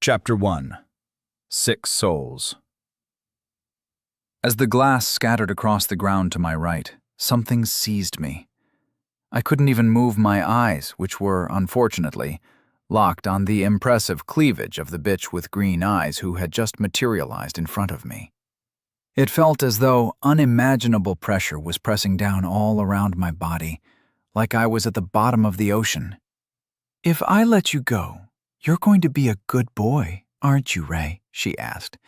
Chapter 1. 6 Souls. As the glass scattered across the ground to my right, something seized me. I couldn't even move my eyes, which were, unfortunately, locked on the impressive cleavage of the bitch with green eyes who had just materialized in front of me. It felt as though unimaginable pressure was pressing down all around my body, like I was at the bottom of the ocean. "If I let you go, you're going to be a good boy, aren't you, Ray?" she asked,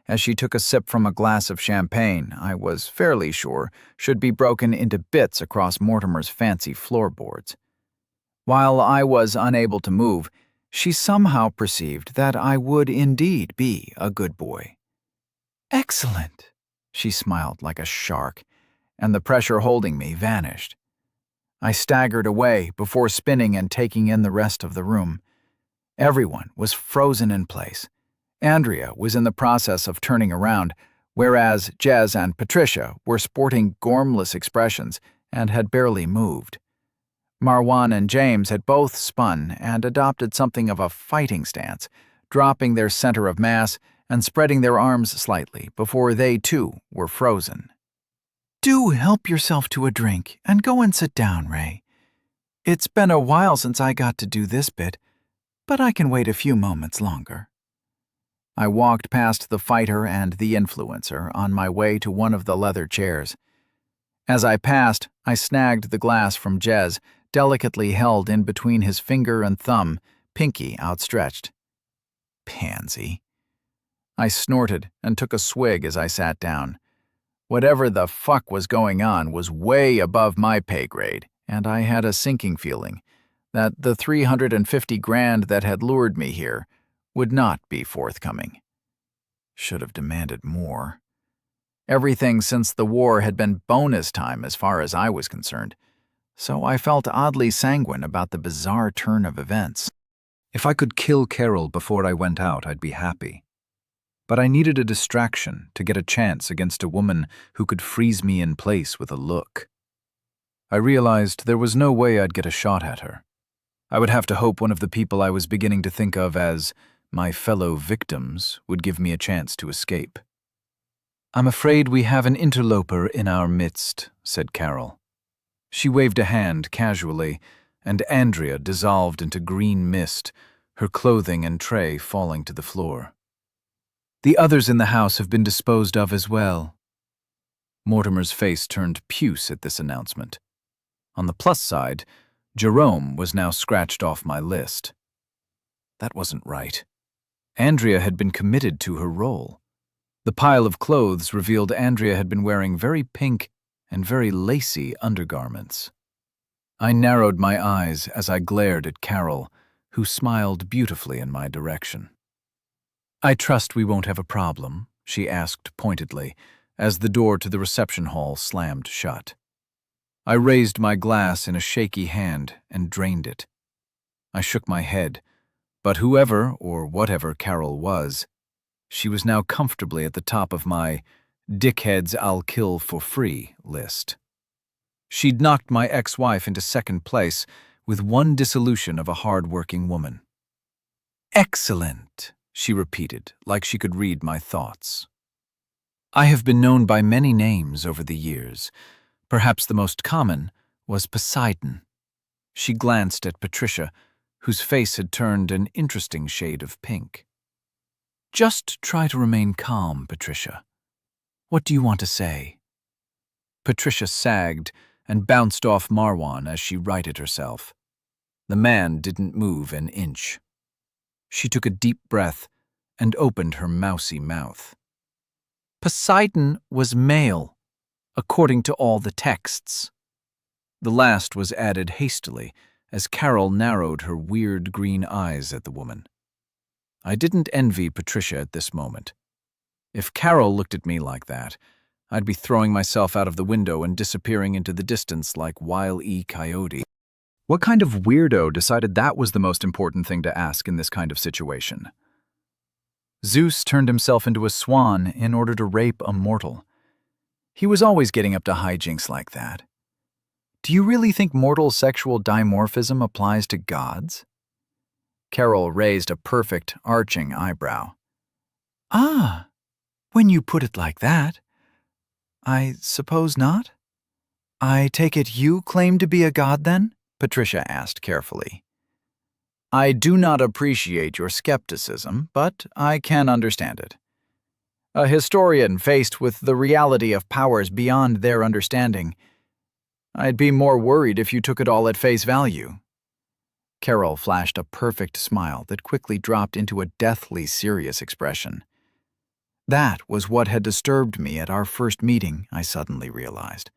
as she took a sip from a glass of champagne I was fairly sure should be broken into bits across Mortimer's fancy floorboards. While I was unable to move, she somehow perceived that I would indeed be a good boy. "Excellent," she smiled like a shark, and the pressure holding me vanished. I staggered away before spinning and taking in the rest of the room. Everyone was frozen in place. Andrea was in the process of turning around, whereas Jez and Patricia were sporting gormless expressions and had barely moved. Marwan and James had both spun and adopted something of a fighting stance, dropping their center of mass and spreading their arms slightly before they, too, were frozen. "Do help yourself to a drink and go and sit down, Ray. It's been a while since I got to do this bit, but I can wait a few moments longer." I walked past the fighter and the influencer on my way to one of the leather chairs. As I passed, I snagged the glass from Jez, delicately held in between his finger and thumb, pinky outstretched. Pansy. I snorted and took a swig as I sat down. Whatever the fuck was going on was way above my pay grade, and I had a sinking feeling that the $350,000 that had lured me here would not be forthcoming. Should have demanded more. Everything since the war had been bonus time as far as I was concerned, so I felt oddly sanguine about the bizarre turn of events. If I could kill Carol before I went out, I'd be happy. But I needed a distraction to get a chance against a woman who could freeze me in place with a look. I realized there was no way I'd get a shot at her. I would have to hope one of the people I was beginning to think of as my fellow victims would give me a chance to escape. "I'm afraid we have an interloper in our midst," said Carol. She waved a hand casually, and Andrea dissolved into green mist, her clothing and tray falling to the floor. "The others in the house have been disposed of as well." Mortimer's face turned puce at this announcement. On the plus side, Jerome was now scratched off my list. That wasn't right. Andrea had been committed to her role. The pile of clothes revealed Andrea had been wearing very pink and very lacy undergarments. I narrowed my eyes as I glared at Carol, who smiled beautifully in my direction. "I trust we won't have a problem," she asked pointedly, as the door to the reception hall slammed shut. I raised my glass in a shaky hand and drained it. I shook my head, but whoever or whatever Carol was, she was now comfortably at the top of my "dickheads I'll kill for free" list. She'd knocked my ex-wife into second place with one dissolution of a hard-working woman. "Excellent," she repeated, like she could read my thoughts. I have been known by many names over the years. Perhaps the most common was Poseidon. She glanced at Patricia, whose face had turned an interesting shade of pink. "Just try to remain calm, Patricia. What do you want to say?" Patricia sagged and bounced off Marwan as she righted herself. The man didn't move an inch. She took a deep breath and opened her mousy mouth. "Poseidon was male, according to all the texts." The last was added hastily as Carol narrowed her weird green eyes at the woman. I didn't envy Patricia at this moment. If Carol looked at me like that, I'd be throwing myself out of the window and disappearing into the distance like Wile E. Coyote. What kind of weirdo decided that was the most important thing to ask in this kind of situation? Zeus turned himself into a swan in order to rape a mortal. He was always getting up to hijinks like that. Do you really think mortal sexual dimorphism applies to gods? Carol raised a perfect, arching eyebrow. Ah, when you put it like that, I suppose not. I take it you claim to be a god, then? Patricia asked carefully. I do not appreciate your skepticism, but I can understand it. A historian faced with the reality of powers beyond their understanding. I'd be more worried if you took it all at face value. Carol flashed a perfect smile that quickly dropped into a deathly serious expression. That was what had disturbed me at our first meeting, I suddenly realized.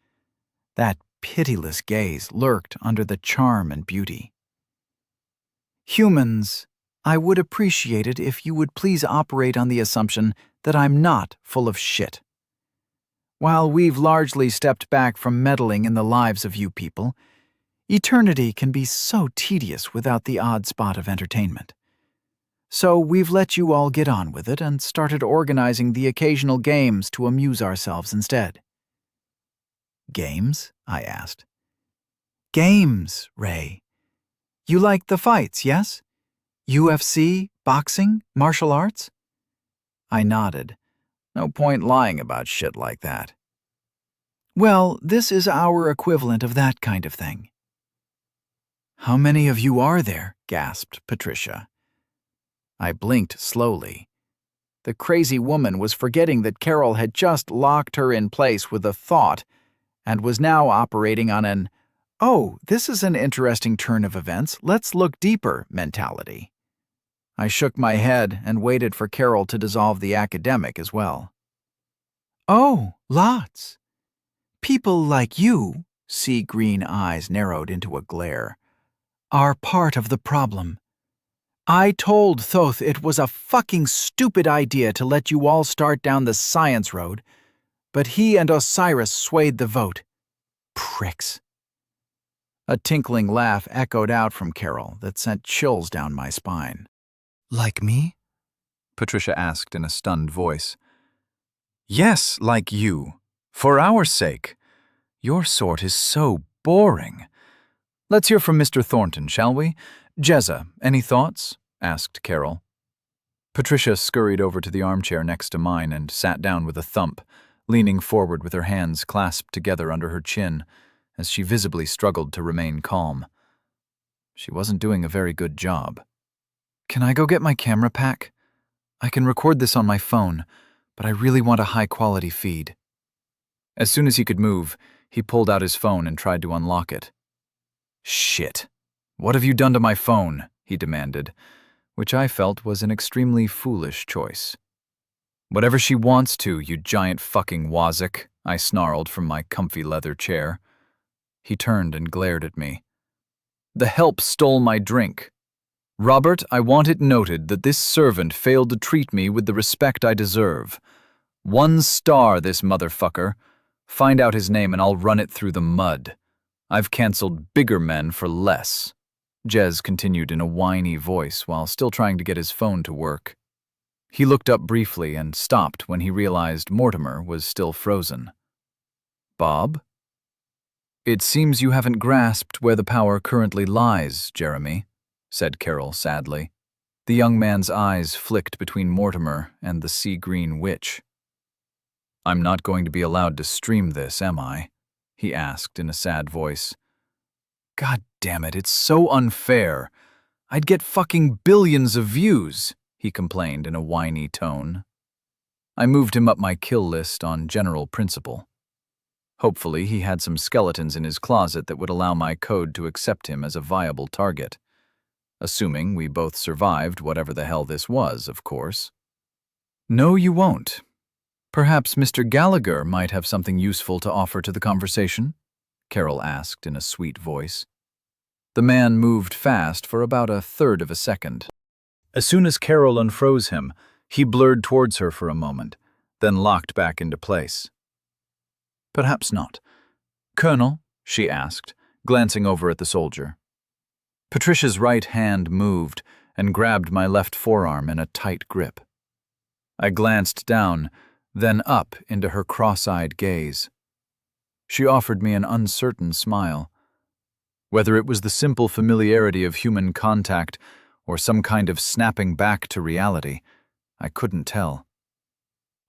That pitiless gaze lurked under the charm and beauty. Humans, I would appreciate it if you would please operate on the assumption that I'm not full of shit. While we've largely stepped back from meddling in the lives of you people, eternity can be so tedious without the odd spot of entertainment. So we've let you all get on with it and started organizing the occasional games to amuse ourselves instead. Games? I asked. Games, Ray. You like the fights, yes? UFC, boxing, martial arts? I nodded. No point lying about shit like that. Well, this is our equivalent of that kind of thing. How many of you are there? Gasped Patricia. I blinked slowly. The crazy woman was forgetting that Carol had just locked her in place with a thought and was now operating on an, oh, this is an interesting turn of events, let's look deeper mentality. I shook my head and waited for Carol to dissolve the academic as well. Oh, lots. People like you, sea green eyes narrowed into a glare, are part of the problem. I told Thoth it was a fucking stupid idea to let you all start down the science road, but he and Osiris swayed the vote. Pricks. A tinkling laugh echoed out from Carol that sent chills down my spine. Like me? Patricia asked in a stunned voice. Yes, like you. For our sake. Your sort is so boring. Let's hear from Mr. Thornton, shall we? Jezza, any thoughts? Asked Carol. Patricia scurried over to the armchair next to mine and sat down with a thump, leaning forward with her hands clasped together under her chin, as she visibly struggled to remain calm. She wasn't doing a very good job. Can I go get my camera pack? I can record this on my phone, but I really want a high-quality feed. As soon as he could move, he pulled out his phone and tried to unlock it. Shit. What have you done to my phone? He demanded, which I felt was an extremely foolish choice. Whatever she wants to, you giant fucking wazik, I snarled from my comfy leather chair. He turned and glared at me. The help stole my drink. Robert, I want it noted that this servant failed to treat me with the respect I deserve. 1 star, this motherfucker. Find out his name and I'll run it through the mud. I've canceled bigger men for less. Jez continued in a whiny voice while still trying to get his phone to work. He looked up briefly and stopped when he realized Mortimer was still frozen. Bob? It seems you haven't grasped where the power currently lies, Jeremy, said Carol sadly. The young man's eyes flicked between Mortimer and the sea-green witch. I'm not going to be allowed to stream this, am I? He asked in a sad voice. God damn it, it's so unfair. I'd get fucking billions of views, he complained in a whiny tone. I moved him up my kill list on general principle. Hopefully he had some skeletons in his closet that would allow my code to accept him as a viable target. Assuming we both survived whatever the hell this was, of course. No, you won't. Perhaps Mr. Gallagher might have something useful to offer to the conversation, Carol asked in a sweet voice. The man moved fast for about 1/3 of a second. As soon as Carol unfroze him, he blurred towards her for a moment, then locked back into place. Perhaps not. Colonel, she asked, glancing over at the soldier. Patricia's right hand moved and grabbed my left forearm in a tight grip. I glanced down, then up into her cross-eyed gaze. She offered me an uncertain smile. Whether it was the simple familiarity of human contact or some kind of snapping back to reality. I couldn't tell.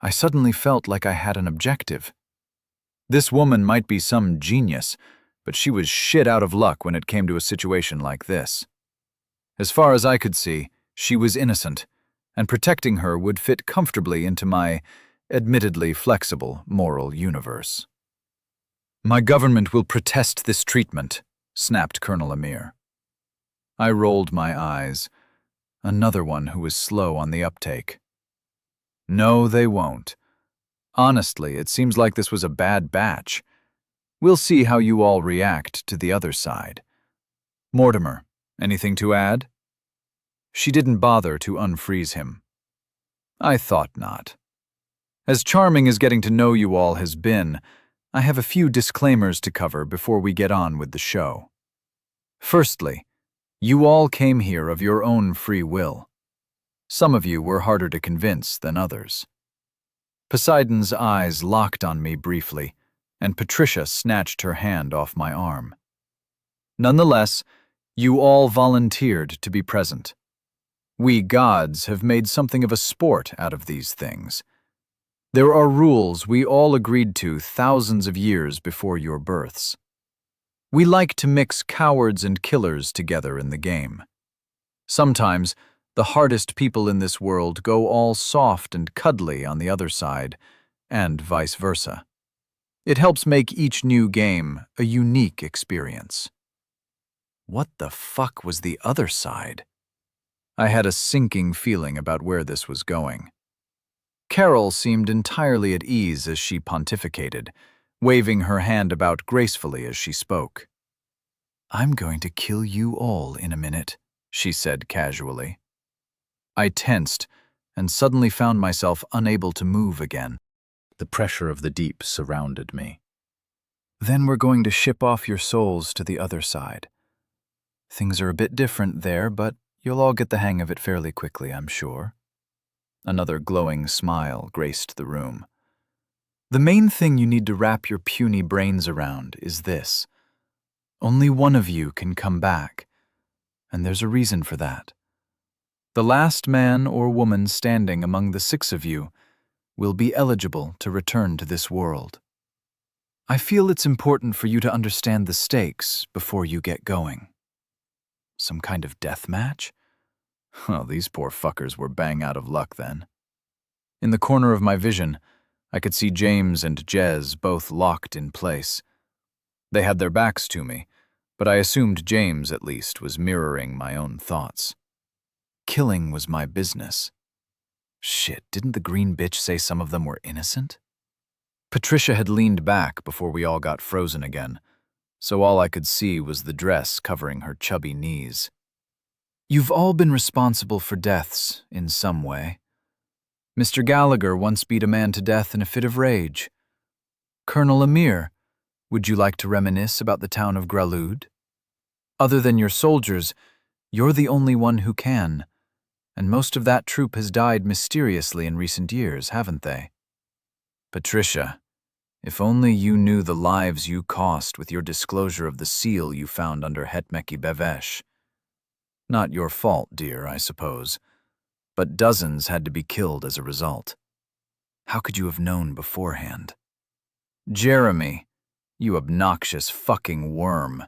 I suddenly felt like I had an objective. This woman might be some genius, but she was shit out of luck when it came to a situation like this. As far as I could see, she was innocent, and protecting her would fit comfortably into my, admittedly flexible, moral universe. "My government will protest this treatment," snapped Colonel Amir. I rolled my eyes. Another one who was slow on the uptake. "No, they won't. Honestly, it seems like this was a bad batch. We'll see how you all react to the other side. Mortimer, anything to add?" She didn't bother to unfreeze him. I thought not. As charming as getting to know you all has been, I have a few disclaimers to cover before we get on with the show. Firstly, you all came here of your own free will. Some of you were harder to convince than others. Poseidon's eyes locked on me briefly, and Patricia snatched her hand off my arm. Nonetheless, you all volunteered to be present. We gods have made something of a sport out of these things. There are rules we all agreed to thousands of years before your births. We like to mix cowards and killers together in the game. Sometimes, the hardest people in this world go all soft and cuddly on the other side, and vice versa. It helps make each new game a unique experience. What the fuck was the other side? I had a sinking feeling about where this was going. Carol seemed entirely at ease as she pontificated, waving her hand about gracefully as she spoke. "I'm going to kill you all in a minute," she said casually. I tensed and suddenly found myself unable to move again. The pressure of the deep surrounded me. "Then we're going to ship off your souls to the other side. Things are a bit different there, but you'll all get the hang of it fairly quickly, I'm sure." Another glowing smile graced the room. "The main thing you need to wrap your puny brains around is this. Only one of you can come back, and there's a reason for that. The last man or woman standing among the 6 of you will be eligible to return to this world. I feel it's important for you to understand the stakes before you get going." Some kind of death match? Well, these poor fuckers were bang out of luck then. In the corner of my vision, I could see James and Jez both locked in place. They had their backs to me, but I assumed James, at least, was mirroring my own thoughts. Killing was my business. Shit, didn't the green bitch say some of them were innocent? Patricia had leaned back before we all got frozen again, so all I could see was the dress covering her chubby knees. "You've all been responsible for deaths in some way. Mr. Gallagher once beat a man to death in a fit of rage. Colonel Amir, would you like to reminisce about the town of Gralud? Other than your soldiers, you're the only one who can, and most of that troop has died mysteriously in recent years, haven't they? Patricia, if only you knew the lives you cost with your disclosure of the seal you found under Hetmeki Bevesh. Not your fault, dear, I suppose, but dozens had to be killed as a result. How could you have known beforehand? Jeremy, you obnoxious fucking worm.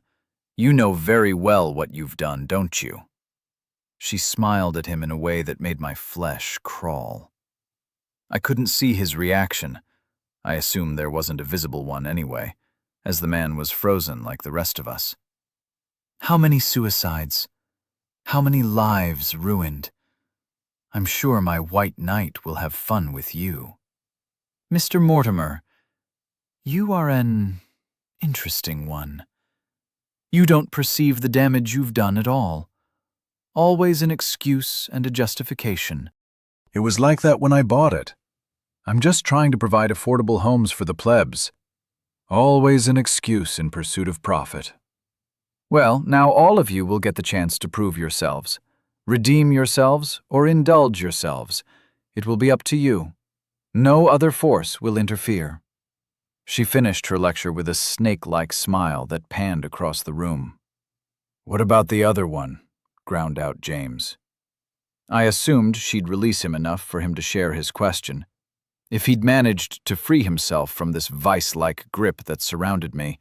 You know very well what you've done, don't you?" She smiled at him in a way that made my flesh crawl. I couldn't see his reaction. I assumed there wasn't a visible one anyway, as the man was frozen like the rest of us. "How many suicides? How many lives ruined? I'm sure my white knight will have fun with you. Mr. Mortimer, you are an interesting one. You don't perceive the damage you've done at all. Always an excuse and a justification." It was like that when I bought it. I'm just trying to provide affordable homes for the plebs. Always an excuse in pursuit of profit. Well, now all of you will get the chance to prove yourselves. Redeem yourselves or indulge yourselves. It will be up to you. No other force will interfere. She finished her lecture with a snake-like smile that panned across the room. "What about the other one?" ground out James. I assumed she'd release him enough for him to share his question. If he'd managed to free himself from this vice-like grip that surrounded me,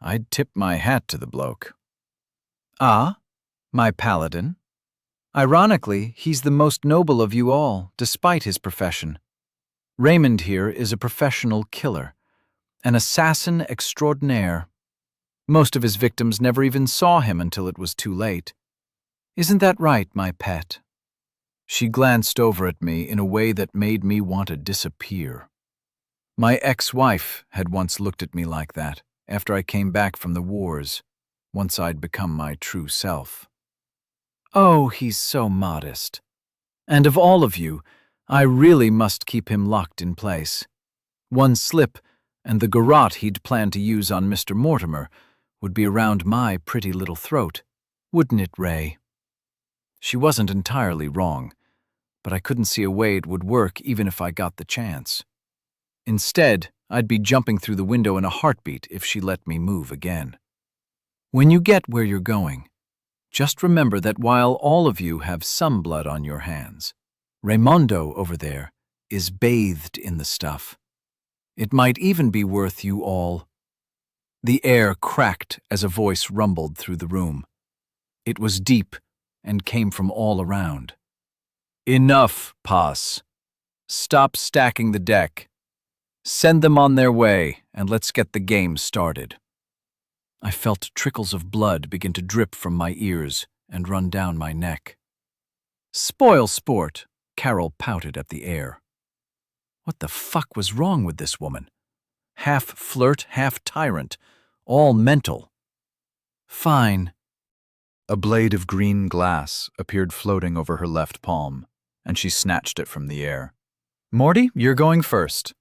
I'd tip my hat to the bloke. "Ah, my paladin. Ironically, he's the most noble of you all, despite his profession. Raymond here is a professional killer, an assassin extraordinaire. Most of his victims never even saw him until it was too late. Isn't that right, my pet?" She glanced over at me in a way that made me want to disappear. My ex-wife had once looked at me like that after I came back from the wars, once I'd become my true self. Oh, he's so modest. And of all of you, I really must keep him locked in place. One slip, and the garrote he'd planned to use on Mr. Mortimer would be around my pretty little throat, wouldn't it, Ray? She wasn't entirely wrong, but I couldn't see a way it would work even if I got the chance. Instead, I'd be jumping through the window in a heartbeat if she let me move again. When you get where you're going, just remember that while all of you have some blood on your hands, Raimondo over there is bathed in the stuff. It might even be worth you all. The air cracked as a voice rumbled through the room. It was deep and came from all around. Enough, Pass. Stop stacking the deck. Send them on their way, and let's get the game started. I felt trickles of blood begin to drip from my ears and run down my neck. Spoil sport, Carol pouted at the air. What the fuck was wrong with this woman? Half flirt, half tyrant, all mental. Fine. A blade of green glass appeared floating over her left palm, and she snatched it from the air. Morty, you're going first.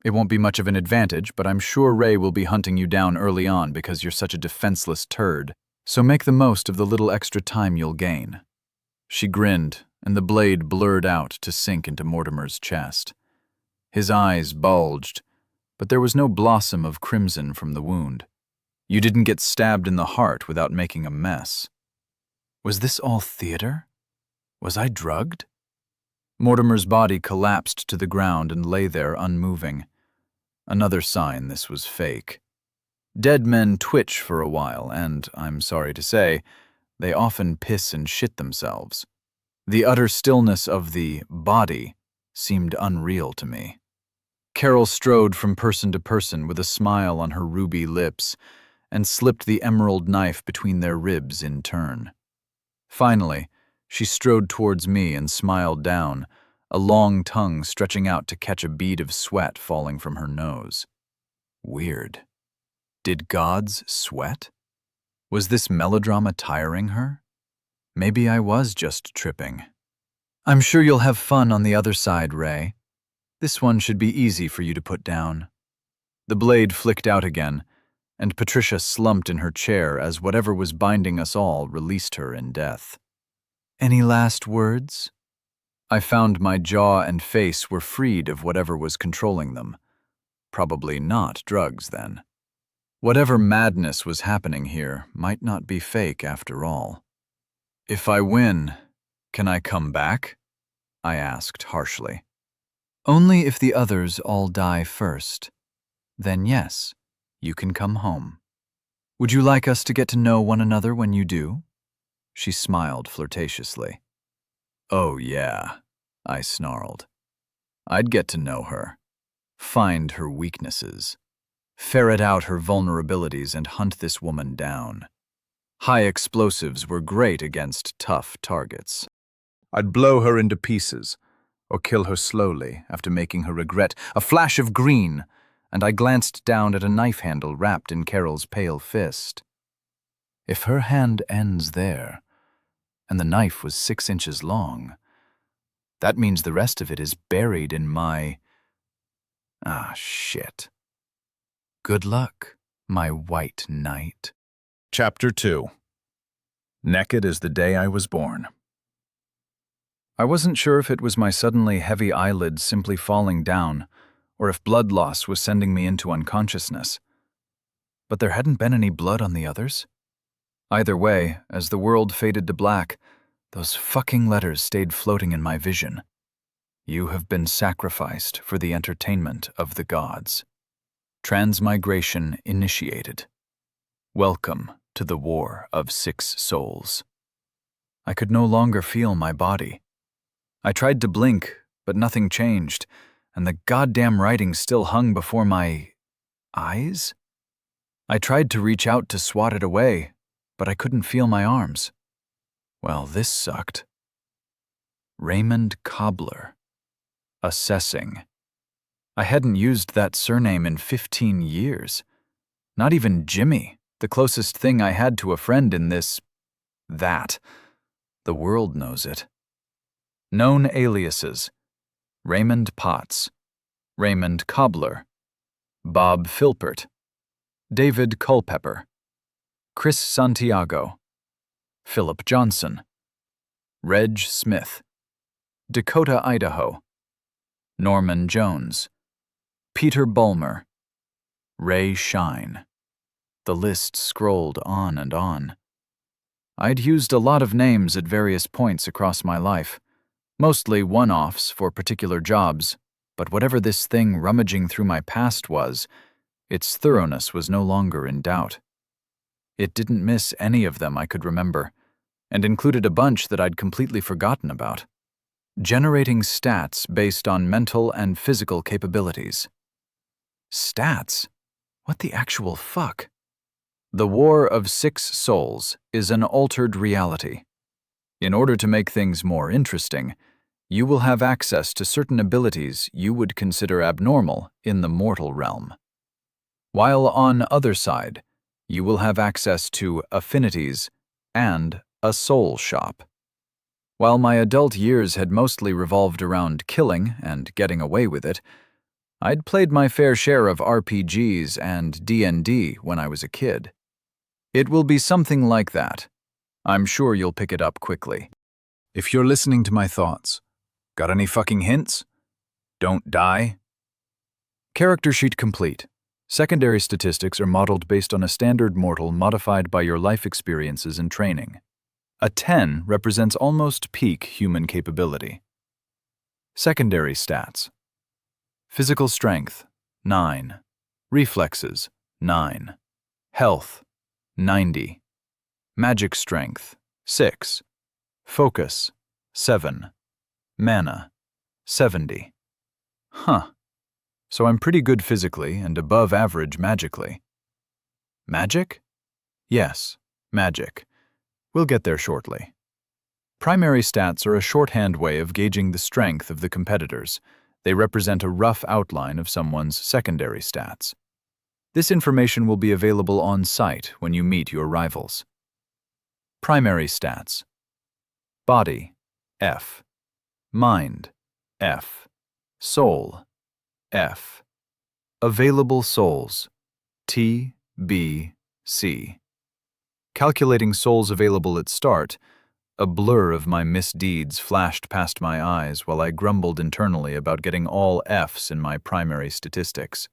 It won't be much of an advantage, but I'm sure Ray will be hunting you down early on because you're such a defenseless turd, so make the most of the little extra time you'll gain. She grinned, and the blade blurred out to sink into Mortimer's chest. His eyes bulged, but there was no blossom of crimson from the wound. You didn't get stabbed in the heart without making a mess. Was this all theater? Was I drugged? Mortimer's body collapsed to the ground and lay there unmoving. Another sign this was fake. Dead men twitch for a while, and, I'm sorry to say, they often piss and shit themselves. The utter stillness of the body seemed unreal to me. Carol strode from person to person with a smile on her ruby lips and slipped the emerald knife between their ribs in turn. Finally, she strode towards me and smiled down, a long tongue stretching out to catch a bead of sweat falling from her nose. Weird. Did gods sweat? Was this melodrama tiring her? Maybe I was just tripping. I'm sure you'll have fun on the other side, Ray. This one should be easy for you to put down. The blade flicked out again, and Patricia slumped in her chair as whatever was binding us all released her in death. Any last words? I found my jaw and face were freed of whatever was controlling them. Probably not drugs, then. Whatever madness was happening here might not be fake after all. If I win, can I come back? I asked harshly. Only if the others all die first. Then yes, you can come home. Would you like us to get to know one another when you do? She smiled flirtatiously. Oh yeah, I snarled. I'd get to know her, find her weaknesses, ferret out her vulnerabilities and hunt this woman down. High explosives were great against tough targets. I'd blow her into pieces, or kill her slowly after making her regret a flash of green, and I glanced down at a knife handle wrapped in Carol's pale fist. If her hand ends there, and the knife was 6 inches long, that means the rest of it is buried in my... Ah, shit. Good luck, my white knight. Chapter 2. Naked as the day I was born. I wasn't sure if it was my suddenly heavy eyelids simply falling down, or if blood loss was sending me into unconsciousness. But there hadn't been any blood on the others. Either way, as the world faded to black, Those fucking letters stayed floating in my vision. You have been sacrificed for the entertainment of the gods. Transmigration initiated. Welcome to the War of 6 Souls. I could no longer feel my body. I tried to blink, but nothing changed, and the goddamn writing still hung before my eyes? I tried to reach out to swat it away, but I couldn't feel my arms. Well, this sucked. Raymond Cobbler. Assessing. I hadn't used that surname in 15 years. Not even Jimmy, the closest thing I had to a friend in this... that. The world knows it. Known aliases: Raymond Potts, Raymond Cobbler, Bob Philpert, David Culpepper, Chris Santiago, Philip Johnson, Reg Smith, Dakota, Idaho, Norman Jones, Peter Bulmer, Ray Shine. The list scrolled on and on. I'd used a lot of names at various points across my life, mostly one-offs for particular jobs, but whatever this thing rummaging through my past was, its thoroughness was no longer in doubt. It didn't miss any of them I could remember, and included a bunch that I'd completely forgotten about. Generating stats based on mental and physical capabilities. Stats? What the actual fuck? The War of 6 Souls is an altered reality. In order to make things more interesting, you will have access to certain abilities you would consider abnormal in the mortal realm. While on other side, you will have access to affinities and a soul shop. While my adult years had mostly revolved around killing and getting away with it, I'd played my fair share of RPGs and D&D when I was a kid. It will be something like that. I'm sure you'll pick it up quickly. If you're listening to my thoughts, got any fucking hints? Don't die. Character sheet complete. Secondary statistics are modeled based on a standard mortal modified by your life experiences and training. A 10 represents almost peak human capability. Secondary stats. Physical strength, 9. Reflexes, 9. Health, 90. Magic strength, 6. Focus, 7. Mana, 70. Huh. So I'm pretty good physically and above average magically. Magic? Yes, magic. We'll get there shortly. Primary stats are a shorthand way of gauging the strength of the competitors. They represent a rough outline of someone's secondary stats. This information will be available on site when you meet your rivals. Primary stats. Body, F. Mind, F. Soul, F. Available souls, T, B, C. Calculating souls available at start, a blur of my misdeeds flashed past my eyes while I grumbled internally about getting all Fs in my primary statistics.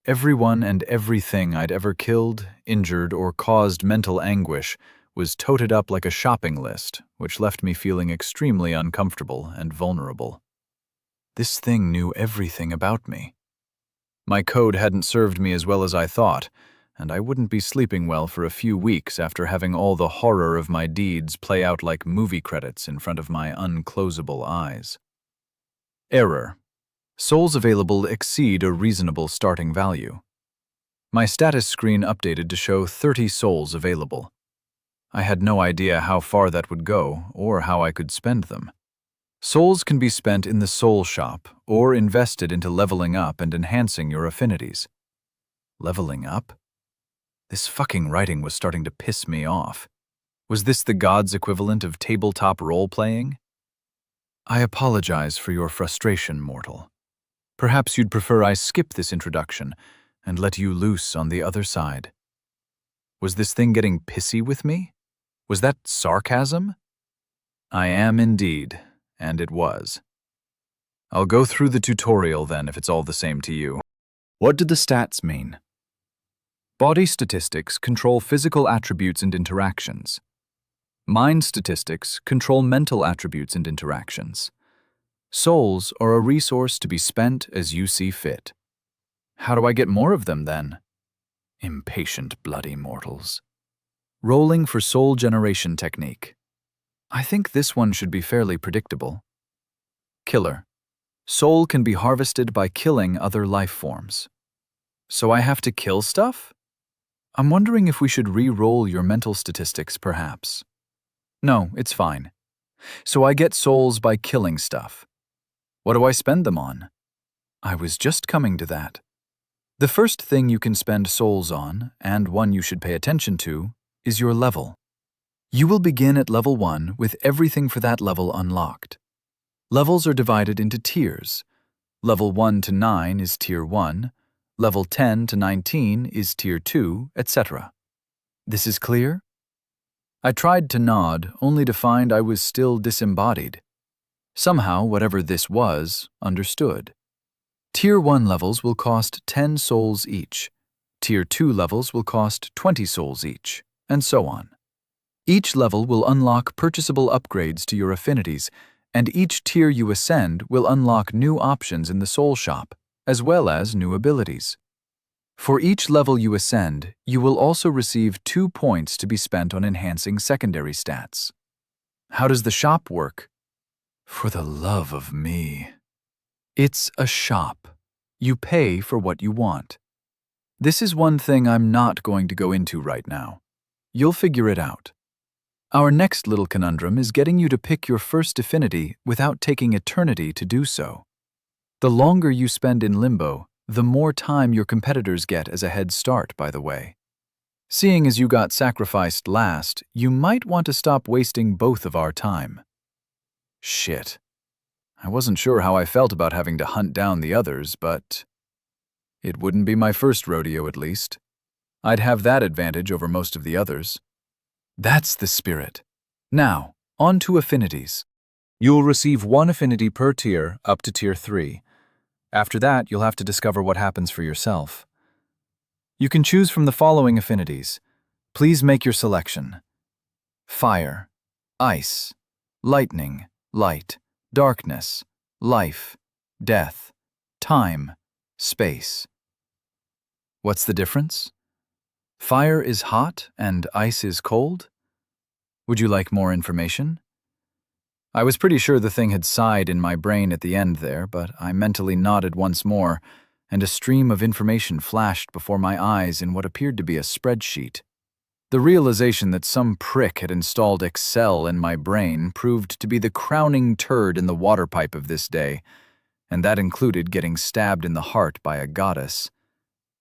Everyone and everything I'd ever killed, injured, or caused mental anguish was toted up like a shopping list, which left me feeling extremely uncomfortable and vulnerable. This thing knew everything about me. My code hadn't served me as well as I thought, and I wouldn't be sleeping well for a few weeks after having all the horror of my deeds play out like movie credits in front of my unclosable eyes. Error. Souls available exceed a reasonable starting value. My status screen updated to show 30 souls available. I had no idea how far that would go or how I could spend them. Souls can be spent in the soul shop or invested into leveling up and enhancing your affinities. Leveling up? This fucking writing was starting to piss me off. Was this the gods' equivalent of tabletop role-playing? I apologize for your frustration, mortal. Perhaps you'd prefer I skip this introduction and let you loose on the other side. Was this thing getting pissy with me? Was that sarcasm? I am indeed, and it was. I'll go through the tutorial then if it's all the same to you. What do the stats mean? Body statistics control physical attributes and interactions. Mind statistics control mental attributes and interactions. Souls are a resource to be spent as you see fit. How do I get more of them, then? Impatient bloody mortals. Rolling for soul generation technique. I think this one should be fairly predictable. Killer. Soul can be harvested by killing other life forms. So I have to kill stuff? I'm wondering if we should re-roll your mental statistics, perhaps. No, it's fine. So I get souls by killing stuff. What do I spend them on? I was just coming to that. The first thing you can spend souls on, and one you should pay attention to, is your level. You will begin at level 1 with everything for that level unlocked. Levels are divided into tiers. Level 1 to 9 is Tier 1, level 10 to 19 is Tier 2, etc. This is clear? I tried to nod, only to find I was still disembodied. Somehow, whatever this was, understood. Tier 1 levels will cost 10 souls each. Tier 2 levels will cost 20 souls each, and so on. Each level will unlock purchasable upgrades to your affinities, and each tier you ascend will unlock new options in the soul shop, as well as new abilities. For each level you ascend, you will also receive 2 points to be spent on enhancing secondary stats. How does the shop work? For the love of me. It's a shop. You pay for what you want. This is one thing I'm not going to go into right now. You'll figure it out. Our next little conundrum is getting you to pick your first affinity without taking eternity to do so. The longer you spend in limbo, the more time your competitors get as a head start, by the way. Seeing as you got sacrificed last, you might want to stop wasting both of our time. Shit. I wasn't sure how I felt about having to hunt down the others, but it wouldn't be my first rodeo, at least. I'd have that advantage over most of the others. That's the spirit. Now, on to affinities. You'll receive 1 affinity per tier up to Tier 3. After that, you'll have to discover what happens for yourself. You can choose from the following affinities. Please make your selection. Fire, ice, lightning, light, darkness, life, death, time, space. What's the difference? Fire is hot and ice is cold? Would you like more information? I was pretty sure the thing had sighed in my brain at the end there, but I mentally nodded once more, and a stream of information flashed before my eyes in what appeared to be a spreadsheet. The realization that some prick had installed Excel in my brain proved to be the crowning turd in the water pipe of this day, and that included getting stabbed in the heart by a goddess.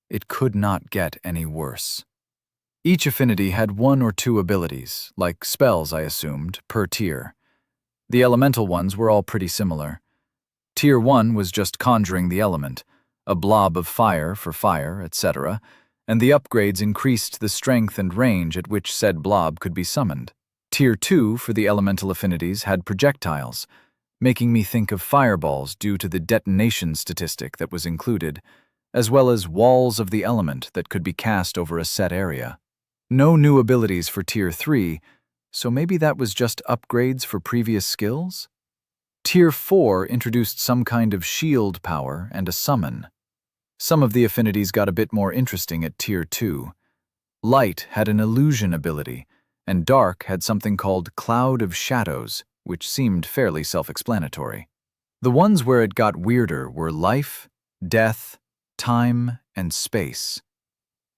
It could not get any worse. Each affinity had 1 or 2 abilities, like spells I assumed, per tier. The elemental ones were all pretty similar. Tier 1 was just conjuring the element, a blob of fire for fire, etc., and the upgrades increased the strength and range at which said blob could be summoned. Tier 2 for the elemental affinities had projectiles, making me think of fireballs due to the detonation statistic that was included, as well as walls of the element that could be cast over a set area. No new abilities for Tier 3, so maybe that was just upgrades for previous skills? Tier 4 introduced some kind of shield power and a summon. Some of the affinities got a bit more interesting at Tier 2. Light had an illusion ability, and Dark had something called Cloud of Shadows, which seemed fairly self-explanatory. The ones where it got weirder were Life, Death, Time, and Space.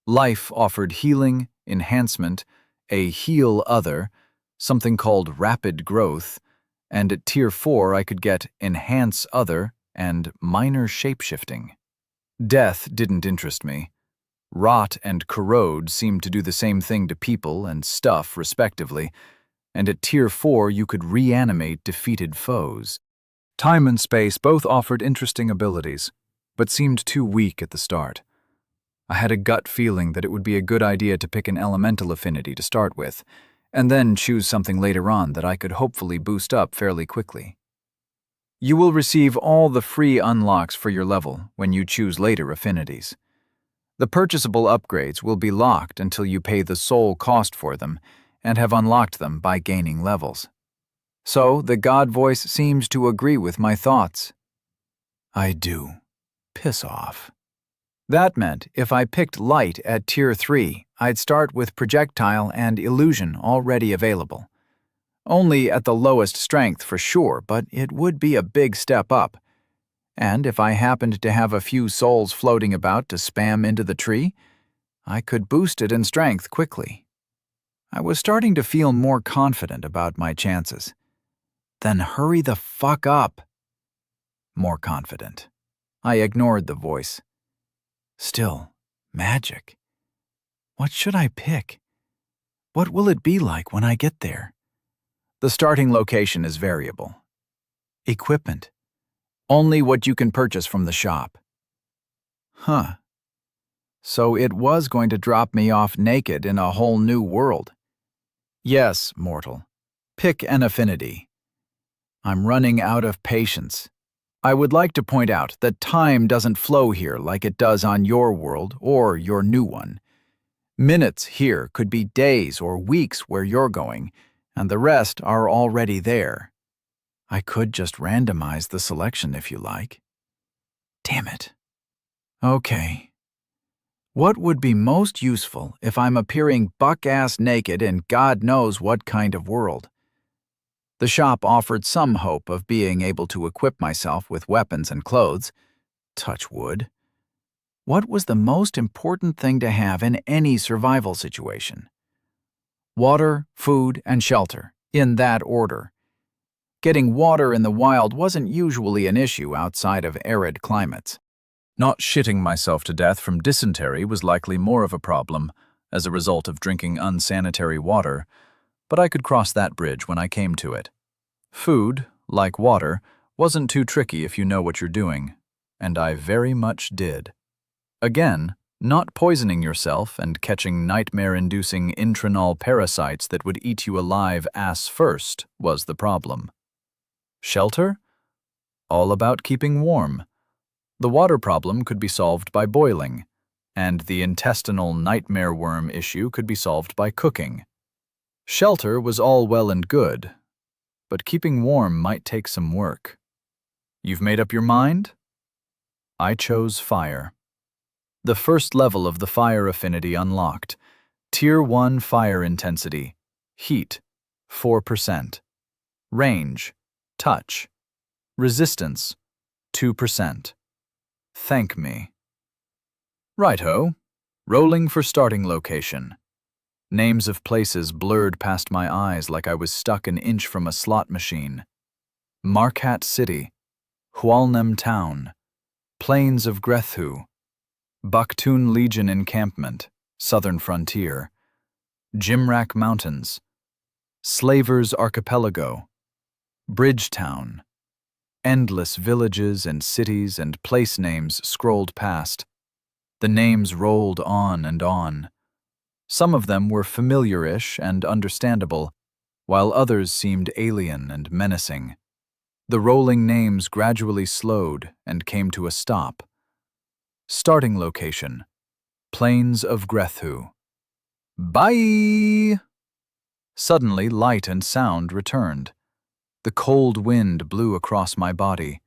Life offered healing, enhancement, a heal other, something called rapid growth, and at Tier 4 I could get enhance other and minor shapeshifting. Death didn't interest me. Rot and corrode seemed to do the same thing to people and stuff, respectively, and at Tier 4 you could reanimate defeated foes. Time and Space both offered interesting abilities, but seemed too weak at the start. I had a gut feeling that it would be a good idea to pick an elemental affinity to start with, and then choose something later on that I could hopefully boost up fairly quickly. You will receive all the free unlocks for your level when you choose later affinities. The purchasable upgrades will be locked until you pay the soul cost for them, and have unlocked them by gaining levels. So the God voice seems to agree with my thoughts. I do. Piss off. That meant if I picked light at Tier 3, I'd start with projectile and illusion already available. Only at the lowest strength for sure, but it would be a big step up. And if I happened to have a few souls floating about to spam into the tree, I could boost it in strength quickly. I was starting to feel more confident about my chances. Then hurry the fuck up. More confident. I ignored the voice. Still, magic. What should I pick? What will it be like when I get there? The starting location is variable. Equipment. Only what you can purchase from the shop. Huh. So it was going to drop me off naked in a whole new world. Yes, mortal. Pick an affinity. I'm running out of patience. I would like to point out that time doesn't flow here like it does on your world or your new one. Minutes here could be days or weeks where you're going, and the rest are already there. I could just randomize the selection if you like. Damn it. Okay. What would be most useful if I'm appearing buck-ass naked in God knows what kind of world? The shop offered some hope of being able to equip myself with weapons and clothes. Touch wood. What was the most important thing to have in any survival situation? Water, food, and shelter, in that order. Getting water in the wild wasn't usually an issue outside of arid climates. Not shitting myself to death from dysentery was likely more of a problem as a result of drinking unsanitary water, but I could cross that bridge when I came to it. Food, like water, wasn't too tricky if you know what you're doing, and I very much did. Again, not poisoning yourself and catching nightmare-inducing intranal parasites that would eat you alive ass first was the problem. Shelter? All about keeping warm. The water problem could be solved by boiling, and the intestinal nightmare worm issue could be solved by cooking. Shelter was all well and good, but keeping warm might take some work. You've made up your mind? I chose fire. The first level of the fire affinity unlocked. Tier 1 fire intensity. Heat, 4%. Range, touch. Resistance, 2%. Thank me. Righto. Rolling for starting location. Names of places blurred past my eyes like I was stuck an inch from a slot machine. Marquette City, Hualnem Town, Plains of Grethu, Bucktoon Legion Encampment, Southern Frontier, Jimrak Mountains, Slavers Archipelago, Bridgetown. Endless villages and cities and place names scrolled past. The names rolled on and on. Some of them were familiar-ish and understandable, while others seemed alien and menacing. The rolling names gradually slowed and came to a stop. Starting location, Plains of Grethu. Bye! Suddenly, light and sound returned. The cold wind blew across my body.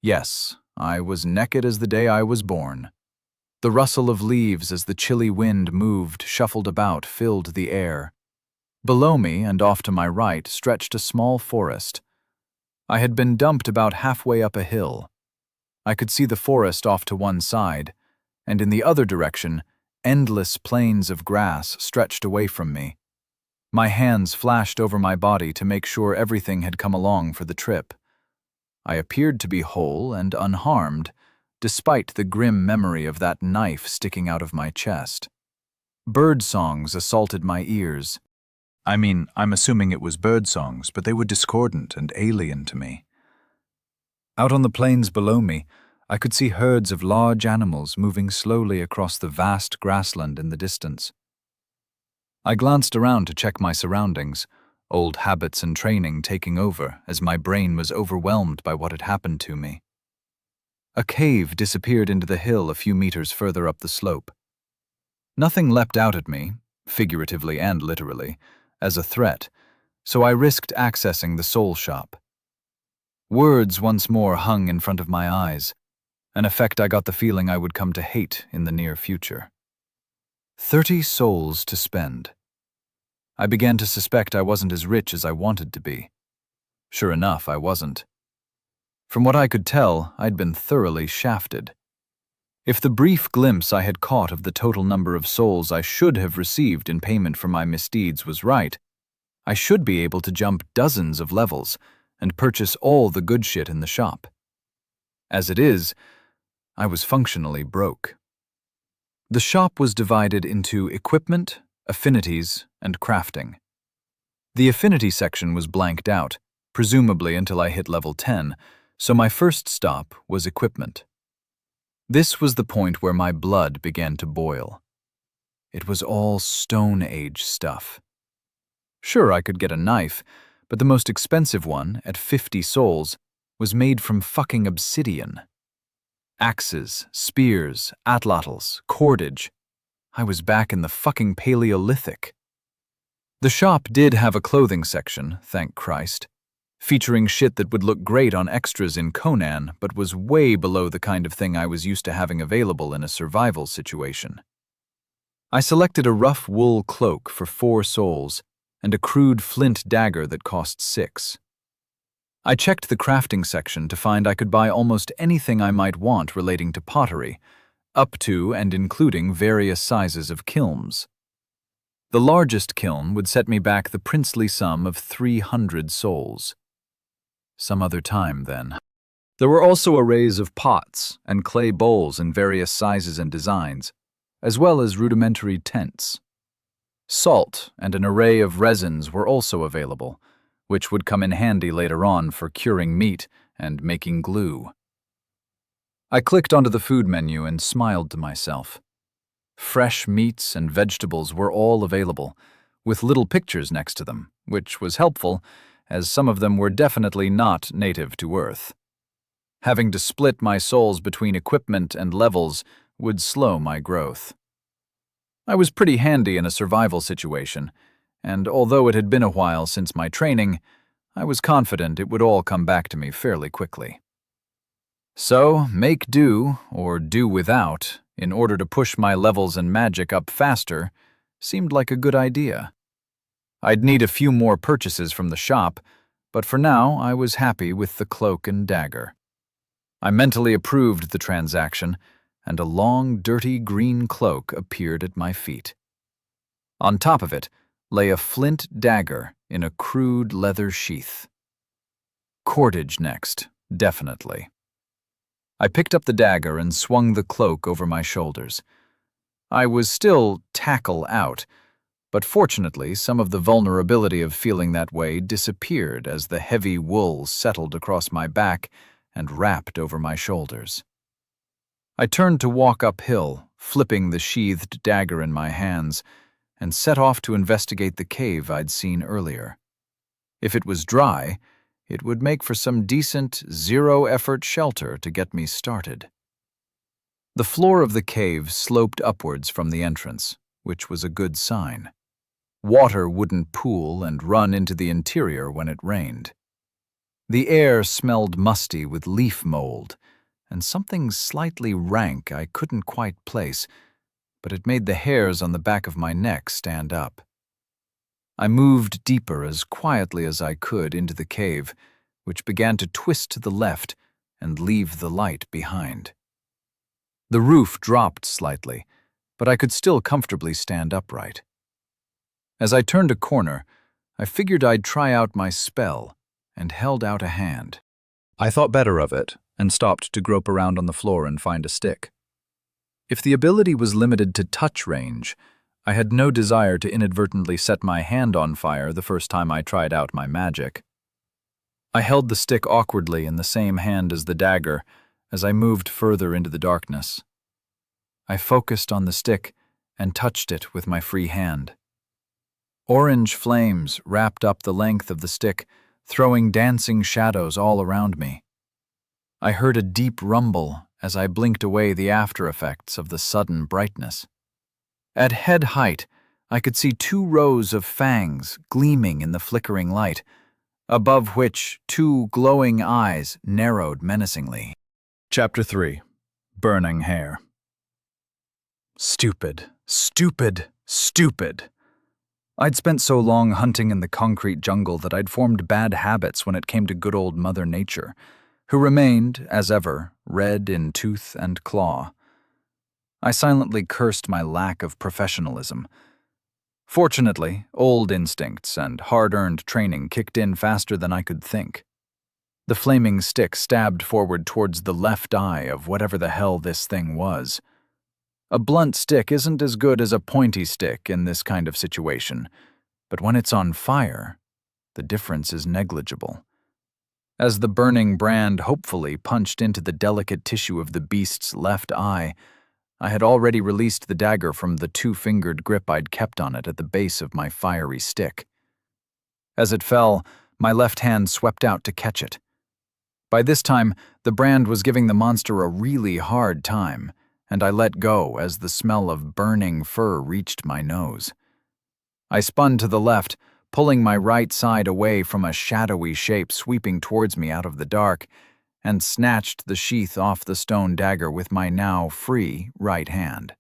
Yes, I was naked as the day I was born. The rustle of leaves as the chilly wind moved, shuffled about, filled the air. Below me and off to my right stretched a small forest. I had been dumped about halfway up a hill. I could see the forest off to one side, and in the other direction, endless plains of grass stretched away from me. My hands flashed over my body to make sure everything had come along for the trip. I appeared to be whole and unharmed, despite the grim memory of that knife sticking out of my chest. Bird songs assaulted my ears. I'm assuming it was bird songs, but they were discordant and alien to me. Out on the plains below me, I could see herds of large animals moving slowly across the vast grassland in the distance. I glanced around to check my surroundings, old habits and training taking over as my brain was overwhelmed by what had happened to me. A cave disappeared into the hill a few meters further up the slope. Nothing leapt out at me, figuratively and literally, as a threat, so I risked accessing the soul shop. Words once more hung in front of my eyes, an effect I got the feeling I would come to hate in the near future. 30 souls to spend. I began to suspect I wasn't as rich as I wanted to be. Sure enough, I wasn't. From what I could tell, I'd been thoroughly shafted. If the brief glimpse I had caught of the total number of souls I should have received in payment for my misdeeds was right, I should be able to jump dozens of levels and purchase all the good shit in the shop. As it is, I was functionally broke. The shop was divided into equipment, affinities, and crafting. The affinity section was blanked out, presumably until I hit level 10, so my first stop was equipment. This was the point where my blood began to boil. It was all Stone Age stuff. Sure, I could get a knife, but the most expensive one, at 50 souls, was made from fucking obsidian. Axes, spears, atlatls, cordage. I was back in the fucking Paleolithic. The shop did have a clothing section, thank Christ, featuring shit that would look great on extras in Conan, but was way below the kind of thing I was used to having available in a survival situation. I selected a rough wool cloak for 4 souls and a crude flint dagger that cost 6. I checked the crafting section to find I could buy almost anything I might want relating to pottery, up to and including various sizes of kilns. The largest kiln would set me back the princely sum of 300 souls. Some other time, then. There were also arrays of pots and clay bowls in various sizes and designs, as well as rudimentary tents. Salt and an array of resins were also available, which would come in handy later on for curing meat and making glue. I clicked onto the food menu and smiled to myself. Fresh meats and vegetables were all available, with little pictures next to them, which was helpful, as some of them were definitely not native to Earth. Having to split my souls between equipment and levels would slow my growth. I was pretty handy in a survival situation, and although it had been a while since my training, I was confident it would all come back to me fairly quickly. So, make do, or do without, in order to push my levels and magic up faster, seemed like a good idea. I'd need a few more purchases from the shop, but for now I was happy with the cloak and dagger. I mentally approved the transaction, and a long, dirty green cloak appeared at my feet. On top of it lay a flint dagger in a crude leather sheath. Cordage next, definitely. I picked up the dagger and swung the cloak over my shoulders. I was still tackle out, but fortunately some of the vulnerability of feeling that way disappeared as the heavy wool settled across my back and wrapped over my shoulders. I turned to walk uphill, flipping the sheathed dagger in my hands, and set off to investigate the cave I'd seen earlier. If it was dry, it would make for some decent, zero-effort shelter to get me started. The floor of the cave sloped upwards from the entrance, which was a good sign. Water wouldn't pool and run into the interior when it rained. The air smelled musty with leaf mold, and something slightly rank I couldn't quite place, but it made the hairs on the back of my neck stand up. I moved deeper as quietly as I could into the cave, which began to twist to the left and leave the light behind. The roof dropped slightly, but I could still comfortably stand upright. As I turned a corner, I figured I'd try out my spell and held out a hand. I thought better of it and stopped to grope around on the floor and find a stick. If the ability was limited to touch range, I had no desire to inadvertently set my hand on fire the first time I tried out my magic. I held the stick awkwardly in the same hand as the dagger as I moved further into the darkness. I focused on the stick and touched it with my free hand. Orange flames wrapped up the length of the stick, throwing dancing shadows all around me. I heard a deep rumble as I blinked away the after effects of the sudden brightness. At head height, I could see 2 rows of fangs gleaming in the flickering light, above which 2 glowing eyes narrowed menacingly. Chapter 3. Burning Hair. Stupid, stupid, stupid. I'd spent so long hunting in the concrete jungle that I'd formed bad habits when it came to good old Mother Nature, who remained, as ever, red in tooth and claw. I silently cursed my lack of professionalism. Fortunately, old instincts and hard-earned training kicked in faster than I could think. The flaming stick stabbed forward towards the left eye of whatever the hell this thing was. A blunt stick isn't as good as a pointy stick in this kind of situation, but when it's on fire, the difference is negligible. As the burning brand hopefully punched into the delicate tissue of the beast's left eye, I had already released the dagger from the 2-fingered grip I'd kept on it at the base of my fiery stick. As it fell, my left hand swept out to catch it. By this time, the brand was giving the monster a really hard time, and I let go as the smell of burning fur reached my nose. I spun to the left, pulling my right side away from a shadowy shape sweeping towards me out of the dark, and snatched the sheath off the stone dagger with my now free right hand.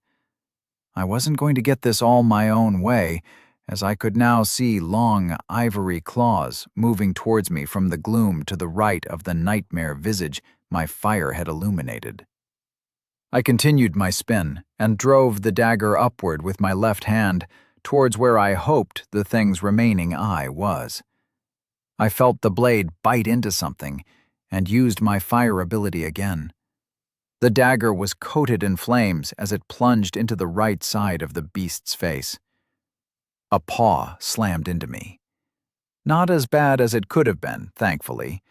I wasn't going to get this all my own way, as I could now see long ivory claws moving towards me from the gloom to the right of the nightmare visage my fire had illuminated. I continued my spin and drove the dagger upward with my left hand towards where I hoped the thing's remaining eye was. I felt the blade bite into something and used my fire ability again. The dagger was coated in flames as it plunged into the right side of the beast's face. A paw slammed into me. Not as bad as it could have been, thankfully,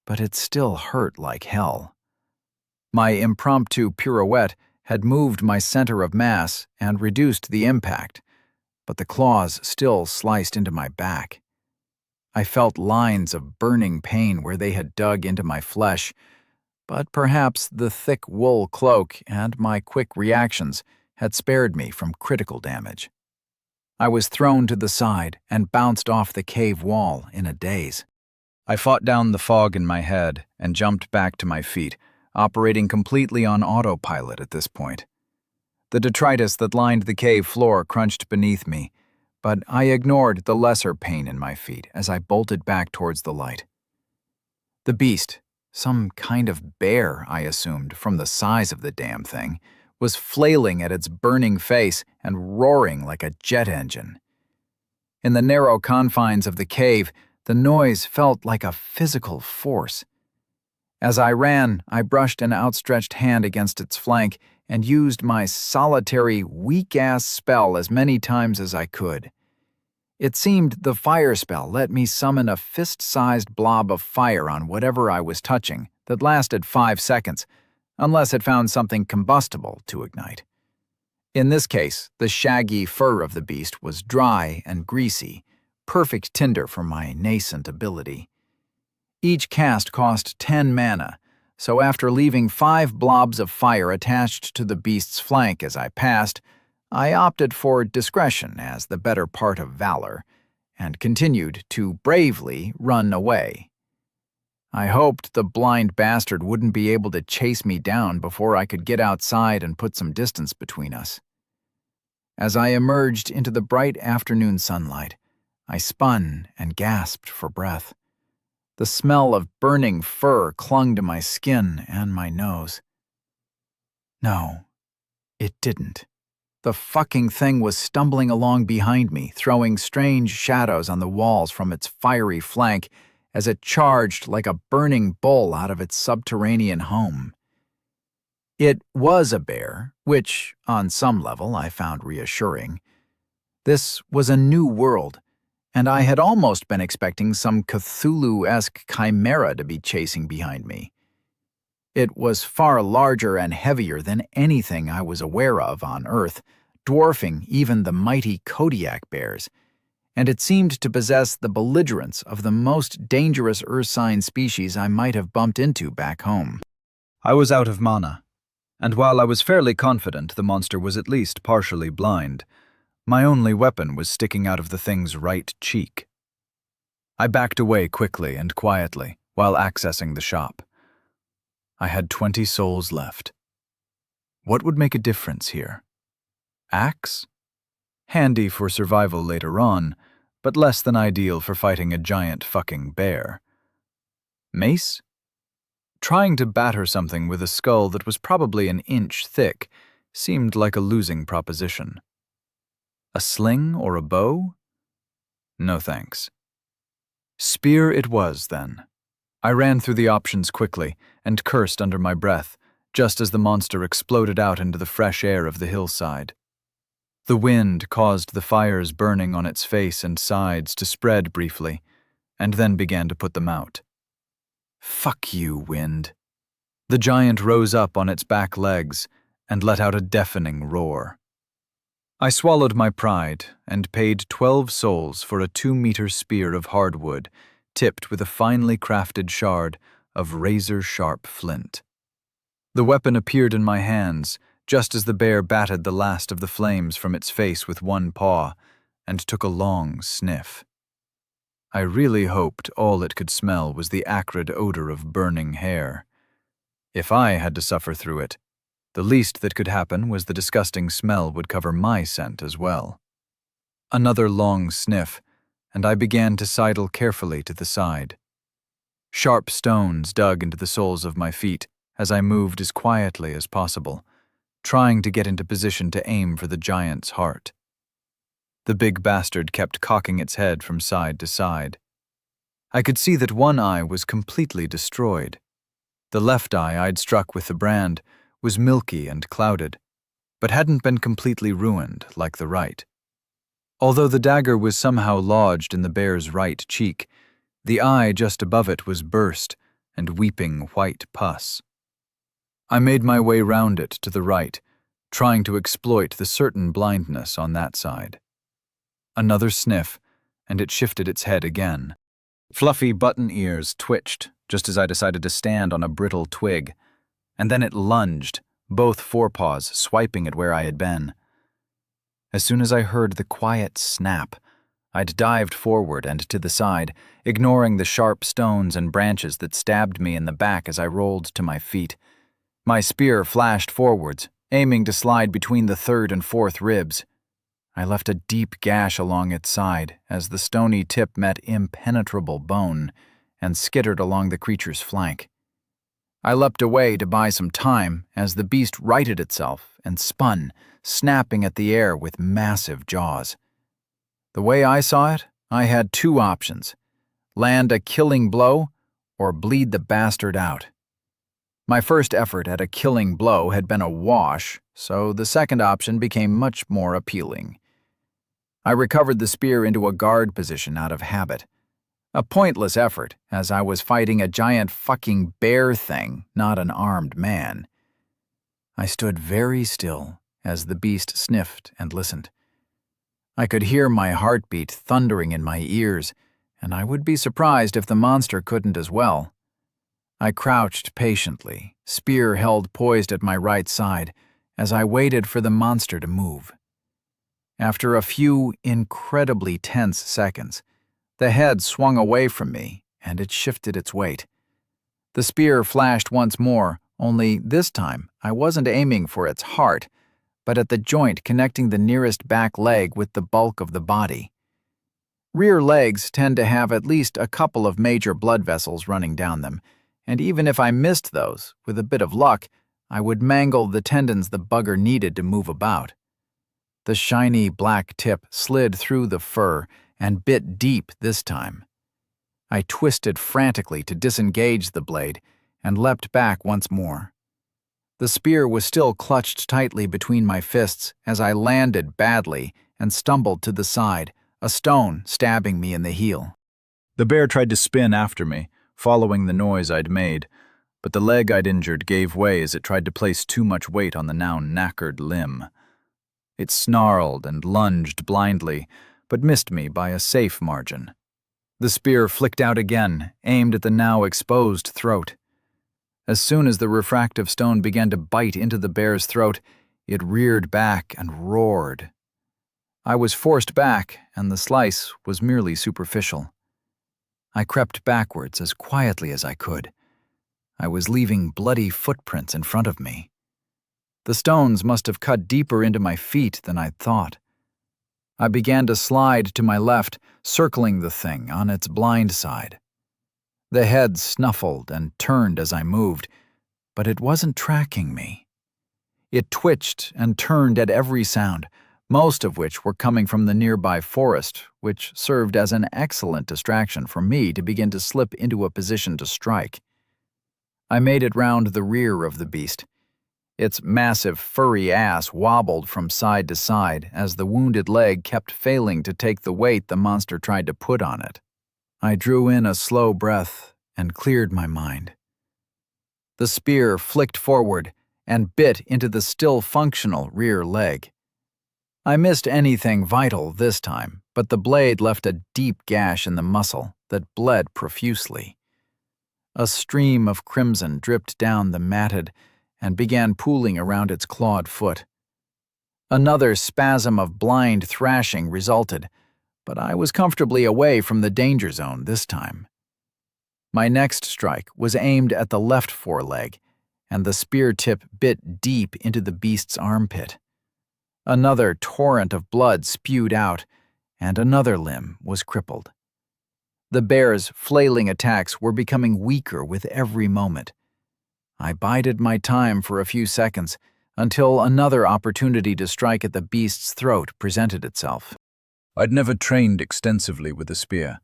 but it still hurt like hell. My impromptu pirouette had moved my center of mass and reduced the impact, but the claws still sliced into my back. I felt lines of burning pain where they had dug into my flesh, but perhaps the thick wool cloak and my quick reactions had spared me from critical damage. I was thrown to the side and bounced off the cave wall in a daze. I fought down the fog in my head and jumped back to my feet, operating completely on autopilot at this point. The detritus that lined the cave floor crunched beneath me, but I ignored the lesser pain in my feet as I bolted back towards the light. The beast, some kind of bear, I assumed from the size of the damn thing, was flailing at its burning face and roaring like a jet engine. In the narrow confines of the cave, the noise felt like a physical force. As I ran, I brushed an outstretched hand against its flank and used my solitary, weak-ass spell as many times as I could. It seemed the fire spell let me summon a fist-sized blob of fire on whatever I was touching that lasted 5 seconds, unless it found something combustible to ignite. In this case, the shaggy fur of the beast was dry and greasy, perfect tinder for my nascent ability. Each cast cost 10 mana, so after leaving 5 blobs of fire attached to the beast's flank as I passed, I opted for discretion as the better part of valor, and continued to bravely run away. I hoped the blind bastard wouldn't be able to chase me down before I could get outside and put some distance between us. As I emerged into the bright afternoon sunlight, I spun and gasped for breath. The smell of burning fur clung to my skin and my nose. No, it didn't. The fucking thing was stumbling along behind me, throwing strange shadows on the walls from its fiery flank as it charged like a burning bull out of its subterranean home. It was a bear, which, on some level, I found reassuring. This was a new world, and I had almost been expecting some Cthulhu-esque chimera to be chasing behind me. It was far larger and heavier than anything I was aware of on Earth, dwarfing even the mighty Kodiak bears, and it seemed to possess the belligerence of the most dangerous ursine species I might have bumped into back home. I was out of mana, and while I was fairly confident the monster was at least partially blind, My only weapon was sticking out of the thing's right cheek. I backed away quickly and quietly while accessing the shop. I had 20 souls left. What would make a difference here? Axe? Handy for survival later on, but less than ideal for fighting a giant fucking bear. Mace? Trying to batter something with a skull that was probably an inch thick seemed like a losing proposition. A sling or a bow? No thanks. Spear it was, then. I ran through the options quickly and cursed under my breath, just as the monster exploded out into the fresh air of the hillside. The wind caused the fires burning on its face and sides to spread briefly, and then began to put them out. Fuck you, wind. The giant rose up on its back legs and let out a deafening roar. I swallowed my pride and paid 12 souls for a 2-meter spear of hardwood, tipped with a finely crafted shard of razor-sharp flint. The weapon appeared in my hands just as the bear batted the last of the flames from its face with one paw and took a long sniff. I really hoped all it could smell was the acrid odor of burning hair. If I had to suffer through it, the least that could happen was the disgusting smell would cover my scent as well. Another long sniff, and I began to sidle carefully to the side. Sharp stones dug into the soles of my feet as I moved as quietly as possible, trying to get into position to aim for the giant's heart. The big bastard kept cocking its head from side to side. I could see that one eye was completely destroyed. The left eye I'd struck with the brand was milky and clouded, but hadn't been completely ruined like the right. Although the dagger was somehow lodged in the bear's right cheek, the eye just above it was burst and weeping white pus. I made my way round it to the right, trying to exploit the certain blindness on that side. Another sniff, and it shifted its head again. Fluffy button ears twitched just as I decided to stand on a brittle twig, and then it lunged, both forepaws swiping at where I had been. As soon as I heard the quiet snap, I'd dived forward and to the side, ignoring the sharp stones and branches that stabbed me in the back as I rolled to my feet. My spear flashed forwards, aiming to slide between the third and fourth ribs. I left a deep gash along its side as the stony tip met impenetrable bone and skittered along the creature's flank. I leapt away to buy some time as the beast righted itself and spun, snapping at the air with massive jaws. The way I saw it, I had 2 options: land a killing blow or bleed the bastard out. My first effort at a killing blow had been a wash, so the second option became much more appealing. I recovered the spear into a guard position out of habit. A pointless effort, as I was fighting a giant fucking bear thing, not an armed man. I stood very still as the beast sniffed and listened. I could hear my heartbeat thundering in my ears, and I would be surprised if the monster couldn't as well. I crouched patiently, spear held poised at my right side, as I waited for the monster to move. After a few incredibly tense seconds, the head swung away from me, and it shifted its weight. The spear flashed once more, only this time I wasn't aiming for its heart, but at the joint connecting the nearest back leg with the bulk of the body. Rear legs tend to have at least a couple of major blood vessels running down them, and even if I missed those, with a bit of luck, I would mangle the tendons the bugger needed to move about. The shiny black tip slid through the fur and bit deep this time. I twisted frantically to disengage the blade and leapt back once more. The spear was still clutched tightly between my fists as I landed badly and stumbled to the side, a stone stabbing me in the heel. The bear tried to spin after me, following the noise I'd made, but the leg I'd injured gave way as it tried to place too much weight on the now knackered limb. It snarled and lunged blindly, but missed me by a safe margin. The spear flicked out again, aimed at the now exposed throat. As soon as the refractive stone began to bite into the bear's throat, it reared back and roared. I was forced back, and the slice was merely superficial. I crept backwards as quietly as I could. I was leaving bloody footprints in front of me. The stones must have cut deeper into my feet than I'd thought. I began to slide to my left, circling the thing on its blind side. The head snuffled and turned as I moved, but it wasn't tracking me. It twitched and turned at every sound, most of which were coming from the nearby forest, which served as an excellent distraction for me to begin to slip into a position to strike. I made it round the rear of the beast. Its massive, furry ass wobbled from side to side as the wounded leg kept failing to take the weight the monster tried to put on it. I drew in a slow breath and cleared my mind. The spear flicked forward and bit into the still functional rear leg. I missed anything vital this time, but the blade left a deep gash in the muscle that bled profusely. A stream of crimson dripped down the matted and began pooling around its clawed foot. Another spasm of blind thrashing resulted, but I was comfortably away from the danger zone this time. My next strike was aimed at the left foreleg, and the spear tip bit deep into the beast's armpit. Another torrent of blood spewed out, and another limb was crippled. The bear's flailing attacks were becoming weaker with every moment. I bided my time for a few seconds until another opportunity to strike at the beast's throat presented itself. I'd never trained extensively with a spear,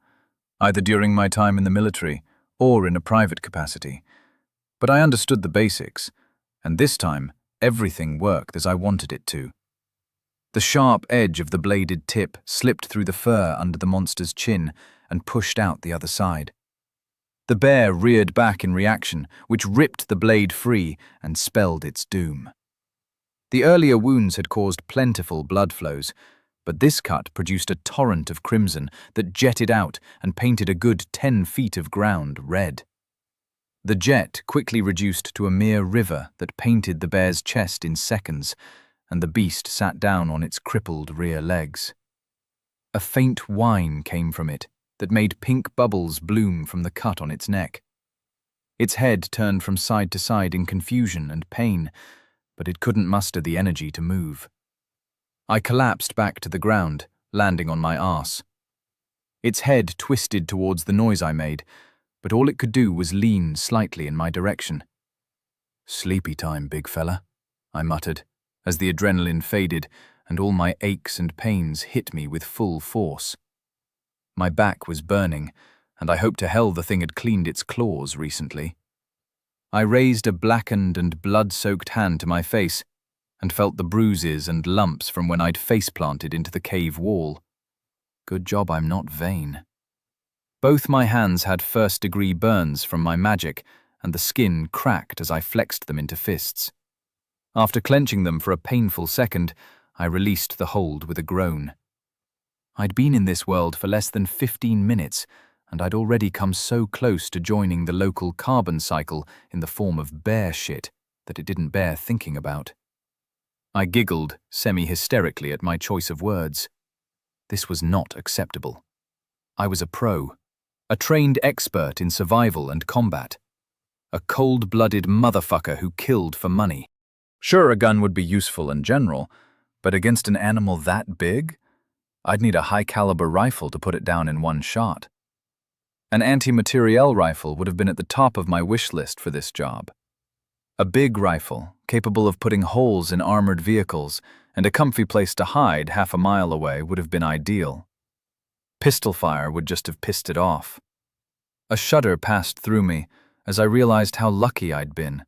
either during my time in the military or in a private capacity, but I understood the basics, and this time everything worked as I wanted it to. The sharp edge of the bladed tip slipped through the fur under the monster's chin and pushed out the other side. The bear reared back in reaction, which ripped the blade free and spelled its doom. The earlier wounds had caused plentiful blood flows, but this cut produced a torrent of crimson that jetted out and painted a good 10 feet of ground red. The jet quickly reduced to a mere river that painted the bear's chest in seconds, and the beast sat down on its crippled rear legs. A faint whine came from it that made pink bubbles bloom from the cut on its neck. Its head turned from side to side in confusion and pain, but it couldn't muster the energy to move. I collapsed back to the ground, landing on my arse. Its head twisted towards the noise I made, but all it could do was lean slightly in my direction. "Sleepy time, big fella," I muttered, as the adrenaline faded and all my aches and pains hit me with full force. My back was burning, and I hoped to hell the thing had cleaned its claws recently. I raised a blackened and blood-soaked hand to my face and felt the bruises and lumps from when I'd face-planted into the cave wall. Good job I'm not vain. Both my hands had first-degree burns from my magic, and the skin cracked as I flexed them into fists. After clenching them for a painful second, I released the hold with a groan. I'd been in this world for less than 15 minutes, and I'd already come so close to joining the local carbon cycle in the form of bear shit that it didn't bear thinking about. I giggled semi-hysterically at my choice of words. This was not acceptable. I was a pro, a trained expert in survival and combat, a cold-blooded motherfucker who killed for money. Sure, a gun would be useful in general, but against an animal that big? I'd need a high-caliber rifle to put it down in one shot. An anti-materiel rifle would have been at the top of my wish list for this job. A big rifle, capable of putting holes in armored vehicles, and a comfy place to hide half a mile away would have been ideal. Pistol fire would just have pissed it off. A shudder passed through me as I realized how lucky I'd been.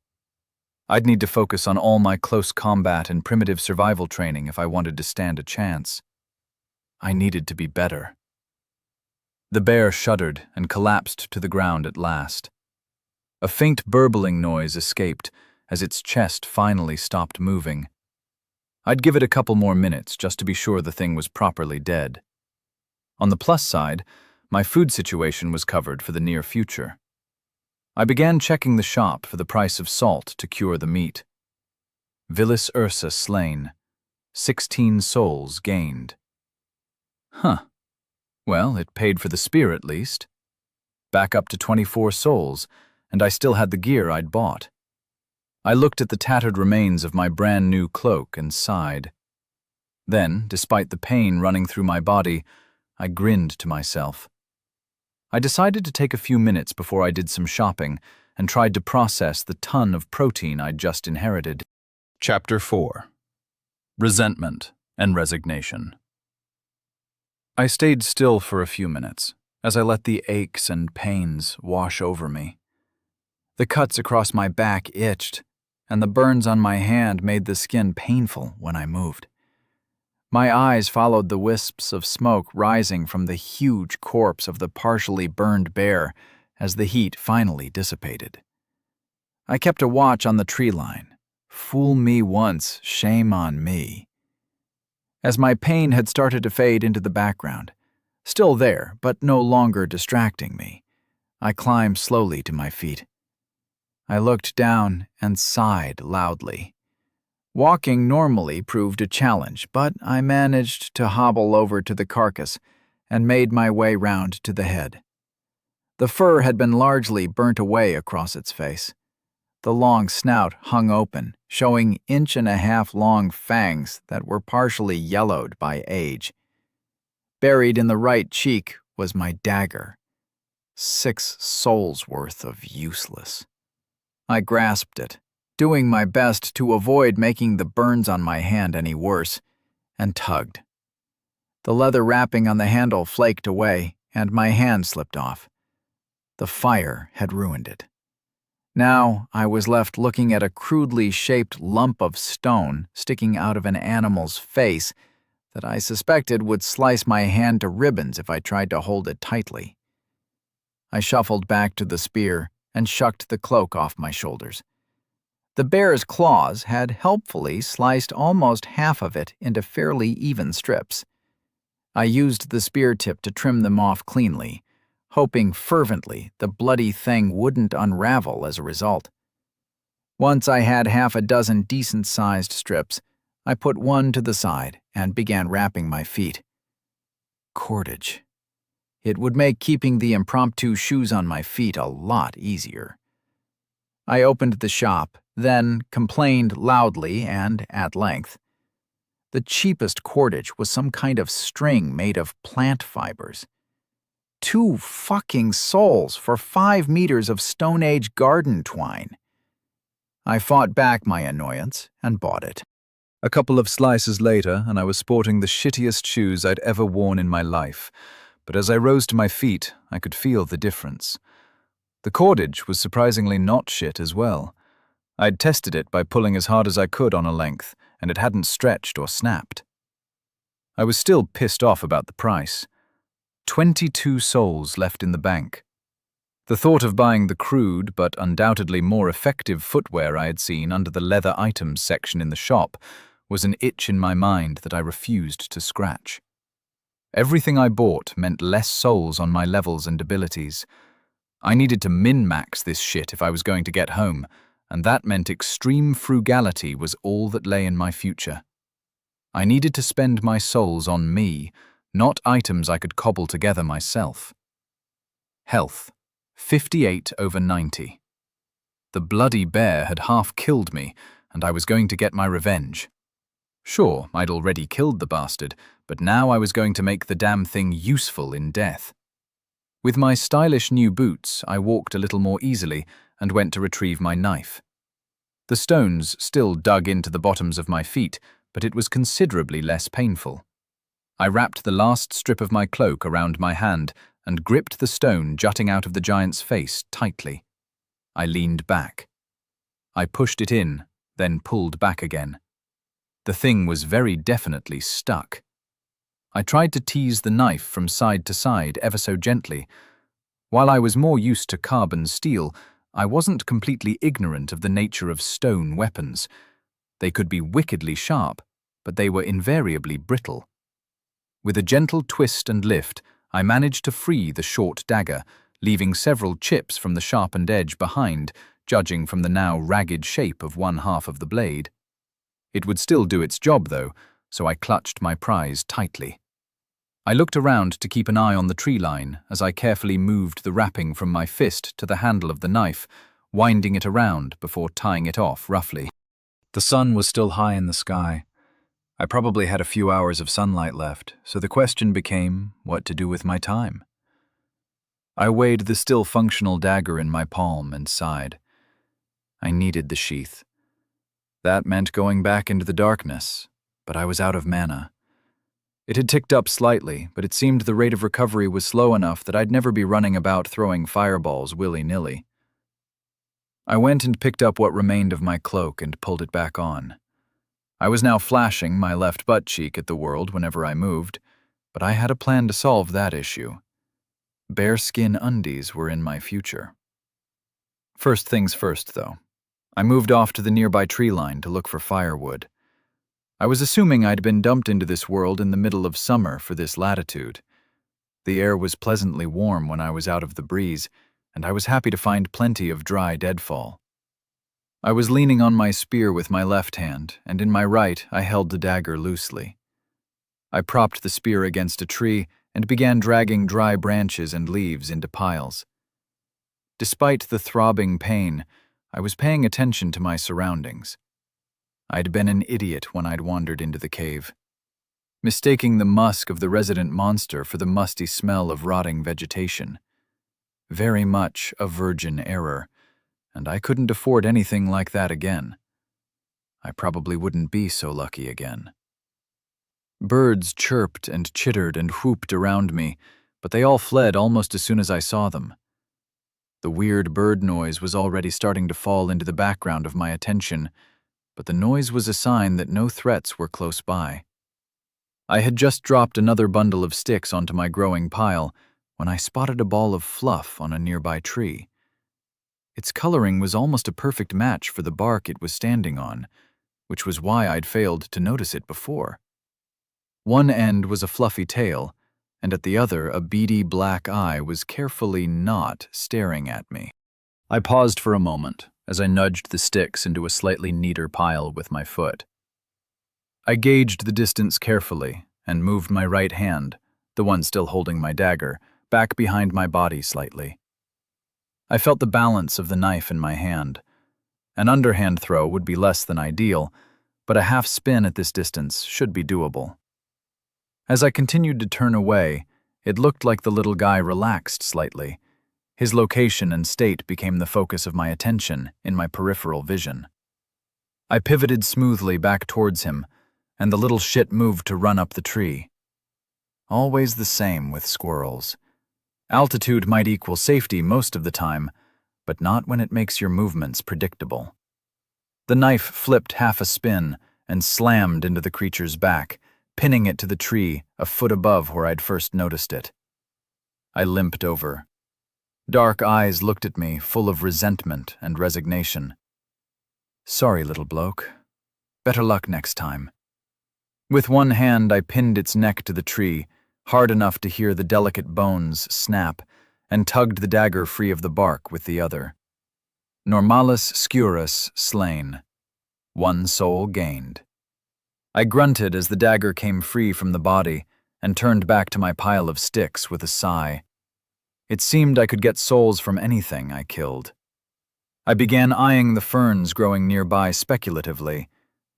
I'd need to focus on all my close combat and primitive survival training if I wanted to stand a chance. I needed to be better. The bear shuddered and collapsed to the ground at last. A faint burbling noise escaped as its chest finally stopped moving. I'd give it a couple more minutes just to be sure the thing was properly dead. On the plus side, my food situation was covered for the near future. I began checking the shop for the price of salt to cure the meat. Vilis Ursa slain. 16 souls gained. Huh. Well, it paid for the spear at least. Back up to 24 souls, and I still had the gear I'd bought. I looked at the tattered remains of my brand new cloak and sighed. Then, despite the pain running through my body, I grinned to myself. I decided to take a few minutes before I did some shopping and tried to process the ton of protein I'd just inherited. Chapter 4. Resentment and Resignation. I stayed still for a few minutes as I let the aches and pains wash over me. The cuts across my back itched, and the burns on my hand made the skin painful when I moved. My eyes followed the wisps of smoke rising from the huge corpse of the partially burned bear as the heat finally dissipated. I kept a watch on the tree line. Fool me once, shame on me. As my pain had started to fade into the background, still there but no longer distracting me, I climbed slowly to my feet. I looked down and sighed loudly. Walking normally proved a challenge, but I managed to hobble over to the carcass and made my way round to the head. The fur had been largely burnt away across its face. The long snout hung open, showing 1.5-inch long fangs that were partially yellowed by age. Buried in the right cheek was my dagger. 6 souls worth of useless. I grasped it, doing my best to avoid making the burns on my hand any worse, and tugged. The leather wrapping on the handle flaked away, and my hand slipped off. The fire had ruined it. Now I was left looking at a crudely shaped lump of stone sticking out of an animal's face that I suspected would slice my hand to ribbons if I tried to hold it tightly. I shuffled back to the spear and shucked the cloak off my shoulders. The bear's claws had helpfully sliced almost half of it into fairly even strips. I used the spear tip to trim them off cleanly, hoping fervently the bloody thing wouldn't unravel as a result. Once I had 6 decent-sized strips, I put one to the side and began wrapping my feet. Cordage. It would make keeping the impromptu shoes on my feet a lot easier. I opened the shop, then complained loudly and at length. The cheapest cordage was some kind of string made of plant fibers. 2 fucking souls for 5 meters of Stone Age garden twine. I fought back my annoyance and bought it. A couple of slices later, and I was sporting the shittiest shoes I'd ever worn in my life. But as I rose to my feet, I could feel the difference. The cordage was surprisingly not shit as well. I'd tested it by pulling as hard as I could on a length, and it hadn't stretched or snapped. I was still pissed off about the price. 22 souls left in the bank. The thought of buying the crude but undoubtedly more effective footwear I had seen under the leather items section in the shop was an itch in my mind that I refused to scratch. Everything I bought meant less souls on my levels and abilities. I needed to min-max this shit if I was going to get home, and that meant extreme frugality was all that lay in my future. I needed to spend my souls on me, not items I could cobble together myself. Health, 58/90. The bloody bear had half killed me, and I was going to get my revenge. Sure, I'd already killed the bastard, but now I was going to make the damn thing useful in death. With my stylish new boots, I walked a little more easily and went to retrieve my knife. The stones still dug into the bottoms of my feet, but it was considerably less painful. I wrapped the last strip of my cloak around my hand and gripped the stone jutting out of the giant's face tightly. I leaned back. I pushed it in, then pulled back again. The thing was very definitely stuck. I tried to tease the knife from side to side ever so gently. While I was more used to carbon steel, I wasn't completely ignorant of the nature of stone weapons. They could be wickedly sharp, but they were invariably brittle. With a gentle twist and lift, I managed to free the short dagger, leaving several chips from the sharpened edge behind, judging from the now ragged shape of one half of the blade. It would still do its job, though, so I clutched my prize tightly. I looked around to keep an eye on the tree line as I carefully moved the wrapping from my fist to the handle of the knife, winding it around before tying it off roughly. The sun was still high in the sky. I probably had a few hours of sunlight left, so the question became what to do with my time. I weighed the still functional dagger in my palm and sighed. I needed the sheath. That meant going back into the darkness, but I was out of mana. It had ticked up slightly, but it seemed the rate of recovery was slow enough that I'd never be running about throwing fireballs willy-nilly. I went and picked up what remained of my cloak and pulled it back on. I was now flashing my left butt cheek at the world whenever I moved, but I had a plan to solve that issue. Bearskin undies were in my future. First things first, though. I moved off to the nearby tree line to look for firewood. I was assuming I'd been dumped into this world in the middle of summer for this latitude. The air was pleasantly warm when I was out of the breeze, and I was happy to find plenty of dry deadfall. I was leaning on my spear with my left hand, and in my right I held the dagger loosely. I propped the spear against a tree and began dragging dry branches and leaves into piles. Despite the throbbing pain, I was paying attention to my surroundings. I'd been an idiot when I'd wandered into the cave, mistaking the musk of the resident monster for the musty smell of rotting vegetation. Very much a virgin error, and I couldn't afford anything like that again. I probably wouldn't be so lucky again. Birds chirped and chittered and whooped around me, but they all fled almost as soon as I saw them. The weird bird noise was already starting to fall into the background of my attention, but the noise was a sign that no threats were close by. I had just dropped another bundle of sticks onto my growing pile when I spotted a ball of fluff on a nearby tree. Its coloring was almost a perfect match for the bark it was standing on, which was why I'd failed to notice it before. One end was a fluffy tail, and at the other a beady black eye was carefully not staring at me. I paused for a moment as I nudged the sticks into a slightly neater pile with my foot. I gauged the distance carefully and moved my right hand, the one still holding my dagger, back behind my body slightly. I felt the balance of the knife in my hand. An underhand throw would be less than ideal, but a half spin at this distance should be doable. As I continued to turn away, it looked like the little guy relaxed slightly. His location and state became the focus of my attention in my peripheral vision. I pivoted smoothly back towards him, and the little shit moved to run up the tree. Always the same with squirrels. Altitude might equal safety most of the time, but not when it makes your movements predictable. The knife flipped half a spin and slammed into the creature's back, pinning it to the tree a foot above where I'd first noticed it. I limped over. Dark eyes looked at me, full of resentment and resignation. Sorry, little bloke. Better luck next time. With one hand, I pinned its neck to the tree, hard enough to hear the delicate bones snap, and tugged the dagger free of the bark with the other. Normalis scurus slain. One soul gained. I grunted as the dagger came free from the body and turned back to my pile of sticks with a sigh. It seemed I could get souls from anything I killed. I began eyeing the ferns growing nearby speculatively,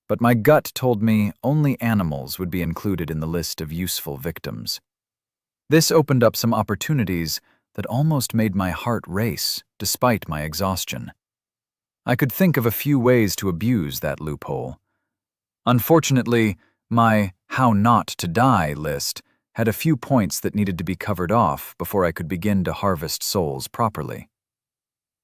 but my gut told me only animals would be included in the list of useful victims. This opened up some opportunities that almost made my heart race, despite my exhaustion. I could think of a few ways to abuse that loophole. Unfortunately, my how not to die list had a few points that needed to be covered off before I could begin to harvest souls properly.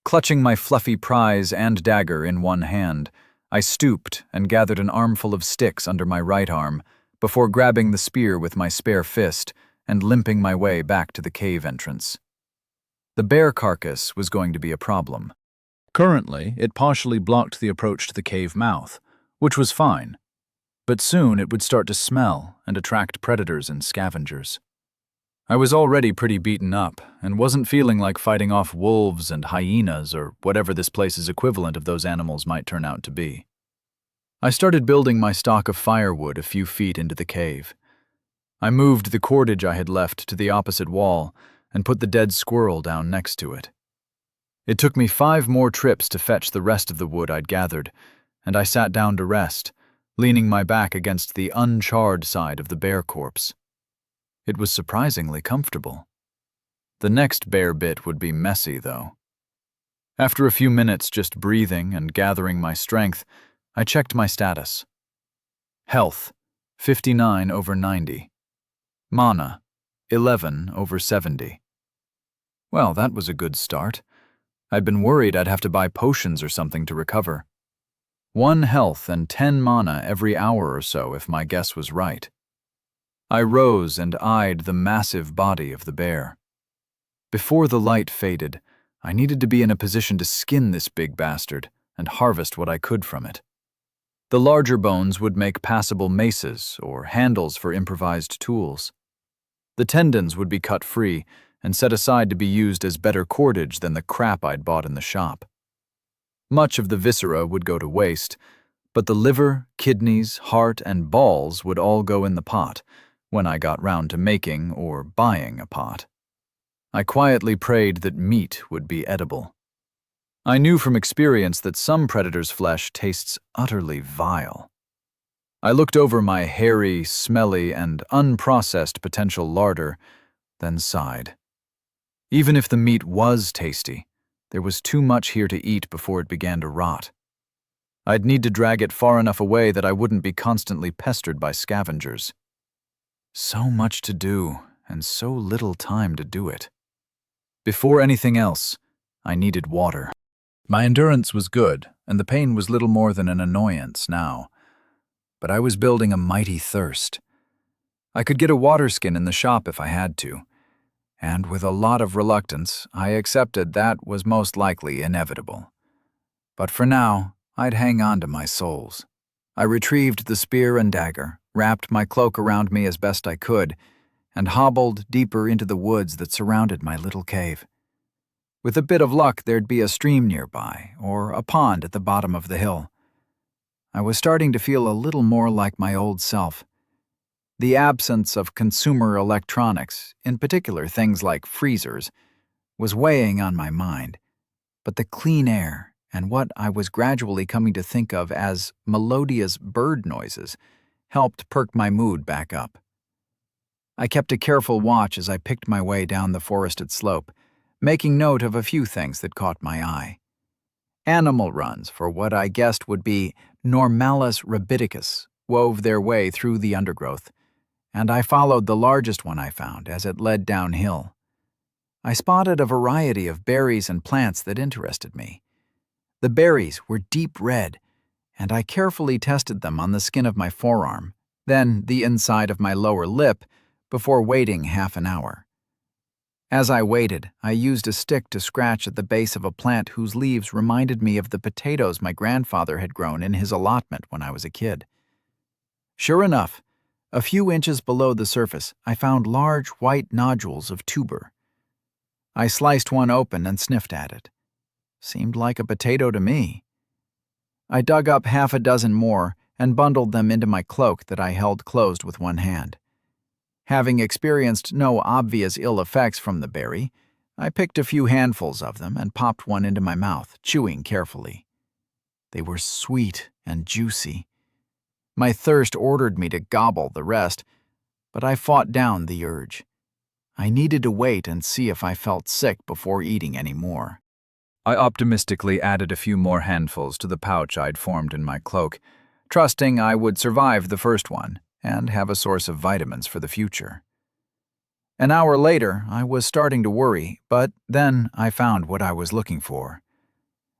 Clutching my fluffy prize and dagger in one hand, I stooped and gathered an armful of sticks under my right arm before grabbing the spear with my spare fist and limping my way back to the cave entrance. The bear carcass was going to be a problem. Currently, it partially blocked the approach to the cave mouth, which was fine, but soon it would start to smell and attract predators and scavengers. I was already pretty beaten up and wasn't feeling like fighting off wolves and hyenas or whatever this place's equivalent of those animals might turn out to be. I started building my stock of firewood a few feet into the cave. I moved the cordage I had left to the opposite wall and put the dead squirrel down next to it. It took me 5 more trips to fetch the rest of the wood I'd gathered, and I sat down to rest, leaning my back against the uncharred side of the bear corpse. It was surprisingly comfortable. The next bear bit would be messy, though. After a few minutes just breathing and gathering my strength, I checked my status. Health, 59/90. Mana, 11/70. Well, that was a good start. I'd been worried I'd have to buy potions or something to recover. 1 health and 10 mana every hour or so if my guess was right. I rose and eyed the massive body of the bear. Before the light faded, I needed to be in a position to skin this big bastard and harvest what I could from it. The larger bones would make passable maces or handles for improvised tools. The tendons would be cut free and set aside to be used as better cordage than the crap I'd bought in the shop. Much of the viscera would go to waste, but the liver, kidneys, heart, and balls would all go in the pot when I got round to making or buying a pot. I quietly prayed that meat would be edible. I knew from experience that some predators' flesh tastes utterly vile. I looked over my hairy, smelly, and unprocessed potential larder, then sighed. Even if the meat was tasty, there was too much here to eat before it began to rot. I'd need to drag it far enough away that I wouldn't be constantly pestered by scavengers. So much to do, and so little time to do it. Before anything else, I needed water. My endurance was good, and the pain was little more than an annoyance now. But I was building a mighty thirst. I could get a water skin in the shop if I had to, and with a lot of reluctance, I accepted that was most likely inevitable. But for now, I'd hang on to my souls. I retrieved the spear and dagger, wrapped my cloak around me as best I could, and hobbled deeper into the woods that surrounded my little cave. With a bit of luck, there'd be a stream nearby, or a pond at the bottom of the hill. I was starting to feel a little more like my old self. The absence of consumer electronics, in particular things like freezers, was weighing on my mind, but the clean air and what I was gradually coming to think of as melodious bird noises helped perk my mood back up. I kept a careful watch as I picked my way down the forested slope, making note of a few things that caught my eye. Animal runs for what I guessed would be Normalis rabiticus wove their way through the undergrowth, and I followed the largest one I found as it led downhill. I spotted a variety of berries and plants that interested me. The berries were deep red, and I carefully tested them on the skin of my forearm, then the inside of my lower lip, before waiting half an hour. As I waited, I used a stick to scratch at the base of a plant whose leaves reminded me of the potatoes my grandfather had grown in his allotment when I was a kid. Sure enough, a few inches below the surface, I found large white nodules of tuber. I sliced one open and sniffed at it. Seemed like a potato to me. I dug up half a dozen more and bundled them into my cloak that I held closed with one hand. Having experienced no obvious ill effects from the berry, I picked a few handfuls of them and popped one into my mouth, chewing carefully. They were sweet and juicy. My thirst ordered me to gobble the rest, but I fought down the urge. I needed to wait and see if I felt sick before eating any more. I optimistically added a few more handfuls to the pouch I'd formed in my cloak, trusting I would survive the first one and have a source of vitamins for the future. An hour later, I was starting to worry, but then I found what I was looking for.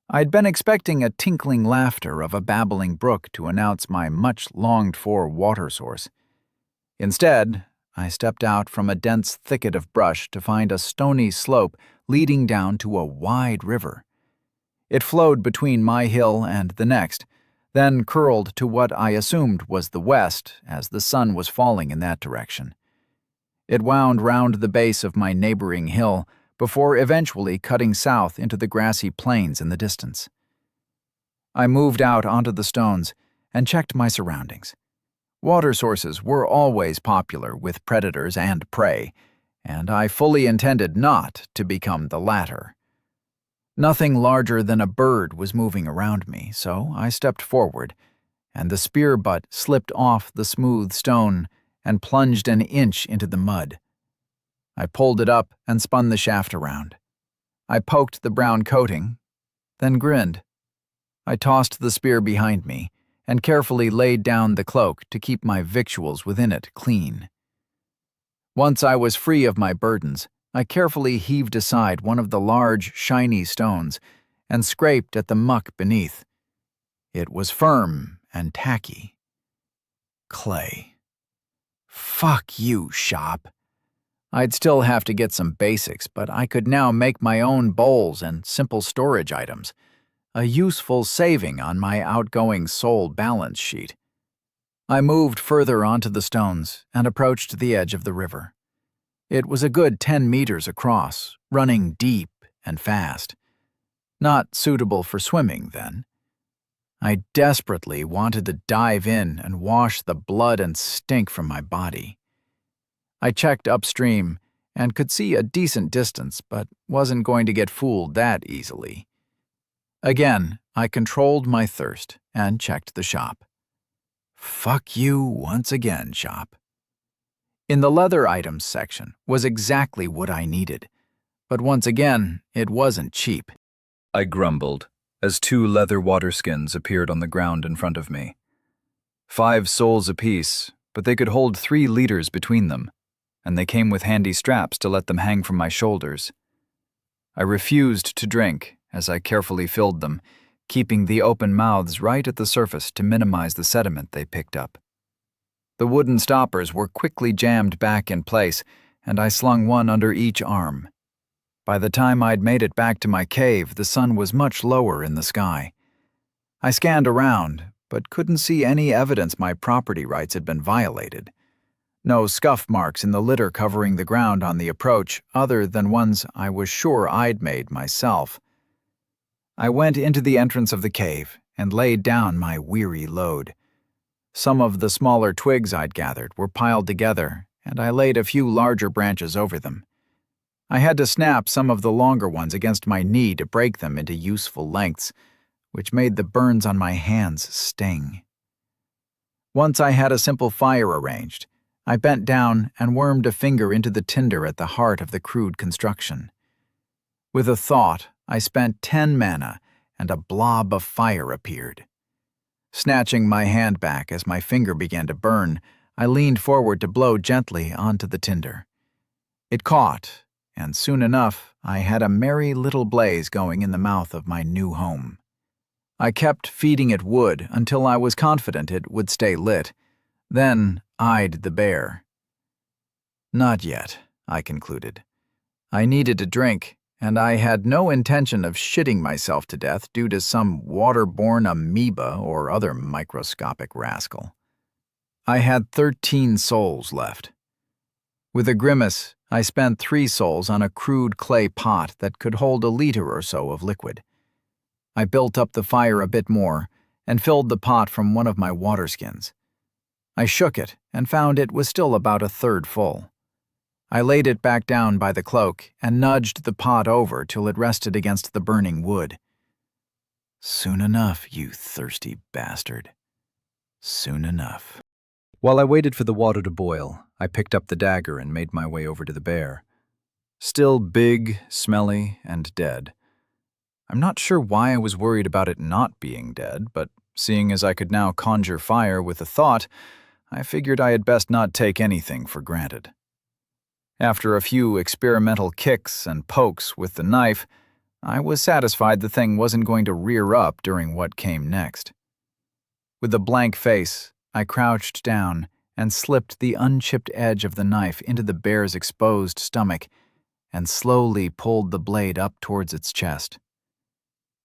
I'd been expecting a tinkling laughter of a babbling brook to announce my much-longed-for water source. Instead, I stepped out from a dense thicket of brush to find a stony slope leading down to a wide river. It flowed between my hill and the next, then curled to what I assumed was the west as the sun was falling in that direction. It wound round the base of my neighboring hill before eventually cutting south into the grassy plains in the distance. I moved out onto the stones and checked my surroundings. Water sources were always popular with predators and prey, and I fully intended not to become the latter. Nothing larger than a bird was moving around me, so I stepped forward, and the spear butt slipped off the smooth stone and plunged an inch into the mud. I pulled it up and spun the shaft around. I poked the brown coating, then grinned. I tossed the spear behind me and carefully laid down the cloak to keep my victuals within it clean. Once I was free of my burdens, I carefully heaved aside one of the large, shiny stones and scraped at the muck beneath. It was firm and tacky. Clay. Fuck you, shop. I'd still have to get some basics, but I could now make my own bowls and simple storage items, a useful saving on my outgoing soul balance sheet. I moved further onto the stones and approached the edge of the river. It was a good 10 meters across, running deep and fast. Not suitable for swimming, then. I desperately wanted to dive in and wash the blood and stink from my body. I checked upstream and could see a decent distance, but wasn't going to get fooled that easily. Again, I controlled my thirst and checked the shop. Fuck you once again, shop. In the leather items section was exactly what I needed, but once again, it wasn't cheap. I grumbled as 2 leather water skins appeared on the ground in front of me. 5 souls apiece, but they could hold 3 liters between them, and they came with handy straps to let them hang from my shoulders. I refused to drink as I carefully filled them, keeping the open mouths right at the surface to minimize the sediment they picked up. The wooden stoppers were quickly jammed back in place, and I slung one under each arm. By the time I'd made it back to my cave, the sun was much lower in the sky. I scanned around, but couldn't see any evidence my property rights had been violated. No scuff marks in the litter covering the ground on the approach, other than ones I was sure I'd made myself. I went into the entrance of the cave and laid down my weary load. Some of the smaller twigs I'd gathered were piled together, and I laid a few larger branches over them. I had to snap some of the longer ones against my knee to break them into useful lengths, which made the burns on my hands sting. Once I had a simple fire arranged, I bent down and wormed a finger into the tinder at the heart of the crude construction. With a thought, I spent 10 mana, and a blob of fire appeared. Snatching my hand back as my finger began to burn, I leaned forward to blow gently onto the tinder. It caught, and soon enough I had a merry little blaze going in the mouth of my new home. I kept feeding it wood until I was confident it would stay lit, then eyed the bear. Not yet, I concluded. I needed a drink, and I had no intention of shitting myself to death due to some waterborne amoeba or other microscopic rascal. I had 13 souls left. With a grimace, I spent 3 souls on a crude clay pot that could hold a liter or so of liquid. I built up the fire a bit more and filled the pot from one of my water skins. I shook it and found it was still about 1/3 full. I laid it back down by the cloak and nudged the pot over till it rested against the burning wood. Soon enough, you thirsty bastard. Soon enough. While I waited for the water to boil, I picked up the dagger and made my way over to the bear. Still big, smelly, and dead. I'm not sure why I was worried about it not being dead, but seeing as I could now conjure fire with a thought, I figured I had best not take anything for granted. After a few experimental kicks and pokes with the knife, I was satisfied the thing wasn't going to rear up during what came next. With a blank face, I crouched down and slipped the unchipped edge of the knife into the bear's exposed stomach and slowly pulled the blade up towards its chest.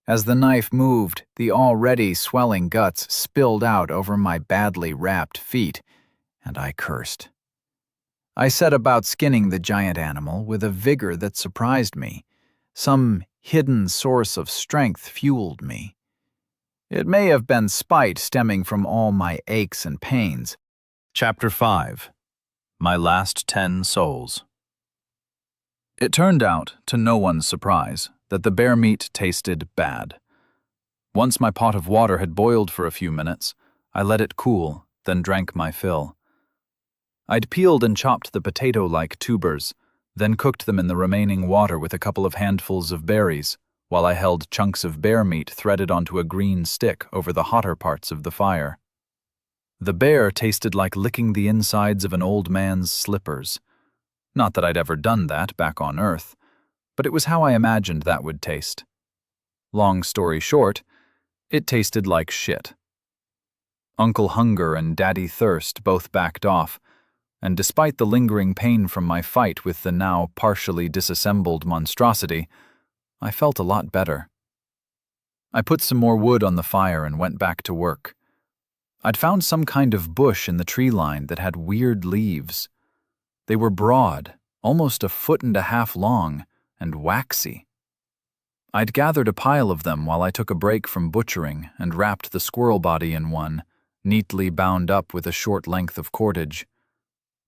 As the knife moved, the already swelling guts spilled out over my badly wrapped feet, and I cursed. I set about skinning the giant animal with a vigor that surprised me. Some hidden source of strength fueled me. It may have been spite stemming from all my aches and pains, Chapter 5. My Last 10 Souls. It turned out, to no one's surprise, that the bear meat tasted bad. Once my pot of water had boiled for a few minutes, I let it cool, then drank my fill. I'd peeled and chopped the potato-like tubers, then cooked them in the remaining water with a couple of handfuls of berries, while I held chunks of bear meat threaded onto a green stick over the hotter parts of the fire. The bear tasted like licking the insides of an old man's slippers. Not that I'd ever done that back on Earth, but it was how I imagined that would taste. Long story short, it tasted like shit. Uncle Hunger and Daddy Thirst both backed off, and despite the lingering pain from my fight with the now partially disassembled monstrosity, I felt a lot better. I put some more wood on the fire and went back to work. I'd found some kind of bush in the tree line that had weird leaves. They were broad, almost 1.5 feet long, and waxy. I'd gathered a pile of them while I took a break from butchering and wrapped the squirrel body in one, neatly bound up with a short length of cordage.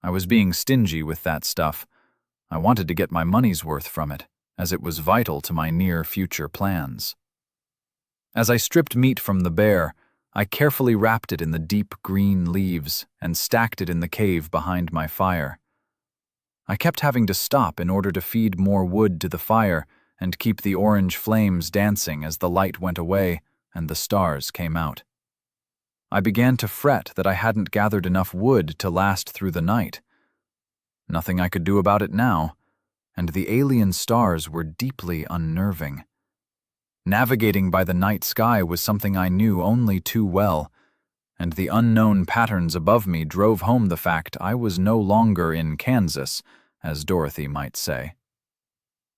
I was being stingy with that stuff. I wanted to get my money's worth from it, as it was vital to my near-future plans. As I stripped meat from the bear, I carefully wrapped it in the deep green leaves and stacked it in the cave behind my fire. I kept having to stop in order to feed more wood to the fire and keep the orange flames dancing as the light went away and the stars came out. I began to fret that I hadn't gathered enough wood to last through the night. Nothing I could do about it now, and the alien stars were deeply unnerving. Navigating by the night sky was something I knew only too well, and the unknown patterns above me drove home the fact I was no longer in Kansas, as Dorothy might say.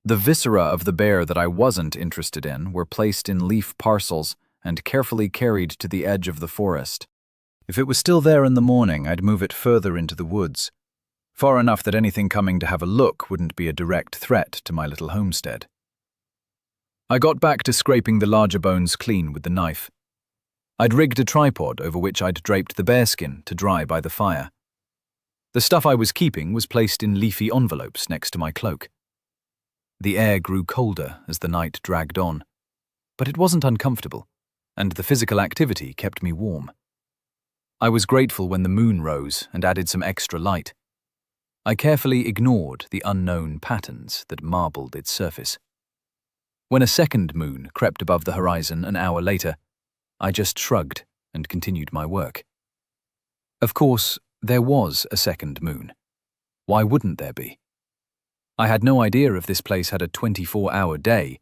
The viscera of the bear that I wasn't interested in were placed in leaf parcels and carefully carried to the edge of the forest. If it was still there in the morning, I'd move it further into the woods, far enough that anything coming to have a look wouldn't be a direct threat to my little homestead. I got back to scraping the larger bones clean with the knife. I'd rigged a tripod over which I'd draped the bearskin to dry by the fire. The stuff I was keeping was placed in leafy envelopes next to my cloak. The air grew colder as the night dragged on, but it wasn't uncomfortable, and the physical activity kept me warm. I was grateful when the moon rose and added some extra light. I carefully ignored the unknown patterns that marbled its surface. When a second moon crept above the horizon an hour later, I just shrugged and continued my work. Of course, there was a second moon. Why wouldn't there be? I had no idea if this place had a 24-hour day,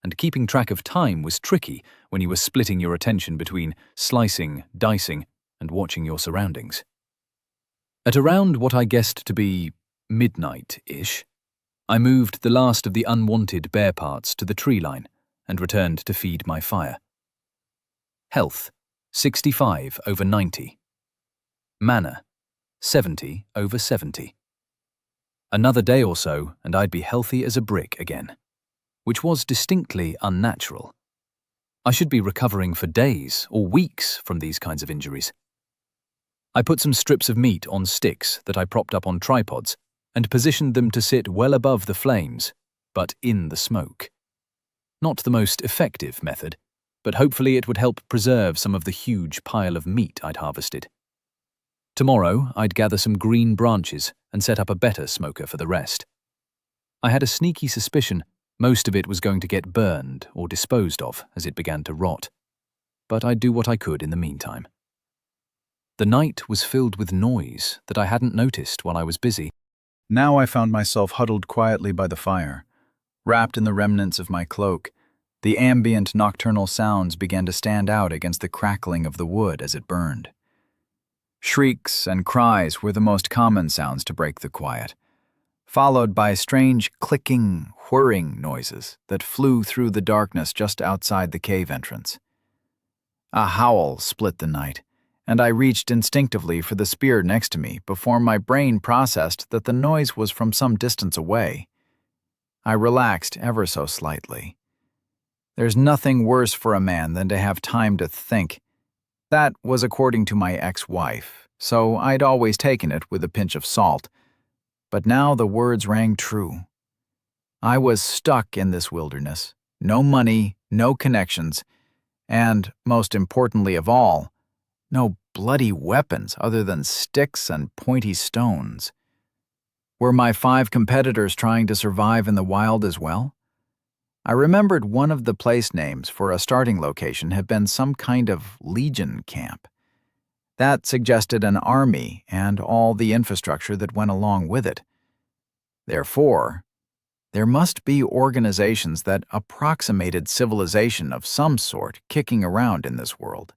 and keeping track of time was tricky when you were splitting your attention between slicing, dicing, and watching your surroundings. At around what I guessed to be midnight-ish, I moved the last of the unwanted bear parts to the tree line and returned to feed my fire. Health, 65/90. Mana, 70/70. Another day or so and I'd be healthy as a brick again, which was distinctly unnatural. I should be recovering for days or weeks from these kinds of injuries. I put some strips of meat on sticks that I propped up on tripods and positioned them to sit well above the flames, but in the smoke. Not the most effective method, but hopefully it would help preserve some of the huge pile of meat I'd harvested. Tomorrow, I'd gather some green branches and set up a better smoker for the rest. I had a sneaky suspicion most of it was going to get burned or disposed of as it began to rot, but I'd do what I could in the meantime. The night was filled with noise that I hadn't noticed while I was busy. Now I found myself huddled quietly by the fire. Wrapped in the remnants of my cloak, the ambient nocturnal sounds began to stand out against the crackling of the wood as it burned. Shrieks and cries were the most common sounds to break the quiet, followed by strange clicking, whirring noises that flew through the darkness just outside the cave entrance. A howl split the night, and I reached instinctively for the spear next to me before my brain processed that the noise was from some distance away. I relaxed ever so slightly. There's nothing worse for a man than to have time to think. That was according to my ex-wife, so I'd always taken it with a pinch of salt. But now the words rang true. I was stuck in this wilderness. No money, no connections, and, most importantly of all, no bloody weapons other than sticks and pointy stones. Were my 5 competitors trying to survive in the wild as well? I remembered one of the place names for a starting location had been some kind of Legion camp. That suggested an army and all the infrastructure that went along with it. Therefore, there must be organizations that approximated civilization of some sort kicking around in this world.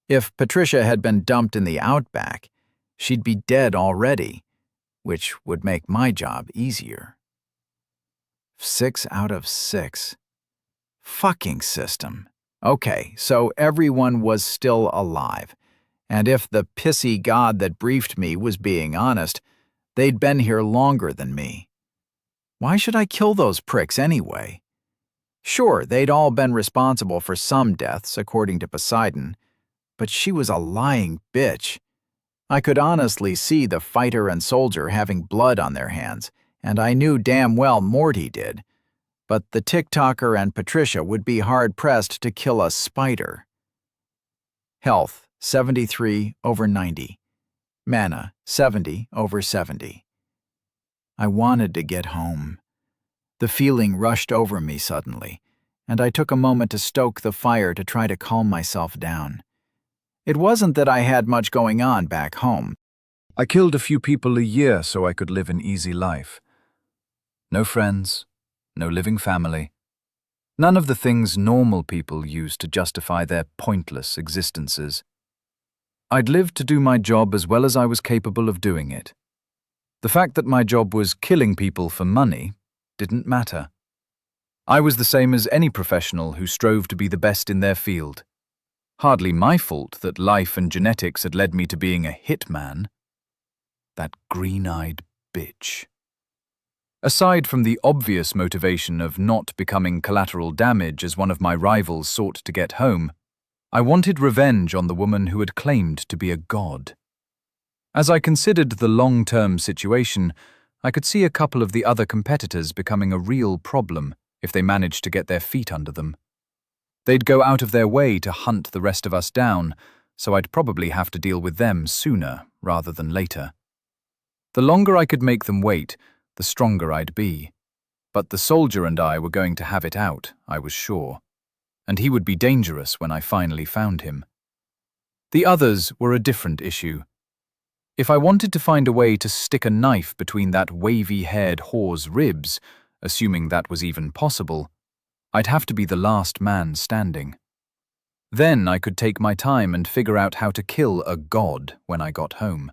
If Patricia had been dumped in the outback, she'd be dead already, which would make my job easier. 6 out of 6. Fucking system. Okay, so everyone was still alive. And if the pissy god that briefed me was being honest, they'd been here longer than me. Why should I kill those pricks anyway? Sure, they'd all been responsible for some deaths, according to Poseidon, but she was a lying bitch. I could honestly see the fighter and soldier having blood on their hands, and I knew damn well Morty did. But the TikToker and Patricia would be hard-pressed to kill a spider. Health, 73/90. Mana, 70/70. I wanted to get home. The feeling rushed over me suddenly, and I took a moment to stoke the fire to try to calm myself down. It wasn't that I had much going on back home. I killed a few people a year so I could live an easy life. No friends, no living family. None of the things normal people use to justify their pointless existences. I'd lived to do my job as well as I was capable of doing it. The fact that my job was killing people for money didn't matter. I was the same as any professional who strove to be the best in their field. Hardly my fault that life and genetics had led me to being a hitman. That green-eyed bitch. Aside from the obvious motivation of not becoming collateral damage as one of my rivals sought to get home, I wanted revenge on the woman who had claimed to be a god. As I considered the long-term situation, I could see a couple of the other competitors becoming a real problem if they managed to get their feet under them. They'd go out of their way to hunt the rest of us down, so I'd probably have to deal with them sooner rather than later. The longer I could make them wait, the stronger I'd be. But the soldier and I were going to have it out, I was sure. And he would be dangerous when I finally found him. The others were a different issue. If I wanted to find a way to stick a knife between that wavy-haired whore's ribs, assuming that was even possible, I'd have to be the last man standing. Then I could take my time and figure out how to kill a god when I got home.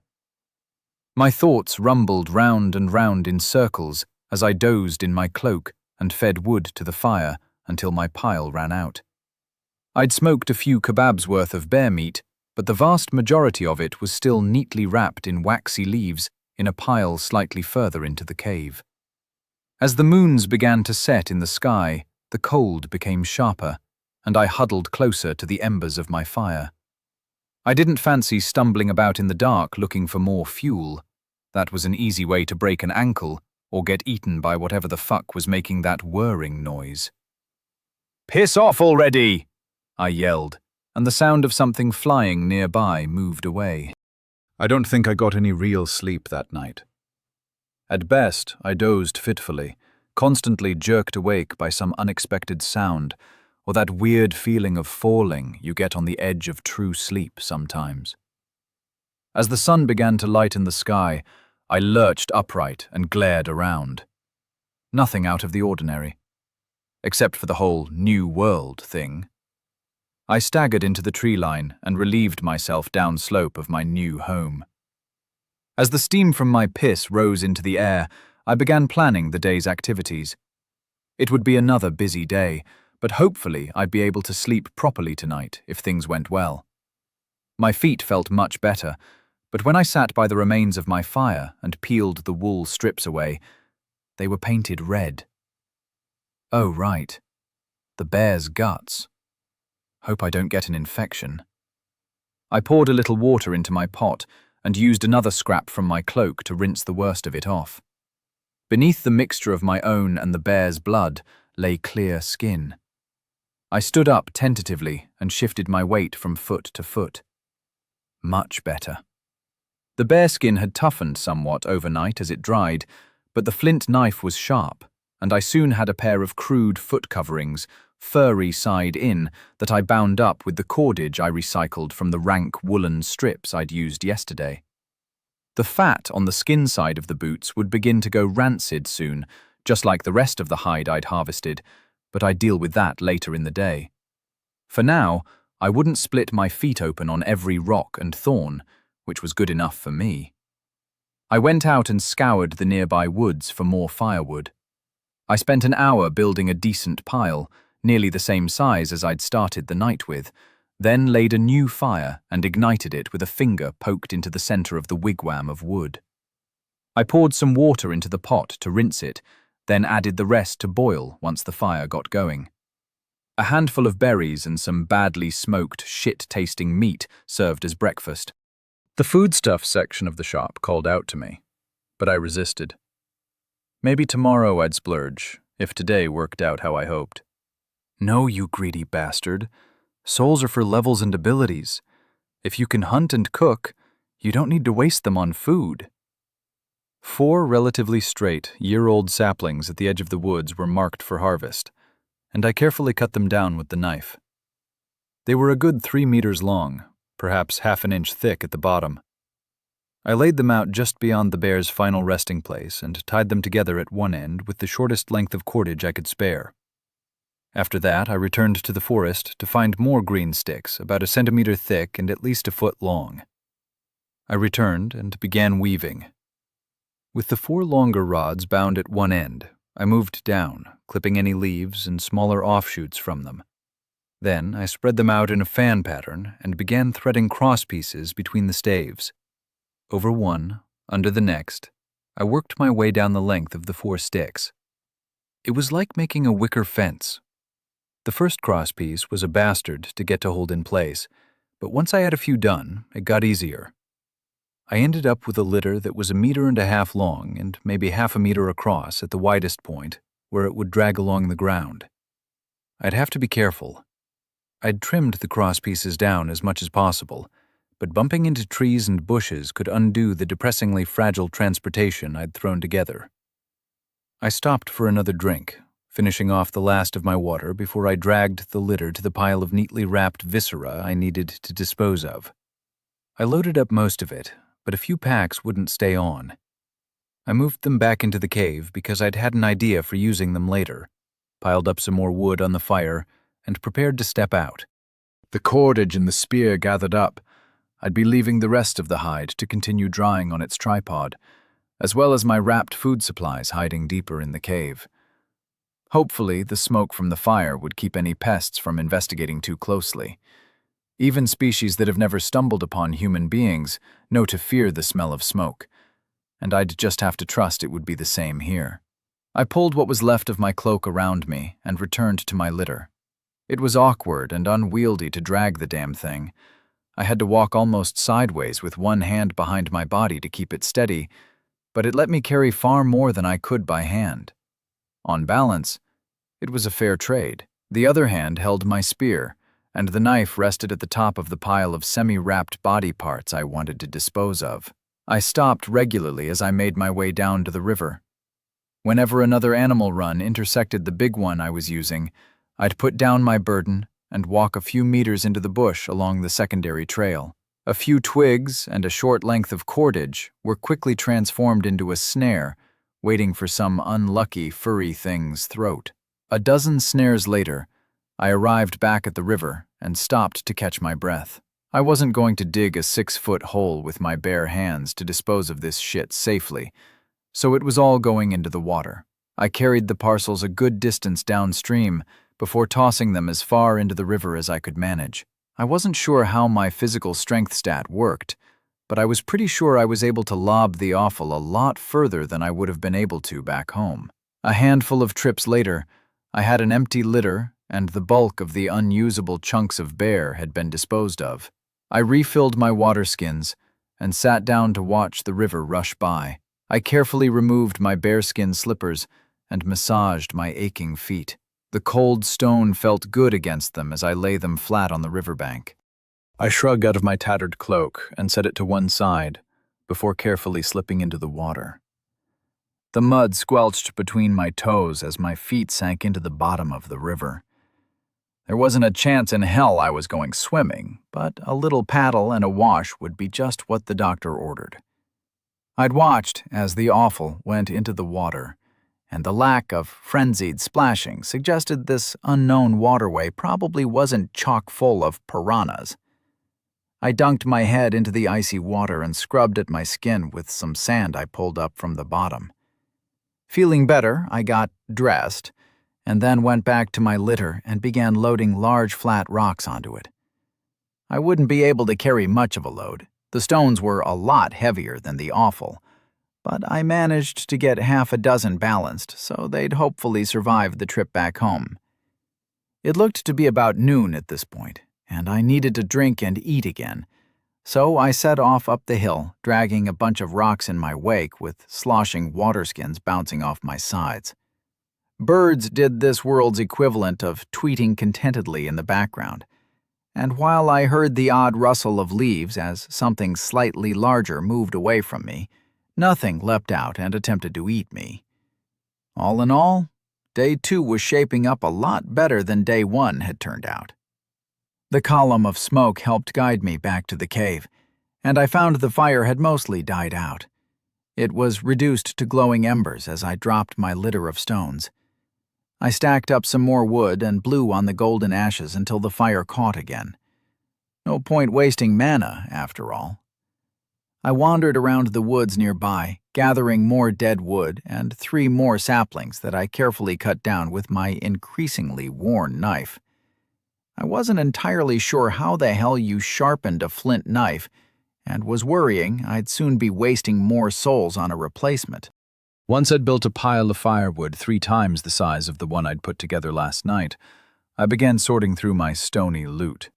My thoughts rumbled round and round in circles as I dozed in my cloak and fed wood to the fire until my pile ran out. I'd smoked a few kebabs worth of bear meat, but the vast majority of it was still neatly wrapped in waxy leaves in a pile slightly further into the cave. As the moons began to set in the sky, the cold became sharper, and I huddled closer to the embers of my fire. I didn't fancy stumbling about in the dark looking for more fuel. That was an easy way to break an ankle or get eaten by whatever the fuck was making that whirring noise. "Piss off already!" I yelled, and the sound of something flying nearby moved away. I don't think I got any real sleep that night. At best, I dozed fitfully, constantly jerked awake by some unexpected sound or that weird feeling of falling you get on the edge of true sleep sometimes. As the sun began to lighten the sky, I lurched upright and glared around. Nothing out of the ordinary, except for the whole New World thing. I staggered into the tree line and relieved myself downslope of my new home. As the steam from my piss rose into the air, I began planning the day's activities. It would be another busy day, but hopefully I'd be able to sleep properly tonight if things went well. My feet felt much better, but when I sat by the remains of my fire and peeled the wool strips away, they were painted red. Oh, right. The bear's guts. Hope I don't get an infection. I poured a little water into my pot and used another scrap from my cloak to rinse the worst of it off. Beneath the mixture of my own and the bear's blood lay clear skin. I stood up tentatively and shifted my weight from foot to foot. Much better. The bear skin had toughened somewhat overnight as it dried, but the flint knife was sharp, and I soon had a pair of crude foot coverings, furry side in, that I bound up with the cordage I recycled from the rank woolen strips I'd used yesterday. The fat on the skin side of the boots would begin to go rancid soon, just like the rest of the hide I'd harvested, but I'd deal with that later in the day. For now, I wouldn't split my feet open on every rock and thorn, which was good enough for me. I went out and scoured the nearby woods for more firewood. I spent an hour building a decent pile, nearly the same size as I'd started the night with, then laid a new fire and ignited it with a finger poked into the center of the wigwam of wood. I poured some water into the pot to rinse it, then added the rest to boil once the fire got going. A handful of berries and some badly smoked, shit-tasting meat served as breakfast. The foodstuffs section of the shop called out to me, but I resisted. Maybe tomorrow I'd splurge, if today worked out how I hoped. No, you greedy bastard. Souls are for levels and abilities. If you can hunt and cook, you don't need to waste them on food. 4 relatively straight, year-old saplings at the edge of the woods were marked for harvest, and I carefully cut them down with the knife. They were a good 3 meters long, perhaps half an inch thick at the bottom. I laid them out just beyond the bear's final resting place and tied them together at one end with the shortest length of cordage I could spare. After that, I returned to the forest to find more green sticks, about a centimeter thick and at least a foot long. I returned and began weaving. With the 4 longer rods bound at one end, I moved down, clipping any leaves and smaller offshoots from them. Then I spread them out in a fan pattern and began threading cross pieces between the staves. Over one, under the next, I worked my way down the length of the 4 sticks. It was like making a wicker fence. The first cross piece was a bastard to get to hold in place, but once I had a few done, it got easier. I ended up with a litter that was 1.5 meters long and maybe half a meter across at the widest point, where it would drag along the ground. I'd have to be careful. I'd trimmed the cross pieces down as much as possible, but bumping into trees and bushes could undo the depressingly fragile transportation I'd thrown together. I stopped for another drink, finishing off the last of my water before I dragged the litter to the pile of neatly wrapped viscera I needed to dispose of. I loaded up most of it, but a few packs wouldn't stay on. I moved them back into the cave because I'd had an idea for using them later, piled up some more wood on the fire, and prepared to step out. The cordage and the spear gathered up, I'd be leaving the rest of the hide to continue drying on its tripod, as well as my wrapped food supplies hiding deeper in the cave. Hopefully, the smoke from the fire would keep any pests from investigating too closely. Even species that have never stumbled upon human beings know to fear the smell of smoke, and I'd just have to trust it would be the same here. I pulled what was left of my cloak around me and returned to my litter. It was awkward and unwieldy to drag the damn thing. I had to walk almost sideways with one hand behind my body to keep it steady, but it let me carry far more than I could by hand. On balance, it was a fair trade. The other hand held my spear, and the knife rested at the top of the pile of semi-wrapped body parts I wanted to dispose of. I stopped regularly as I made my way down to the river. Whenever another animal run intersected the big one I was using, I'd put down my burden and walk a few meters into the bush along the secondary trail. A few twigs and a short length of cordage were quickly transformed into a snare, waiting for some unlucky furry thing's throat. A dozen snares later, I arrived back at the river and stopped to catch my breath. I wasn't going to dig a 6-foot hole with my bare hands to dispose of this shit safely, so it was all going into the water. I carried the parcels a good distance downstream before tossing them as far into the river as I could manage. I wasn't sure how my physical strength stat worked, but I was pretty sure I was able to lob the offal a lot further than I would have been able to back home. A handful of trips later, I had an empty litter and the bulk of the unusable chunks of bear had been disposed of. I refilled my water skins and sat down to watch the river rush by. I carefully removed my bearskin slippers and massaged my aching feet. The cold stone felt good against them as I lay them flat on the riverbank. I shrugged out of my tattered cloak and set it to one side before carefully slipping into the water. The mud squelched between my toes as my feet sank into the bottom of the river. There wasn't a chance in hell I was going swimming, but a little paddle and a wash would be just what the doctor ordered. I'd watched as the offal went into the water, and the lack of frenzied splashing suggested this unknown waterway probably wasn't chock full of piranhas. I dunked my head into the icy water and scrubbed at my skin with some sand I pulled up from the bottom. Feeling better, I got dressed, and then went back to my litter and began loading large flat rocks onto it. I wouldn't be able to carry much of a load. The stones were a lot heavier than the offal, but I managed to get half a dozen balanced, so they'd hopefully survive the trip back home. It looked to be about noon at this point, and I needed to drink and eat again, so I set off up the hill, dragging a bunch of rocks in my wake with sloshing waterskins bouncing off my sides. Birds did this world's equivalent of tweeting contentedly in the background, and while I heard the odd rustle of leaves as something slightly larger moved away from me, nothing leapt out and attempted to eat me. All in all, day 2 was shaping up a lot better than day 1 had turned out. The column of smoke helped guide me back to the cave, and I found the fire had mostly died out. It was reduced to glowing embers as I dropped my litter of stones. I stacked up some more wood and blew on the golden ashes until the fire caught again. No point wasting mana, after all. I wandered around the woods nearby, gathering more dead wood and 3 more saplings that I carefully cut down with my increasingly worn knife. I wasn't entirely sure how the hell you sharpened a flint knife, and was worrying I'd soon be wasting more souls on a replacement. Once I'd built a pile of firewood 3 times the size of the one I'd put together last night, I began sorting through my stony loot.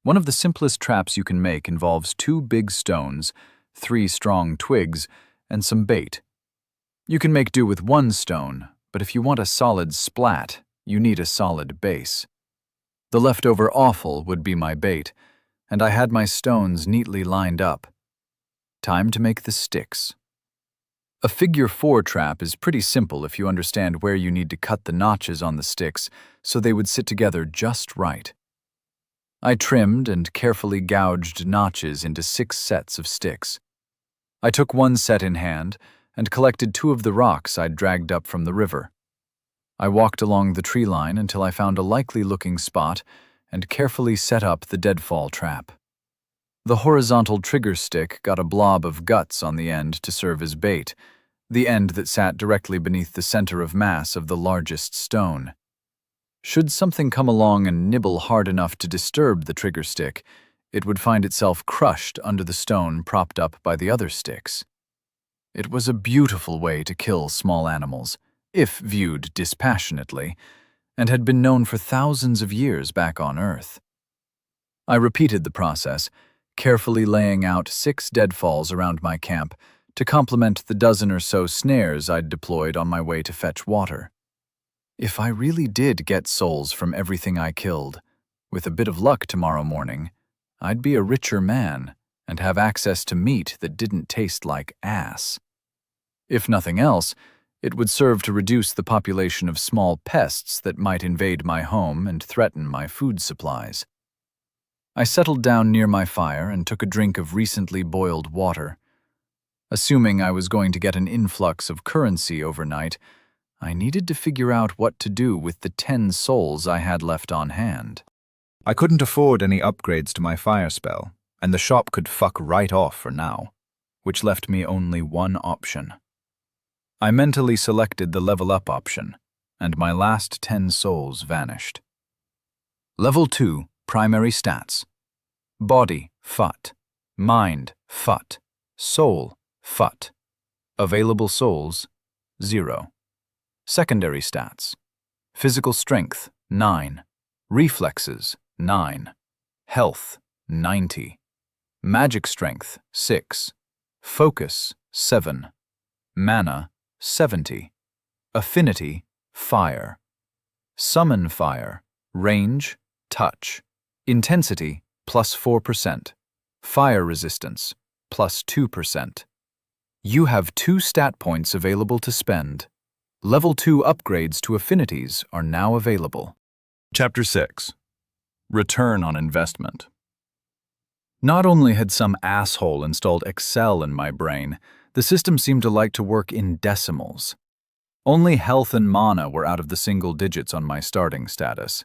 One of the simplest traps you can make involves 2 big stones, 3 strong twigs, and some bait. You can make do with 1 stone, but if you want a solid splat, you need a solid base. The leftover offal would be my bait, and I had my stones neatly lined up. Time to make the sticks. A figure 4 trap is pretty simple if you understand where you need to cut the notches on the sticks so they would sit together just right. I trimmed and carefully gouged notches into 6 sets of sticks. I took 1 set in hand and collected 2 of the rocks I'd dragged up from the river. I walked along the tree line until I found a likely-looking spot and carefully set up the deadfall trap. The horizontal trigger stick got a blob of guts on the end to serve as bait, the end that sat directly beneath the center of mass of the largest stone. Should something come along and nibble hard enough to disturb the trigger stick, it would find itself crushed under the stone propped up by the other sticks. It was a beautiful way to kill small animals, if viewed dispassionately, and had been known for thousands of years back on Earth. I repeated the process, carefully laying out 6 deadfalls around my camp to complement the dozen or so snares I'd deployed on my way to fetch water. If I really did get souls from everything I killed, with a bit of luck tomorrow morning, I'd be a richer man and have access to meat that didn't taste like ass. If nothing else, it would serve to reduce the population of small pests that might invade my home and threaten my food supplies. I settled down near my fire and took a drink of recently boiled water. Assuming I was going to get an influx of currency overnight, I needed to figure out what to do with the 10 souls I had left on hand. I couldn't afford any upgrades to my fire spell, and the shop could fuck right off for now, which left me only one option. I mentally selected the level up option, and my last 10 souls vanished. Level 2, primary stats. Body, Fut. Mind, Fut. Soul, Fut. Available souls, 0. Secondary stats. Physical strength, 9. Reflexes, 9. Health, 90. Magic strength, 6. Focus, 7. Mana, 70. Affinity, fire. Summon fire. Range, touch. Intensity, plus 4%. Fire resistance, plus 2%. You have 2 stat points available to spend. Level 2 upgrades to affinities are now available. Chapter 6. Return on Investment. Not only had some asshole installed Excel in my brain, the system seemed to like to work in decimals. Only health and mana were out of the single digits on my starting status.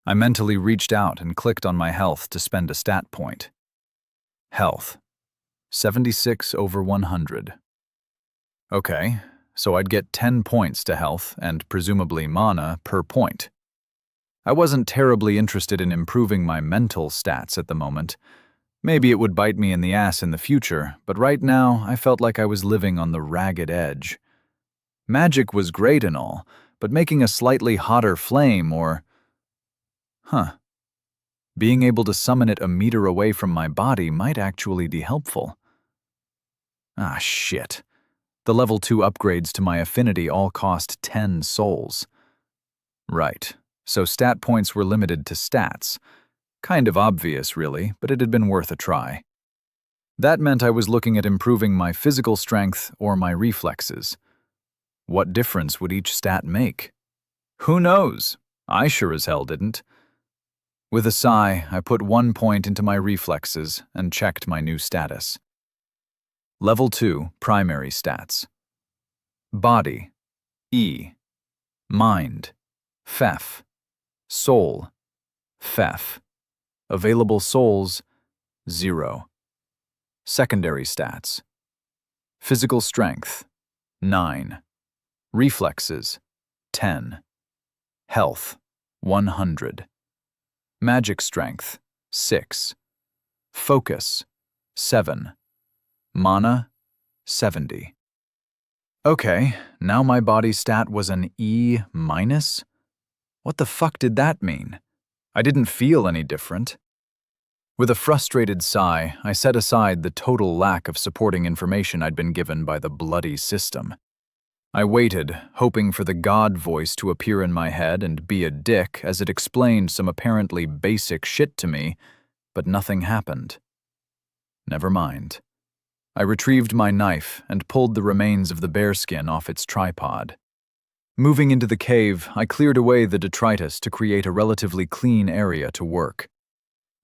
I mentally reached out and clicked on my health to spend a stat point. Health. 76 over 100. Okay, so I'd get 10 points to health and presumably mana per point. I wasn't terribly interested in improving my mental stats at the moment. Maybe it would bite me in the ass in the future, but right now I felt like I was living on the ragged edge. Magic was great and all, but making a slightly hotter flame or... being able to summon it a meter away from my body might actually be helpful. Ah, shit. The level 2 upgrades to my affinity all cost 10 souls. Right, so stat points were limited to stats. Kind of obvious, really, but it had been worth a try. That meant I was looking at improving my physical strength or my reflexes. What difference would each stat make? Who knows? I sure as hell didn't. With a sigh, I put 1 point into my reflexes and checked my new status. Level 2, primary stats. Body, E. Mind, Fef. Soul, Fef. Available souls, 0. Secondary stats. Physical strength, 9. Reflexes, 10. Health, 100. Magic strength, 6. Focus, 7. Mana, 70. Okay, now my body stat was an E-. What the fuck did that mean? I didn't feel any different. With a frustrated sigh, I set aside the total lack of supporting information I'd been given by the bloody system. I waited, hoping for the God voice to appear in my head and be a dick as it explained some apparently basic shit to me, but nothing happened. Never mind. I retrieved my knife and pulled the remains of the bearskin off its tripod. Moving into the cave, I cleared away the detritus to create a relatively clean area to work.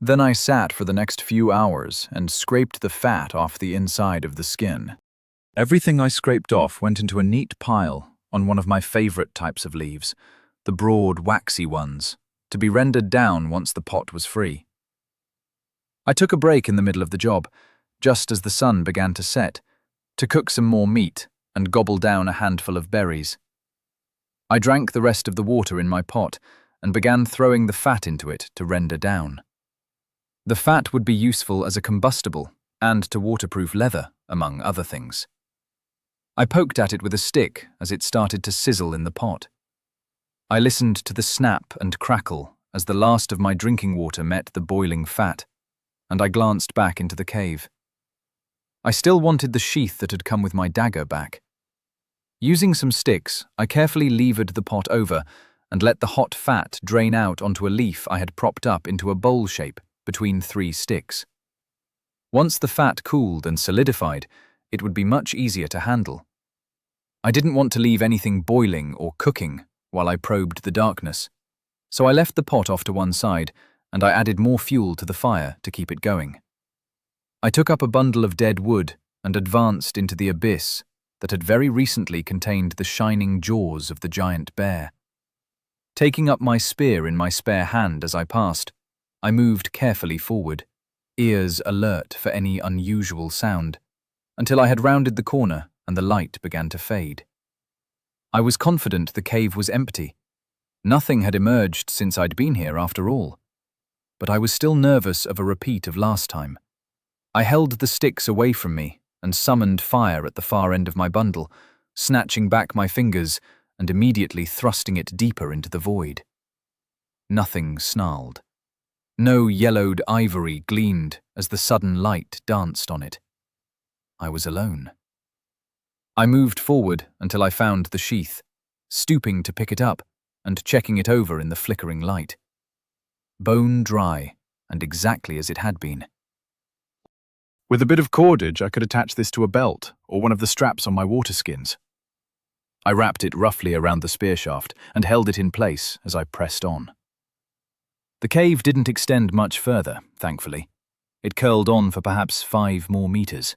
Then I sat for the next few hours and scraped the fat off the inside of the skin. Everything I scraped off went into a neat pile on one of my favorite types of leaves, the broad, waxy ones, to be rendered down once the pot was free. I took a break in the middle of the job, just as the sun began to set, to cook some more meat and gobble down a handful of berries. I drank the rest of the water in my pot and began throwing the fat into it to render down. The fat would be useful as a combustible and to waterproof leather, among other things. I poked at it with a stick as it started to sizzle in the pot. I listened to the snap and crackle as the last of my drinking water met the boiling fat, and I glanced back into the cave. I still wanted the sheath that had come with my dagger back. Using some sticks, I carefully levered the pot over and let the hot fat drain out onto a leaf I had propped up into a bowl shape between 3 sticks. Once the fat cooled and solidified, it would be much easier to handle. I didn't want to leave anything boiling or cooking while I probed the darkness, so I left the pot off to one side and I added more fuel to the fire to keep it going. I took up a bundle of dead wood and advanced into the abyss that had very recently contained the shining jaws of the giant bear. Taking up my spear in my spare hand as I passed, I moved carefully forward, ears alert for any unusual sound, until I had rounded the corner and the light began to fade. I was confident the cave was empty. Nothing had emerged since I'd been here after all. But I was still nervous of a repeat of last time. I held the sticks away from me and summoned fire at the far end of my bundle, snatching back my fingers and immediately thrusting it deeper into the void. Nothing snarled. No yellowed ivory gleamed as the sudden light danced on it. I was alone. I moved forward until I found the sheath, stooping to pick it up and checking it over in the flickering light. Bone dry and exactly as it had been. With a bit of cordage, I could attach this to a belt or one of the straps on my water skins. I wrapped it roughly around the spear shaft and held it in place as I pressed on. The cave didn't extend much further, thankfully. It curled on for perhaps 5 more meters.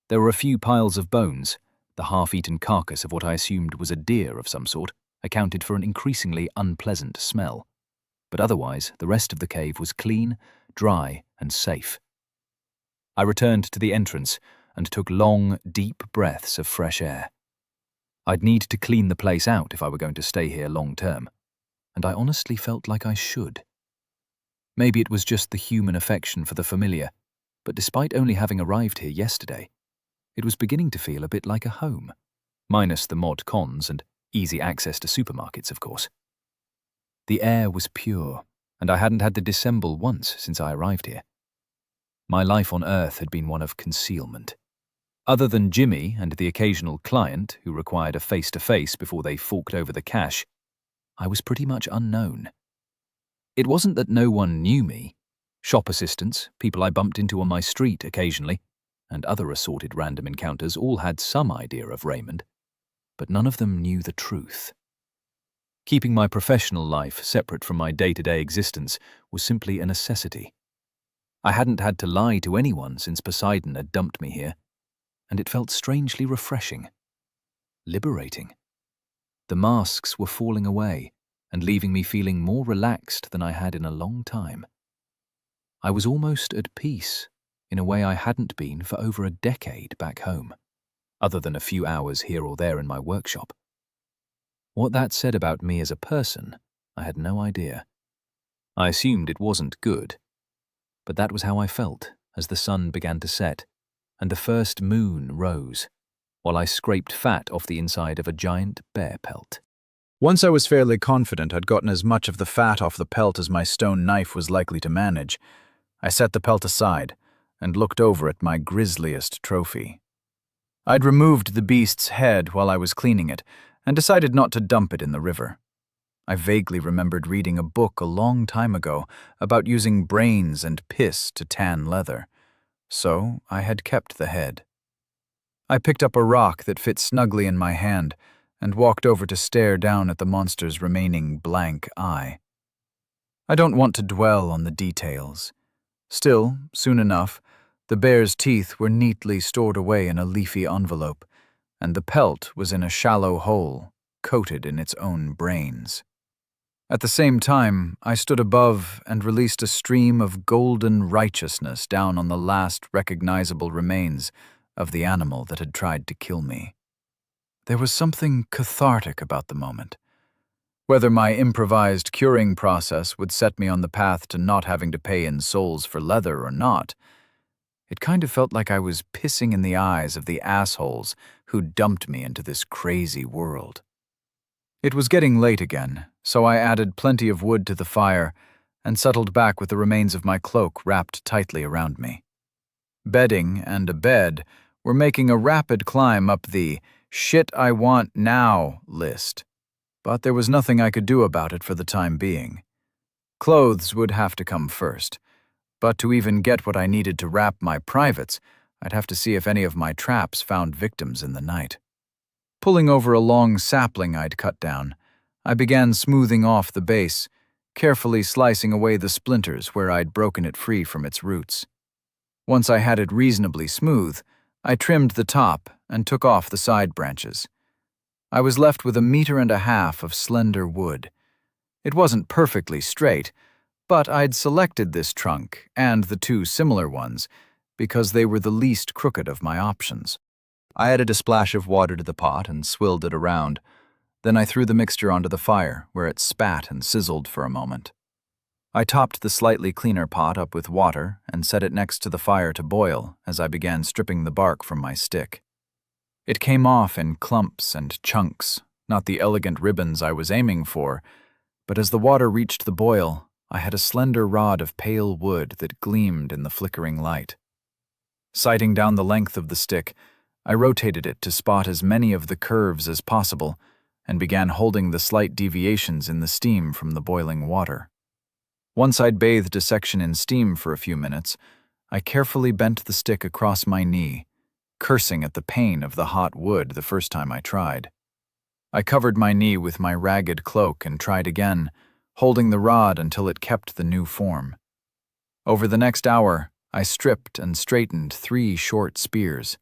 There were a few piles of bones. The half-eaten carcass of what I assumed was a deer of some sort accounted for an increasingly unpleasant smell. But otherwise, the rest of the cave was clean, dry, and safe. I returned to the entrance and took long, deep breaths of fresh air. I'd need to clean the place out if I were going to stay here long term, and I honestly felt like I should. Maybe it was just the human affection for the familiar, but despite only having arrived here yesterday, it was beginning to feel a bit like a home, minus the mod cons and easy access to supermarkets, of course. The air was pure, and I hadn't had to dissemble once since I arrived here. My life on Earth had been one of concealment. Other than Jimmy and the occasional client who required a face-to-face before they forked over the cash, I was pretty much unknown. It wasn't that no one knew me. Shop assistants, people I bumped into on my street occasionally, and other assorted random encounters all had some idea of Raymond, but none of them knew the truth. Keeping my professional life separate from my day-to-day existence was simply a necessity. I hadn't had to lie to anyone since Poseidon had dumped me here, and it felt strangely refreshing. Liberating. The masks were falling away and leaving me feeling more relaxed than I had in a long time. I was almost at peace in a way I hadn't been for over a decade back home, other than a few hours here or there in my workshop. What that said about me as a person, I had no idea. I assumed it wasn't good, but that was how I felt as the sun began to set and the first moon rose, while I scraped fat off the inside of a giant bear pelt. Once I was fairly confident I'd gotten as much of the fat off the pelt as my stone knife was likely to manage, I set the pelt aside and looked over at my grisliest trophy. I'd removed the beast's head while I was cleaning it and decided not to dump it in the river. I vaguely remembered reading a book a long time ago about using brains and piss to tan leather, so I had kept the head. I picked up a rock that fit snugly in my hand and walked over to stare down at the monster's remaining blank eye. I don't want to dwell on the details. Still, soon enough, the bear's teeth were neatly stored away in a leafy envelope, and the pelt was in a shallow hole, coated in its own brains. At the same time, I stood above and released a stream of golden righteousness down on the last recognizable remains of the animal that had tried to kill me. There was something cathartic about the moment. Whether my improvised curing process would set me on the path to not having to pay in souls for leather or not, it kind of felt like I was pissing in the eyes of the assholes who dumped me into this crazy world. It was getting late again, so I added plenty of wood to the fire and settled back with the remains of my cloak wrapped tightly around me. Bedding and a bed were making a rapid climb up the "shit I want now" list, but there was nothing I could do about it for the time being. Clothes would have to come first, but to even get what I needed to wrap my privates, I'd have to see if any of my traps found victims in the night. Pulling over a long sapling I'd cut down, I began smoothing off the base, carefully slicing away the splinters where I'd broken it free from its roots. Once I had it reasonably smooth, I trimmed the top and took off the side branches. I was left with 1.5 meters of slender wood. It wasn't perfectly straight, but I'd selected this trunk and the 2 similar ones because they were the least crooked of my options. I added a splash of water to the pot and swilled it around. Then I threw the mixture onto the fire, where it spat and sizzled for a moment. I topped the slightly cleaner pot up with water and set it next to the fire to boil as I began stripping the bark from my stick. It came off in clumps and chunks, not the elegant ribbons I was aiming for, but as the water reached the boil, I had a slender rod of pale wood that gleamed in the flickering light. Sighting down the length of the stick, I rotated it to spot as many of the curves as possible and began holding the slight deviations in the steam from the boiling water. Once I'd bathed a section in steam for a few minutes, I carefully bent the stick across my knee, cursing at the pain of the hot wood the first time I tried. I covered my knee with my ragged cloak and tried again, holding the rod until it kept the new form. Over the next hour, I stripped and straightened 3 short spears.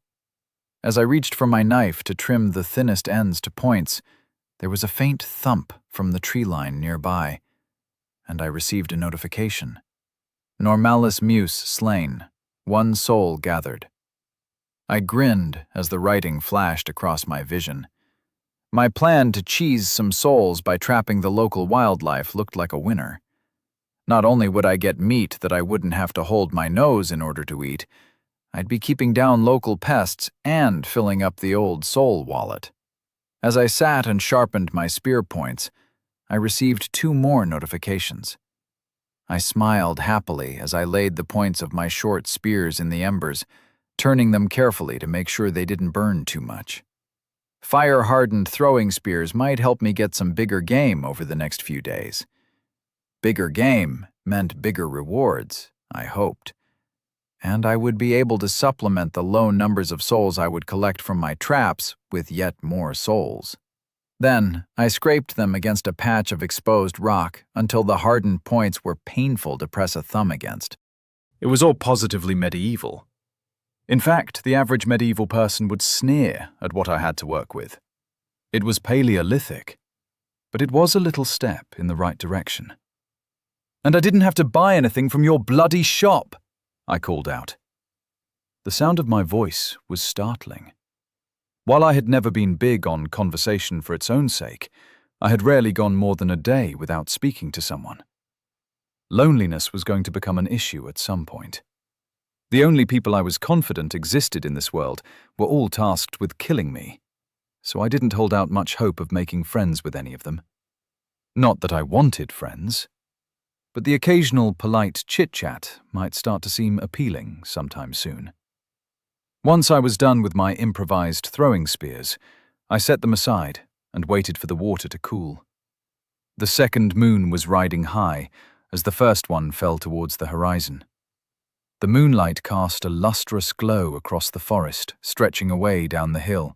As I reached for my knife to trim the thinnest ends to points, there was a faint thump from the tree line nearby, and I received a notification. Normalis Muse slain, 1 soul gathered. I grinned as the writing flashed across my vision. My plan to cheese some souls by trapping the local wildlife looked like a winner. Not only would I get meat that I wouldn't have to hold my nose in order to eat, I'd be keeping down local pests and filling up the old soul wallet. As I sat and sharpened my spear points, I received 2 more notifications. I smiled happily as I laid the points of my short spears in the embers, turning them carefully to make sure they didn't burn too much. Fire-hardened throwing spears might help me get some bigger game over the next few days. Bigger game meant bigger rewards, I hoped. And I would be able to supplement the low numbers of souls I would collect from my traps with yet more souls. Then, I scraped them against a patch of exposed rock until the hardened points were painful to press a thumb against. It was all positively medieval. In fact, the average medieval person would sneer at what I had to work with. It was Paleolithic, but it was a little step in the right direction. "And I didn't have to buy anything from your bloody shop," I called out. The sound of my voice was startling. While I had never been big on conversation for its own sake, I had rarely gone more than a day without speaking to someone. Loneliness was going to become an issue at some point. The only people I was confident existed in this world were all tasked with killing me, so I didn't hold out much hope of making friends with any of them. Not that I wanted friends, but the occasional polite chit-chat might start to seem appealing sometime soon. Once I was done with my improvised throwing spears, I set them aside and waited for the water to cool. The second moon was riding high as the first one fell towards the horizon. The moonlight cast a lustrous glow across the forest, stretching away down the hill,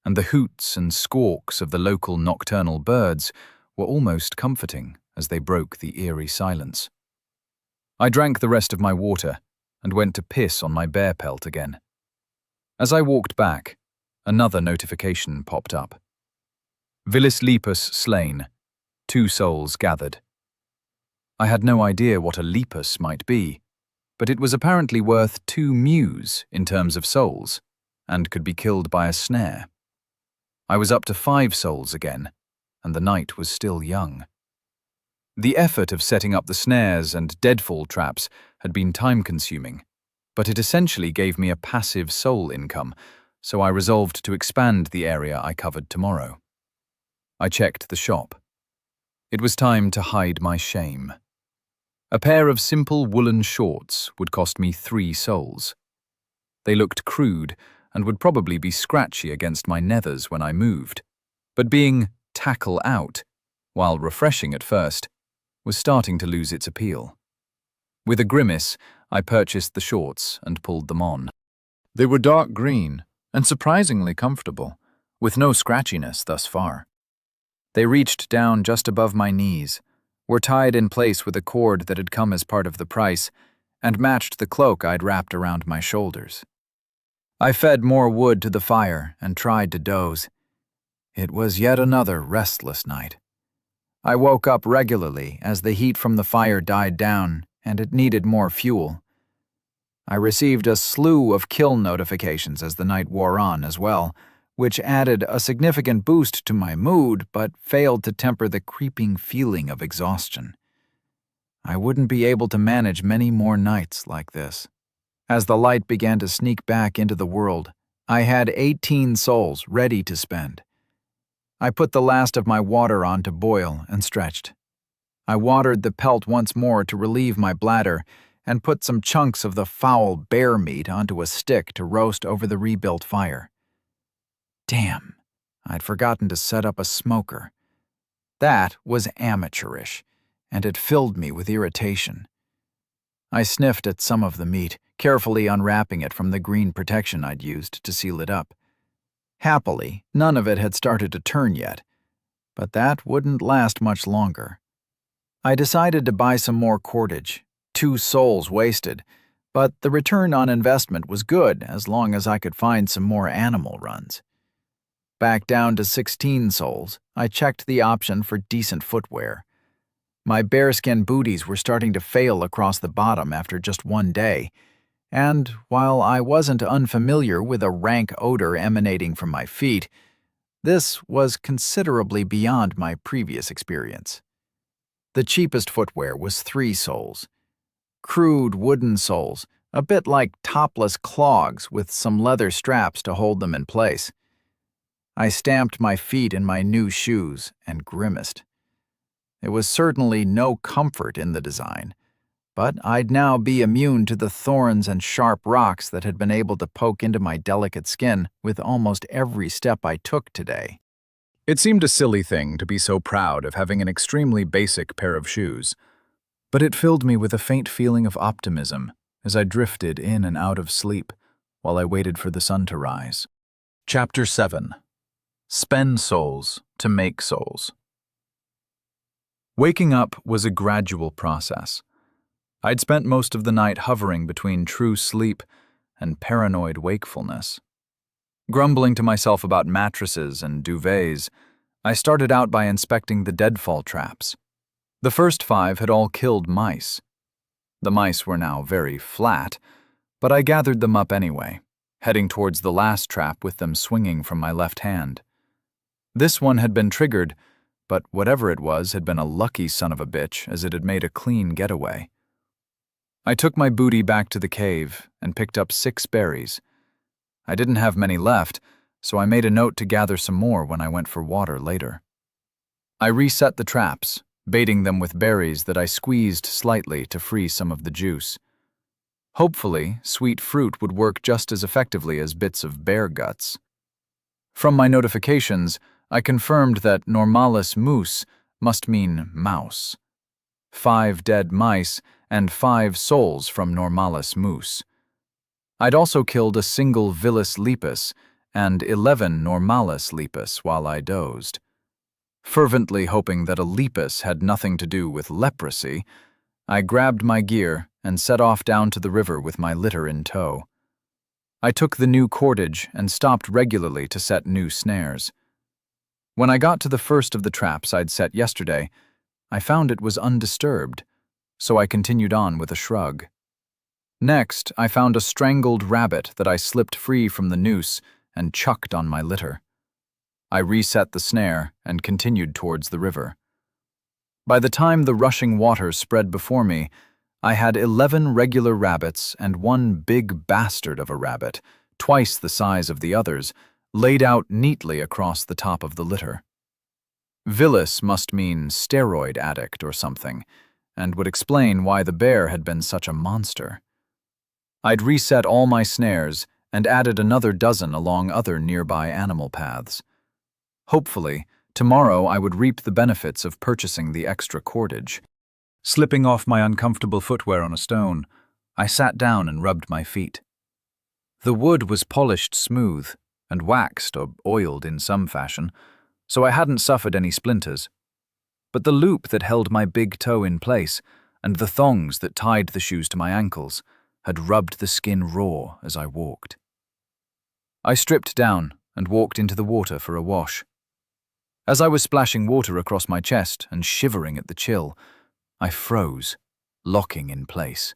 and the hoots and squawks of the local nocturnal birds were almost comforting as they broke the eerie silence. I drank the rest of my water and went to piss on my bear pelt again. As I walked back, another notification popped up. Vilis lepus slain, 2 souls gathered. I had no idea what a lepus might be, but it was apparently worth 2 muse in terms of souls, and could be killed by a snare. I was up to 5 souls again, and the night was still young. The effort of setting up the snares and deadfall traps had been time-consuming, but it essentially gave me a passive soul income, so I resolved to expand the area I covered tomorrow. I checked the shop. It was time to hide my shame. A pair of simple woolen shorts would cost me 3 souls. They looked crude and would probably be scratchy against my nethers when I moved, but being tackle out, while refreshing at first, was starting to lose its appeal. With a grimace, I purchased the shorts and pulled them on. They were dark green and surprisingly comfortable, with no scratchiness thus far. They reached down just above my knees, were tied in place with a cord that had come as part of the price, and matched the cloak I'd wrapped around my shoulders. I fed more wood to the fire and tried to doze. It was yet another restless night. I woke up regularly as the heat from the fire died down and it needed more fuel. I received a slew of kill notifications as the night wore on as well, which added a significant boost to my mood but failed to temper the creeping feeling of exhaustion. I wouldn't be able to manage many more nights like this. As the light began to sneak back into the world, I had 18 souls ready to spend. I put the last of my water on to boil and stretched. I watered the pelt once more to relieve my bladder and put some chunks of the foul bear meat onto a stick to roast over the rebuilt fire. Damn, I'd forgotten to set up a smoker. That was amateurish, and it filled me with irritation. I sniffed at some of the meat, carefully unwrapping it from the green protection I'd used to seal it up. Happily, none of it had started to turn yet, but that wouldn't last much longer. I decided to buy some more cordage, 2 souls wasted, but the return on investment was good as long as I could find some more animal runs. Back down to 16 souls, I checked the option for decent footwear. My bearskin booties were starting to fail across the bottom after just one day, and while I wasn't unfamiliar with a rank odor emanating from my feet, this was considerably beyond my previous experience. The cheapest footwear was 3 soles. Crude wooden soles, a bit like topless clogs with some leather straps to hold them in place. I stamped my feet in my new shoes and grimaced. There was certainly no comfort in the design, but I'd now be immune to the thorns and sharp rocks that had been able to poke into my delicate skin with almost every step I took today. It seemed a silly thing to be so proud of having an extremely basic pair of shoes, but it filled me with a faint feeling of optimism as I drifted in and out of sleep while I waited for the sun to rise. Chapter 7. Spend souls to make souls. Waking up was a gradual process. I'd spent most of the night hovering between true sleep and paranoid wakefulness. Grumbling to myself about mattresses and duvets, I started out by inspecting the deadfall traps. The first 5 had all killed mice. The mice were now very flat, but I gathered them up anyway, heading towards the last trap with them swinging from my left hand. This one had been triggered, but whatever it was had been a lucky son of a bitch as it had made a clean getaway. I took my booty back to the cave and picked up 6 berries. I didn't have many left, so I made a note to gather some more when I went for water later. I reset the traps, baiting them with berries that I squeezed slightly to free some of the juice. Hopefully, sweet fruit would work just as effectively as bits of bear guts. From my notifications, I confirmed that normalis mus must mean mouse. 5 dead mice and 5 souls from normalis mus. I'd also killed a single Villus lepus and 11 normalis lepus while I dozed. Fervently hoping that a lepus had nothing to do with leprosy, I grabbed my gear and set off down to the river with my litter in tow. I took the new cordage and stopped regularly to set new snares. When I got to the first of the traps I'd set yesterday, I found it was undisturbed, so I continued on with a shrug. Next, I found a strangled rabbit that I slipped free from the noose and chucked on my litter. I reset the snare and continued towards the river. By the time the rushing water spread before me, I had 11 regular rabbits and 1 big bastard of a rabbit, twice the size of the others, laid out neatly across the top of the litter. Villus must mean steroid addict or something, and would explain why the bear had been such a monster. I'd reset all my snares and added another dozen along other nearby animal paths. Hopefully, tomorrow I would reap the benefits of purchasing the extra cordage. Slipping off my uncomfortable footwear on a stone, I sat down and rubbed my feet. The wood was polished smooth and waxed or oiled in some fashion, so I hadn't suffered any splinters. But the loop that held my big toe in place and the thongs that tied the shoes to my ankles had rubbed the skin raw as I walked. I stripped down and walked into the water for a wash. As I was splashing water across my chest and shivering at the chill, I froze, locking in place.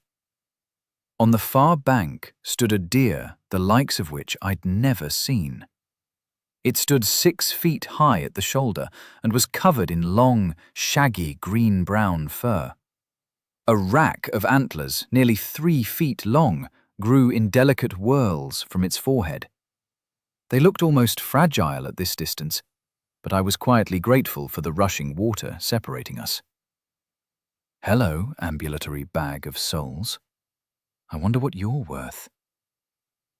On the far bank stood a deer the likes of which I'd never seen. It stood 6 feet high at the shoulder and was covered in long, shaggy green-brown fur. A rack of antlers, nearly 3 feet long, grew in delicate whorls from its forehead. They looked almost fragile at this distance, but I was quietly grateful for the rushing water separating us. Hello, ambulatory bag of souls. I wonder what you're worth.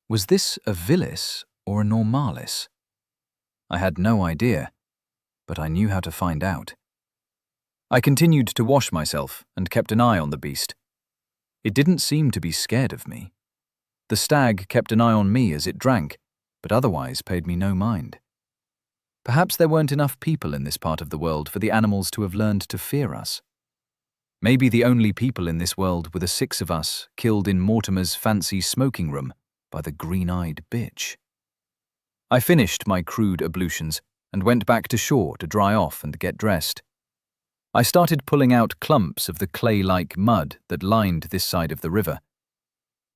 Was this a vilis or a normalis? I had no idea, but I knew how to find out. I continued to wash myself and kept an eye on the beast. It didn't seem to be scared of me. The stag kept an eye on me as it drank, but otherwise paid me no mind. Perhaps there weren't enough people in this part of the world for the animals to have learned to fear us. Maybe the only people in this world were the 6 of us killed in Mortimer's fancy smoking room by the green-eyed bitch. I finished my crude ablutions and went back to shore to dry off and get dressed. I started pulling out clumps of the clay-like mud that lined this side of the river.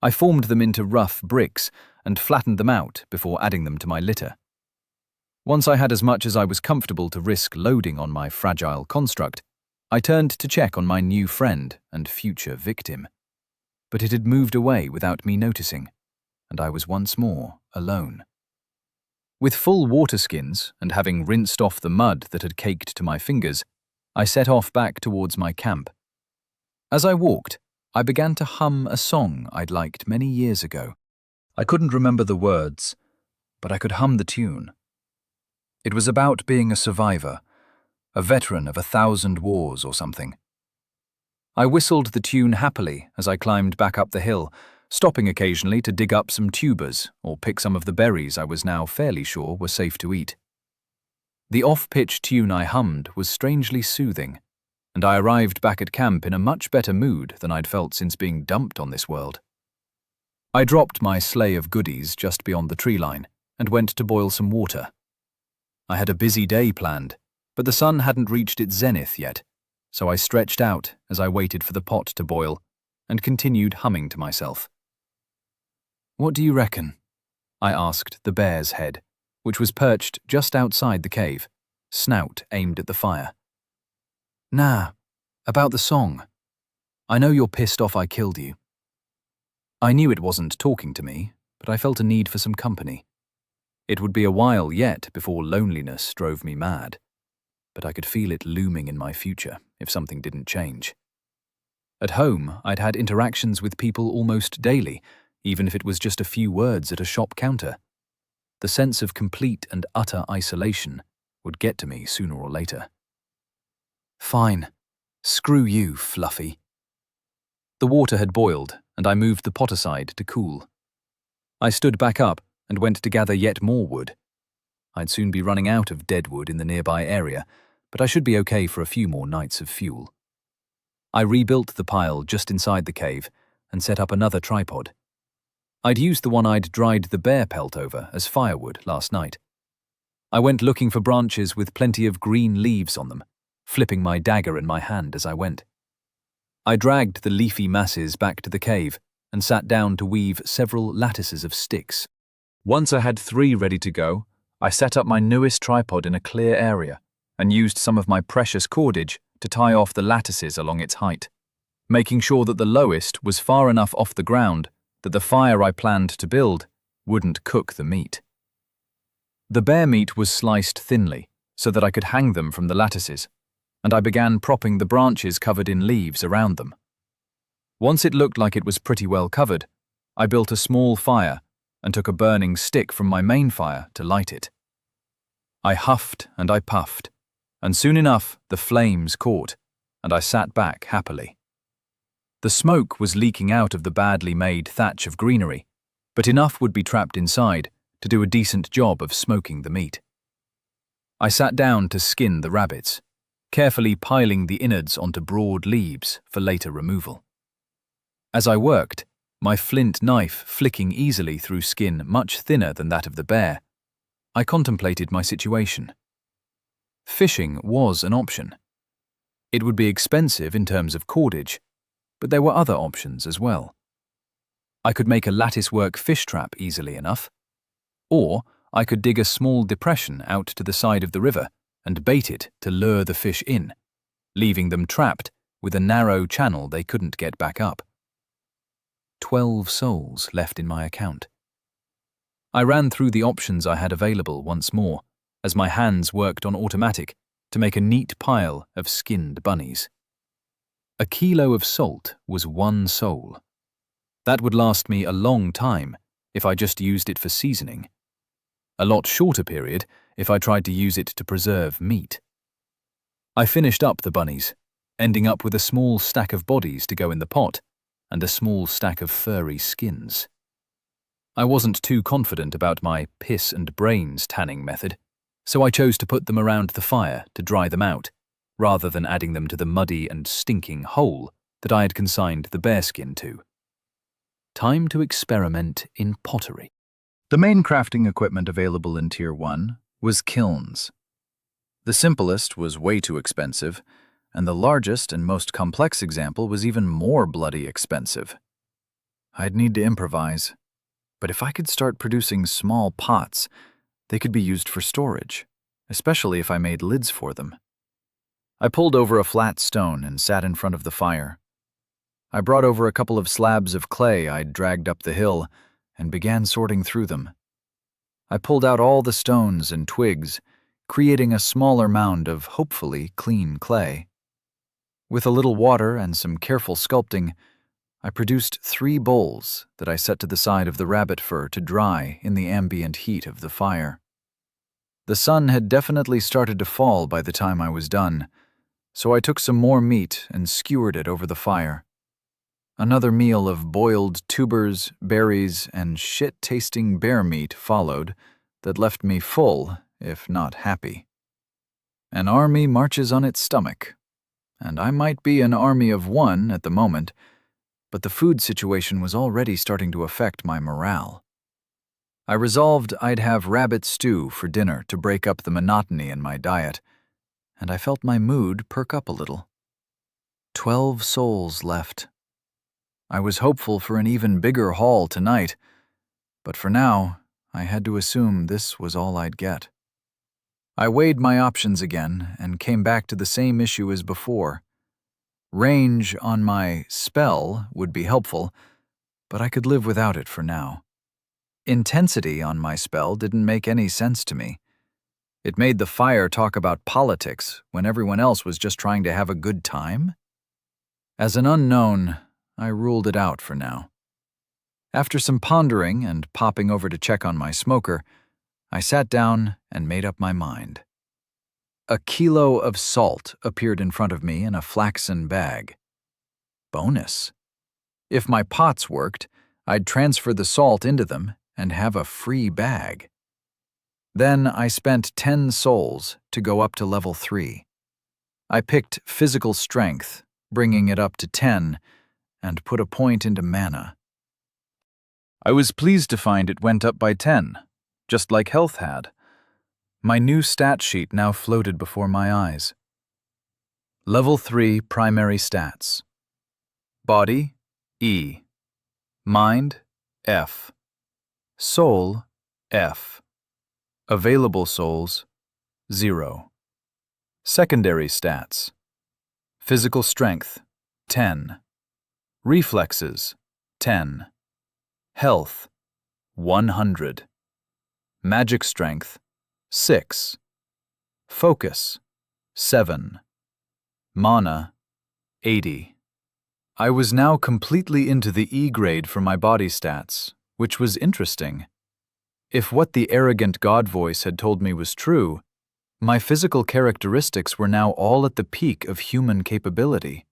I formed them into rough bricks and flattened them out before adding them to my litter. Once I had as much as I was comfortable to risk loading on my fragile construct, I turned to check on my new friend and future victim. But it had moved away without me noticing, and I was once more alone. With full water skins and having rinsed off the mud that had caked to my fingers, I set off back towards my camp. As I walked, I began to hum a song I'd liked many years ago. I couldn't remember the words, but I could hum the tune. It was about being a survivor, a veteran of 1,000 wars or something. I whistled the tune happily as I climbed back up the hill, stopping occasionally to dig up some tubers or pick some of the berries I was now fairly sure were safe to eat. The off-pitch tune I hummed was strangely soothing, and I arrived back at camp in a much better mood than I'd felt since being dumped on this world. I dropped my sleigh of goodies just beyond the tree line and went to boil some water. I had a busy day planned, but the sun hadn't reached its zenith yet, so I stretched out as I waited for the pot to boil and continued humming to myself. "What do you reckon?" I asked the bear's head, which was perched just outside the cave, snout aimed at the fire. "Nah, about the song. I know you're pissed off I killed you." I knew it wasn't talking to me, but I felt a need for some company. It would be a while yet before loneliness drove me mad, but I could feel it looming in my future if something didn't change. At home, I'd had interactions with people almost daily, even if it was just a few words at a shop counter. The sense of complete and utter isolation would get to me sooner or later. "Fine. Screw you, Fluffy." The water had boiled, and I moved the pot aside to cool. I stood back up and went to gather yet more wood. I'd soon be running out of dead wood in the nearby area, but I should be okay for a few more nights of fuel. I rebuilt the pile just inside the cave and set up another tripod. I'd used the one I'd dried the bear pelt over as firewood last night. I went looking for branches with plenty of green leaves on them, flipping my dagger in my hand as I went. I dragged the leafy masses back to the cave and sat down to weave several lattices of sticks. Once I had 3 ready to go, I set up my newest tripod in a clear area and used some of my precious cordage to tie off the lattices along its height, making sure that the lowest was far enough off the ground that the fire I planned to build wouldn't cook the meat. The bear meat was sliced thinly so that I could hang them from the lattices, and I began propping the branches covered in leaves around them. Once it looked like it was pretty well covered, I built a small fire and took a burning stick from my main fire to light it. I huffed and I puffed, and soon enough the flames caught, and I sat back happily. The smoke was leaking out of the badly made thatch of greenery, but enough would be trapped inside to do a decent job of smoking the meat. I sat down to skin the rabbits, carefully piling the innards onto broad leaves for later removal. As I worked, my flint knife flicking easily through skin much thinner than that of the bear, I contemplated my situation. Fishing was an option. It would be expensive in terms of cordage, but there were other options as well. I could make a lattice-work fish trap easily enough, or I could dig a small depression out to the side of the river and bait it to lure the fish in, leaving them trapped with a narrow channel they couldn't get back up. 12 souls left in my account. I ran through the options I had available once more, as my hands worked on automatic to make a neat pile of skinned bunnies. A kilo of salt was 1 soul. That would last me a long time if I just used it for seasoning. A lot shorter period if I tried to use it to preserve meat. I finished up the bunnies, ending up with a small stack of bodies to go in the pot and a small stack of furry skins. I wasn't too confident about my piss and brains tanning method, so I chose to put them around the fire to dry them out, rather than adding them to the muddy and stinking hole that I had consigned the bearskin to. Time to experiment in pottery. The main crafting equipment available in Tier 1 was kilns. The simplest was way too expensive, and the largest and most complex example was even more bloody expensive. I'd need to improvise, but if I could start producing small pots, they could be used for storage, especially if I made lids for them. I pulled over a flat stone and sat in front of the fire. I brought over a couple of slabs of clay I'd dragged up the hill and began sorting through them. I pulled out all the stones and twigs, creating a smaller mound of hopefully clean clay. With a little water and some careful sculpting, I produced 3 bowls that I set to the side of the rabbit fur to dry in the ambient heat of the fire. The sun had definitely started to fall by the time I was done, so I took some more meat and skewered it over the fire. Another meal of boiled tubers, berries, and shit-tasting bear meat followed that left me full, if not happy. An army marches on its stomach, and I might be an army of 1 at the moment, but the food situation was already starting to affect my morale. I resolved I'd have rabbit stew for dinner to break up the monotony in my diet, and I felt my mood perk up a little. 12 souls left. I was hopeful for an even bigger haul tonight, but for now, I had to assume this was all I'd get. I weighed my options again and came back to the same issue as before. Range on my spell would be helpful, but I could live without it for now. Intensity on my spell didn't make any sense to me. It made the fire talk about politics when everyone else was just trying to have a good time. As an unknown, I ruled it out for now. After some pondering and popping over to check on my smoker, I sat down and made up my mind. A kilo of salt appeared in front of me in a flaxen bag. Bonus. If my pots worked, I'd transfer the salt into them and have a free bag. Then I spent 10 souls to go up to level 3. I picked physical strength, bringing it up to 10, and put a point into mana. I was pleased to find it went up by 10, just like health had. My new stat sheet now floated before my eyes. Level 3 primary stats. Body, E. Mind, F. Soul, F. Available souls, 0. Secondary stats. Physical strength, 10. Reflexes, 10. Health, 100. Magic strength, 6. Focus, 7. Mana, 80. I was now completely into the E grade for my body stats, which was interesting. If what the arrogant god voice had told me was true, my physical characteristics were now all at the peak of human capability.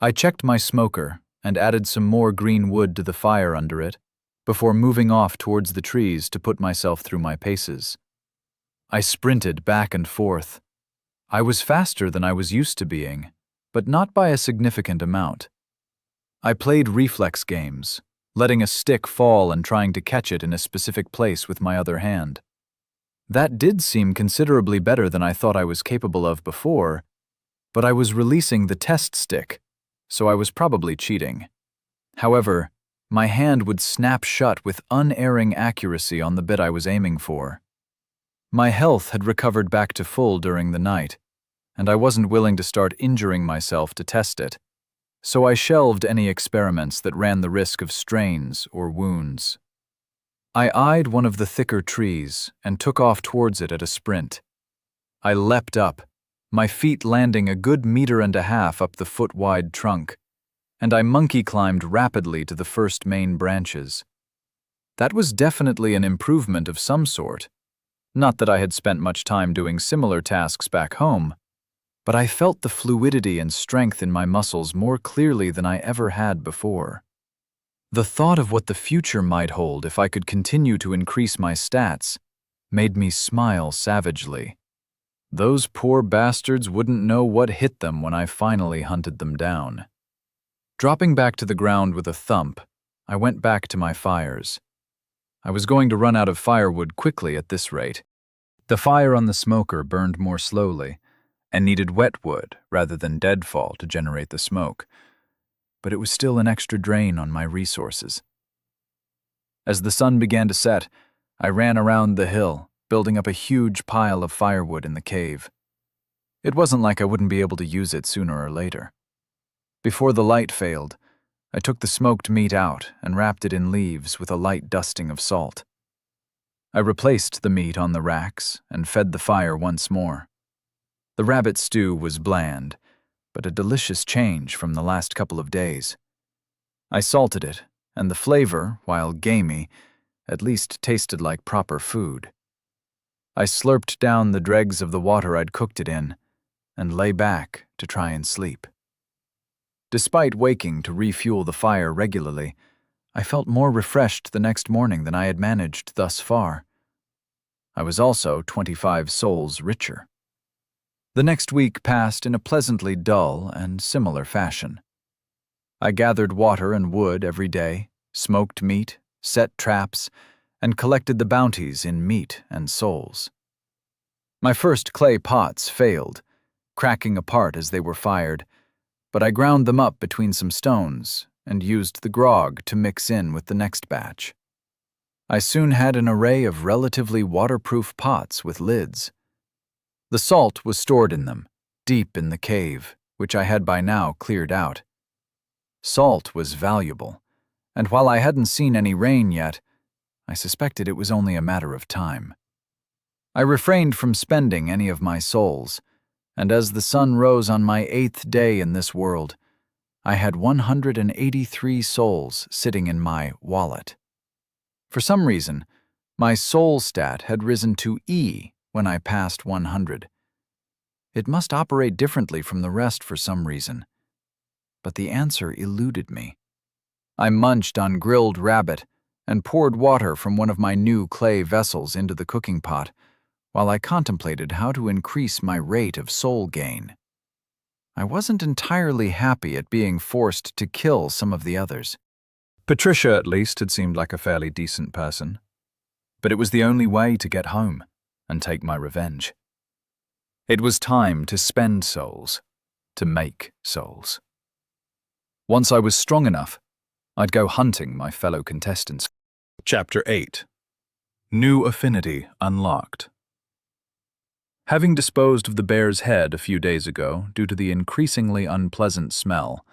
I checked my smoker and added some more green wood to the fire under it before moving off towards the trees to put myself through my paces. I sprinted back and forth. I was faster than I was used to being, but not by a significant amount. I played reflex games, letting a stick fall and trying to catch it in a specific place with my other hand. That did seem considerably better than I thought I was capable of before, but I was releasing the test stick, so I was probably cheating. However, my hand would snap shut with unerring accuracy on the bit I was aiming for. My health had recovered back to full during the night, and I wasn't willing to start injuring myself to test it, so I shelved any experiments that ran the risk of strains or wounds. I eyed one of the thicker trees and took off towards it at a sprint. I leapt up, my feet landing a good 1.5 meters up the foot-wide trunk, and I monkey-climbed rapidly to the first main branches. That was definitely an improvement of some sort. Not that I had spent much time doing similar tasks back home, but I felt the fluidity and strength in my muscles more clearly than I ever had before. The thought of what the future might hold if I could continue to increase my stats made me smile savagely. Those poor bastards wouldn't know what hit them when I finally hunted them down. Dropping back to the ground with a thump, I went back to my fires. I was going to run out of firewood quickly at this rate. The fire on the smoker burned more slowly and needed wet wood rather than deadfall to generate the smoke, but it was still an extra drain on my resources. As the sun began to set, I ran around the hill, building up a huge pile of firewood in the cave. It wasn't like I wouldn't be able to use it sooner or later. Before the light failed, I took the smoked meat out and wrapped it in leaves with a light dusting of salt. I replaced the meat on the racks and fed the fire once more. The rabbit stew was bland, but a delicious change from the last couple of days. I salted it, and the flavor, while gamey, at least tasted like proper food. I slurped down the dregs of the water I'd cooked it in and lay back to try and sleep. Despite waking to refuel the fire regularly, I felt more refreshed the next morning than I had managed thus far. I was also 25 souls richer. The next week passed in a pleasantly dull and similar fashion. I gathered water and wood every day, smoked meat, set traps, and collected the bounties in meat and souls. My first clay pots failed, cracking apart as they were fired, but I ground them up between some stones and used the grog to mix in with the next batch. I soon had an array of relatively waterproof pots with lids. The salt was stored in them, deep in the cave, which I had by now cleared out. Salt was valuable, and while I hadn't seen any rain yet, I suspected it was only a matter of time. I refrained from spending any of my souls, and as the sun rose on my 8th day in this world, I had 183 souls sitting in my wallet. For some reason, my soul stat had risen to E when I passed 100. It must operate differently from the rest for some reason, but the answer eluded me. I munched on grilled rabbit and poured water from one of my new clay vessels into the cooking pot, while I contemplated how to increase my rate of soul gain. I wasn't entirely happy at being forced to kill some of the others. Patricia, at least, had seemed like a fairly decent person, but it was the only way to get home and take my revenge. It was time to spend souls, to make souls. Once I was strong enough, I'd go hunting my fellow contestants. Chapter 8. New Affinity Unlocked. Having disposed of the bear's head a few days ago due to the increasingly unpleasant smell,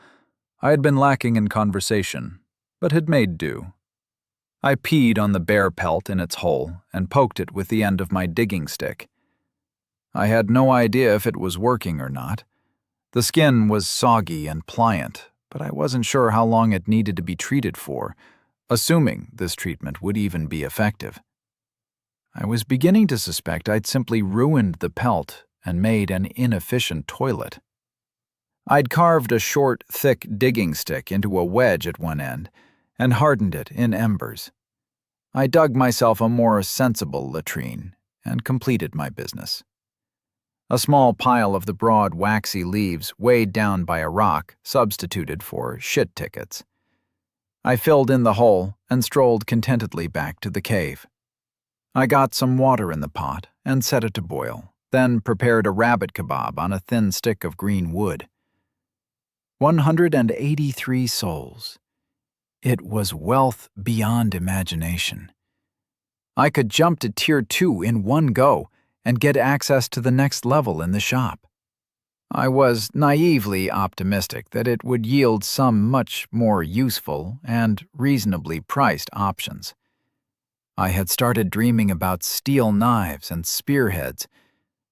I had been lacking in conversation, but had made do. I peed on the bear pelt in its hole and poked it with the end of my digging stick. I had no idea if it was working or not. The skin was soggy and pliant, but I wasn't sure how long it needed to be treated for, assuming this treatment would even be effective. I was beginning to suspect I'd simply ruined the pelt and made an inefficient toilet. I'd carved a short, thick digging stick into a wedge at one end and hardened it in embers. I dug myself a more sensible latrine and completed my business. A small pile of the broad, waxy leaves weighed down by a rock substituted for shit tickets. I filled in the hole and strolled contentedly back to the cave. I got some water in the pot and set it to boil, then prepared a rabbit kebab on a thin stick of green wood. 183 souls. It was wealth beyond imagination. I could jump to Tier 2 in one go and get access to the next level in the shop. I was naively optimistic that it would yield some much more useful and reasonably priced options. I had started dreaming about steel knives and spearheads,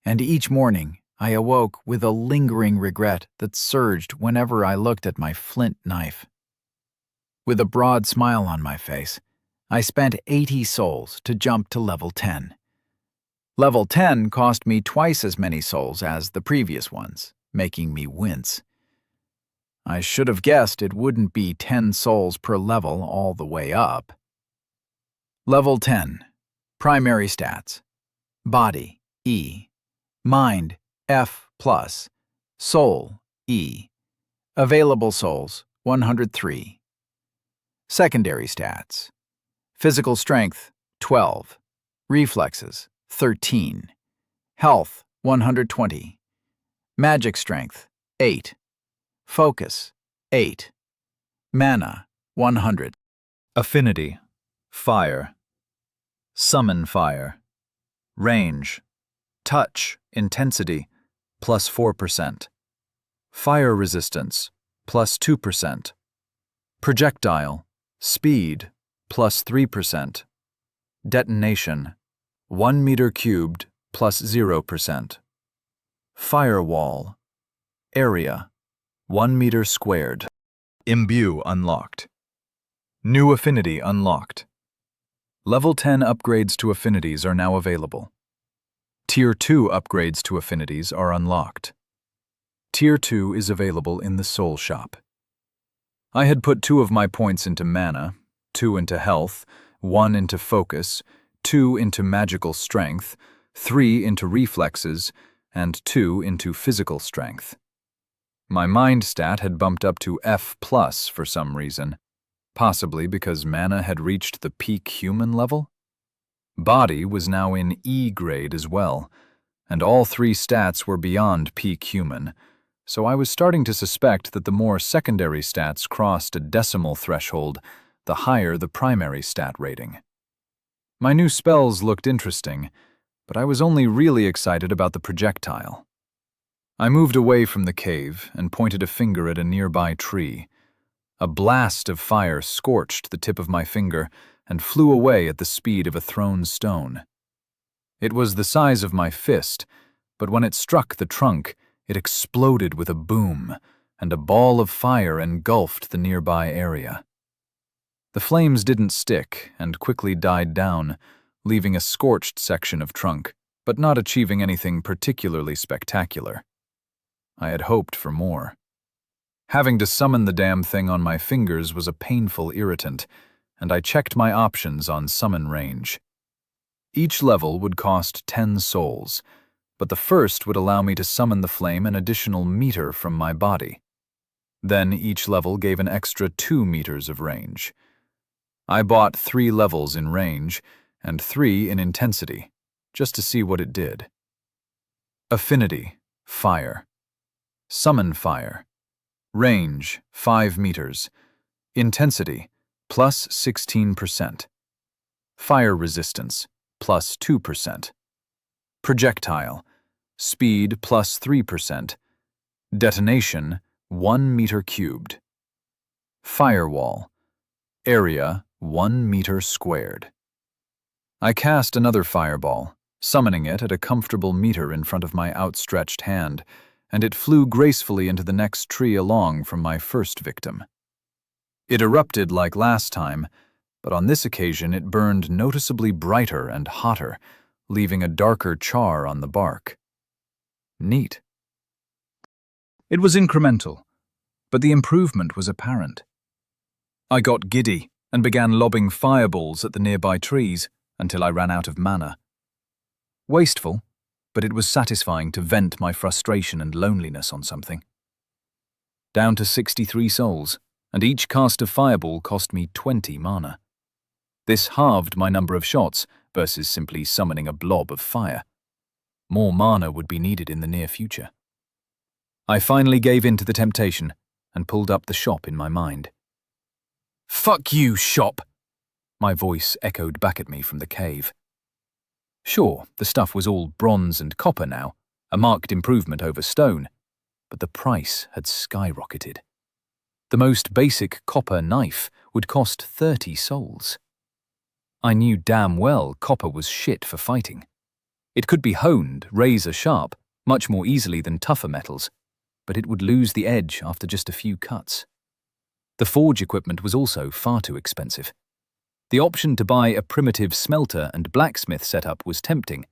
and each morning I awoke with a lingering regret that surged whenever I looked at my flint knife. With a broad smile on my face, I spent 80 souls to jump to level 10. Level 10 cost me twice as many souls as the previous ones, making me wince. I should have guessed it wouldn't be 10 souls per level all the way up. Level 10. Primary stats. Body, E. Mind, F+. Soul, E. Available souls, 103. Secondary stats. Physical strength, 12. Reflexes, 13. Health, 120. Magic strength, 8. Focus, 8. Mana, 100. Affinity. Fire. Summon fire. Range. Touch. Intensity. Plus 4%. Fire resistance. Plus 2%. Projectile. Speed. Plus 3%. Detonation. 1 meter cubed. Plus 0%. Firewall. Area. 1 meter squared. Imbue unlocked. New affinity unlocked. Level 10 upgrades to affinities are now available. Tier 2 upgrades to affinities are unlocked. Tier 2 is available in the Soul Shop. I had put 2 of my points into mana, 2 into health, 1 into focus, 2 into magical strength, 3 into reflexes, and 2 into physical strength. My mind stat had bumped up to F+ for some reason, possibly because mana had reached the peak human level. Body was now in E grade as well, and all 3 stats were beyond peak human, so I was starting to suspect that the more secondary stats crossed a decimal threshold, the higher the primary stat rating. My new spells looked interesting, but I was only really excited about the projectile. I moved away from the cave and pointed a finger at a nearby tree. A blast of fire scorched the tip of my finger and flew away at the speed of a thrown stone. It was the size of my fist, but when it struck the trunk, it exploded with a boom, and a ball of fire engulfed the nearby area. The flames didn't stick and quickly died down, leaving a scorched section of trunk, but not achieving anything particularly spectacular. I had hoped for more. Having to summon the damn thing on my fingers was a painful irritant, and I checked my options on summon range. Each level would cost 10 souls, but the first would allow me to summon the flame an additional meter from my body. Then each level gave an extra 2 meters of range. I bought 3 levels in range and 3 in intensity, just to see what it did. Affinity, fire. Summon fire. Range, 5 meters. Intensity, plus 16%. Fire resistance, plus 2%. Projectile, speed plus 3%. Detonation, 1 meter cubed. Firewall, area 1 meter squared. I cast another fireball, summoning it at a comfortable meter in front of my outstretched hand, and it flew gracefully into the next tree along from my first victim. It erupted like last time, but on this occasion it burned noticeably brighter and hotter, leaving a darker char on the bark. Neat. It was incremental, but the improvement was apparent. I got giddy and began lobbing fireballs at the nearby trees until I ran out of mana. Wasteful, but it was satisfying to vent my frustration and loneliness on something. Down to 63 souls, and each cast of fireball cost me 20 mana. This halved my number of shots versus simply summoning a blob of fire. More mana would be needed in the near future. I finally gave in to the temptation and pulled up the shop in my mind. "Fuck you, shop!" My voice echoed back at me from the cave. Sure, the stuff was all bronze and copper now, a marked improvement over stone, but the price had skyrocketed. The most basic copper knife would cost 30 souls. I knew damn well copper was shit for fighting. It could be honed razor sharp, much more easily than tougher metals, but it would lose the edge after just a few cuts. The forge equipment was also far too expensive. The option to buy a primitive smelter and blacksmith setup was tempting,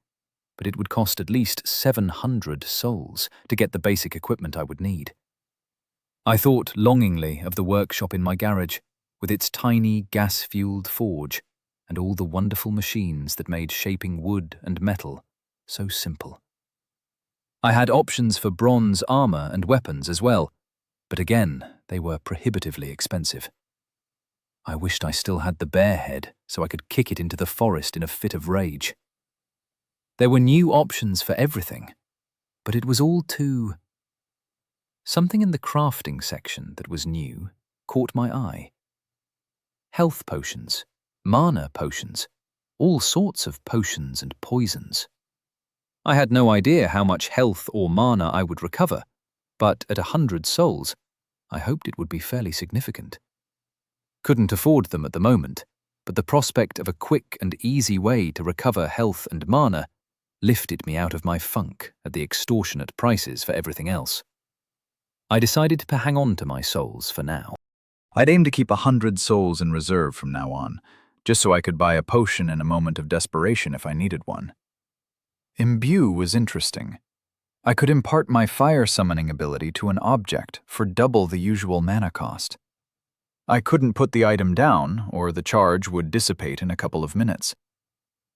but it would cost at least 700 souls to get the basic equipment I would need. I thought longingly of the workshop in my garage, with its tiny gas-fueled forge and all the wonderful machines that made shaping wood and metal so simple. I had options for bronze armor and weapons as well, but again, they were prohibitively expensive. I wished I still had the bear head so I could kick it into the forest in a fit of rage. There were new options for everything, but it was all too... Something in the crafting section that was new caught my eye. Health potions, mana potions, all sorts of potions and poisons. I had no idea how much health or mana I would recover, but at 100 souls, I hoped it would be fairly significant. Couldn't afford them at the moment, but the prospect of a quick and easy way to recover health and mana lifted me out of my funk at the extortionate prices for everything else. I decided to hang on to my souls for now. I'd aim to keep 100 souls in reserve from now on, just so I could buy a potion in a moment of desperation if I needed one. Imbue was interesting. I could impart my fire summoning ability to an object for double the usual mana cost. I couldn't put the item down, or the charge would dissipate in a couple of minutes.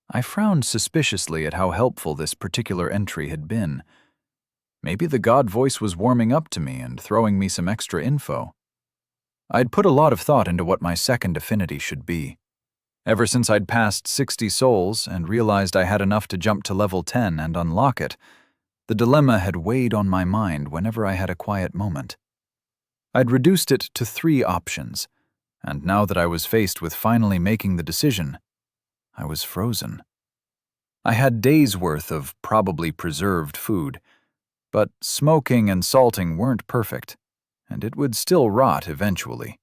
I frowned suspiciously at how helpful this particular entry had been. Maybe the god voice was warming up to me and throwing me some extra info. I'd put a lot of thought into what my second affinity should be. Ever since I'd passed 60 souls and realized I had enough to jump to level 10 and unlock it, the dilemma had weighed on my mind whenever I had a quiet moment. I'd reduced it to 3 options, and now that I was faced with finally making the decision, I was frozen. I had days' worth of probably preserved food, but smoking and salting weren't perfect, and it would still rot eventually.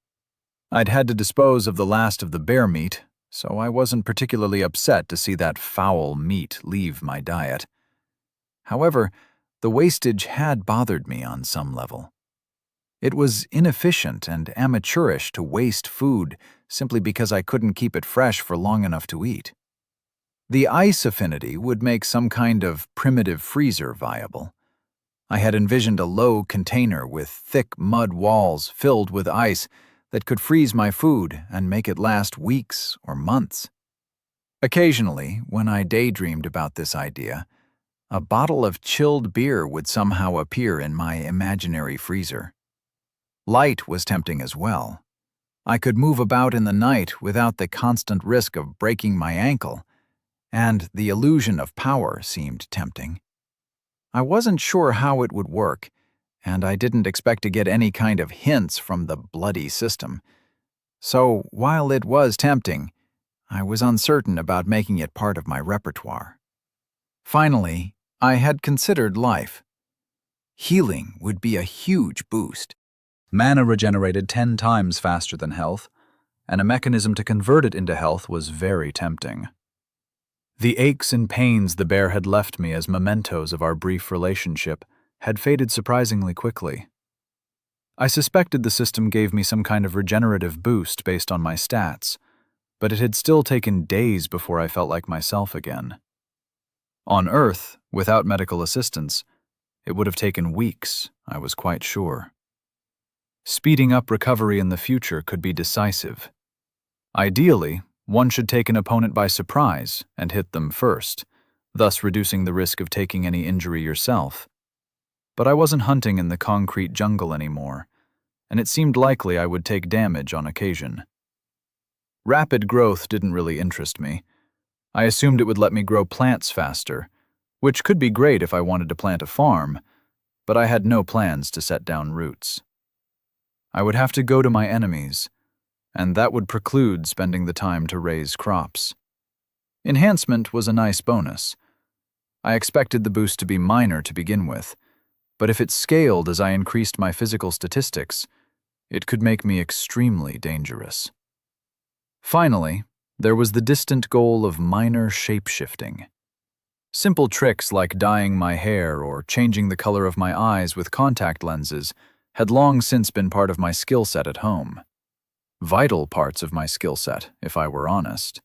I'd had to dispose of the last of the bear meat, so I wasn't particularly upset to see that foul meat leave my diet. However, the wastage had bothered me on some level. It was inefficient and amateurish to waste food simply because I couldn't keep it fresh for long enough to eat. The ice affinity would make some kind of primitive freezer viable. I had envisioned a low container with thick mud walls filled with ice that could freeze my food and make it last weeks or months. Occasionally, when I daydreamed about this idea, a bottle of chilled beer would somehow appear in my imaginary freezer. Light was tempting as well. I could move about in the night without the constant risk of breaking my ankle, and the illusion of power seemed tempting. I wasn't sure how it would work, and I didn't expect to get any kind of hints from the bloody system. So, while it was tempting, I was uncertain about making it part of my repertoire. Finally, I had considered life. Healing would be a huge boost. Mana regenerated 10 times faster than health, and a mechanism to convert it into health was very tempting. The aches and pains the bear had left me as mementos of our brief relationship had faded surprisingly quickly. I suspected the system gave me some kind of regenerative boost based on my stats, but it had still taken days before I felt like myself again. On Earth, without medical assistance, it would have taken weeks, I was quite sure. Speeding up recovery in the future could be decisive. Ideally, one should take an opponent by surprise and hit them first, thus reducing the risk of taking any injury yourself. But I wasn't hunting in the concrete jungle anymore, and it seemed likely I would take damage on occasion. Rapid growth didn't really interest me. I assumed it would let me grow plants faster, which could be great if I wanted to plant a farm, but I had no plans to set down roots. I would have to go to my enemies, and that would preclude spending the time to raise crops. Enhancement was a nice bonus. I expected the boost to be minor to begin with, but if it scaled as I increased my physical statistics, it could make me extremely dangerous. Finally, there was the distant goal of minor shape-shifting. Simple tricks like dyeing my hair or changing the color of my eyes with contact lenses had long since been part of my skill set at home. Vital parts of my skill set, if I were honest.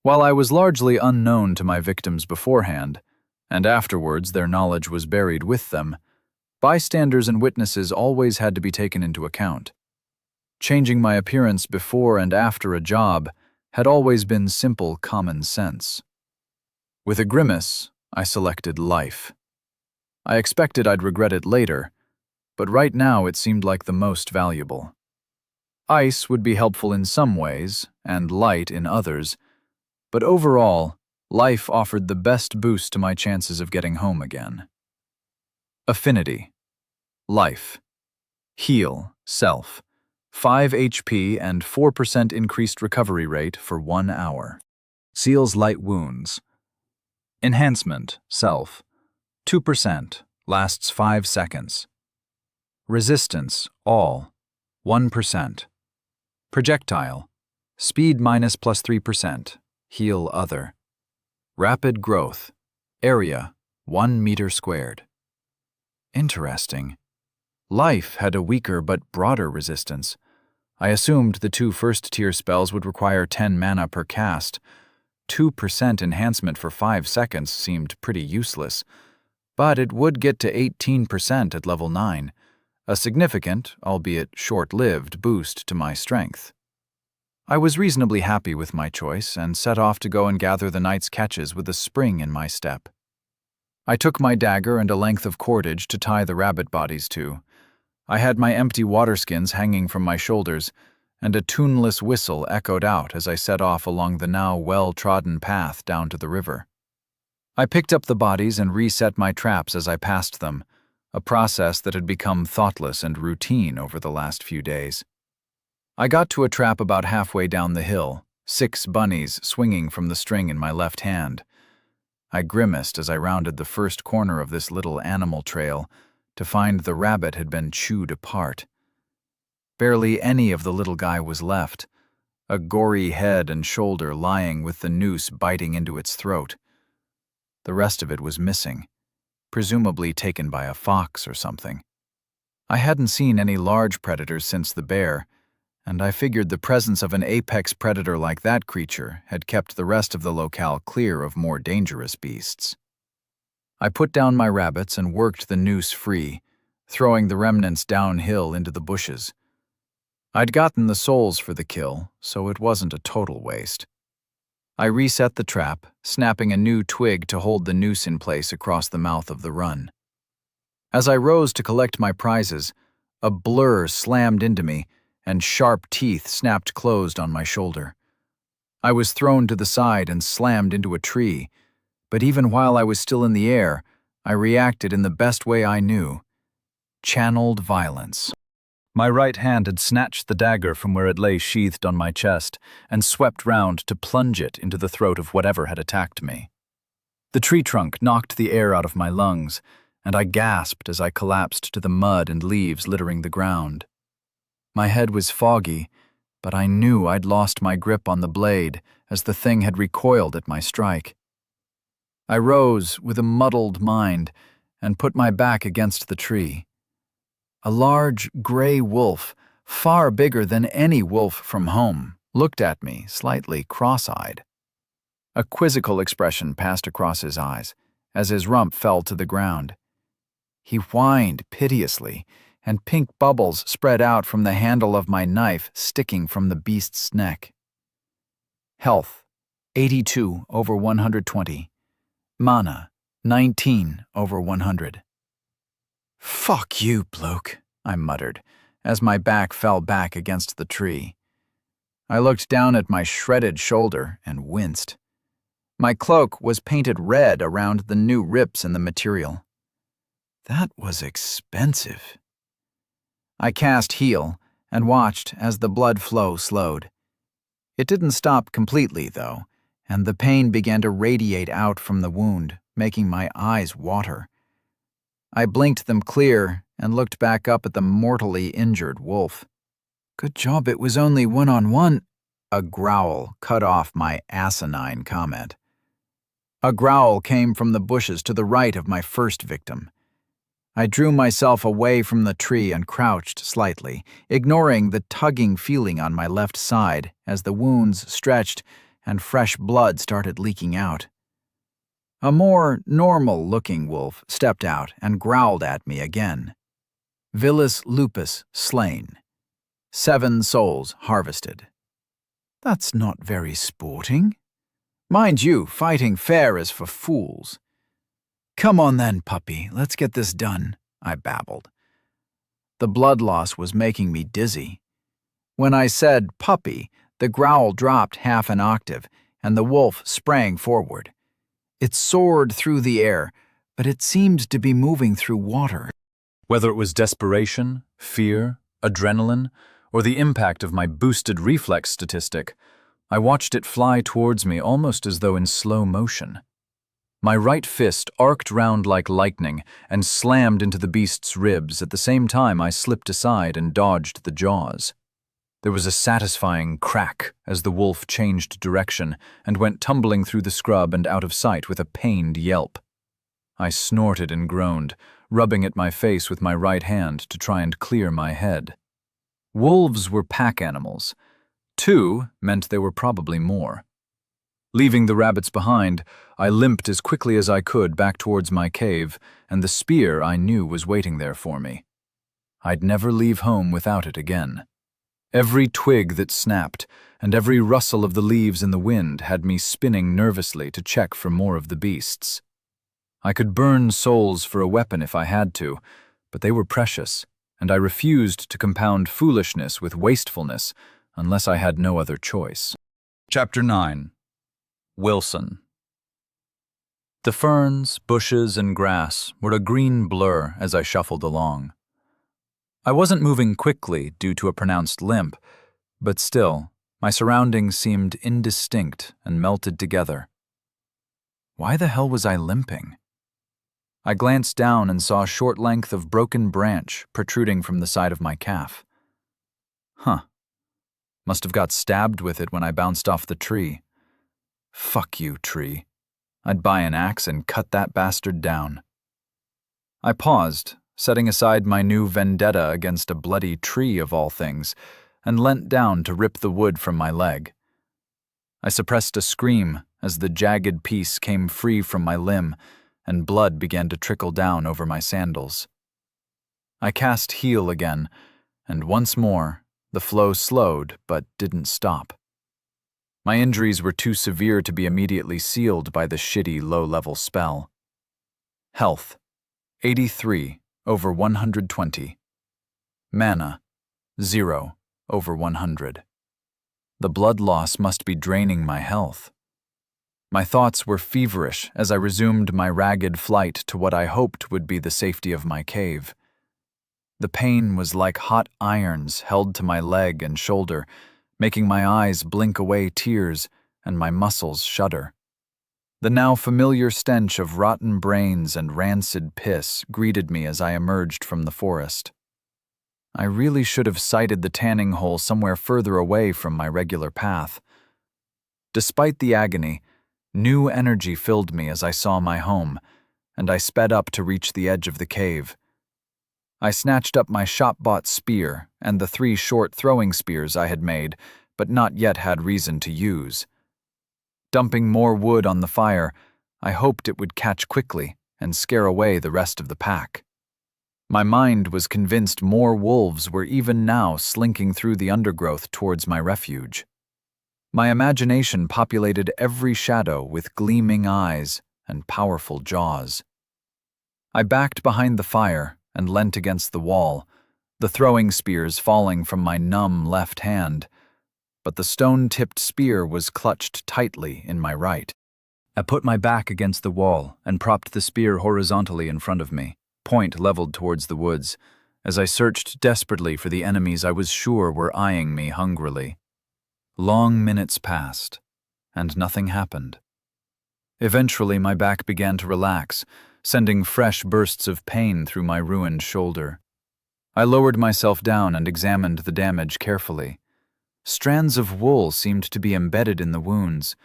While I was largely unknown to my victims beforehand, and afterwards their knowledge was buried with them, bystanders and witnesses always had to be taken into account. Changing my appearance before and after a job had always been simple common sense. With a grimace, I selected life. I expected I'd regret it later, but right now it seemed like the most valuable. Ice would be helpful in some ways, and light in others, but overall, life offered the best boost to my chances of getting home again. Affinity. Life. Heal, self. 5 HP and 4% increased recovery rate for 1 hour. Seals light wounds. Enhancement, self. 2%, lasts 5 seconds. Resistance, all. 1%. Projectile. Speed minus plus 3%. Heal other. Rapid growth. Area, 1 meter squared. Interesting. Life had a weaker but broader resistance. I assumed the 2 first-tier spells would require 10 mana per cast. 2% enhancement for 5 seconds seemed pretty useless, but it would get to 18% at level 9, a significant, albeit short-lived, boost to my strength. I was reasonably happy with my choice and set off to go and gather the night's catches with a spring in my step. I took my dagger and a length of cordage to tie the rabbit bodies to. I had my empty water skins hanging from my shoulders, and a tuneless whistle echoed out as I set off along the now well-trodden path down to the river. I picked up the bodies and reset my traps as I passed them, a process that had become thoughtless and routine over the last few days. I got to a trap about halfway down the hill, 6 bunnies swinging from the string in my left hand. I grimaced as I rounded the first corner of this little animal trail to find the rabbit had been chewed apart. Barely any of the little guy was left, a gory head and shoulder lying with the noose biting into its throat. The rest of it was missing, presumably taken by a fox or something. I hadn't seen any large predators since the bear, and I figured the presence of an apex predator like that creature had kept the rest of the locale clear of more dangerous beasts. I put down my rabbits and worked the noose free, throwing the remnants downhill into the bushes. I'd gotten the souls for the kill, so it wasn't a total waste. I reset the trap, snapping a new twig to hold the noose in place across the mouth of the run. As I rose to collect my prizes, a blur slammed into me, and sharp teeth snapped closed on my shoulder. I was thrown to the side and slammed into a tree, but even while I was still in the air, I reacted in the best way I knew. Channeled violence. My right hand had snatched the dagger from where it lay sheathed on my chest and swept round to plunge it into the throat of whatever had attacked me. The tree trunk knocked the air out of my lungs, and I gasped as I collapsed to the mud and leaves littering the ground. My head was foggy, but I knew I'd lost my grip on the blade as the thing had recoiled at my strike. I rose with a muddled mind and put my back against the tree. A large, gray wolf, far bigger than any wolf from home, looked at me, slightly cross-eyed. A quizzical expression passed across his eyes as his rump fell to the ground. He whined piteously, and pink bubbles spread out from the handle of my knife sticking from the beast's neck. Health, 82 over 120. Mana, 19 over 100. "Fuck you, bloke," I muttered, as my back fell back against the tree. I looked down at my shredded shoulder and winced. My cloak was painted red around the new rips in the material. That was expensive. I cast heal and watched as the blood flow slowed. It didn't stop completely, though, and the pain began to radiate out from the wound, making my eyes water. I blinked them clear and looked back up at the mortally injured wolf. "Good job it was only one-on-one," a growl cut off my asinine comment. A growl came from the bushes to the right of my first victim. I drew myself away from the tree and crouched slightly, ignoring the tugging feeling on my left side as the wounds stretched and fresh blood started leaking out. A more normal-looking wolf stepped out and growled at me again. Vilis lupus slain. 7 souls harvested. That's not very sporting. Mind you, fighting fair is for fools. Come on then, puppy, let's get this done, I babbled. The blood loss was making me dizzy. When I said puppy, the growl dropped half an octave, and the wolf sprang forward. It soared through the air, but it seemed to be moving through water. Whether it was desperation, fear, adrenaline, or the impact of my boosted reflex statistic, I watched it fly towards me almost as though in slow motion. My right fist arced round like lightning and slammed into the beast's ribs at the same time I slipped aside and dodged the jaws. There was a satisfying crack as the wolf changed direction and went tumbling through the scrub and out of sight with a pained yelp. I snorted and groaned, rubbing at my face with my right hand to try and clear my head. Wolves were pack animals. 2 meant there were probably more. Leaving the rabbits behind, I limped as quickly as I could back towards my cave, and the spear I knew was waiting there for me. I'd never leave home without it again. Every twig that snapped, and every rustle of the leaves in the wind had me spinning nervously to check for more of the beasts. I could burn souls for a weapon if I had to, but they were precious, and I refused to compound foolishness with wastefulness unless I had no other choice. Chapter 9. Wilson. The ferns, bushes, and grass were a green blur as I shuffled along. I wasn't moving quickly due to a pronounced limp, but still, my surroundings seemed indistinct and melted together. Why the hell was I limping? I glanced down and saw a short length of broken branch protruding from the side of my calf. Must have got stabbed with it when I bounced off the tree. Fuck you, tree. I'd buy an axe and cut that bastard down. I paused, setting aside my new vendetta against a bloody tree of all things, and leant down to rip the wood from my leg. I suppressed a scream as the jagged piece came free from my limb, and blood began to trickle down over my sandals. I cast heal again, and once more, the flow slowed but didn't stop. My injuries were too severe to be immediately sealed by the shitty low-level spell. Health, 83 over 120. Mana, 0 over 100. The blood loss must be draining my health. My thoughts were feverish as I resumed my ragged flight to what I hoped would be the safety of my cave. The pain was like hot irons held to my leg and shoulder, making my eyes blink away tears and my muscles shudder. The now familiar stench of rotten brains and rancid piss greeted me as I emerged from the forest. I really should have sighted the tanning hole somewhere further away from my regular path. Despite the agony, new energy filled me as I saw my home, and I sped up to reach the edge of the cave. I snatched up my shop-bought spear and the 3 short throwing spears I had made, but not yet had reason to use. Dumping more wood on the fire, I hoped it would catch quickly and scare away the rest of the pack. My mind was convinced more wolves were even now slinking through the undergrowth towards my refuge. My imagination populated every shadow with gleaming eyes and powerful jaws. I backed behind the fire and leant against the wall, the throwing spears falling from my numb left hand, but the stone-tipped spear was clutched tightly in my right. I put my back against the wall and propped the spear horizontally in front of me, point leveled towards the woods, as I searched desperately for the enemies I was sure were eyeing me hungrily. Long minutes passed, and nothing happened. Eventually, my back began to relax, sending fresh bursts of pain through my ruined shoulder. I lowered myself down and examined the damage carefully. Strands of wool seemed to be embedded in the wounds,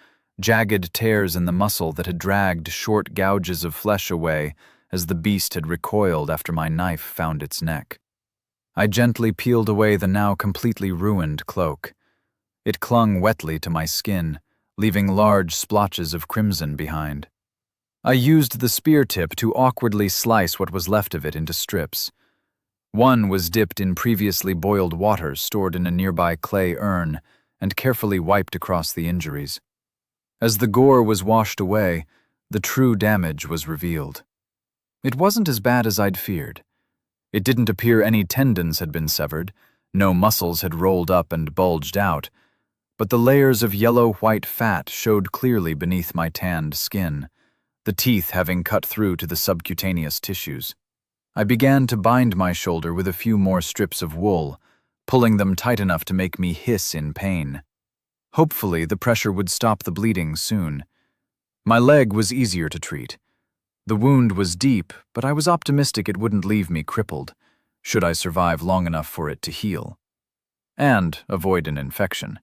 jagged tears in the muscle that had dragged short gouges of flesh away as the beast had recoiled after my knife found its neck. I gently peeled away the now completely ruined cloak. It clung wetly to my skin, leaving large splotches of crimson behind. I used the spear tip to awkwardly slice what was left of it into strips. One was dipped in previously boiled water stored in a nearby clay urn and carefully wiped across the injuries. As the gore was washed away, the true damage was revealed. It wasn't as bad as I'd feared. It didn't appear any tendons had been severed, no muscles had rolled up and bulged out, but the layers of yellow-white fat showed clearly beneath my tanned skin, the teeth having cut through to the subcutaneous tissues. I began to bind my shoulder with a few more strips of wool, pulling them tight enough to make me hiss in pain. Hopefully, the pressure would stop the bleeding soon. My leg was easier to treat. The wound was deep, but I was optimistic it wouldn't leave me crippled, should I survive long enough for it to heal. And avoid an infection.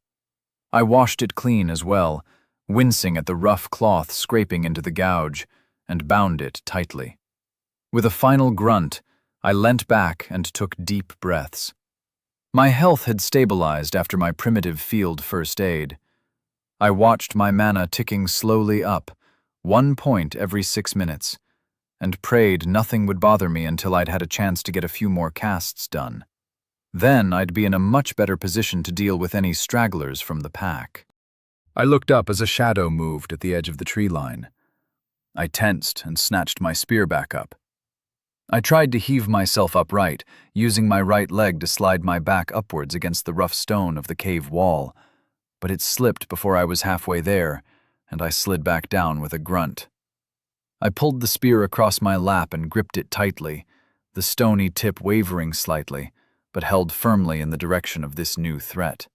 I washed it clean as well, wincing at the rough cloth scraping into the gouge, and bound it tightly. With a final grunt, I leant back and took deep breaths. My health had stabilized after my primitive field first aid. I watched my mana ticking slowly up, 1 point every 6 minutes, and prayed nothing would bother me until I'd had a chance to get a few more casts done. Then I'd be in a much better position to deal with any stragglers from the pack. I looked up as a shadow moved at the edge of the tree line. I tensed and snatched my spear back up. I tried to heave myself upright, using my right leg to slide my back upwards against the rough stone of the cave wall, but it slipped before I was halfway there, and I slid back down with a grunt. I pulled the spear across my lap and gripped it tightly, the stony tip wavering slightly, but held firmly in the direction of this new threat.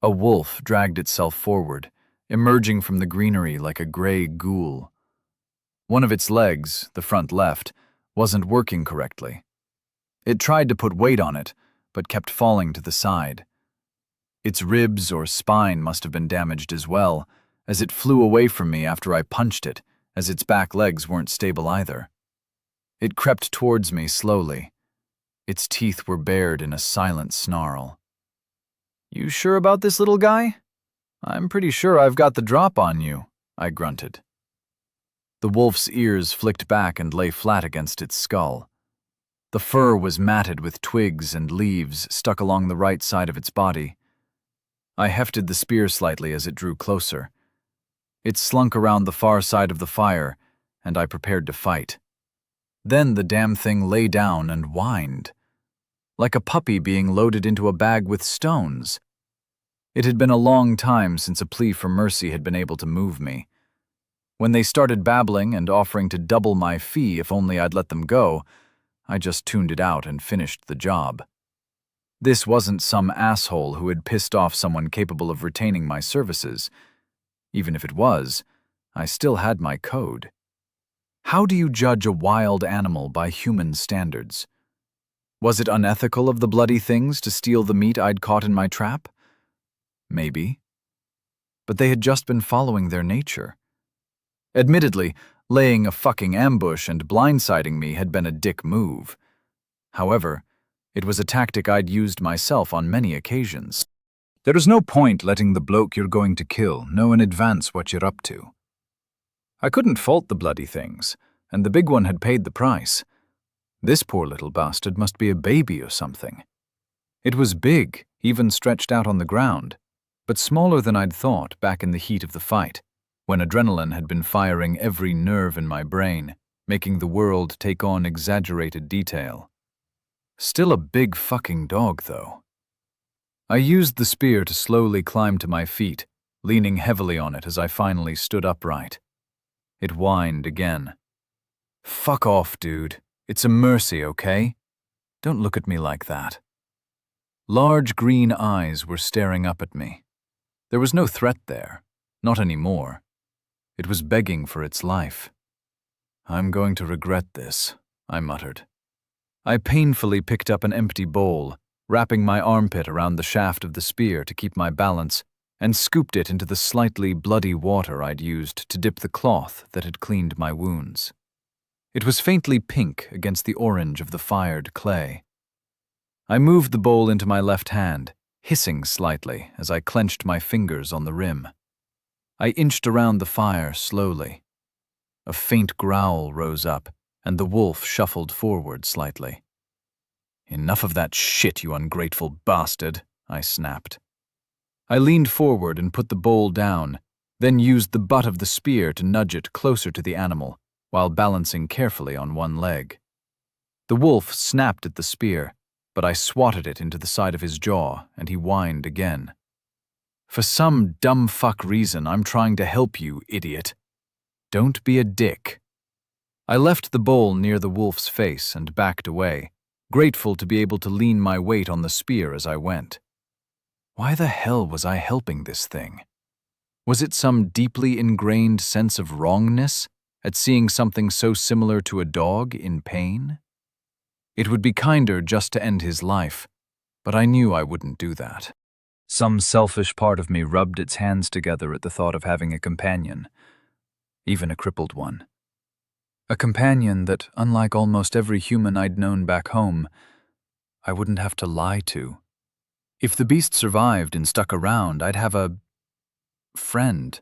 A wolf dragged itself forward, emerging from the greenery like a gray ghoul. One of its legs, the front left, wasn't working correctly. It tried to put weight on it, but kept falling to the side. Its ribs or spine must have been damaged as well, as it flew away from me after I punched it, as its back legs weren't stable either. It crept towards me slowly. Its teeth were bared in a silent snarl. "You sure about this, little guy? I'm pretty sure I've got the drop on you," I grunted. The wolf's ears flicked back and lay flat against its skull. The fur was matted with twigs and leaves stuck along the right side of its body. I hefted the spear slightly as it drew closer. It slunk around the far side of the fire, and I prepared to fight. Then the damn thing lay down and whined, like a puppy being loaded into a bag with stones. It had been a long time since a plea for mercy had been able to move me. When they started babbling and offering to double my fee if only I'd let them go, I just tuned it out and finished the job. This wasn't some asshole who had pissed off someone capable of retaining my services. Even if it was, I still had my code. How do you judge a wild animal by human standards? Was it unethical of the bloody things to steal the meat I'd caught in my trap? Maybe. But they had just been following their nature. Admittedly, laying a fucking ambush and blindsiding me had been a dick move. However, it was a tactic I'd used myself on many occasions. There is no point letting the bloke you're going to kill know in advance what you're up to. I couldn't fault the bloody things, and the big one had paid the price. This poor little bastard must be a baby or something. It was big, even stretched out on the ground, but smaller than I'd thought back in the heat of the fight, when adrenaline had been firing every nerve in my brain, making the world take on exaggerated detail. Still a big fucking dog, though. I used the spear to slowly climb to my feet, leaning heavily on it as I finally stood upright. It whined again. "Fuck off, dude. It's a mercy, okay? Don't look at me like that." Large green eyes were staring up at me. There was no threat there, not anymore. It was begging for its life. "I'm going to regret this," I muttered. I painfully picked up an empty bowl, wrapping my armpit around the shaft of the spear to keep my balance, and scooped it into the slightly bloody water I'd used to dip the cloth that had cleaned my wounds. It was faintly pink against the orange of the fired clay. I moved the bowl into my left hand, hissing slightly as I clenched my fingers on the rim. I inched around the fire slowly. A faint growl rose up, and the wolf shuffled forward slightly. "Enough of that shit, you ungrateful bastard," I snapped. I leaned forward and put the bowl down, then used the butt of the spear to nudge it closer to the animal, while balancing carefully on one leg. The wolf snapped at the spear, but I swatted it into the side of his jaw, and he whined again. "For some dumb fuck reason, I'm trying to help you, idiot. Don't be a dick." I left the bowl near the wolf's face and backed away, grateful to be able to lean my weight on the spear as I went. Why the hell was I helping this thing? Was it some deeply ingrained sense of wrongness at seeing something so similar to a dog in pain? It would be kinder just to end his life, but I knew I wouldn't do that. Some selfish part of me rubbed its hands together at the thought of having a companion, even a crippled one. A companion that, unlike almost every human I'd known back home, I wouldn't have to lie to. If the beast survived and stuck around, I'd have a friend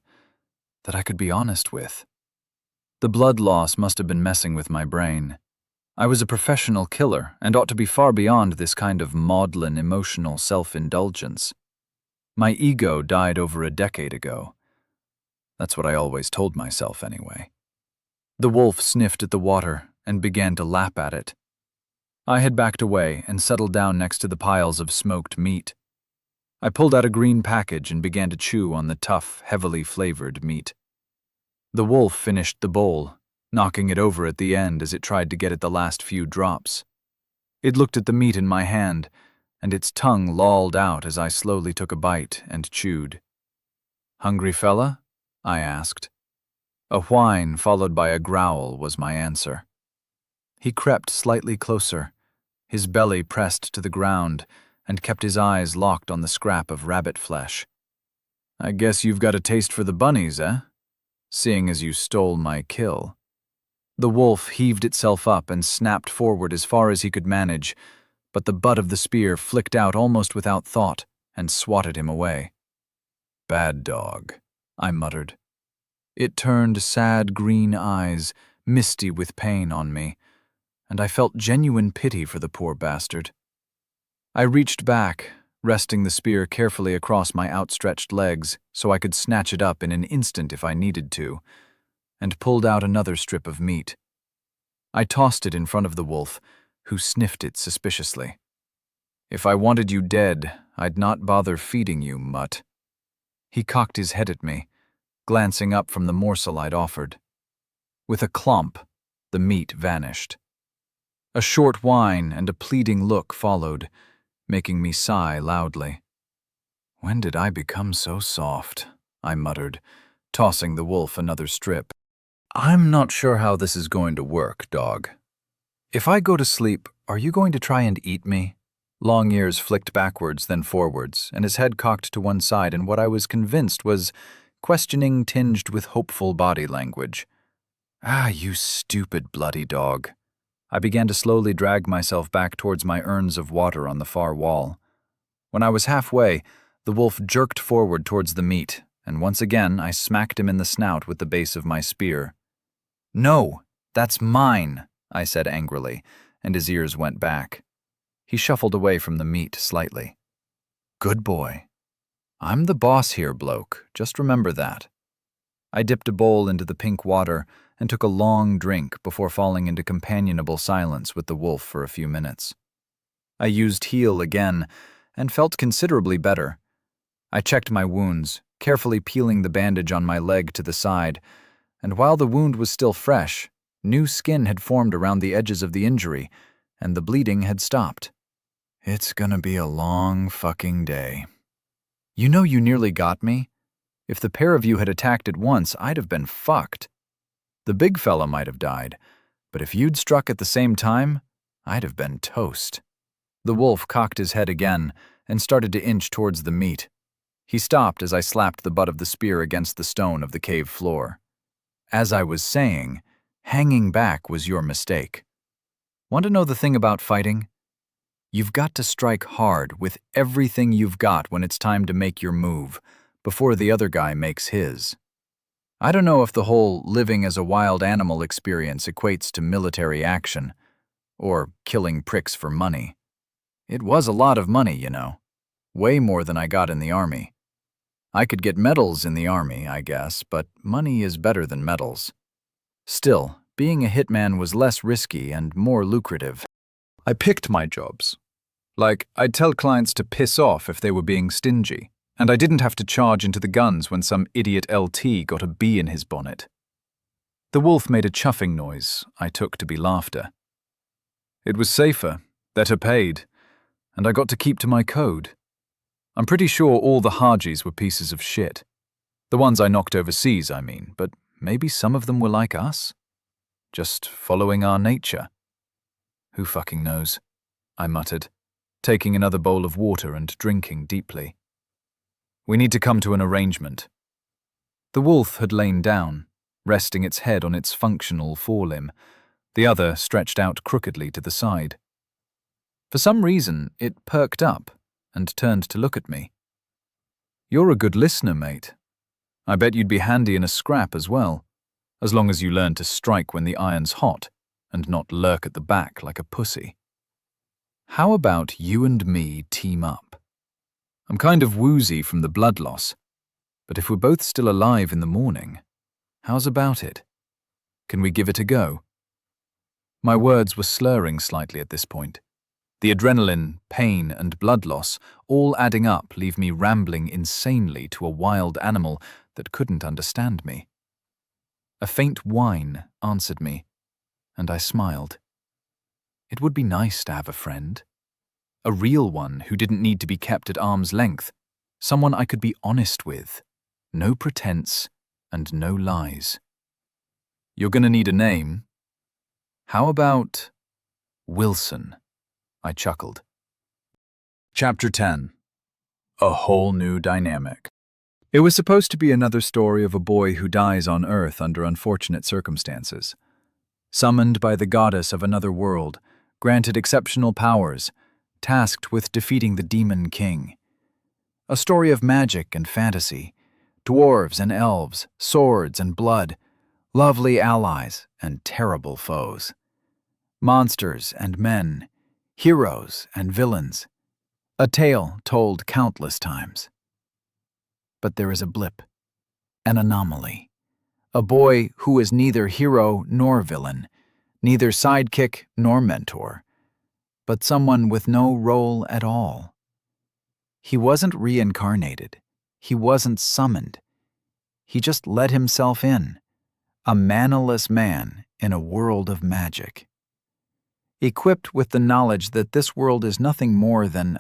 that I could be honest with. The blood loss must have been messing with my brain. I was a professional killer and ought to be far beyond this kind of maudlin emotional self-indulgence. My ego died over a decade ago. That's what I always told myself anyway. The wolf sniffed at the water and began to lap at it. I had backed away and settled down next to the piles of smoked meat. I pulled out a green package and began to chew on the tough, heavily flavored meat. The wolf finished the bowl, knocking it over at the end as it tried to get at the last few drops. It looked at the meat in my hand, and its tongue lolled out as I slowly took a bite and chewed. "Hungry fella?" I asked. A whine followed by a growl was my answer. He crept slightly closer, his belly pressed to the ground, and kept his eyes locked on the scrap of rabbit flesh. "I guess you've got a taste for the bunnies, eh? Seeing as you stole my kill." The wolf heaved itself up and snapped forward as far as he could manage, but the butt of the spear flicked out almost without thought and swatted him away. "Bad dog," I muttered. It turned sad green eyes, misty with pain, on me, and I felt genuine pity for the poor bastard. I reached back, resting the spear carefully across my outstretched legs so I could snatch it up in an instant if I needed to, and pulled out another strip of meat. I tossed it in front of the wolf, who sniffed it suspiciously. "If I wanted you dead, I'd not bother feeding you, mutt." He cocked his head at me, glancing up from the morsel I'd offered. With a clomp, the meat vanished. A short whine and a pleading look followed, making me sigh loudly. "When did I become so soft?" I muttered, tossing the wolf another strip. "I'm not sure how this is going to work, dog. If I go to sleep, are you going to try and eat me?" Long ears flicked backwards, then forwards, and his head cocked to one side in what I was convinced was questioning tinged with hopeful body language. "Ah, you stupid bloody dog." I began to slowly drag myself back towards my urns of water on the far wall. When I was halfway, the wolf jerked forward towards the meat, and once again I smacked him in the snout with the base of my spear. "No, that's mine," I said angrily, and his ears went back. He shuffled away from the meat slightly. "Good boy. I'm the boss here, bloke. Just remember that." I dipped a bowl into the pink water and took a long drink before falling into companionable silence with the wolf for a few minutes. I used heal again and felt considerably better. I checked my wounds, carefully peeling the bandage on my leg to the side, and while the wound was still fresh, new skin had formed around the edges of the injury, and the bleeding had stopped. "It's gonna be a long fucking day. You know you nearly got me? If the pair of you had attacked at once, I'd have been fucked. The big fella might have died, but if you'd struck at the same time, I'd have been toast." The wolf cocked his head again and started to inch towards the meat. He stopped as I slapped the butt of the spear against the stone of the cave floor. As I was saying, hanging back was your mistake. Want to know the thing about fighting? You've got to strike hard with everything you've got when it's time to make your move, before the other guy makes his. I don't know if the whole living as a wild animal experience equates to military action, or killing pricks for money. It was a lot of money, you know. Way more than I got in the army. I could get medals in the army, I guess, but money is better than medals. Still, being a hitman was less risky and more lucrative. I picked my jobs. Like, I'd tell clients to piss off if they were being stingy, and I didn't have to charge into the guns when some idiot LT got a bee in his bonnet. The wolf made a chuffing noise I took to be laughter. It was safer, better paid, and I got to keep to my code. I'm pretty sure all the Hajis were pieces of shit. The ones I knocked overseas, I mean, but maybe some of them were like us? Just following our nature. Who fucking knows? I muttered, taking another bowl of water and drinking deeply. We need to come to an arrangement. The wolf had lain down, resting its head on its functional forelimb, the other stretched out crookedly to the side. For some reason, it perked up and turned to look at me. You're a good listener, mate. I bet you'd be handy in a scrap as well, as long as you learn to strike when the iron's hot and not lurk at the back like a pussy. How about you and me team up? I'm kind of woozy from the blood loss, but if we're both still alive in the morning, how's about it? Can we give it a go? My words were slurring slightly at this point. The adrenaline, pain, and blood loss, all adding up, leave me rambling insanely to a wild animal that couldn't understand me. A faint whine answered me, and I smiled. It would be nice to have a friend. A real one who didn't need to be kept at arm's length. Someone I could be honest with. No pretense and no lies. You're gonna need a name. How about Wilson? I chuckled. Chapter 10. A Whole New Dynamic. It was supposed to be another story of a boy who dies on Earth under unfortunate circumstances. Summoned by the goddess of another world, granted exceptional powers, tasked with defeating the Demon King. A story of magic and fantasy, dwarves and elves, swords and blood, lovely allies and terrible foes. Monsters and men, heroes and villains, a tale told countless times. But there is a blip, an anomaly, a boy who is neither hero nor villain, neither sidekick nor mentor, but someone with no role at all. He wasn't reincarnated, he wasn't summoned, he just let himself in, a mannerless man in a world of magic. Equipped with the knowledge that this world is nothing more than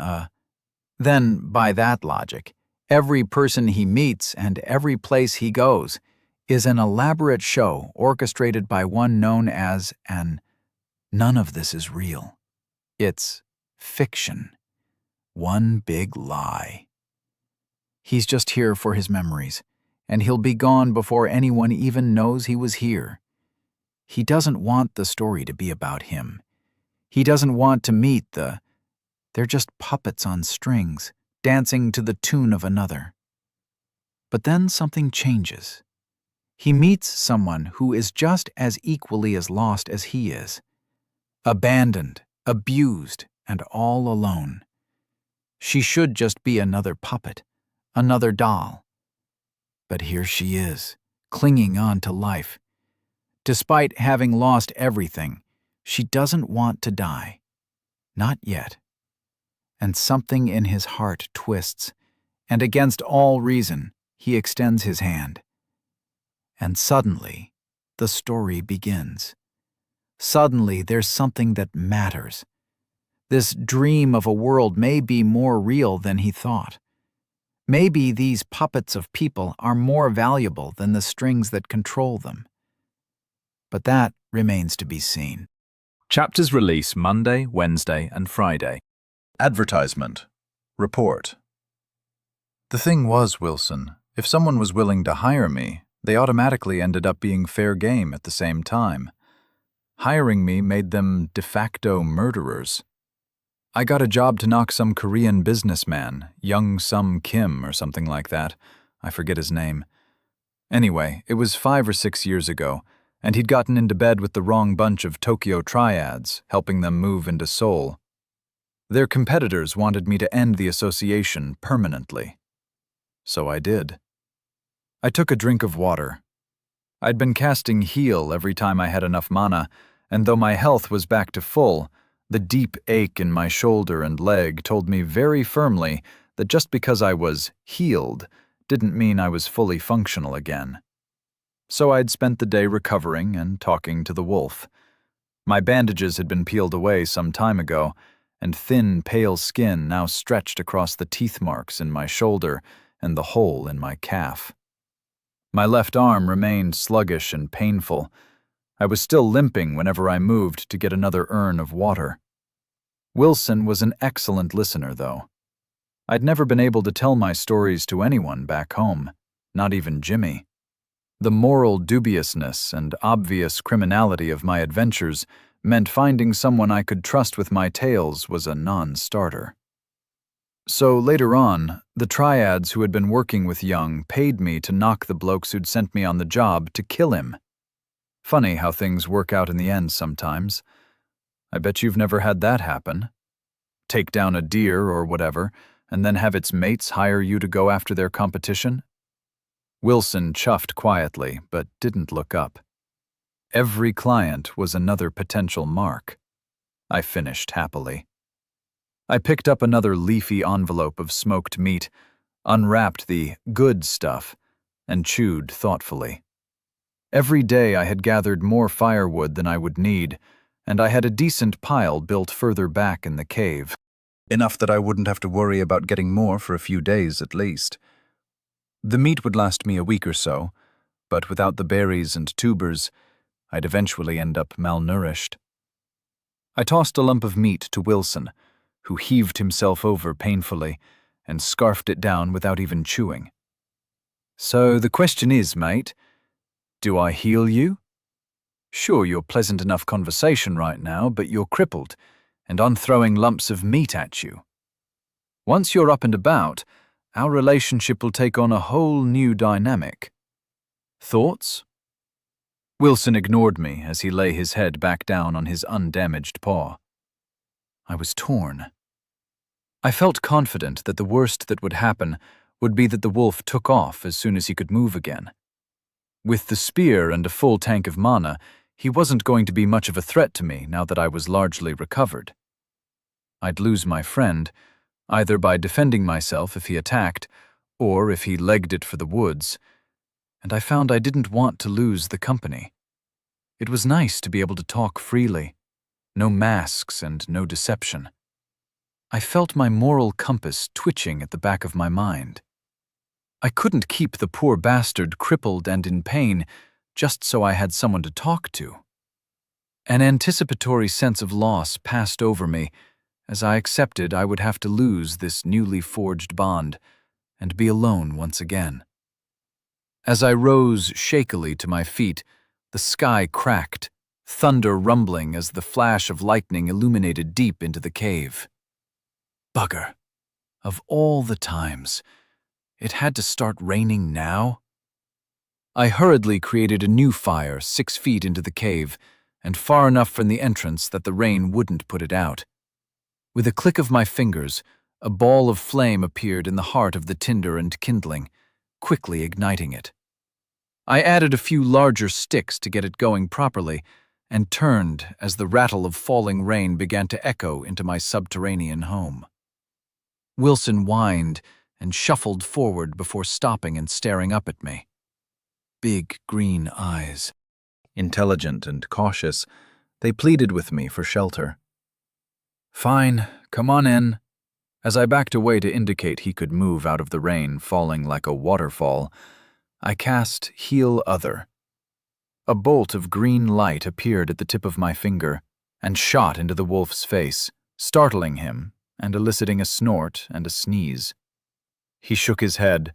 then, by that logic, every person he meets and every place he goes is an elaborate show orchestrated by one known as none of this is real. It's fiction. One big lie. He's just here for his memories, and he'll be gone before anyone even knows he was here. He doesn't want the story to be about him. He doesn't want to meet they're just puppets on strings, dancing to the tune of another. But then something changes. He meets someone who is just as equally as lost as he is. Abandoned, abused, and all alone. She should just be another puppet, another doll. But here she is, clinging on to life. Despite having lost everything, she doesn't want to die. Not yet. And something in his heart twists, and against all reason, he extends his hand. And suddenly, the story begins. Suddenly, there's something that matters. This dream of a world may be more real than he thought. Maybe these puppets of people are more valuable than the strings that control them. But that remains to be seen. Chapters release Monday, Wednesday, and Friday. Advertisement. Report. The thing was, Wilson, if someone was willing to hire me, they automatically ended up being fair game at the same time. Hiring me made them de facto murderers. I got a job to knock some Korean businessman, Young Sum Kim or something like that. I forget his name. Anyway, it was 5 or 6 years ago, and he'd gotten into bed with the wrong bunch of Tokyo triads, helping them move into Seoul. Their competitors wanted me to end the association permanently. So I did. I took a drink of water. I'd been casting heal every time I had enough mana, and though my health was back to full, the deep ache in my shoulder and leg told me very firmly that just because I was healed didn't mean I was fully functional again. So I'd spent the day recovering and talking to the wolf. My bandages had been peeled away some time ago, and thin, pale skin now stretched across the teeth marks in my shoulder and the hole in my calf. My left arm remained sluggish and painful. I was still limping whenever I moved to get another urn of water. Wilson was an excellent listener, though. I'd never been able to tell my stories to anyone back home, not even Jimmy. The moral dubiousness and obvious criminality of my adventures meant finding someone I could trust with my tales was a non-starter. So later on, the triads who had been working with Young paid me to knock the blokes who'd sent me on the job to kill him. Funny how things work out in the end sometimes. I bet you've never had that happen. Take down a deer or whatever, and then have its mates hire you to go after their competition? Wilson chuffed quietly, but didn't look up. Every client was another potential mark. I finished happily. I picked up another leafy envelope of smoked meat, unwrapped the good stuff, and chewed thoughtfully. Every day I had gathered more firewood than I would need, and I had a decent pile built further back in the cave. Enough that I wouldn't have to worry about getting more for a few days at least. The meat would last me a week or so, but without the berries and tubers, I'd eventually end up malnourished. I tossed a lump of meat to Wilson, who heaved himself over painfully and scarfed it down without even chewing. So the question is, mate, do I heal you? Sure, you're pleasant enough conversation right now, but you're crippled, and I'm throwing lumps of meat at you. Once you're up and about, our relationship will take on a whole new dynamic. Thoughts? Wilson ignored me as he lay his head back down on his undamaged paw. I was torn. I felt confident that the worst that would happen would be that the wolf took off as soon as he could move again. With the spear and a full tank of mana, he wasn't going to be much of a threat to me now that I was largely recovered. I'd lose my friend, either by defending myself if he attacked, or if he legged it for the woods, and I found I didn't want to lose the company. It was nice to be able to talk freely, no masks and no deception. I felt my moral compass twitching at the back of my mind. I couldn't keep the poor bastard crippled and in pain just so I had someone to talk to. An anticipatory sense of loss passed over me as I accepted I would have to lose this newly forged bond and be alone once again. As I rose shakily to my feet, the sky cracked, thunder rumbling as the flash of lightning illuminated deep into the cave. Bugger. Of all the times, it had to start raining now? I hurriedly created a new fire 6 feet into the cave and far enough from the entrance that the rain wouldn't put it out. With a click of my fingers, a ball of flame appeared in the heart of the tinder and kindling, quickly igniting it. I added a few larger sticks to get it going properly and turned as the rattle of falling rain began to echo into my subterranean home. Wilson whined and shuffled forward before stopping and staring up at me. Big green eyes. Intelligent and cautious, they pleaded with me for shelter. Fine, come on in. As I backed away to indicate he could move out of the rain falling like a waterfall, I cast Heal Other. A bolt of green light appeared at the tip of my finger and shot into the wolf's face, startling him and eliciting a snort and a sneeze. He shook his head,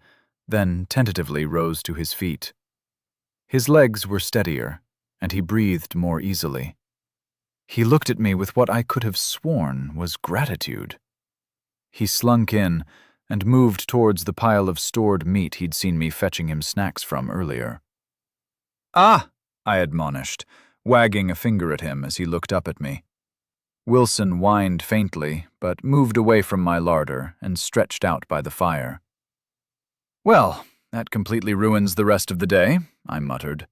then tentatively rose to his feet. His legs were steadier, and he breathed more easily. He looked at me with what I could have sworn was gratitude. He slunk in and moved towards the pile of stored meat he'd seen me fetching him snacks from earlier. "Ah!" I admonished, wagging a finger at him as he looked up at me. Wilson whined faintly, but moved away from my larder and stretched out by the fire. "Well, that completely ruins the rest of the day," I muttered.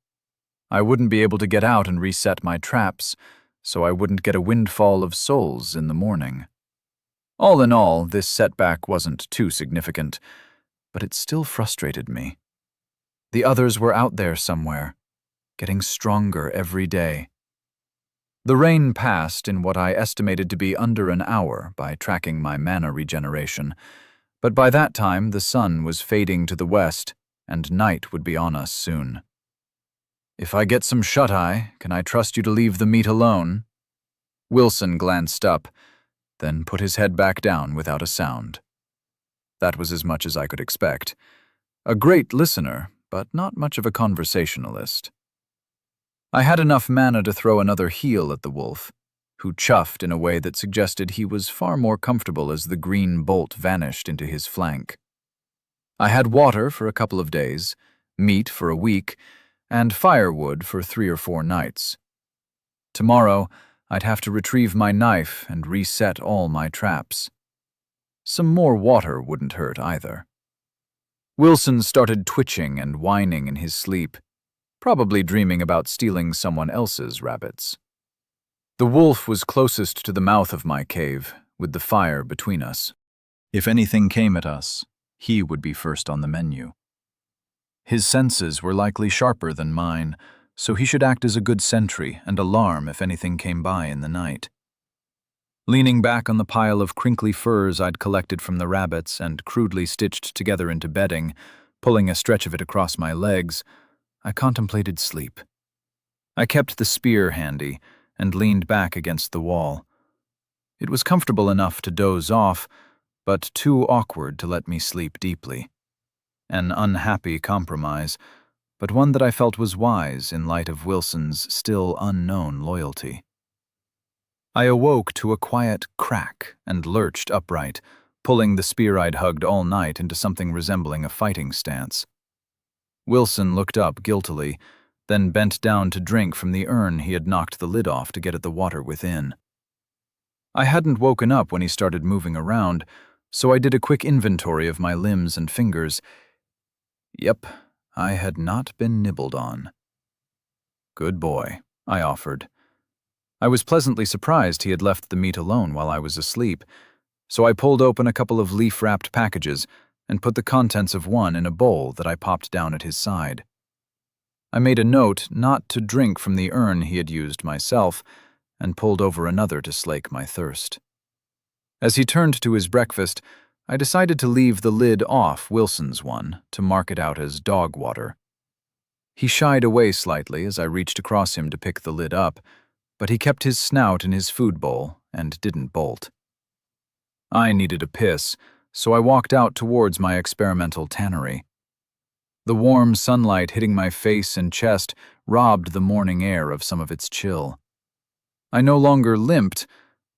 I wouldn't be able to get out and reset my traps, so I wouldn't get a windfall of souls in the morning. All in all, this setback wasn't too significant, but it still frustrated me. The others were out there somewhere, getting stronger every day. The rain passed in what I estimated to be under an hour by tracking my mana regeneration, but by that time the sun was fading to the west, and night would be on us soon. "If I get some shut-eye, can I trust you to leave the meat alone?" Wilson glanced up, then put his head back down without a sound. That was as much as I could expect. A great listener, but not much of a conversationalist. I had enough mana to throw another heel at the wolf, who chuffed in a way that suggested he was far more comfortable as the green bolt vanished into his flank. I had water for a couple of days, meat for a week, and firewood for 3 or 4 nights. Tomorrow, I'd have to retrieve my knife and reset all my traps. Some more water wouldn't hurt either. Wilson started twitching and whining in his sleep, probably dreaming about stealing someone else's rabbits. The wolf was closest to the mouth of my cave, with the fire between us. If anything came at us, he would be first on the menu. His senses were likely sharper than mine, so he should act as a good sentry and alarm if anything came by in the night. Leaning back on the pile of crinkly furs I'd collected from the rabbits and crudely stitched together into bedding, pulling a stretch of it across my legs, I contemplated sleep. I kept the spear handy and leaned back against the wall. It was comfortable enough to doze off, but too awkward to let me sleep deeply. An unhappy compromise, but one that I felt was wise in light of Wilson's still unknown loyalty. I awoke to a quiet crack and lurched upright, pulling the spear I'd hugged all night into something resembling a fighting stance. Wilson looked up guiltily, then bent down to drink from the urn he had knocked the lid off to get at the water within. I hadn't woken up when he started moving around, so I did a quick inventory of my limbs and fingers. Yep, I had not been nibbled on. "Good boy," I offered. I was pleasantly surprised he had left the meat alone while I was asleep, so I pulled open a couple of leaf-wrapped packages and put the contents of one in a bowl that I popped down at his side. I made a note not to drink from the urn he had used myself, and pulled over another to slake my thirst. As he turned to his breakfast, I decided to leave the lid off Wilson's one to mark it out as dog water. He shied away slightly as I reached across him to pick the lid up, but he kept his snout in his food bowl and didn't bolt. I needed a piss, so I walked out towards my experimental tannery. The warm sunlight hitting my face and chest robbed the morning air of some of its chill. I no longer limped,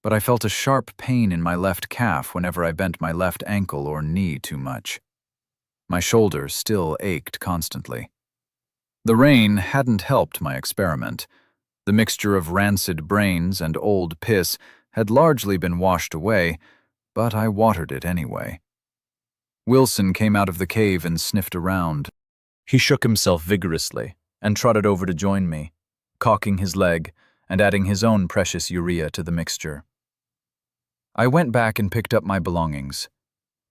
but I felt a sharp pain in my left calf whenever I bent my left ankle or knee too much. My shoulder still ached constantly. The rain hadn't helped my experiment. The mixture of rancid brains and old piss had largely been washed away, but I watered it anyway. Wilson came out of the cave and sniffed around. He shook himself vigorously and trotted over to join me, cocking his leg and adding his own precious urea to the mixture. I went back and picked up my belongings.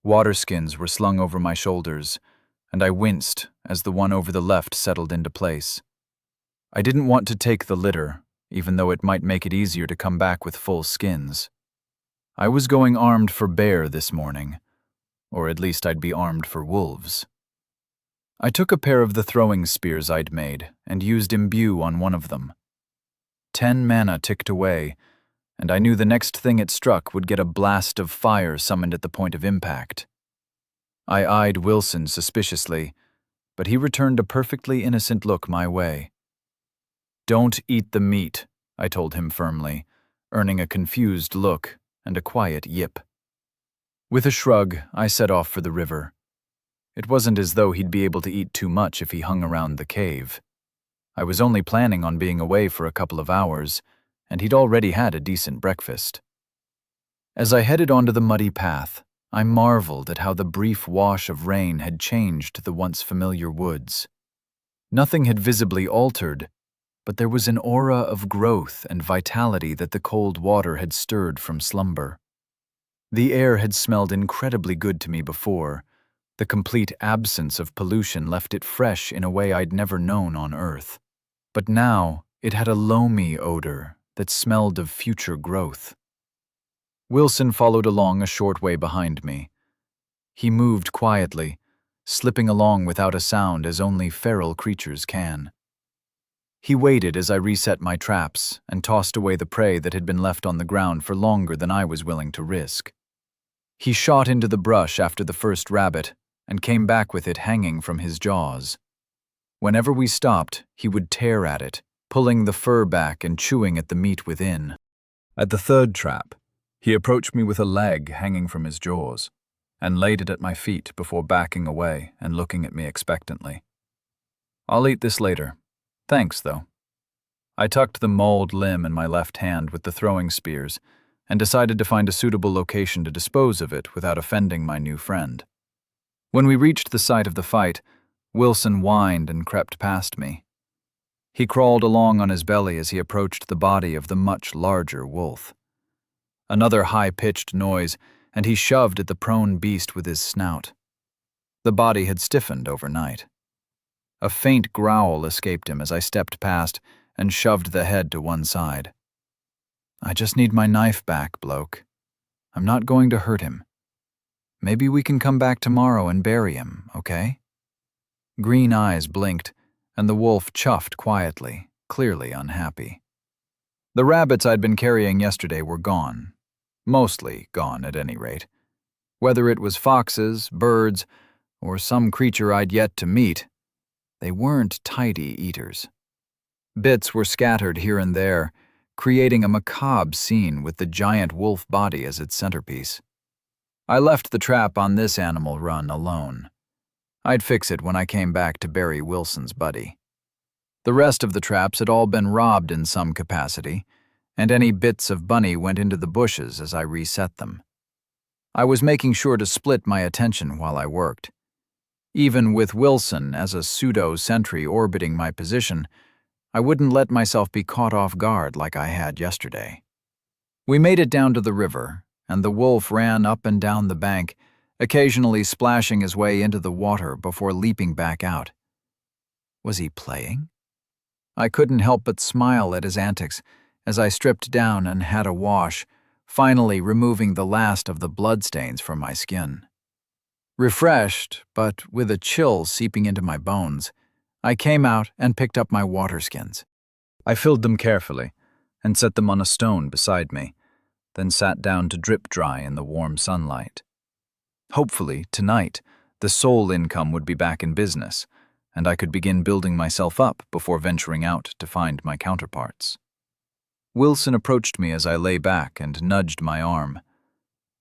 Water skins were slung over my shoulders, and I winced as the one over the left settled into place. I didn't want to take the litter, even though it might make it easier to come back with full skins. I was going armed for bear this morning, or at least I'd be armed for wolves. I took a pair of the throwing spears I'd made and used imbue on one of them. 10 mana ticked away, and I knew the next thing it struck would get a blast of fire summoned at the point of impact. I eyed Wilson suspiciously, but he returned a perfectly innocent look my way. "Don't eat the meat," I told him firmly, earning a confused look and a quiet yip. With a shrug, I set off for the river. It wasn't as though he'd be able to eat too much if he hung around the cave. I was only planning on being away for a couple of hours, and he'd already had a decent breakfast. As I headed onto the muddy path, I marveled at how the brief wash of rain had changed the once familiar woods. Nothing had visibly altered, but there was an aura of growth and vitality that the cold water had stirred from slumber. The air had smelled incredibly good to me before. The complete absence of pollution left it fresh in a way I'd never known on Earth. But now it had a loamy odor that smelled of future growth. Wilson followed along a short way behind me. He moved quietly, slipping along without a sound as only feral creatures can. He waited as I reset my traps and tossed away the prey that had been left on the ground for longer than I was willing to risk. He shot into the brush after the first rabbit and came back with it hanging from his jaws. Whenever we stopped, he would tear at it, pulling the fur back and chewing at the meat within. At the third trap, he approached me with a leg hanging from his jaws and laid it at my feet before backing away and looking at me expectantly. "I'll eat this later. Thanks, though." I tucked the mauled limb in my left hand with the throwing spears and decided to find a suitable location to dispose of it without offending my new friend. When we reached the site of the fight, Wilson whined and crept past me. He crawled along on his belly as he approached the body of the much larger wolf. Another high-pitched noise, and he shoved at the prone beast with his snout. The body had stiffened overnight. A faint growl escaped him as I stepped past and shoved the head to one side. "I just need my knife back, bloke. I'm not going to hurt him. Maybe we can come back tomorrow and bury him, okay?" Green eyes blinked, and the wolf chuffed quietly, clearly unhappy. The rabbits I'd been carrying yesterday were gone. Mostly gone, at any rate. Whether it was foxes, birds, or some creature I'd yet to meet, they weren't tidy eaters. Bits were scattered here and there, creating a macabre scene with the giant wolf body as its centerpiece. I left the trap on this animal run alone. I'd fix it when I came back to bury Wilson's buddy. The rest of the traps had all been robbed in some capacity, and any bits of bunny went into the bushes as I reset them. I was making sure to split my attention while I worked. Even with Wilson as a pseudo-sentry orbiting my position, I wouldn't let myself be caught off guard like I had yesterday. We made it down to the river, and the wolf ran up and down the bank, occasionally splashing his way into the water before leaping back out. Was he playing? I couldn't help but smile at his antics as I stripped down and had a wash, finally removing the last of the bloodstains from my skin. Refreshed, but with a chill seeping into my bones, I came out and picked up my water skins. I filled them carefully and set them on a stone beside me, then sat down to drip dry in the warm sunlight. Hopefully, tonight, the sole income would be back in business, and I could begin building myself up before venturing out to find my counterparts. Wilson approached me as I lay back and nudged my arm.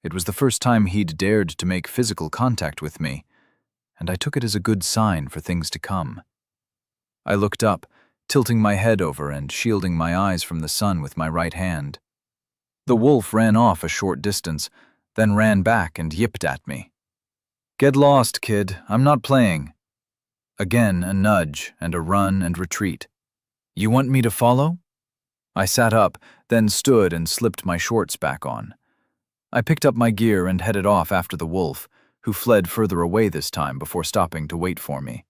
It was the first time he'd dared to make physical contact with me, and I took it as a good sign for things to come. I looked up, tilting my head over and shielding my eyes from the sun with my right hand. The wolf ran off a short distance, then ran back and yipped at me. "Get lost, kid. I'm not playing." Again a nudge and a run and retreat. "You want me to follow?" I sat up, then stood and slipped my shorts back on. I picked up my gear and headed off after the wolf, who fled further away this time before stopping to wait for me.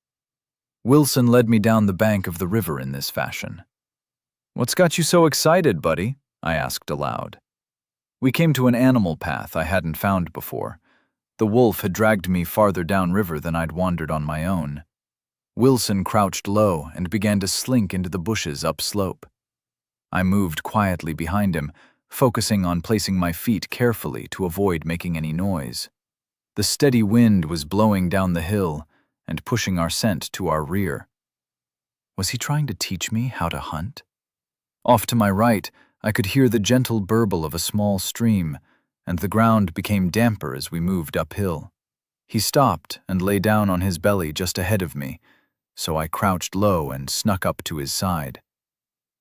Wilson led me down the bank of the river in this fashion. "What's got you so excited, buddy?" I asked aloud. We came to an animal path I hadn't found before. The wolf had dragged me farther downriver than I'd wandered on my own. Wilson crouched low and began to slink into the bushes upslope. I moved quietly behind him, focusing on placing my feet carefully to avoid making any noise. The steady wind was blowing down the hill and pushing our scent to our rear. Was he trying to teach me how to hunt? Off to my right, I could hear the gentle burble of a small stream, and the ground became damper as we moved uphill. He stopped and lay down on his belly just ahead of me, so I crouched low and snuck up to his side.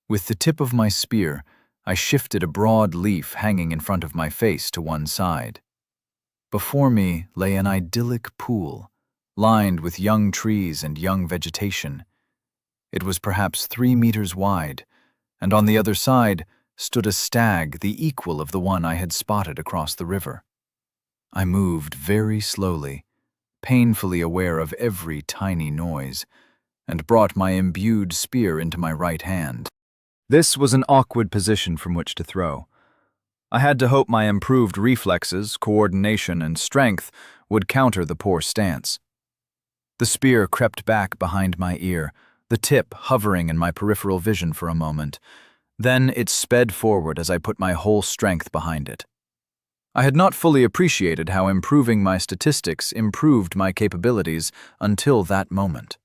With the tip of my spear, I shifted a broad leaf hanging in front of my face to one side. Before me lay an idyllic pool, lined with young trees and young vegetation. It was perhaps 3 meters wide, and on the other side stood a stag the equal of the one I had spotted across the river. I moved very slowly, painfully aware of every tiny noise, and brought my imbued spear into my right hand. This was an awkward position from which to throw. I had to hope my improved reflexes, coordination, and strength would counter the poor stance. The spear crept back behind my ear, the tip hovering in my peripheral vision for a moment. Then it sped forward as I put my whole strength behind it. I had not fully appreciated how improving my statistics improved my capabilities until that moment.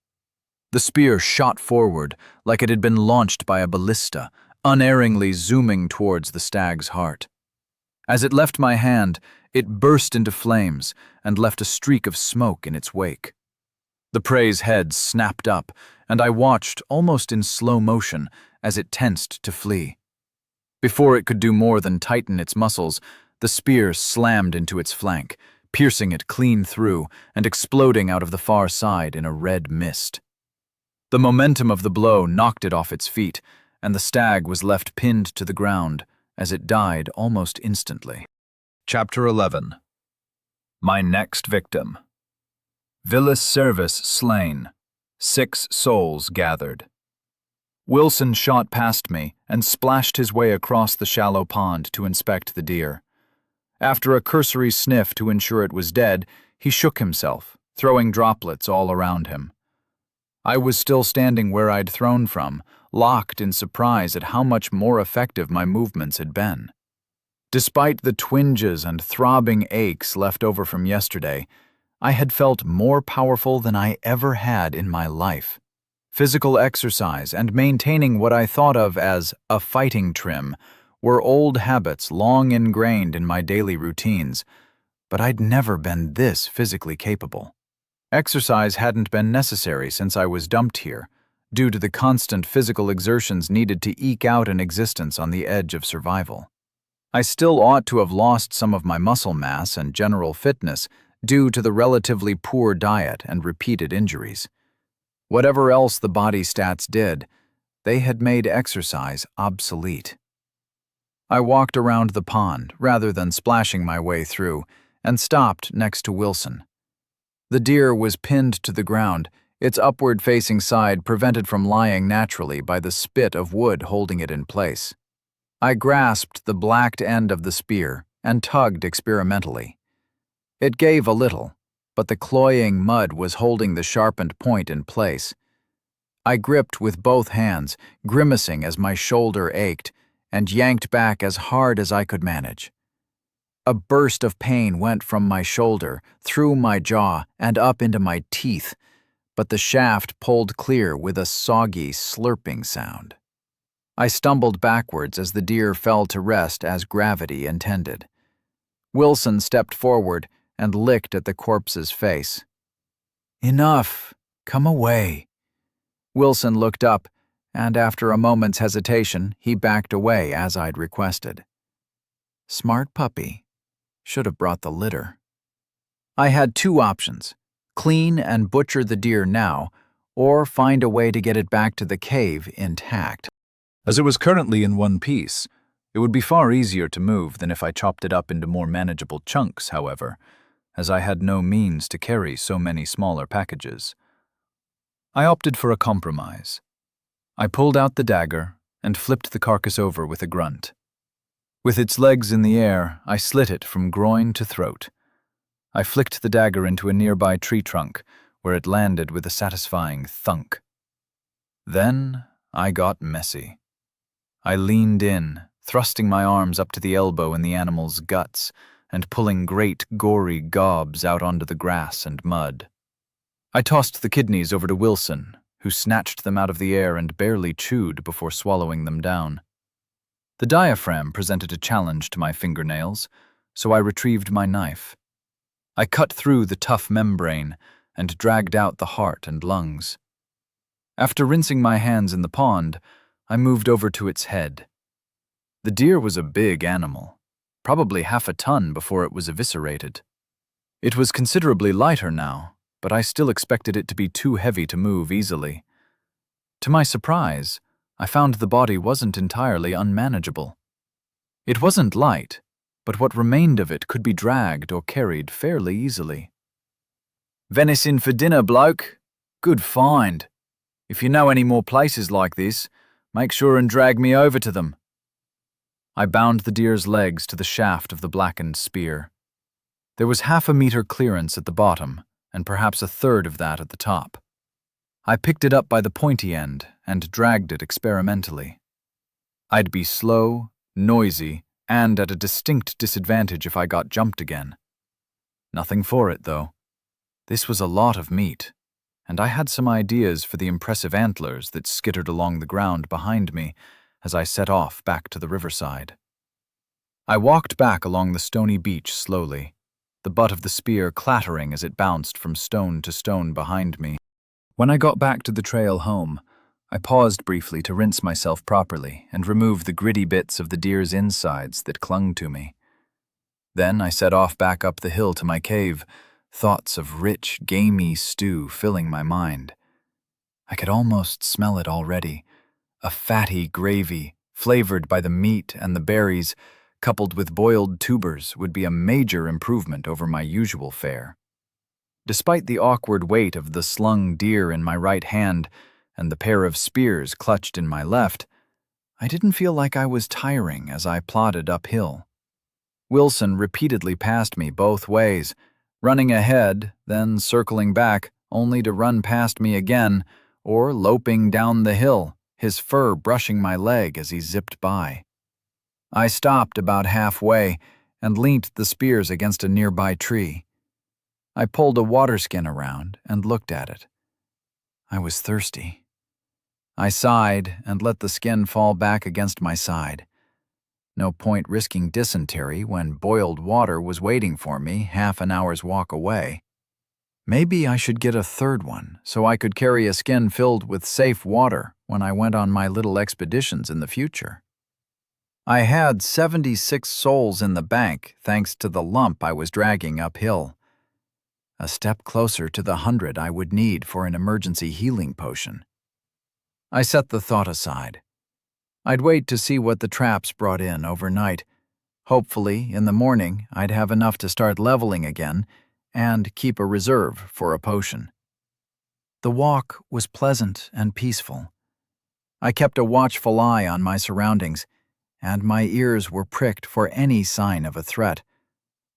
The spear shot forward like it had been launched by a ballista, unerringly zooming towards the stag's heart. As it left my hand, it burst into flames and left a streak of smoke in its wake. The prey's head snapped up, and I watched almost in slow motion as it tensed to flee. Before it could do more than tighten its muscles, the spear slammed into its flank, piercing it clean through and exploding out of the far side in a red mist. The momentum of the blow knocked it off its feet, and the stag was left pinned to the ground as it died almost instantly. Chapter 11. My next victim. Villas Service slain. 6 souls gathered. Wilson shot past me and splashed his way across the shallow pond to inspect the deer. After a cursory sniff to ensure it was dead, he shook himself, throwing droplets all around him. I was still standing where I'd thrown from, locked in surprise at how much more effective my movements had been. Despite the twinges and throbbing aches left over from yesterday, I had felt more powerful than I ever had in my life. Physical exercise and maintaining what I thought of as a fighting trim were old habits long ingrained in my daily routines, but I'd never been this physically capable. Exercise hadn't been necessary since I was dumped here, due to the constant physical exertions needed to eke out an existence on the edge of survival. I still ought to have lost some of my muscle mass and general fitness due to the relatively poor diet and repeated injuries. Whatever else the body stats did, they had made exercise obsolete. I walked around the pond rather than splashing my way through and stopped next to Wilson. The deer was pinned to the ground, its upward-facing side prevented from lying naturally by the spit of wood holding it in place. I grasped the blacked end of the spear and tugged experimentally. It gave a little, but the cloying mud was holding the sharpened point in place. I gripped with both hands, grimacing as my shoulder ached, and yanked back as hard as I could manage. A burst of pain went from my shoulder, through my jaw, and up into my teeth, but the shaft pulled clear with a soggy, slurping sound. I stumbled backwards as the deer fell to rest as gravity intended. Wilson stepped forward and licked at the corpse's face. "Enough! Come away!" Wilson looked up, and after a moment's hesitation, he backed away as I'd requested. Smart puppy. Should have brought the litter. I had 2 options: clean and butcher the deer now, or find a way to get it back to the cave intact. As it was currently in one piece, it would be far easier to move than if I chopped it up into more manageable chunks, however, as I had no means to carry so many smaller packages. I opted for a compromise. I pulled out the dagger and flipped the carcass over with a grunt. With its legs in the air, I slit it from groin to throat. I flicked the dagger into a nearby tree trunk, where it landed with a satisfying thunk. Then I got messy. I leaned in, thrusting my arms up to the elbow in the animal's guts, and pulling great, gory gobs out onto the grass and mud. I tossed the kidneys over to Wilson, who snatched them out of the air and barely chewed before swallowing them down. The diaphragm presented a challenge to my fingernails, so I retrieved my knife. I cut through the tough membrane and dragged out the heart and lungs. After rinsing my hands in the pond, I moved over to its head. The deer was a big animal, probably half a ton before it was eviscerated. It was considerably lighter now, but I still expected it to be too heavy to move easily. To my surprise, I found the body wasn't entirely unmanageable. It wasn't light, but what remained of it could be dragged or carried fairly easily. "Venison for dinner, bloke. Good find. If you know any more places like this, make sure and drag me over to them." I bound the deer's legs to the shaft of the blackened spear. There was 1/2 meter clearance at the bottom, and perhaps 1/3 of that at the top. I picked it up by the pointy end and dragged it experimentally. I'd be slow, noisy, and at a distinct disadvantage if I got jumped again. Nothing for it, though. This was a lot of meat, and I had some ideas for the impressive antlers that skittered along the ground behind me as I set off back to the riverside. I walked back along the stony beach slowly, the butt of the spear clattering as it bounced from stone to stone behind me. When I got back to the trail home, I paused briefly to rinse myself properly and remove the gritty bits of the deer's insides that clung to me. Then I set off back up the hill to my cave, thoughts of rich, gamey stew filling my mind. I could almost smell it already, a fatty gravy, flavored by the meat and the berries, coupled with boiled tubers, would be a major improvement over my usual fare. Despite the awkward weight of the slung deer in my right hand and the pair of spears clutched in my left, I didn't feel like I was tiring as I plodded uphill. Wilson repeatedly passed me both ways, running ahead, then circling back, only to run past me again, or loping down the hill, his fur brushing my leg as he zipped by. I stopped about halfway and leant the spears against a nearby tree. I pulled a water skin around and looked at it. I was thirsty. I sighed and let the skin fall back against my side. No point risking dysentery when boiled water was waiting for me 1/2 hour's walk away. Maybe I should get a 3rd one so I could carry a skin filled with safe water when I went on my little expeditions in the future. I had 76 souls in the bank thanks to the lump I was dragging uphill. A step closer to the 100 I would need for an emergency healing potion. I set the thought aside. I'd wait to see what the traps brought in overnight. Hopefully, in the morning, I'd have enough to start leveling again and keep a reserve for a potion. The walk was pleasant and peaceful. I kept a watchful eye on my surroundings, and my ears were pricked for any sign of a threat.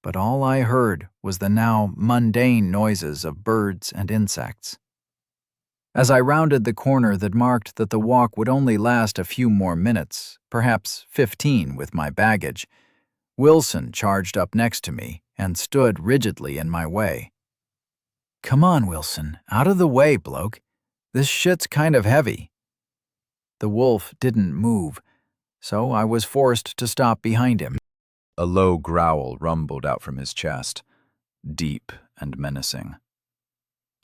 But all I heard was the now mundane noises of birds and insects. As I rounded the corner that marked that the walk would only last a few more minutes, perhaps 15 with my baggage, Wilson charged up next to me and stood rigidly in my way. "Come on, Wilson, out of the way, bloke. This shit's kind of heavy." The wolf didn't move, so I was forced to stop behind him. A low growl rumbled out from his chest, deep and menacing.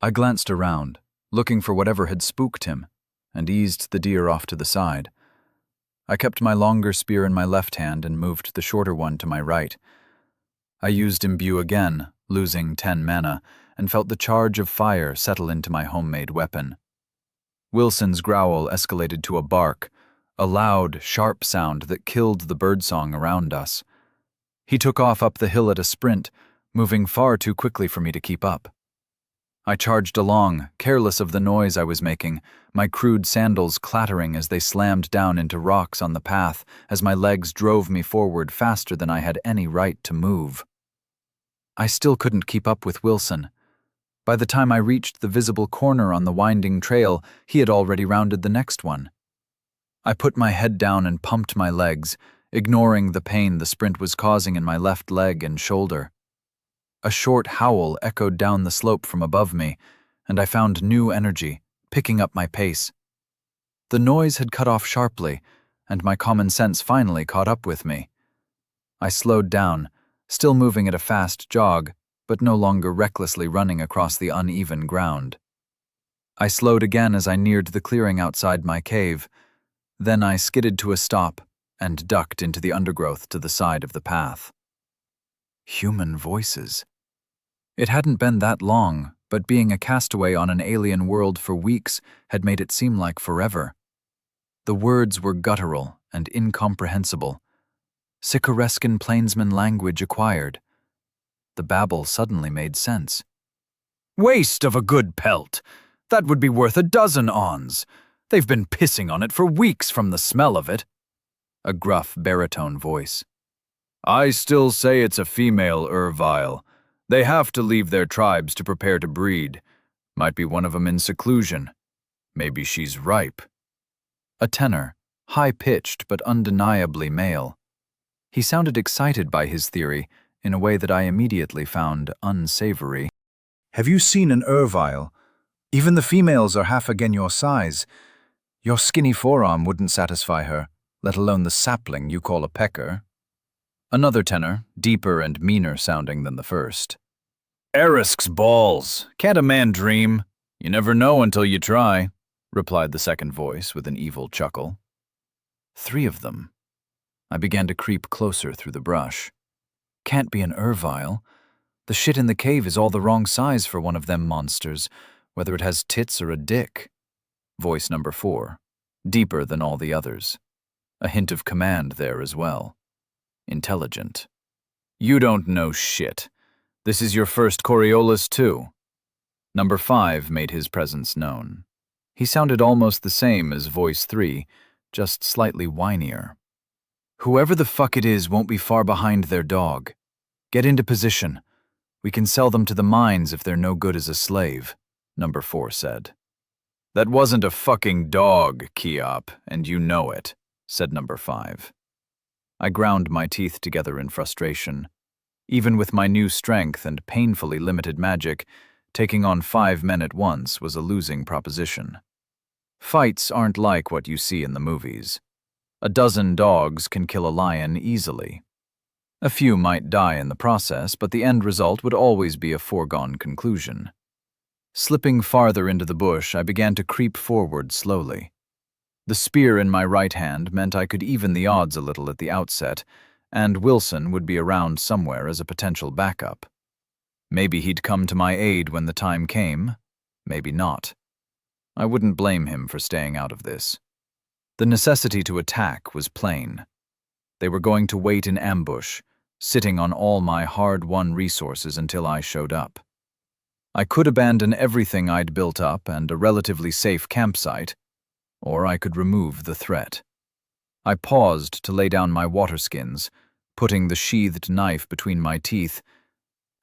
I glanced around, looking for whatever had spooked him, and eased the deer off to the side. I kept my longer spear in my left hand and moved the shorter one to my right. I used Imbue again, losing 10 mana, and felt the charge of fire settle into my homemade weapon. Wilson's growl escalated to a bark, a loud, sharp sound that killed the birdsong around us. He took off up the hill at a sprint, moving far too quickly for me to keep up. I charged along, careless of the noise I was making, my crude sandals clattering as they slammed down into rocks on the path as my legs drove me forward faster than I had any right to move. I still couldn't keep up with Wilson. By the time I reached the visible corner on the winding trail, he had already rounded the next one. I put my head down and pumped my legs, ignoring the pain the sprint was causing in my left leg and shoulder. A short howl echoed down the slope from above me, and I found new energy, picking up my pace. The noise had cut off sharply, and my common sense finally caught up with me. I slowed down, still moving at a fast jog, but no longer recklessly running across the uneven ground. I slowed again as I neared the clearing outside my cave. Then I skidded to a stop and ducked into the undergrowth to the side of the path. Human voices. It hadn't been that long, but being a castaway on an alien world for weeks had made it seem like forever. The words were guttural and incomprehensible. Sicarescan plainsman language acquired. The babble suddenly made sense. "Waste of a good pelt! That would be worth a dozen ons. They've been pissing on it for weeks from the smell of it." A gruff baritone voice. "I still say it's a female Ervile. They have to leave their tribes to prepare to breed. Might be one of 'em in seclusion. Maybe she's ripe." A tenor, high-pitched but undeniably male. He sounded excited by his theory in a way that I immediately found unsavory. Have you seen an Ervile? Even the females are half again your size. Your skinny forearm wouldn't satisfy her, let alone the sapling you call a pecker. Another tenor, deeper and meaner sounding than the first. "Erisk's balls. Can't a man dream? You never know until you try," replied the second voice with an evil chuckle. 3 of them. I began to creep closer through the brush. Can't be an Ervile. The shit in the cave is all the wrong size for one of them monsters, whether it has tits or a dick. Voice number 4, deeper than all the others. A hint of command there as well. Intelligent. "You don't know shit. This is your first Coriolis too." Number 5 made his presence known. He sounded almost the same as voice 3, just slightly whinier. "Whoever the fuck it is won't be far behind their dog. Get into position. We can sell them to the mines if they're no good as a slave," Number 4 said. "That wasn't a fucking dog, Keop, and you know it," said Number 5. I ground my teeth together in frustration. Even with my new strength and painfully limited magic, taking on 5 men at once was a losing proposition. Fights aren't like what you see in the movies. A dozen dogs can kill a lion easily. A few might die in the process, but the end result would always be a foregone conclusion. Slipping farther into the bush, I began to creep forward slowly. The spear in my right hand meant I could even the odds a little at the outset, and Wilson would be around somewhere as a potential backup. Maybe he'd come to my aid when the time came, maybe not. I wouldn't blame him for staying out of this. The necessity to attack was plain. They were going to wait in ambush, sitting on all my hard-won resources until I showed up. I could abandon everything I'd built up and a relatively safe campsite, or I could remove the threat. I paused to lay down my water skins, putting the sheathed knife between my teeth,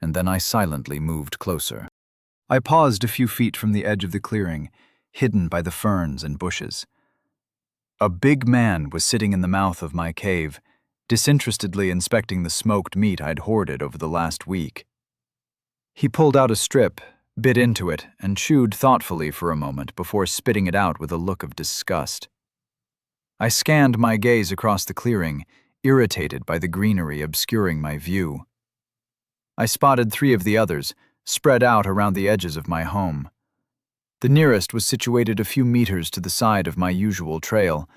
and then I silently moved closer. I paused a few feet from the edge of the clearing, hidden by the ferns and bushes. A big man was sitting in the mouth of my cave, disinterestedly inspecting the smoked meat I'd hoarded over the last week. He pulled out a strip, bit into it, and chewed thoughtfully for a moment before spitting it out with a look of disgust. I scanned my gaze across the clearing, irritated by the greenery obscuring my view. I spotted 3 of the others, spread out around the edges of my home. The nearest was situated a few meters to the side of my usual trail,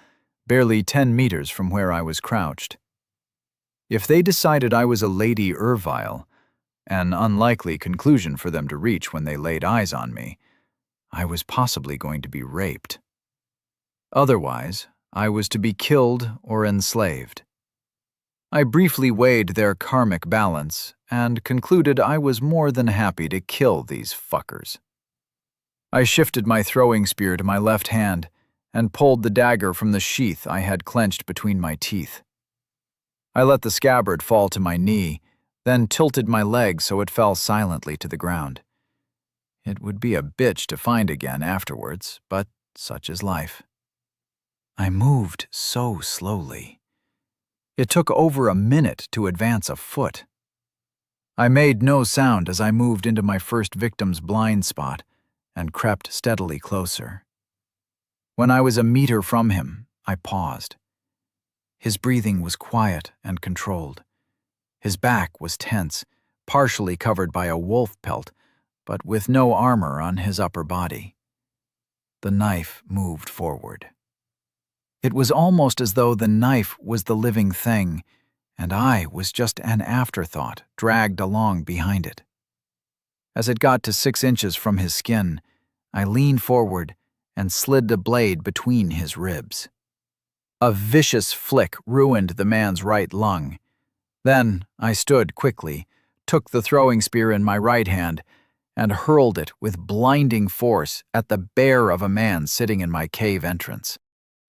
barely 10 meters from where I was crouched. If they decided I was a Lady Ervile, an unlikely conclusion for them to reach when they laid eyes on me, I was possibly going to be raped. Otherwise, I was to be killed or enslaved. I briefly weighed their karmic balance and concluded I was more than happy to kill these fuckers. I shifted my throwing spear to my left hand and pulled the dagger from the sheath I had clenched between my teeth. I let the scabbard fall to my knee, then tilted my leg so it fell silently to the ground. It would be a bitch to find again afterwards, but such is life. I moved so slowly. It took over a minute to advance a foot. I made no sound as I moved into my first victim's blind spot and crept steadily closer. When I was a meter from him, I paused. His breathing was quiet and controlled. His back was tense, partially covered by a wolf pelt, but with no armor on his upper body. The knife moved forward. It was almost as though the knife was the living thing, and I was just an afterthought dragged along behind it. As it got to 6 inches from his skin, I leaned forward and slid the blade between his ribs. A vicious flick ruined the man's right lung. Then I stood quickly, took the throwing spear in my right hand, and hurled it with blinding force at the bear of a man sitting in my cave entrance.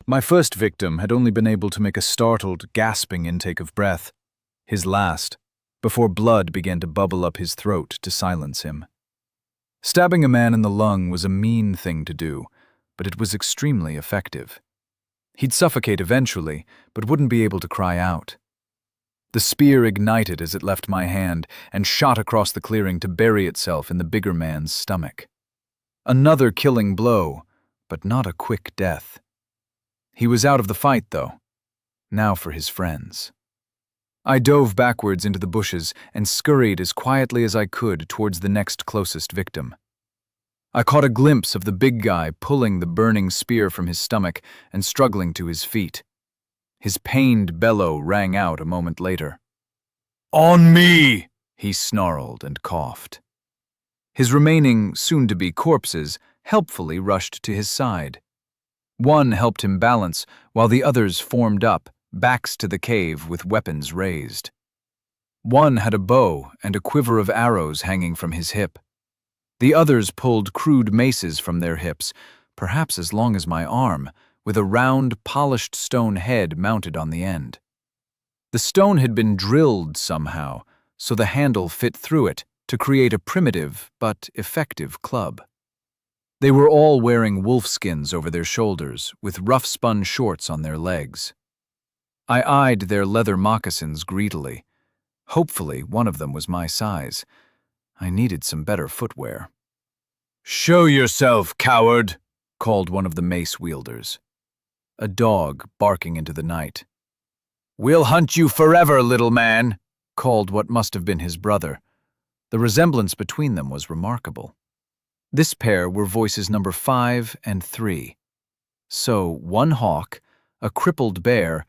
My first victim had only been able to make a startled, gasping intake of breath, his last, before blood began to bubble up his throat to silence him. Stabbing a man in the lung was a mean thing to do, but it was extremely effective. He'd suffocate eventually, but wouldn't be able to cry out. The spear ignited as it left my hand and shot across the clearing to bury itself in the bigger man's stomach. Another killing blow, but not a quick death. He was out of the fight, though. Now for his friends. I dove backwards into the bushes and scurried as quietly as I could towards the next closest victim. I caught a glimpse of the big guy pulling the burning spear from his stomach and struggling to his feet. His pained bellow rang out a moment later. "On me!" he snarled and coughed. His remaining, soon-to-be corpses helpfully rushed to his side. One helped him balance, while the others formed up, backs to the cave with weapons raised. One had a bow and a quiver of arrows hanging from his hip. The others pulled crude maces from their hips, perhaps as long as my arm, with a round, polished stone head mounted on the end. The stone had been drilled somehow, so the handle fit through it to create a primitive but effective club. They were all wearing wolfskins over their shoulders, with rough-spun shorts on their legs. I eyed their leather moccasins greedily. Hopefully, one of them was my size. I needed some better footwear. "Show yourself, coward!" called one of the mace-wielders. A dog barking into the night. "We'll hunt you forever, little man!" called what must have been his brother. The resemblance between them was remarkable. This pair were voices number 5 and 3. So, one hawk, a crippled bear,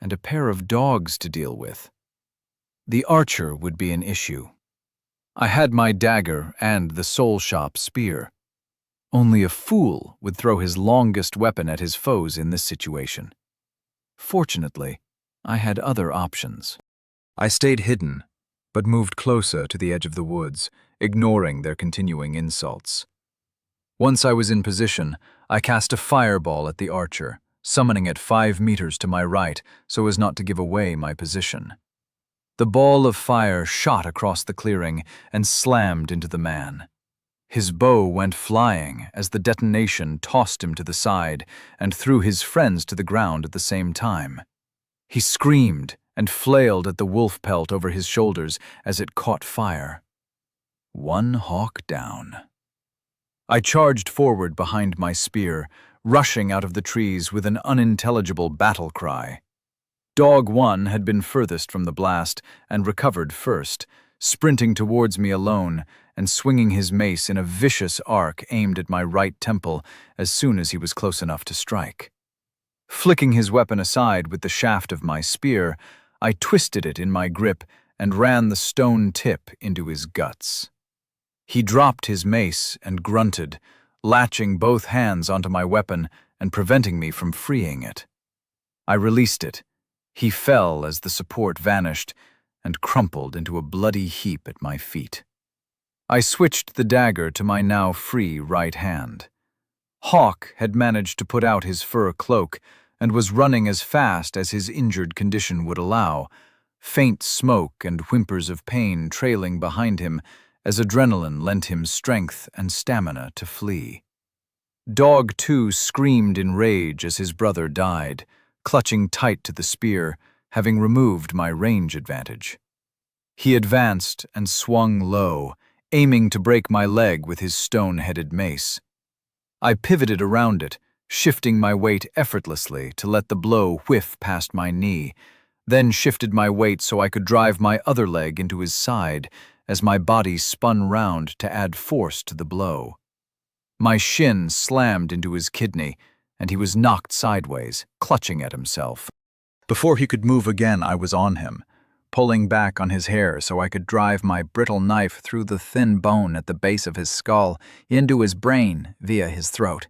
and a pair of dogs to deal with. The archer would be an issue. I had my dagger and the soul shop spear. Only a fool would throw his longest weapon at his foes in this situation. Fortunately, I had other options. I stayed hidden, but moved closer to the edge of the woods, ignoring their continuing insults. Once I was in position, I cast a fireball at the archer, summoning it 5 meters to my right so as not to give away my position. The ball of fire shot across the clearing and slammed into the man. His bow went flying as the detonation tossed him to the side and threw his friends to the ground at the same time. He screamed and flailed at the wolf pelt over his shoulders as it caught fire. One hawk down. I charged forward behind my spear, rushing out of the trees with an unintelligible battle cry. Dog 1 had been furthest from the blast and recovered first, sprinting towards me alone and swinging his mace in a vicious arc aimed at my right temple as soon as he was close enough to strike. Flicking his weapon aside with the shaft of my spear, I twisted it in my grip and ran the stone tip into his guts. He dropped his mace and grunted, latching both hands onto my weapon and preventing me from freeing it. I released it. He fell as the support vanished and crumpled into a bloody heap at my feet. I switched the dagger to my now free right hand. Hawk had managed to put out his fur cloak and was running as fast as his injured condition would allow, faint smoke and whimpers of pain trailing behind him as adrenaline lent him strength and stamina to flee. Dog 2 screamed in rage as his brother died, clutching tight to the spear, having removed my range advantage. He advanced and swung low, aiming to break my leg with his stone-headed mace. I pivoted around it, shifting my weight effortlessly to let the blow whiff past my knee, then shifted my weight so I could drive my other leg into his side as my body spun round to add force to the blow. My shin slammed into his kidney, and he was knocked sideways, clutching at himself. Before he could move again, I was on him, pulling back on his hair so I could drive my brittle knife through the thin bone at the base of his skull into his brain via his throat.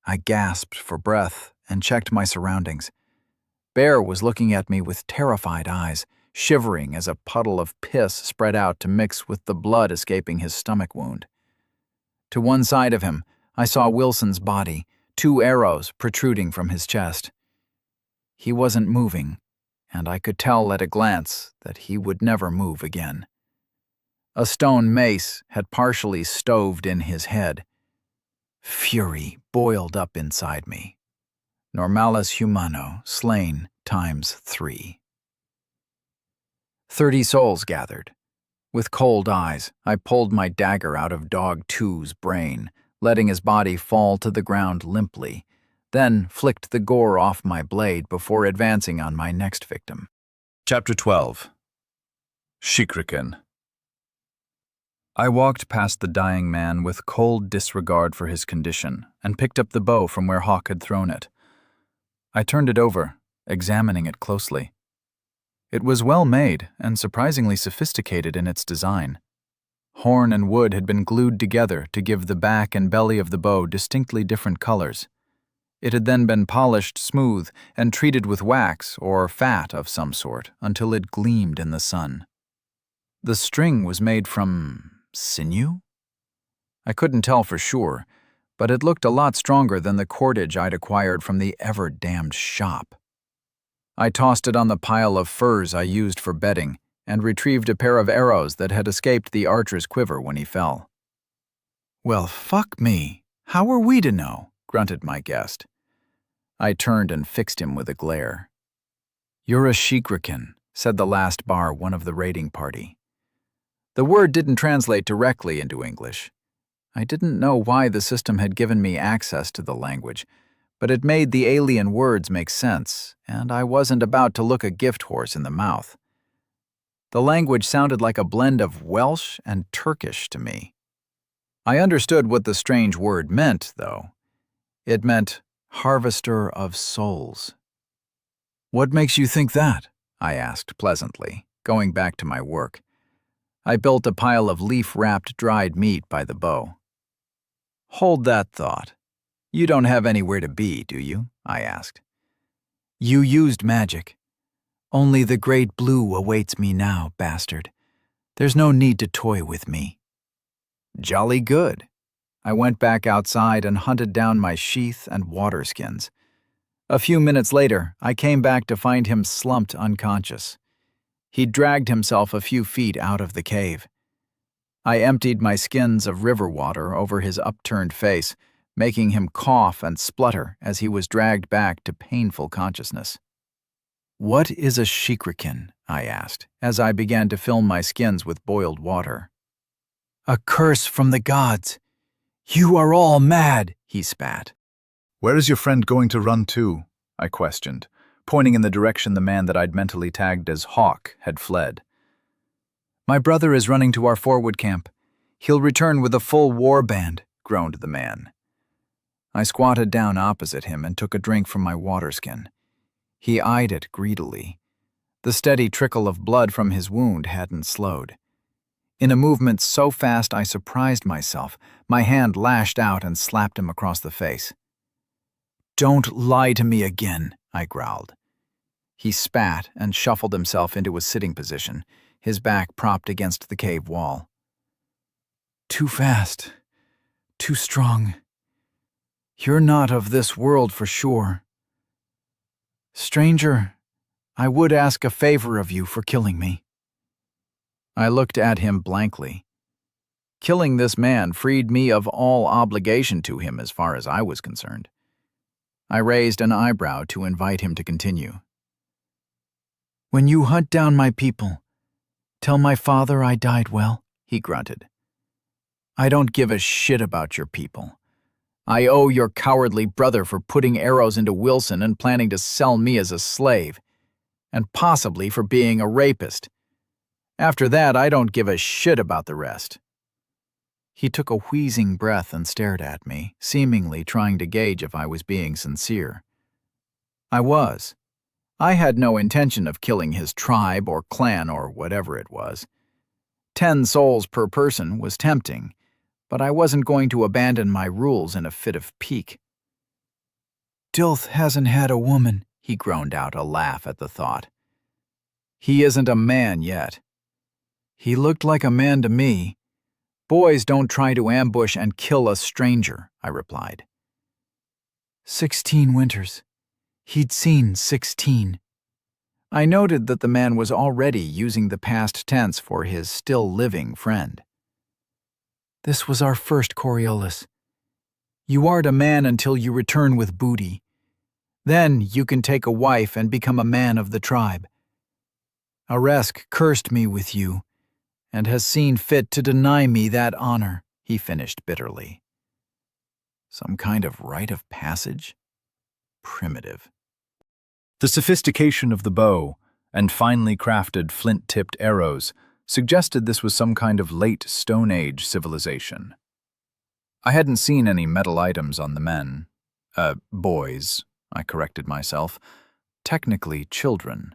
I gasped for breath and checked my surroundings. Bear was looking at me with terrified eyes, shivering as a puddle of piss spread out to mix with the blood escaping his stomach wound. To one side of him, I saw Wilson's body, 2 arrows protruding from his chest. He wasn't moving, and I could tell at a glance that he would never move again. A stone mace had partially stoved in his head. Fury boiled up inside me. Normalis humano slain times 3. 30 souls gathered. With cold eyes, I pulled my dagger out of Dog 2's brain, letting his body fall to the ground limply, then flicked the gore off my blade before advancing on my next victim. Chapter 12. Shikriken. I walked past the dying man with cold disregard for his condition and picked up the bow from where Hawk had thrown it. I turned it over, examining it closely. It was well made and surprisingly sophisticated in its design. Horn and wood had been glued together to give the back and belly of the bow distinctly different colors. It had then been polished smooth and treated with wax or fat of some sort until it gleamed in the sun. The string was made from sinew? I couldn't tell for sure, but it looked a lot stronger than the cordage I'd acquired from the ever-damned shop. I tossed it on the pile of furs I used for bedding and retrieved a pair of arrows that had escaped the archer's quiver when he fell. "Well, fuck me. How were we to know?" grunted my guest. I turned and fixed him with a glare. "You're a Shikriken," said the last bar one of the raiding party. The word didn't translate directly into English. I didn't know why the system had given me access to the language, but it made the alien words make sense, and I wasn't about to look a gift horse in the mouth. The language sounded like a blend of Welsh and Turkish to me. I understood what the strange word meant, though. It meant harvester of souls. "What makes you think that?" I asked pleasantly, going back to my work. I built a pile of leaf-wrapped dried meat by the bow. "Hold that thought. You don't have anywhere to be, do you?" I asked. "You used magic. Only the great blue awaits me now, bastard. There's no need to toy with me." Jolly good. I went back outside and hunted down my sheath and water skins. A few minutes later, I came back to find him slumped unconscious. He'd dragged himself a few feet out of the cave. I emptied my skins of river water over his upturned face, making him cough and splutter as he was dragged back to painful consciousness. "What is a Shikriken?" I asked, as I began to fill my skins with boiled water. "A curse from the gods. You are all mad," he spat. "Where is your friend going to run to?" I questioned, pointing in the direction the man that I'd mentally tagged as Hawk had fled. "My brother is running to our forward camp. He'll return with a full war band," groaned the man. I squatted down opposite him and took a drink from my water skin. He eyed it greedily. The steady trickle of blood from his wound hadn't slowed. In a movement so fast I surprised myself, my hand lashed out and slapped him across the face. "Don't lie to me again," I growled. He spat and shuffled himself into a sitting position, his back propped against the cave wall. "Too fast. Too strong. You're not of this world for sure. Stranger, I would ask a favor of you for killing me." I looked at him blankly. Killing this man freed me of all obligation to him as far as I was concerned. I raised an eyebrow to invite him to continue. "When you hunt down my people, tell my father I died well," he grunted. "I don't give a shit about your people. I owe your cowardly brother for putting arrows into Wilson and planning to sell me as a slave, and possibly for being a rapist. After that, I don't give a shit about the rest." He took a wheezing breath and stared at me, seemingly trying to gauge if I was being sincere. I was. I had no intention of killing his tribe or clan or whatever it was. 10 souls per person was tempting, but I wasn't going to abandon my rules in a fit of pique. "Dilth hasn't had a woman," he groaned out, a laugh at the thought. "He isn't a man yet." "He looked like a man to me. Boys don't try to ambush and kill a stranger," I replied. 16 winters. He'd seen 16. I noted that the man was already using the past tense for his still-living friend. "This was our first Coriolis. You aren't a man until you return with booty. Then you can take a wife and become a man of the tribe. Aresk cursed me with you, and has seen fit to deny me that honor," he finished bitterly. Some kind of rite of passage? Primitive. The sophistication of the bow and finely crafted flint-tipped arrows suggested this was some kind of late Stone Age civilization. I hadn't seen any metal items on the men. Boys, I corrected myself. Technically children.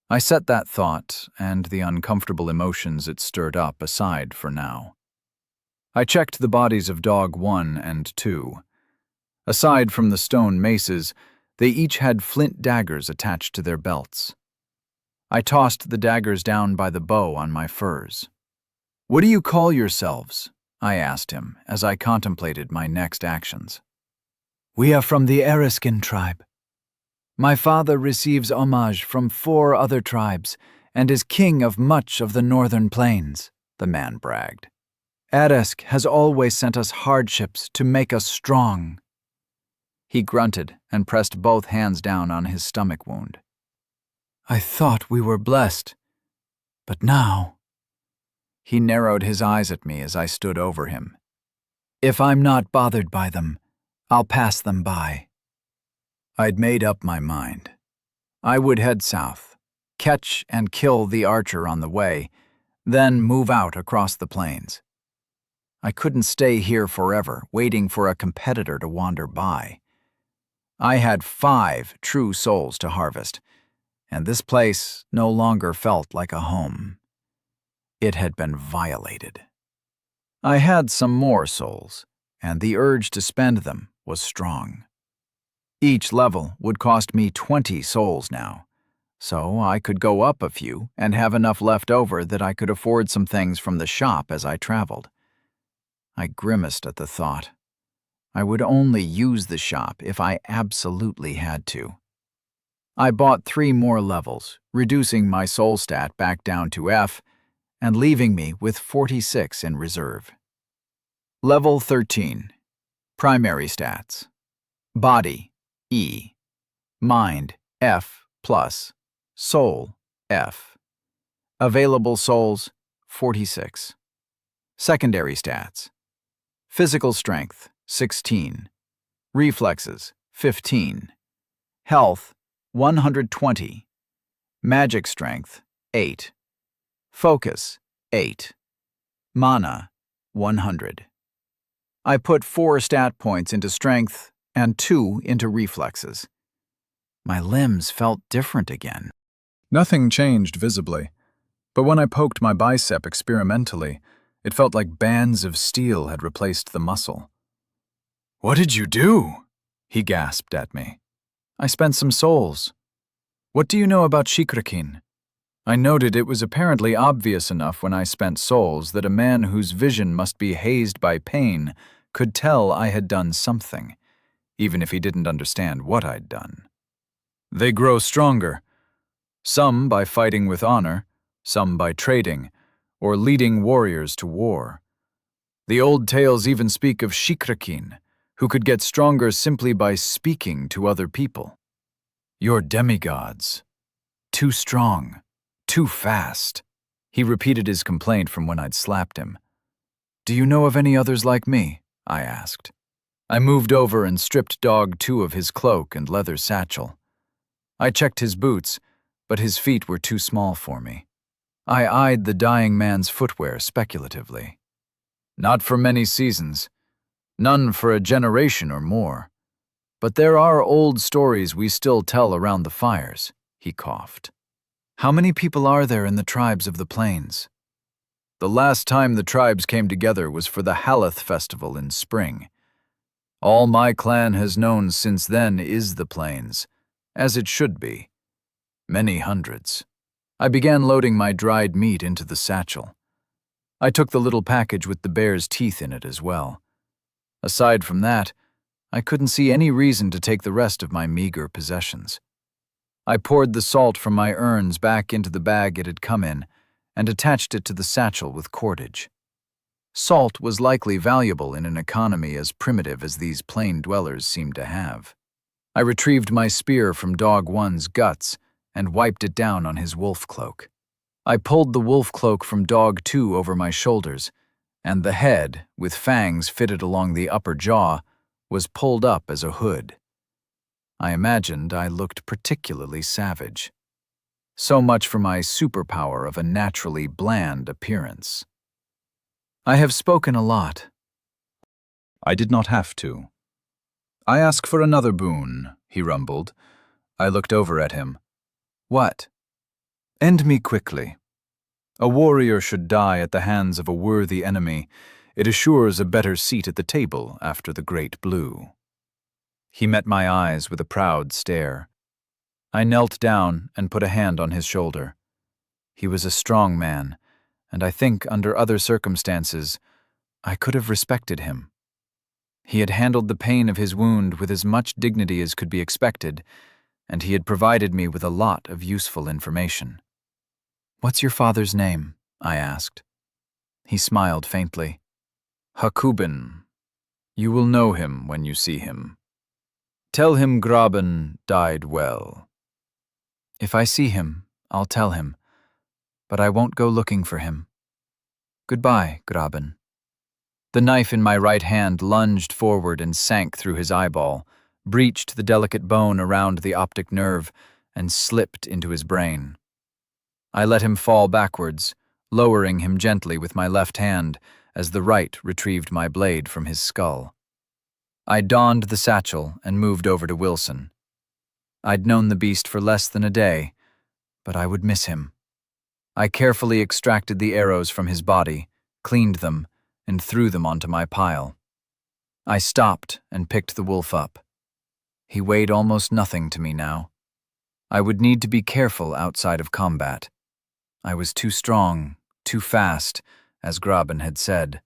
I set that thought and the uncomfortable emotions it stirred up aside for now. I checked the bodies of Dog 1 and 2. Aside from the stone maces, they each had flint daggers attached to their belts. I tossed the daggers down by the bow on my furs. "What do you call yourselves?" I asked him as I contemplated my next actions. "We are from the Eriskin tribe. My father receives homage from 4 other tribes and is king of much of the northern plains," the man bragged. "Eresk has always sent us hardships to make us strong." He grunted and pressed both hands down on his stomach wound. "I thought we were blessed, but now—" He narrowed his eyes at me as I stood over him. "If I'm not bothered by them, I'll pass them by." I'd made up my mind. I would head south, catch and kill the archer on the way, then move out across the plains. I couldn't stay here forever, waiting for a competitor to wander by. I had 5 true souls to harvest, and this place no longer felt like a home. It had been violated. I had some more souls, and the urge to spend them was strong. Each level would cost me 20 souls now, so I could go up a few and have enough left over that I could afford some things from the shop as I traveled. I grimaced at the thought. I would only use the shop if I absolutely had to. I bought 3 more levels, reducing my soul stat back down to F and leaving me with 46 in reserve. Level 13. Primary stats. Body, E. Mind, F+. Soul, F. Available souls, 46. Secondary stats. Physical strength, 16. Reflexes, 15. Health, 120. Magic strength, 8. Focus, 8. Mana, 100. I put 4 stat points into strength and 2 into reflexes. My limbs felt different again. Nothing changed visibly, but when I poked my bicep experimentally, it felt like bands of steel had replaced the muscle. "What did you do?" he gasped at me. "I spent some souls." "What do you know about Shikrakin?" I noted it was apparently obvious enough when I spent souls that a man whose vision must be hazed by pain could tell I had done something, even if he didn't understand what I'd done. "They grow stronger. Some by fighting with honor, some by trading, or leading warriors to war. The old tales even speak of Shikrakin, who could get stronger simply by speaking to other people. You're demigods. too strong, too fast. He repeated his complaint from when I'd slapped him. Do you know of any others like me? I asked. I moved over and stripped Dog 2 of his cloak and leather satchel. I checked his boots, but his feet were too small for me. I eyed the dying man's footwear speculatively. Not for many seasons, none for a generation or more. But there are old stories we still tell around the fires, he coughed. How many people are there in the tribes of the plains? The last time the tribes came together was for the Haleth festival in spring. All my clan has known since then is the plains, as it should be. Many hundreds. I began loading my dried meat into the satchel. I took the little package with the bear's teeth in it as well. Aside from that, I couldn't see any reason to take the rest of my meager possessions. I poured the salt from my urns back into the bag it had come in and attached it to the satchel with cordage. Salt was likely valuable in an economy as primitive as these plain dwellers seemed to have. I retrieved my spear from Dog 1's guts and wiped it down on his wolf cloak. I pulled the wolf cloak from Dog 2 over my shoulders, and the head, with fangs fitted along the upper jaw, was pulled up as a hood. I imagined I looked particularly savage. So much for my superpower of a naturally bland appearance. I have spoken a lot. I did not have to. I ask for another boon, he rumbled. I looked over at him. What? End me quickly. A warrior should die at the hands of a worthy enemy. It assures a better seat at the table after the Great Blue. He met my eyes with a proud stare. I knelt down and put a hand on his shoulder. He was a strong man, and I think under other circumstances, I could have respected him. He had handled the pain of his wound with as much dignity as could be expected, and he had provided me with a lot of useful information. What's your father's name? I asked. He smiled faintly. Hakubin. You will know him when you see him. Tell him Graben died well. If I see him, I'll tell him, but I won't go looking for him. Goodbye, Graben. The knife in my right hand lunged forward and sank through his eyeball, breached the delicate bone around the optic nerve, and slipped into his brain. I let him fall backwards, lowering him gently with my left hand as the right retrieved my blade from his skull. I donned the satchel and moved over to Wilson. I'd known the beast for less than a day, but I would miss him. I carefully extracted the arrows from his body, cleaned them, and threw them onto my pile. I stopped and picked the wolf up. He weighed almost nothing to me now. I would need to be careful outside of combat. I was too strong, too fast, as Graben had said.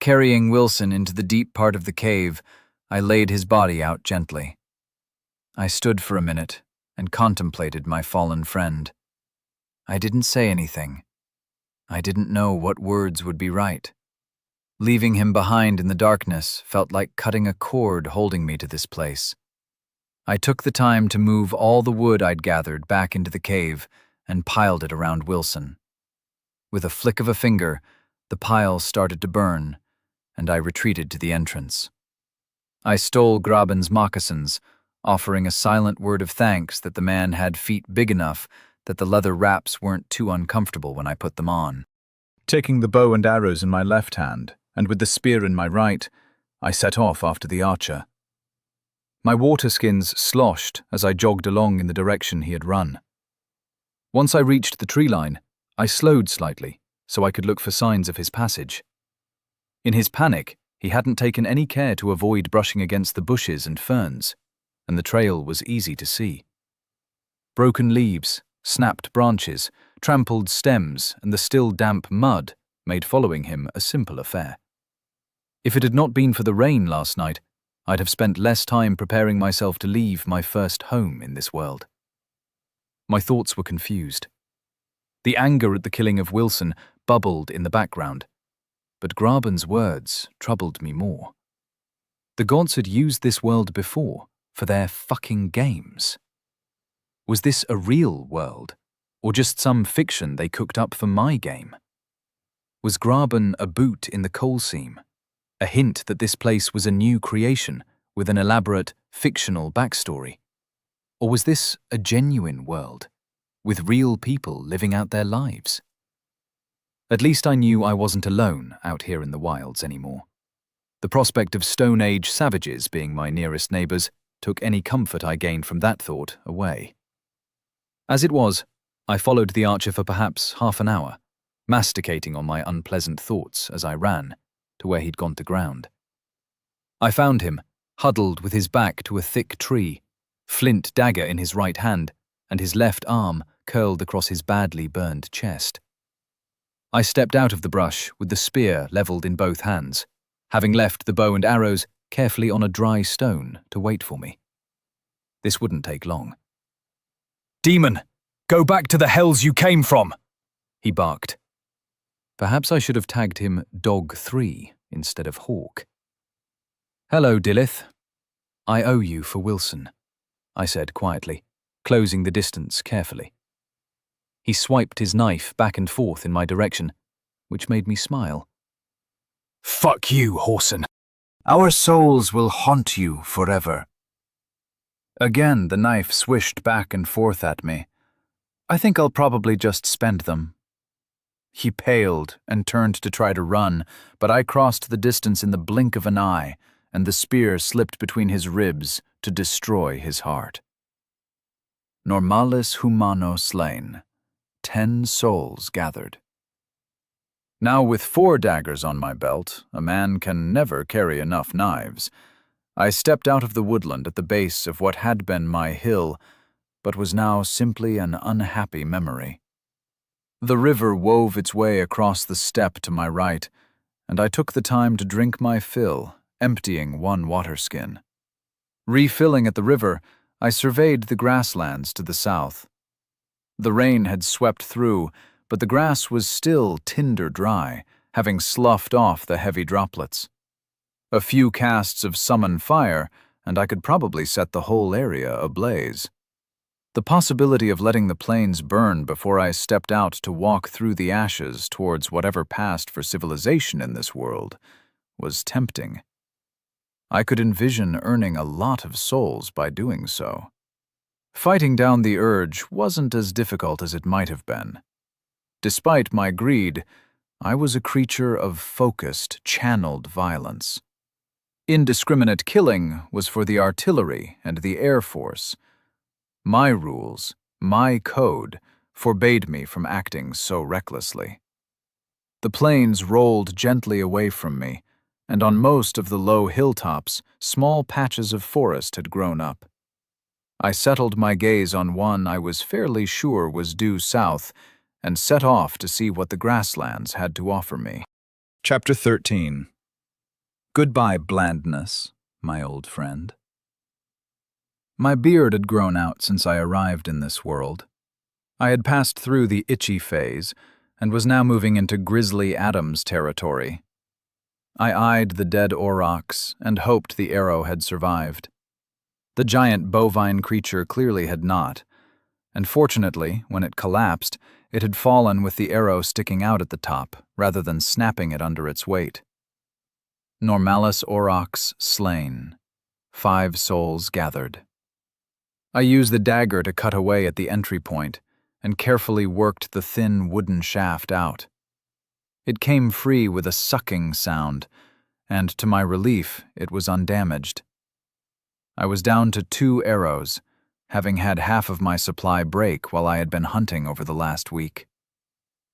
Carrying Wilson into the deep part of the cave, I laid his body out gently. I stood for a minute and contemplated my fallen friend. I didn't say anything. I didn't know what words would be right. Leaving him behind in the darkness felt like cutting a cord holding me to this place. I took the time to move all the wood I'd gathered back into the cave and piled it around Wilson. With a flick of a finger, the pile started to burn, and I retreated to the entrance. I stole Graben's moccasins, offering a silent word of thanks that the man had feet big enough that the leather wraps weren't too uncomfortable when I put them on. Taking the bow and arrows in my left hand, and with the spear in my right, I set off after the archer. My water-skins sloshed as I jogged along in the direction he had run. Once I reached the tree line, I slowed slightly so I could look for signs of his passage. In his panic, he hadn't taken any care to avoid brushing against the bushes and ferns, and the trail was easy to see. Broken leaves, snapped branches, trampled stems, and the still damp mud made following him a simple affair. If it had not been for the rain last night, I'd have spent less time preparing myself to leave my first home in this world. My thoughts were confused. The anger at the killing of Wilson bubbled in the background, but Graben's words troubled me more. The gods had used this world before for their fucking games. Was this a real world, or just some fiction they cooked up for my game? Was Graben a boot in the coal seam, a hint that this place was a new creation with an elaborate, fictional backstory? Or was this a genuine world, with real people living out their lives? At least I knew I wasn't alone out here in the wilds anymore. The prospect of Stone Age savages being my nearest neighbors took any comfort I gained from that thought away. As it was, I followed the archer for perhaps half an hour, masticating on my unpleasant thoughts as I ran to where he'd gone to ground. I found him, huddled with his back to a thick tree, flint dagger in his right hand, and his left arm curled across his badly burned chest. I stepped out of the brush with the spear leveled in both hands, having left the bow and arrows carefully on a dry stone to wait for me. This wouldn't take long. "Demon, go back to the hells you came from!" he barked. Perhaps I should have tagged him Dog 3 instead of Hawk. "Hello, Dillith. I owe you for Wilson," I said quietly, closing the distance carefully. He swiped his knife back and forth in my direction, which made me smile. "Fuck you, Horson. Our souls will haunt you forever." Again, the knife swished back and forth at me. "I think I'll probably just spend them." He paled and turned to try to run, but I crossed the distance in the blink of an eye, and the spear slipped between his ribs to destroy his heart. Normalis humano slain. 10 souls gathered. Now with 4 daggers on my belt, a man can never carry enough knives. I stepped out of the woodland at the base of what had been my hill, but was now simply an unhappy memory. The river wove its way across the steppe to my right, and I took the time to drink my fill, emptying 1 water skin. Refilling at the river, I surveyed the grasslands to the south. The rain had swept through, but the grass was still tinder dry, having sloughed off the heavy droplets. A few casts of summon fire, and I could probably set the whole area ablaze. The possibility of letting the plains burn before I stepped out to walk through the ashes towards whatever passed for civilization in this world was tempting. I could envision earning a lot of souls by doing so. Fighting down the urge wasn't as difficult as it might have been. Despite my greed, I was a creature of focused, channeled violence. Indiscriminate killing was for the artillery and the Air Force. My rules, my code, forbade me from acting so recklessly. The plains rolled gently away from me, and on most of the low hilltops, small patches of forest had grown up. I settled my gaze on one I was fairly sure was due south and set off to see what the grasslands had to offer me. Chapter 13. Goodbye, blandness, my old friend. My beard had grown out since I arrived in this world. I had passed through the itchy phase and was now moving into Grizzly Adams territory. I eyed the dead aurochs and hoped the arrow had survived. The giant bovine creature clearly had not, and fortunately, when it collapsed, it had fallen with the arrow sticking out at the top rather than snapping it under its weight. Normalis aurochs slain. 5 souls gathered. I used the dagger to cut away at the entry point and carefully worked the thin wooden shaft out. It came free with a sucking sound, and to my relief, it was undamaged. I was down to 2 arrows, having had half of my supply break while I had been hunting over the last week.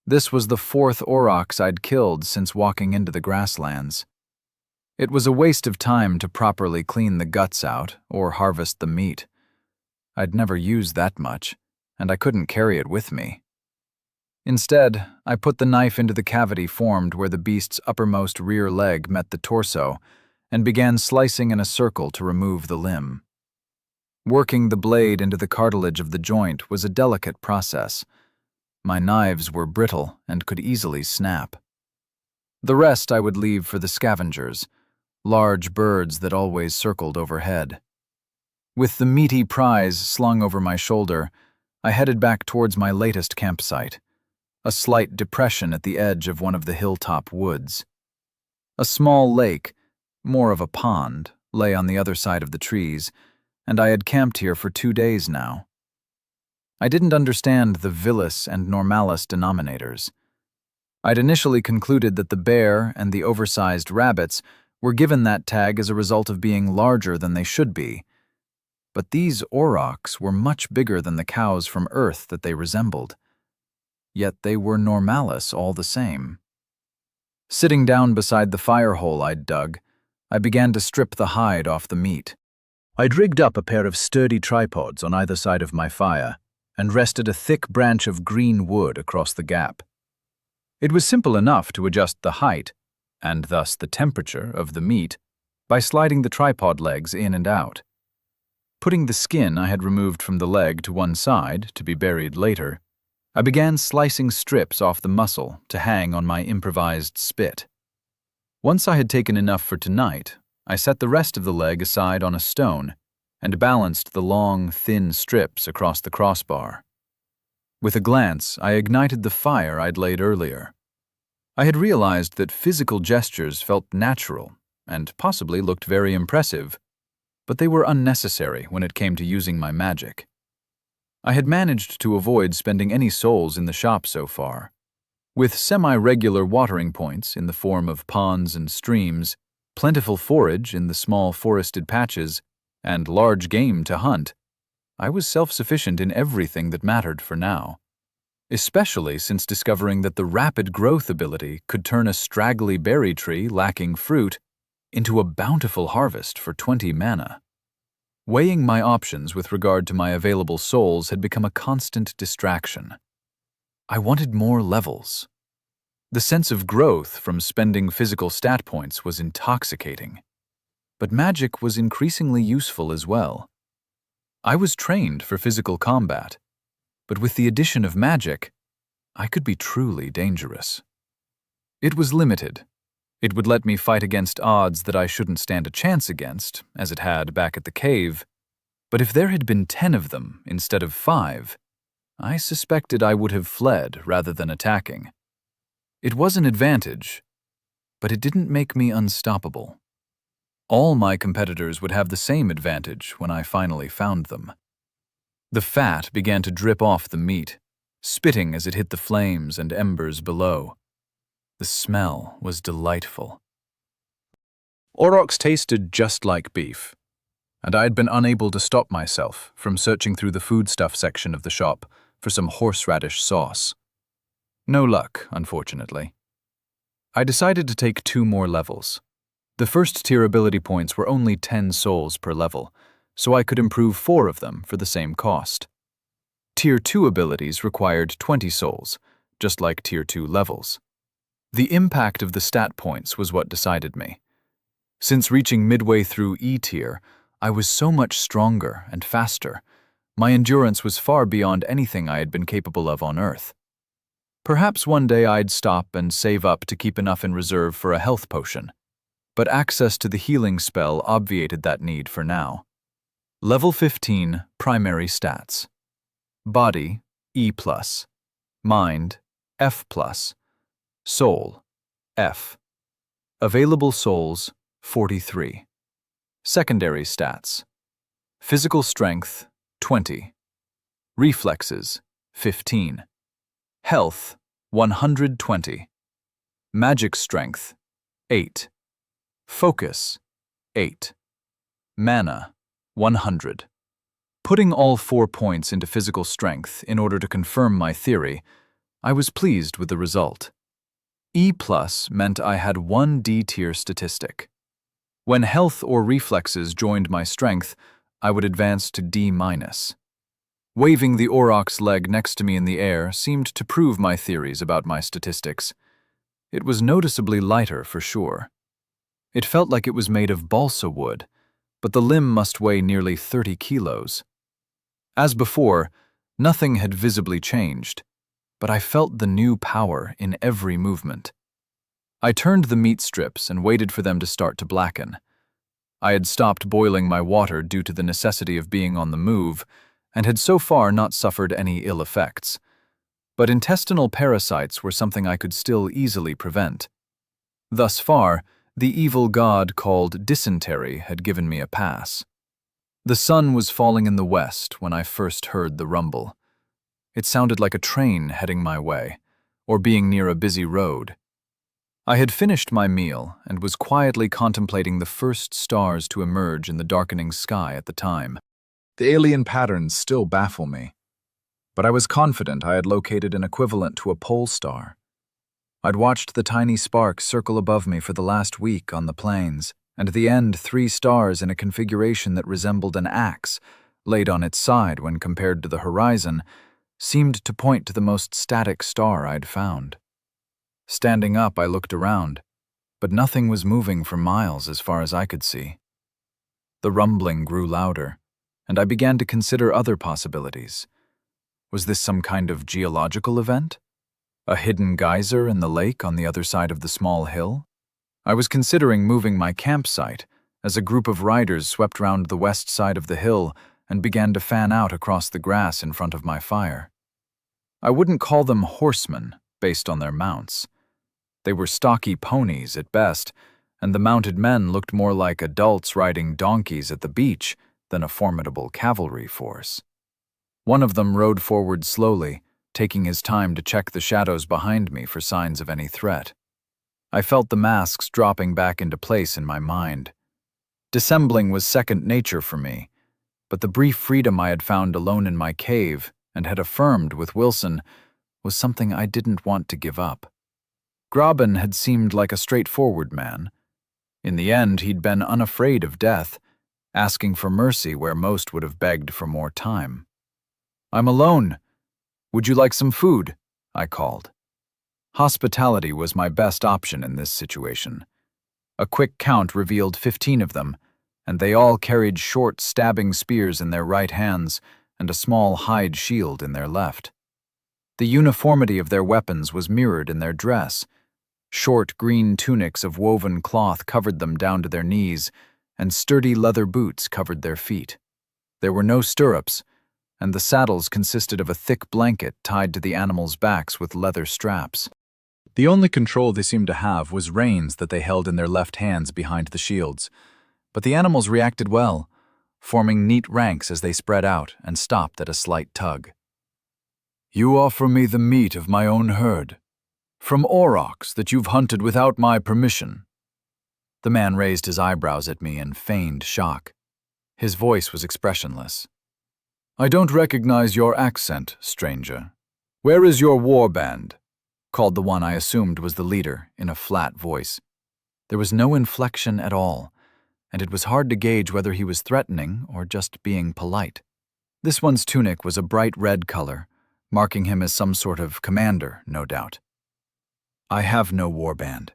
This was the 4th aurochs I'd killed since walking into the grasslands. It was a waste of time to properly clean the guts out or harvest the meat. I'd never used that much, and I couldn't carry it with me. Instead, I put the knife into the cavity formed where the beast's uppermost rear leg met the torso and began slicing in a circle to remove the limb. Working the blade into the cartilage of the joint was a delicate process. My knives were brittle and could easily snap. The rest I would leave for the scavengers, large birds that always circled overhead. With the meaty prize slung over my shoulder, I headed back towards my latest campsite, a slight depression at the edge of one of the hilltop woods. A small lake, more of a pond, lay on the other side of the trees, and I had camped here for 2 days now. I didn't understand the villus and normalis denominators. I'd initially concluded that the bear and the oversized rabbits were given that tag as a result of being larger than they should be, but these aurochs were much bigger than the cows from Earth that they resembled. Yet they were normalis all the same. Sitting down beside the fire hole I'd dug, I began to strip the hide off the meat. I'd rigged up a pair of sturdy tripods on either side of my fire and rested a thick branch of green wood across the gap. It was simple enough to adjust the height, and thus the temperature, of the meat by sliding the tripod legs in and out. Putting the skin I had removed from the leg to one side to be buried later, I began slicing strips off the muscle to hang on my improvised spit. Once I had taken enough for tonight, I set the rest of the leg aside on a stone and balanced the long, thin strips across the crossbar. With a glance, I ignited the fire I'd laid earlier. I had realized that physical gestures felt natural and possibly looked very impressive, but they were unnecessary when it came to using my magic. I had managed to avoid spending any souls in the shop so far. With semi-regular watering points in the form of ponds and streams, plentiful forage in the small forested patches, and large game to hunt, I was self-sufficient in everything that mattered for now, especially since discovering that the rapid growth ability could turn a straggly berry tree lacking fruit into a bountiful harvest for 20 mana. Weighing my options with regard to my available souls had become a constant distraction. I wanted more levels. The sense of growth from spending physical stat points was intoxicating, but magic was increasingly useful as well. I was trained for physical combat, but with the addition of magic, I could be truly dangerous. It was limited. It would let me fight against odds that I shouldn't stand a chance against, as it had back at the cave, but if there had been 10 of them instead of 5, I suspected I would have fled rather than attacking. It was an advantage, but it didn't make me unstoppable. All my competitors would have the same advantage when I finally found them. The fat began to drip off the meat, spitting as it hit the flames and embers below. The smell was delightful. Aurochs tasted just like beef, and I had been unable to stop myself from searching through the foodstuff section of the shop for some horseradish sauce. No luck, unfortunately. I decided to take 2 more levels. The first tier ability points were only 10 souls per level, so I could improve 4 of them for the same cost. Tier 2 abilities required 20 souls, just like Tier 2 levels. The impact of the stat points was what decided me. Since reaching midway through E tier, I was so much stronger and faster. My endurance was far beyond anything I had been capable of on Earth. Perhaps one day I'd stop and save up to keep enough in reserve for a health potion, but access to the healing spell obviated that need for now. Level 15 Primary Stats. Body, E+. Mind, F+. Soul, F. Available souls, 43. Secondary stats. Physical strength, 20. Reflexes, 15. Health, 120. Magic strength, 8. Focus, 8. Mana, 100. Putting all 4 points into physical strength in order to confirm my theory, I was pleased with the result. E+ meant I had 1 D-tier statistic. When health or reflexes joined my strength, I would advance to D-. Waving the auroch's leg next to me in the air seemed to prove my theories about my statistics. It was noticeably lighter for sure. It felt like it was made of balsa wood, but the limb must weigh nearly 30 kilos. As before, nothing had visibly changed, but I felt the new power in every movement. I turned the meat strips and waited for them to start to blacken. I had stopped boiling my water due to the necessity of being on the move, and had so far not suffered any ill effects. But intestinal parasites were something I could still easily prevent. Thus far, the evil god called dysentery had given me a pass. The sun was falling in the west when I first heard the rumble. It sounded like a train heading my way, or being near a busy road. I had finished my meal and was quietly contemplating the first stars to emerge in the darkening sky at the time. The alien patterns still baffle me, but I was confident I had located an equivalent to a pole star. I'd watched the tiny spark circle above me for the last week on the plains, and at the end 3 stars in a configuration that resembled an axe, laid on its side when compared to the horizon, seemed to point to the most static star I'd found. Standing up, I looked around, but nothing was moving for miles as far as I could see. The rumbling grew louder, and I began to consider other possibilities. Was this some kind of geological event? A hidden geyser in the lake on the other side of the small hill? I was considering moving my campsite as a group of riders swept round the west side of the hill and began to fan out across the grass in front of my fire. I wouldn't call them horsemen based on their mounts. They were stocky ponies at best, and the mounted men looked more like adults riding donkeys at the beach than a formidable cavalry force. One of them rode forward slowly, taking his time to check the shadows behind me for signs of any threat. I felt the masks dropping back into place in my mind. Dissembling was second nature for me, but the brief freedom I had found alone in my cave and had affirmed with Wilson was something I didn't want to give up. Graben had seemed like a straightforward man. In the end, he'd been unafraid of death, asking for mercy where most would have begged for more time. "I'm alone. Would you like some food?" I called. Hospitality was my best option in this situation. A quick count revealed 15 of them, and they all carried short, stabbing spears in their right hands and a small hide shield in their left. The uniformity of their weapons was mirrored in their dress. Short green tunics of woven cloth covered them down to their knees, and sturdy leather boots covered their feet. There were no stirrups, and the saddles consisted of a thick blanket tied to the animals' backs with leather straps. The only control they seemed to have was reins that they held in their left hands behind the shields, but the animals reacted well, forming neat ranks as they spread out and stopped at a slight tug. "You offer me the meat of my own herd, from aurochs that you've hunted without my permission." The man raised his eyebrows at me in feigned shock. His voice was expressionless. "I don't recognize your accent, stranger. Where is your war band?" called the one I assumed was the leader in a flat voice. There was no inflection at all, and it was hard to gauge whether he was threatening or just being polite. This one's tunic was a bright red color, marking him as some sort of commander, no doubt. "I have no warband."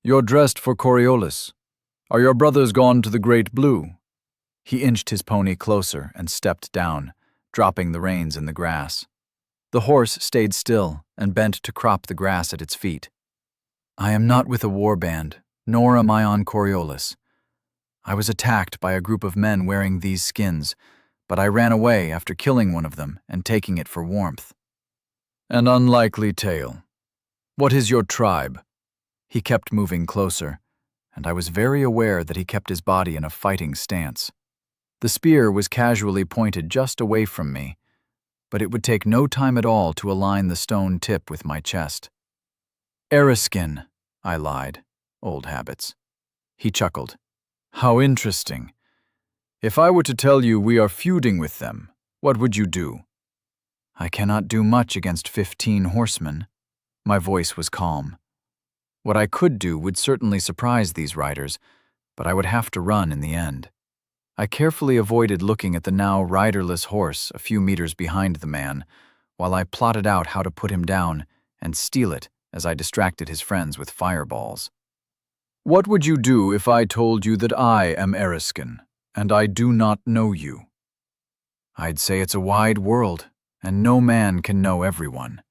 "You're dressed for Coriolis. Are your brothers gone to the Great Blue?" He inched his pony closer and stepped down, dropping the reins in the grass. The horse stayed still and bent to crop the grass at its feet. "I am not with a warband, nor am I on Coriolis. I was attacked by a group of men wearing these skins, but I ran away after killing one of them and taking it for warmth." "An unlikely tale. What is your tribe?" He kept moving closer, and I was very aware that he kept his body in a fighting stance. The spear was casually pointed just away from me, but it would take no time at all to align the stone tip with my chest. "Eriskin," I lied. Old habits. He chuckled. "How interesting. If I were to tell you we are feuding with them, what would you do?" "I cannot do much against 15 horsemen." My voice was calm. What I could do would certainly surprise these riders, but I would have to run in the end. I carefully avoided looking at the now riderless horse a few meters behind the man, while I plotted out how to put him down and steal it as I distracted his friends with fireballs. "What would you do if I told you that I am Eriskin, and I do not know you?" "I'd say it's a wide world, and no man can know everyone."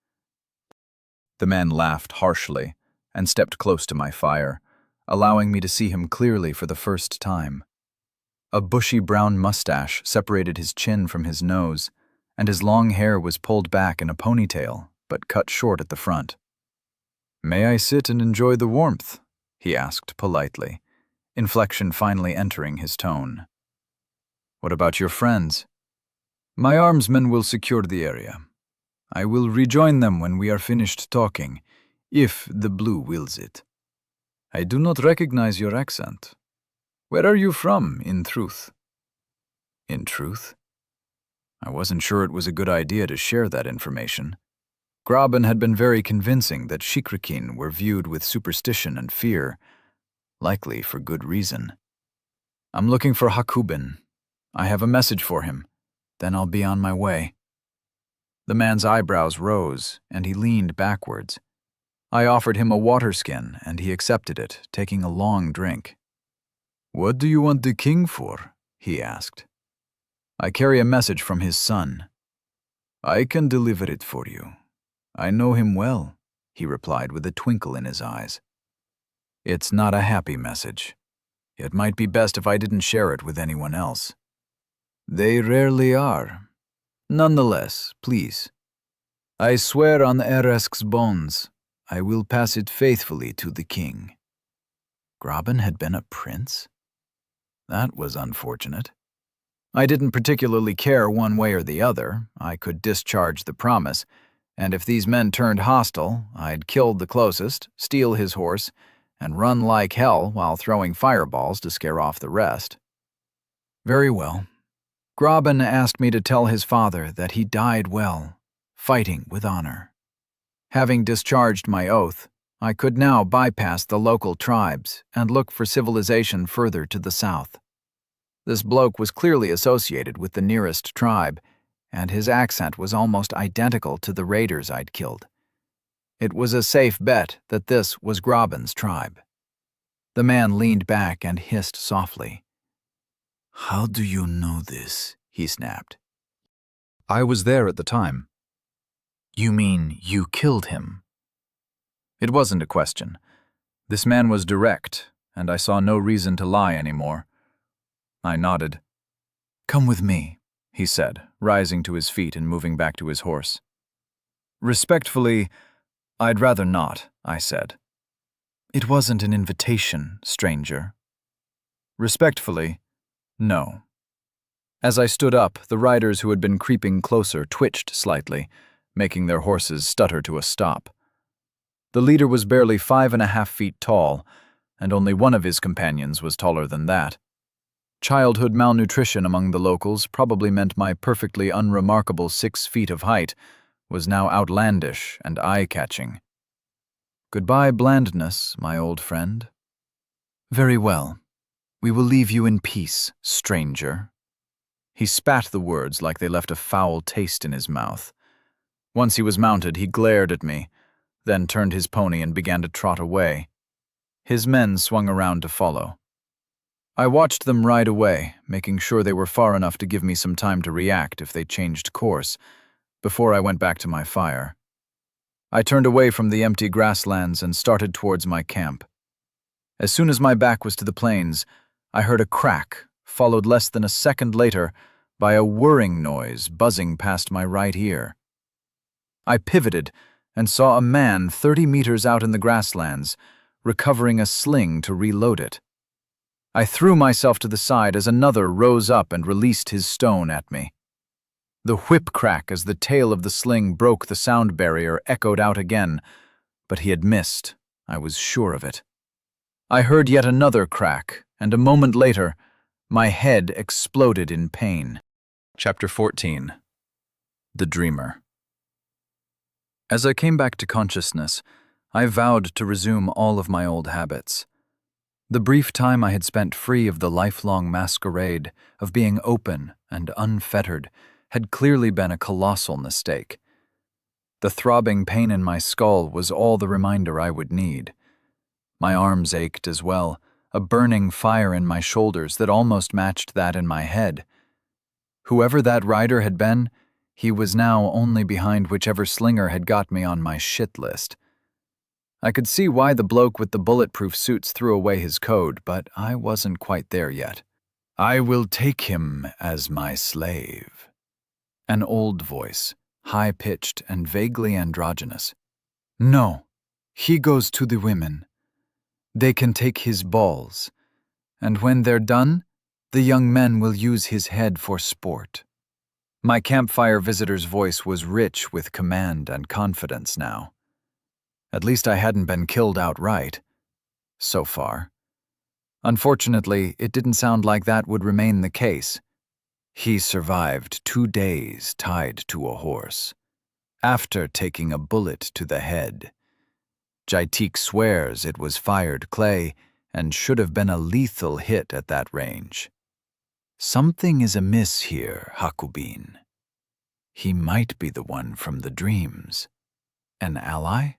The man laughed harshly and stepped close to my fire, allowing me to see him clearly for the first time. A bushy brown mustache separated his chin from his nose, and his long hair was pulled back in a ponytail, but cut short at the front. "May I sit and enjoy the warmth?" he asked politely, inflection finally entering his tone. "What about your friends?" "My armsmen will secure the area. I will rejoin them when we are finished talking, if the blue wills it. I do not recognize your accent. Where are you from, in truth?" In truth? I wasn't sure it was a good idea to share that information. Graben had been very convincing that Shikrikin were viewed with superstition and fear, likely for good reason. "I'm looking for Hakubin. I have a message for him. Then I'll be on my way." The man's eyebrows rose, and he leaned backwards. I offered him a water skin, and he accepted it, taking a long drink. "What do you want the king for?" he asked. "I carry a message from his son." "I can deliver it for you. I know him well," he replied with a twinkle in his eyes. "It's not a happy message. It might be best if I didn't share it with anyone else." "They rarely are. Nonetheless, please. I swear on Eresk's bones, I will pass it faithfully to the king." Graben had been a prince? That was unfortunate. I didn't particularly care one way or the other. I could discharge the promise, and if these men turned hostile, I'd kill the closest, steal his horse, and run like hell while throwing fireballs to scare off the rest. Very well. Graben asked me to tell his father that he died well, fighting with honor. Having discharged my oath, I could now bypass the local tribes and look for civilization further to the south. This bloke was clearly associated with the nearest tribe, and his accent was almost identical to the raiders I'd killed. It was a safe bet that this was Graben's tribe. The man leaned back and hissed softly. "How do you know this?" he snapped. "I was there at the time." "You mean you killed him?" It wasn't a question. This man was direct, and I saw no reason to lie anymore. I nodded. "Come with me," he said, rising to his feet and moving back to his horse. "Respectfully, I'd rather not," I said. "It wasn't an invitation, stranger." "Respectfully, no." As I stood up, the riders who had been creeping closer twitched slightly, making their horses stutter to a stop. The leader was barely 5.5 feet tall, and only one of his companions was taller than that. Childhood malnutrition among the locals probably meant my perfectly unremarkable 6 feet of height was now outlandish and eye-catching. "Goodbye, blandness, my old friend." "Very well. We will leave you in peace, stranger." He spat the words like they left a foul taste in his mouth. Once he was mounted, he glared at me, then turned his pony and began to trot away. His men swung around to follow. I watched them ride away, making sure they were far enough to give me some time to react if they changed course, before I went back to my fire. I turned away from the empty grasslands and started towards my camp. As soon as my back was to the plains, I heard a crack, followed less than a second later by a whirring noise buzzing past my right ear. I pivoted and saw a man 30 meters out in the grasslands, recovering a sling to reload it. I threw myself to the side as another rose up and released his stone at me. The whip crack as the tail of the sling broke the sound barrier echoed out again, but he had missed. I was sure of it. I heard yet another crack, and a moment later, my head exploded in pain. Chapter 14. The Dreamer. As I came back to consciousness, I vowed to resume all of my old habits. The brief time I had spent free of the lifelong masquerade of being open and unfettered had clearly been a colossal mistake. The throbbing pain in my skull was all the reminder I would need. My arms ached as well, a burning fire in my shoulders that almost matched that in my head. Whoever that rider had been, he was now only behind whichever slinger had got me on my shit list. I could see why the bloke with the bulletproof suits threw away his code, but I wasn't quite there yet. I will take him as my slave. An old voice, high-pitched and vaguely androgynous. No, he goes to the women. They can take his balls, and when they're done, the young men will use his head for sport. My campfire visitor's voice was rich with command and confidence now. At least I hadn't been killed outright. So far. Unfortunately, it didn't sound like that would remain the case. He survived 2 days tied to a horse, after taking a bullet to the head. Jaitik swears it was fired clay and should have been a lethal hit at that range. Something is amiss here, Hakubin. He might be the one from the dreams. An ally?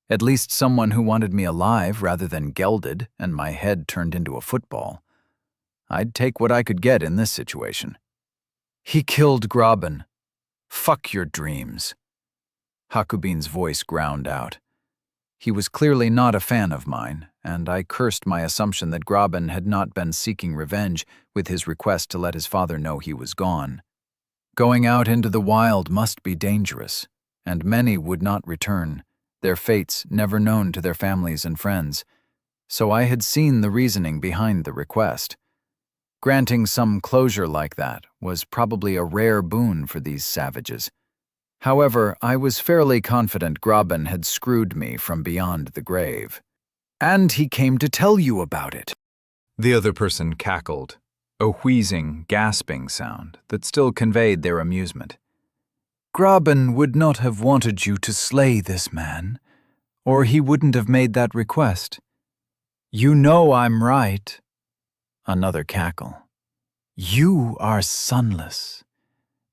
At least someone who wanted me alive rather than gelded and my head turned into a football. I'd take what I could get in this situation. He killed Graben. Fuck your dreams. Hakubin's voice ground out. He was clearly not a fan of mine, and I cursed my assumption that Graben had not been seeking revenge with his request to let his father know he was gone. Going out into the wild must be dangerous, and many would not return, their fates never known to their families and friends, so I had seen the reasoning behind the request. Granting some closure like that was probably a rare boon for these savages. However, I was fairly confident Graben had screwed me from beyond the grave. And he came to tell you about it. The other person cackled, a wheezing, gasping sound that still conveyed their amusement. Graben would not have wanted you to slay this man, or he wouldn't have made that request. You know I'm right. Another cackle. You are sonless.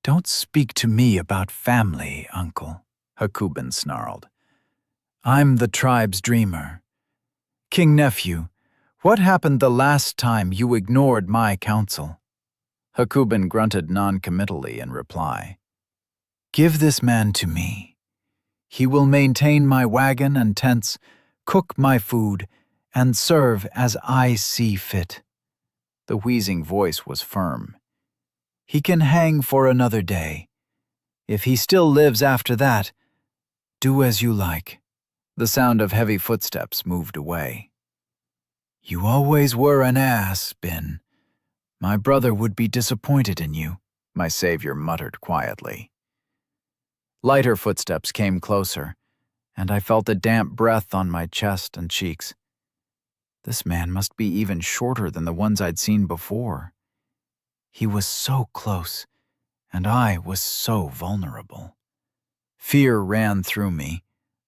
Don't speak to me about family, uncle, Hakubin snarled. I'm the tribe's dreamer. King Nephew, what happened the last time you ignored my counsel? Hakubin grunted non-committally in reply. Give this man to me. He will maintain my wagon and tents, cook my food, and serve as I see fit. The wheezing voice was firm. He can hang for another day. If he still lives after that, do as you like. The sound of heavy footsteps moved away. You always were an ass, Bin. My brother would be disappointed in you, my savior muttered quietly. Lighter footsteps came closer, and I felt a damp breath on my chest and cheeks. This man must be even shorter than the ones I'd seen before. He was so close, and I was so vulnerable. Fear ran through me,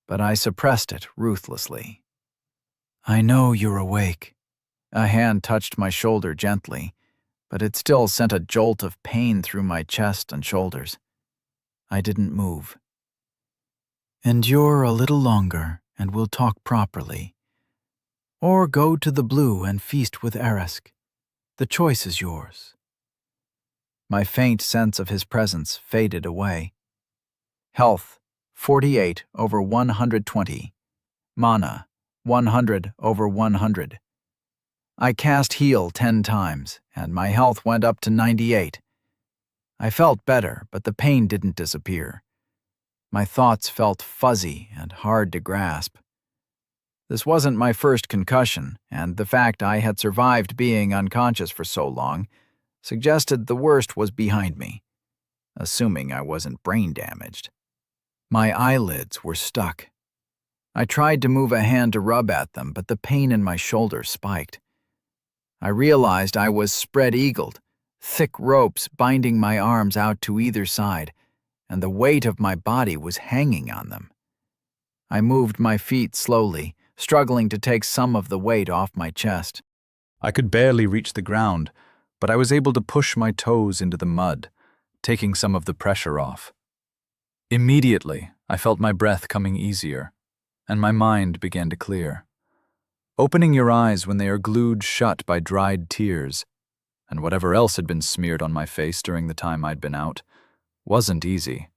but I suppressed it ruthlessly. I know you're awake. A hand touched my shoulder gently, but it still sent a jolt of pain through my chest and shoulders. I didn't move. Endure a little longer, and we'll talk properly. Or go to the blue and feast with Eresk. The choice is yours. My faint sense of his presence faded away. Health, 48/120. Mana, 100/100. I cast heal 10 times, and my health went up to 98. I felt better, but the pain didn't disappear. My thoughts felt fuzzy and hard to grasp. This wasn't my first concussion, and the fact I had survived being unconscious for so long suggested the worst was behind me, assuming I wasn't brain damaged. My eyelids were stuck. I tried to move a hand to rub at them, but the pain in my shoulder spiked. I realized I was spread-eagled, thick ropes binding my arms out to either side, and the weight of my body was hanging on them. I moved my feet slowly, struggling to take some of the weight off my chest. I could barely reach the ground, but I was able to push my toes into the mud, taking some of the pressure off. Immediately, I felt my breath coming easier, and my mind began to clear. Opening your eyes when they are glued shut by dried tears, and whatever else had been smeared on my face during the time I'd been out, wasn't easy.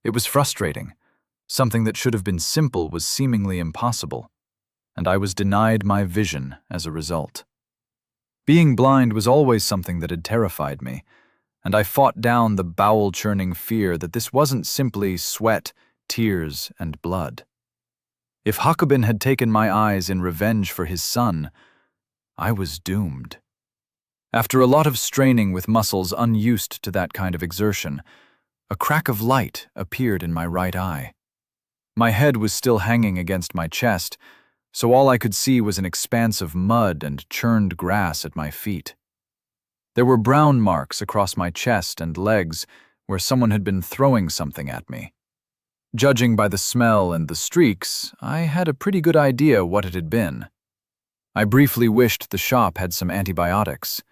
It was frustrating. Something that should have been simple was seemingly impossible, and I was denied my vision as a result. Being blind was always something that had terrified me, and I fought down the bowel-churning fear that this wasn't simply sweat, tears, and blood. If Hakobin had taken my eyes in revenge for his son, I was doomed. After a lot of straining with muscles unused to that kind of exertion, a crack of light appeared in my right eye. My head was still hanging against my chest, so all I could see was an expanse of mud and churned grass at my feet. There were brown marks across my chest and legs where someone had been throwing something at me. Judging by the smell and the streaks, I had a pretty good idea what it had been. I briefly wished the shop had some antibiotics.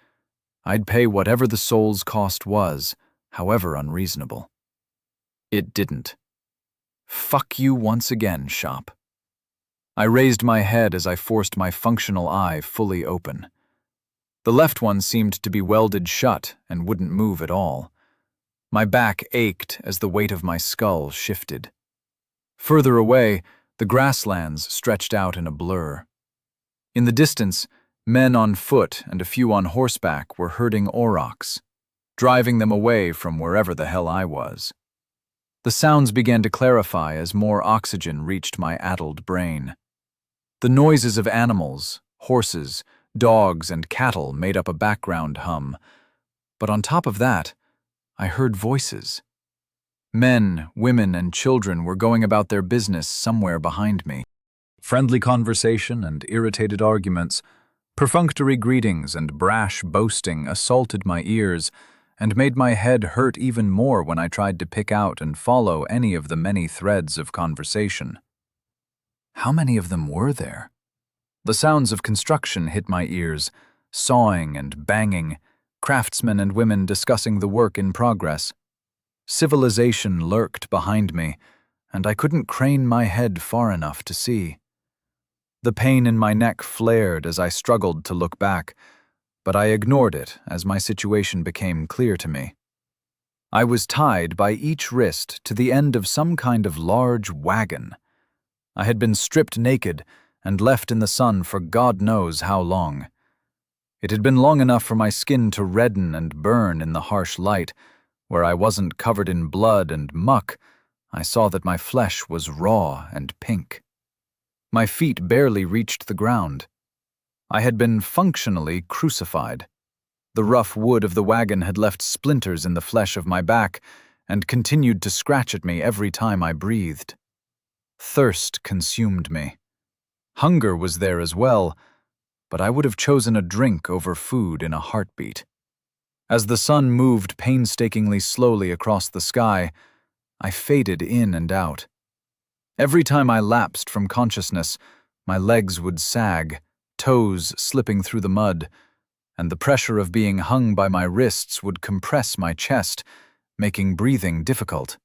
I'd pay whatever the soul's cost was, however unreasonable. It didn't. Fuck you once again, shop. I raised my head as I forced my functional eye fully open. The left one seemed to be welded shut and wouldn't move at all. My back ached as the weight of my skull shifted. Further away, the grasslands stretched out in a blur. In the distance, men on foot and a few on horseback were herding aurochs, driving them away from wherever the hell I was. The sounds began to clarify as more oxygen reached my addled brain. The noises of animals, horses, dogs, and cattle made up a background hum, but on top of that, I heard voices. Men, women, and children were going about their business somewhere behind me. Friendly conversation and irritated arguments, perfunctory greetings and brash boasting assaulted my ears and made my head hurt even more when I tried to pick out and follow any of the many threads of conversation. How many of them were there? The sounds of construction hit my ears, sawing and banging, craftsmen and women discussing the work in progress. Civilization lurked behind me, and I couldn't crane my head far enough to see. The pain in my neck flared as I struggled to look back, but I ignored it as my situation became clear to me. I was tied by each wrist to the end of some kind of large wagon. I had been stripped naked and left in the sun for God knows how long. It had been long enough for my skin to redden and burn in the harsh light. Where I wasn't covered in blood and muck, I saw that my flesh was raw and pink. My feet barely reached the ground. I had been functionally crucified. The rough wood of the wagon had left splinters in the flesh of my back and continued to scratch at me every time I breathed. Thirst consumed me. Hunger was there as well, but I would have chosen a drink over food in a heartbeat. As the sun moved painstakingly slowly across the sky, I faded in and out. Every time I lapsed from consciousness, my legs would sag, toes slipping through the mud, and the pressure of being hung by my wrists would compress my chest, making breathing difficult.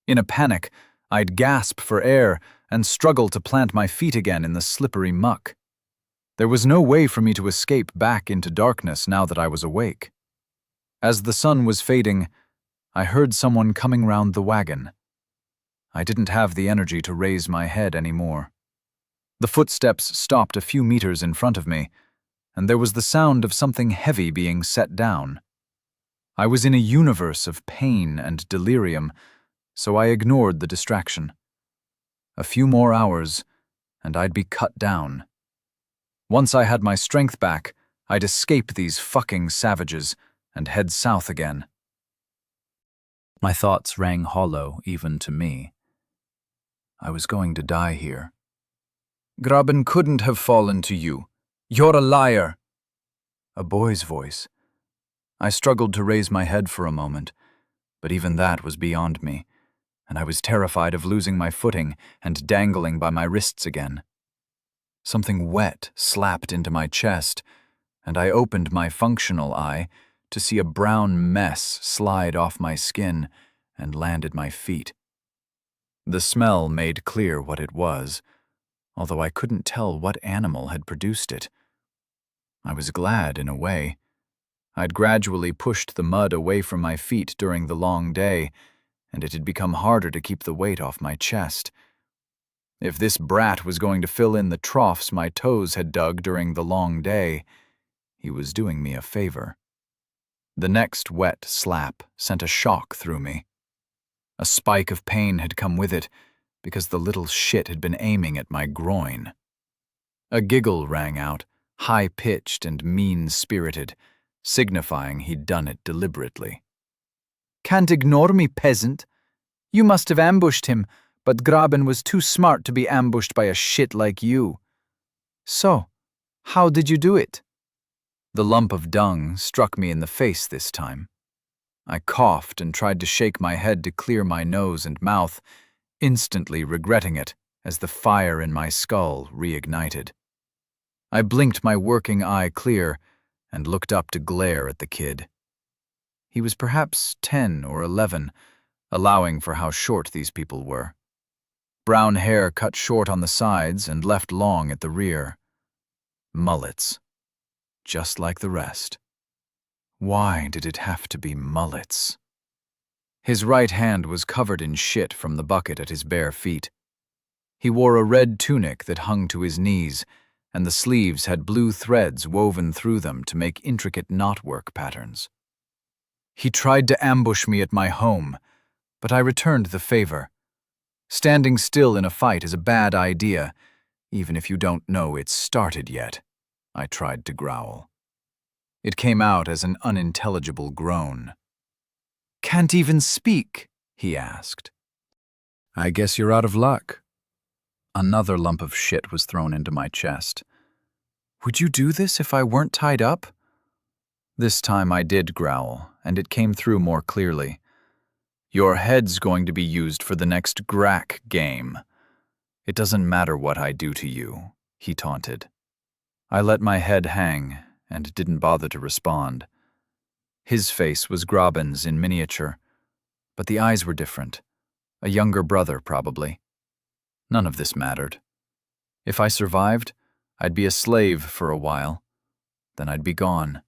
In a panic, I'd gasp for air and struggle to plant my feet again in the slippery muck. There was no way for me to escape back into darkness now that I was awake. As the sun was fading, I heard someone coming round the wagon. I didn't have the energy to raise my head anymore. The footsteps stopped a few meters in front of me, and there was the sound of something heavy being set down. I was in a universe of pain and delirium, so I ignored the distraction. A few more hours, and I'd be cut down. Once I had my strength back, I'd escape these fucking savages and head south again. My thoughts rang hollow even to me. I was going to die here. Graben couldn't have fallen to you. You're a liar. A boy's voice. I struggled to raise my head for a moment, but even that was beyond me, and I was terrified of losing my footing and dangling by my wrists again. Something wet slapped into my chest, and I opened my functional eye to see a brown mess slide off my skin and land at my feet. The smell made clear what it was, although I couldn't tell what animal had produced it. I was glad in a way. I'd gradually pushed the mud away from my feet during the long day, and it had become harder to keep the weight off my chest. If this brat was going to fill in the troughs my toes had dug during the long day, he was doing me a favor. The next wet slap sent a shock through me. A spike of pain had come with it because the little shit had been aiming at my groin. A giggle rang out, high-pitched and mean-spirited, signifying he'd done it deliberately. "Can't ignore me, peasant. You must have ambushed him, but Graben was too smart to be ambushed by a shit like you. So, how did you do it?" The lump of dung struck me in the face this time. I coughed and tried to shake my head to clear my nose and mouth, instantly regretting it as the fire in my skull reignited. I blinked my working eye clear and looked up to glare at the kid. He was perhaps 10 or 11, allowing for how short these people were. Brown hair cut short on the sides and left long at the rear. Mullets. Just like the rest. Why did it have to be mullets? His right hand was covered in shit from the bucket at his bare feet. He wore a red tunic that hung to his knees, and the sleeves had blue threads woven through them to make intricate knotwork patterns. He tried to ambush me at my home, but I returned the favor. Standing still in a fight is a bad idea, even if you don't know it's started yet, I tried to growl. It came out as an unintelligible groan. "Can't even speak?" he asked. I guess you're out of luck. Another lump of shit was thrown into my chest. "Would you do this if I weren't tied up?" This time I did growl, and it came through more clearly. "Your head's going to be used for the next Grack game. It doesn't matter what I do to you," he taunted. I let my head hang and didn't bother to respond. His face was Graben's in miniature, but the eyes were different. A younger brother, probably. None of this mattered. If I survived, I'd be a slave for a while. Then I'd be gone.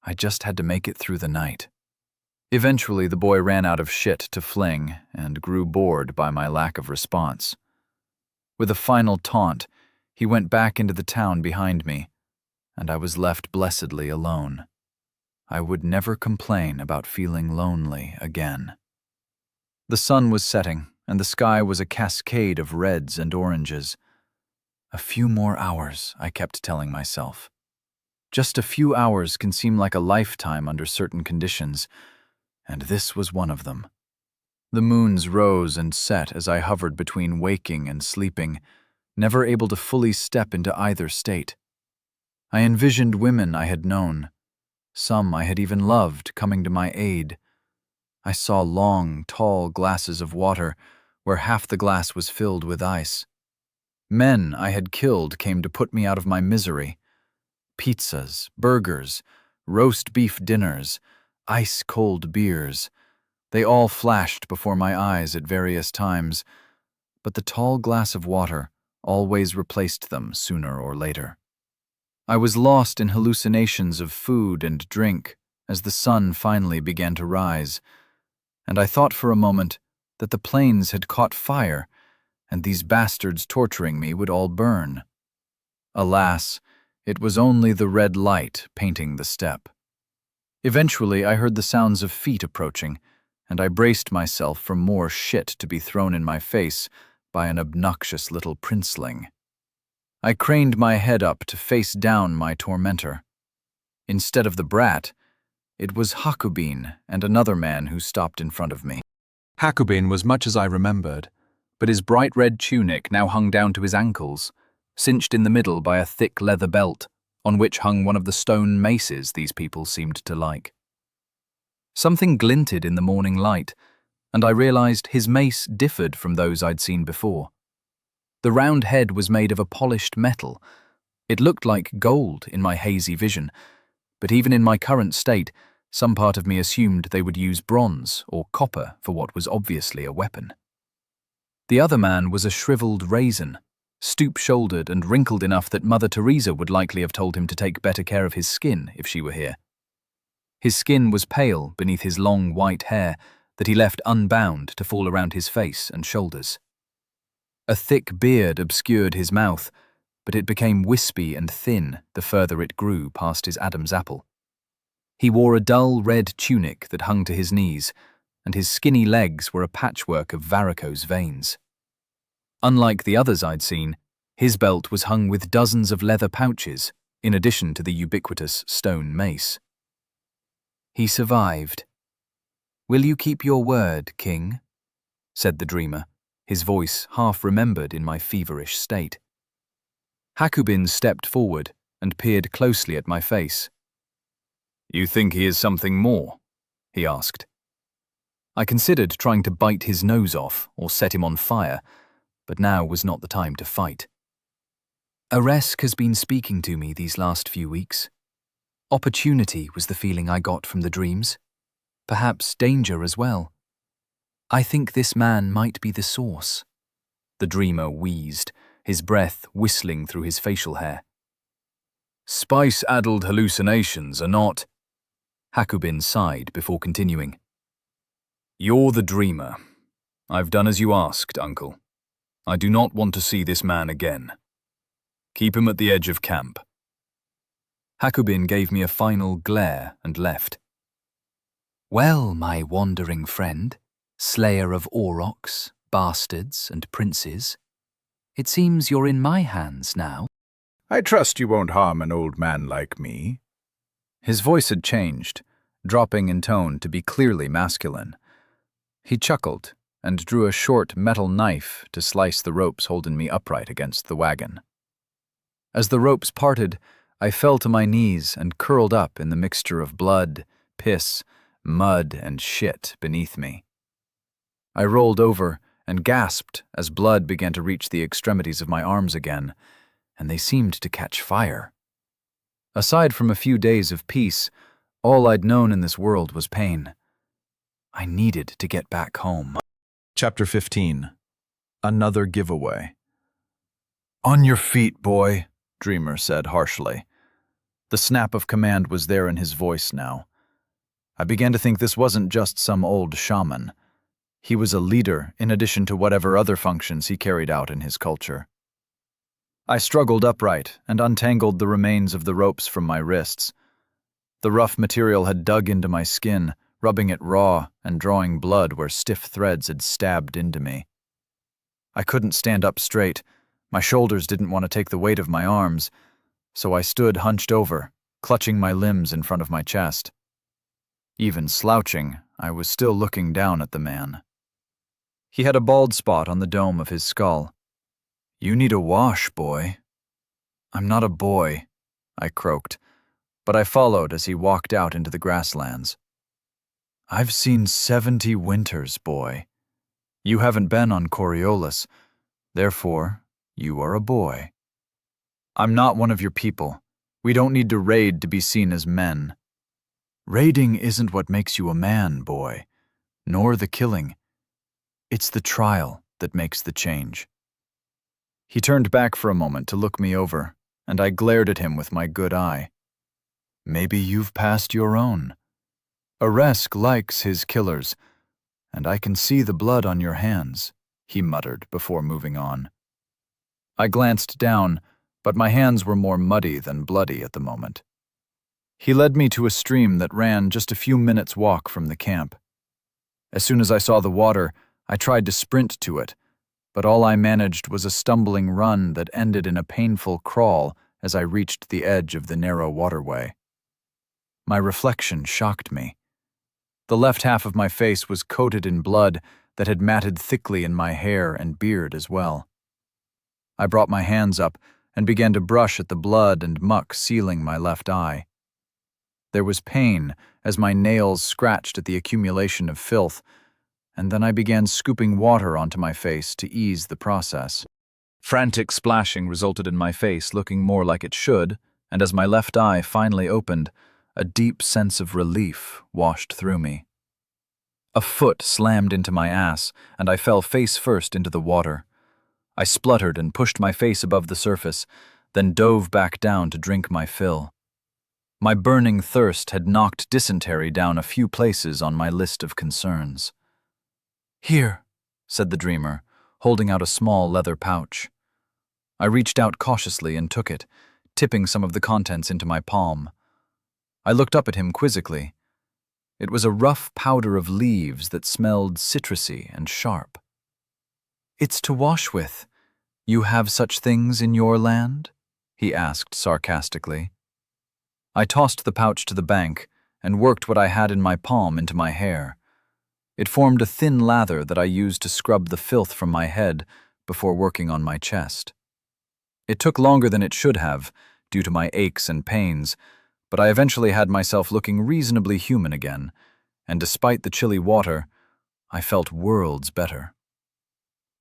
I just had to make it through the night. Eventually, the boy ran out of shit to fling and grew bored by my lack of response. With a final taunt, he went back into the town behind me, and I was left blessedly alone. I would never complain about feeling lonely again. The sun was setting, and the sky was a cascade of reds and oranges. A few more hours, I kept telling myself. Just a few hours can seem like a lifetime under certain conditions, and this was one of them. The moons rose and set as I hovered between waking and sleeping, never able to fully step into either state. I envisioned women I had known. Some I had even loved coming to my aid. I saw long, tall glasses of water where half the glass was filled with ice. Men I had killed came to put me out of my misery. Pizzas, burgers, roast beef dinners, ice-cold beers. They all flashed before my eyes at various times, but the tall glass of water always replaced them sooner or later. I was lost in hallucinations of food and drink as the sun finally began to rise, and I thought for a moment that the plains had caught fire and these bastards torturing me would all burn. Alas, it was only the red light painting the steppe. Eventually, I heard the sounds of feet approaching, and I braced myself for more shit to be thrown in my face by an obnoxious little princeling. I craned my head up to face down my tormentor. Instead of the brat, it was Hakubin and another man who stopped in front of me. Hakubin was much as I remembered, but his bright red tunic now hung down to his ankles, cinched in the middle by a thick leather belt, on which hung one of the stone maces these people seemed to like. Something glinted in the morning light, and I realized his mace differed from those I'd seen before. The round head was made of a polished metal. It looked like gold in my hazy vision, but even in my current state, some part of me assumed they would use bronze or copper for what was obviously a weapon. The other man was a shriveled raisin, stoop-shouldered and wrinkled enough that Mother Teresa would likely have told him to take better care of his skin if she were here. His skin was pale beneath his long white hair that he left unbound to fall around his face and shoulders. A thick beard obscured his mouth, but it became wispy and thin the further it grew past his Adam's apple. He wore a dull red tunic that hung to his knees, and his skinny legs were a patchwork of varicose veins. Unlike the others I'd seen, his belt was hung with dozens of leather pouches, in addition to the ubiquitous stone mace. He survived. "Will you keep your word, King?" said the dreamer, his voice half-remembered in my feverish state. Hakubin stepped forward and peered closely at my face. "You think he is something more?" he asked. I considered trying to bite his nose off or set him on fire, but now was not the time to fight. Aresk has been speaking to me these last few weeks. Opportunity was the feeling I got from the dreams. Perhaps danger as well. I think this man might be the source. The dreamer wheezed, his breath whistling through his facial hair. "Spice-addled hallucinations are not..." Hakubin sighed before continuing. "You're the dreamer. I've done as you asked, Uncle. I do not want to see this man again. Keep him at the edge of camp." Hakubin gave me a final glare and left. "Well, my wandering friend, slayer of aurochs, bastards, and princes, it seems you're in my hands now." I trust you won't harm an old man like me. His voice had changed, dropping in tone to be clearly masculine. He chuckled and drew a short metal knife to slice the ropes holding me upright against the wagon. As the ropes parted, I fell to my knees and curled up in the mixture of blood, piss, mud, and shit beneath me. I rolled over and gasped as blood began to reach the extremities of my arms again, and they seemed to catch fire. Aside from a few days of peace, all I'd known in this world was pain. I needed to get back home. Chapter 15. Another Giveaway. "On your feet, boy," Dreamer said harshly. The snap of command was there in his voice now. I began to think this wasn't just some old shaman. He was a leader in addition to whatever other functions he carried out in his culture. I struggled upright and untangled the remains of the ropes from my wrists. The rough material had dug into my skin, rubbing it raw and drawing blood where stiff threads had stabbed into me. I couldn't stand up straight. My shoulders didn't want to take the weight of my arms, so I stood hunched over, clutching my limbs in front of my chest. Even slouching, I was still looking down at the man. He had a bald spot on the dome of his skull. "You need a wash, boy." "I'm not a boy," I croaked, but I followed as he walked out into the grasslands. "I've seen 70 winters, boy. You haven't been on Coriolis, therefore you are a boy. I'm not one of your people. We don't need to raid to be seen as men. Raiding isn't what makes you a man, boy, nor the killing. It's the trial that makes the change." He turned back for a moment to look me over, and I glared at him with my good eye. "Maybe you've passed your own. Aresk likes his killers, and I can see the blood on your hands," he muttered before moving on. I glanced down, but my hands were more muddy than bloody at the moment. He led me to a stream that ran just a few minutes' walk from the camp. As soon as I saw the water, I tried to sprint to it, but all I managed was a stumbling run that ended in a painful crawl as I reached the edge of the narrow waterway. My reflection shocked me. The left half of my face was coated in blood that had matted thickly in my hair and beard as well. I brought my hands up and began to brush at the blood and muck sealing my left eye. There was pain as my nails scratched at the accumulation of filth, and then I began scooping water onto my face to ease the process. Frantic splashing resulted in my face looking more like it should, and as my left eye finally opened, a deep sense of relief washed through me. A foot slammed into my ass, and I fell face first into the water. I spluttered and pushed my face above the surface, then dove back down to drink my fill. My burning thirst had knocked dysentery down a few places on my list of concerns. "Here," said the dreamer, holding out a small leather pouch. I reached out cautiously and took it, tipping some of the contents into my palm. I looked up at him quizzically. It was a rough powder of leaves that smelled citrusy and sharp. "It's to wash with. You have such things in your land?" he asked sarcastically. I tossed the pouch to the bank and worked what I had in my palm into my hair. It formed a thin lather that I used to scrub the filth from my head before working on my chest. It took longer than it should have, due to my aches and pains, but I eventually had myself looking reasonably human again, and despite the chilly water, I felt worlds better.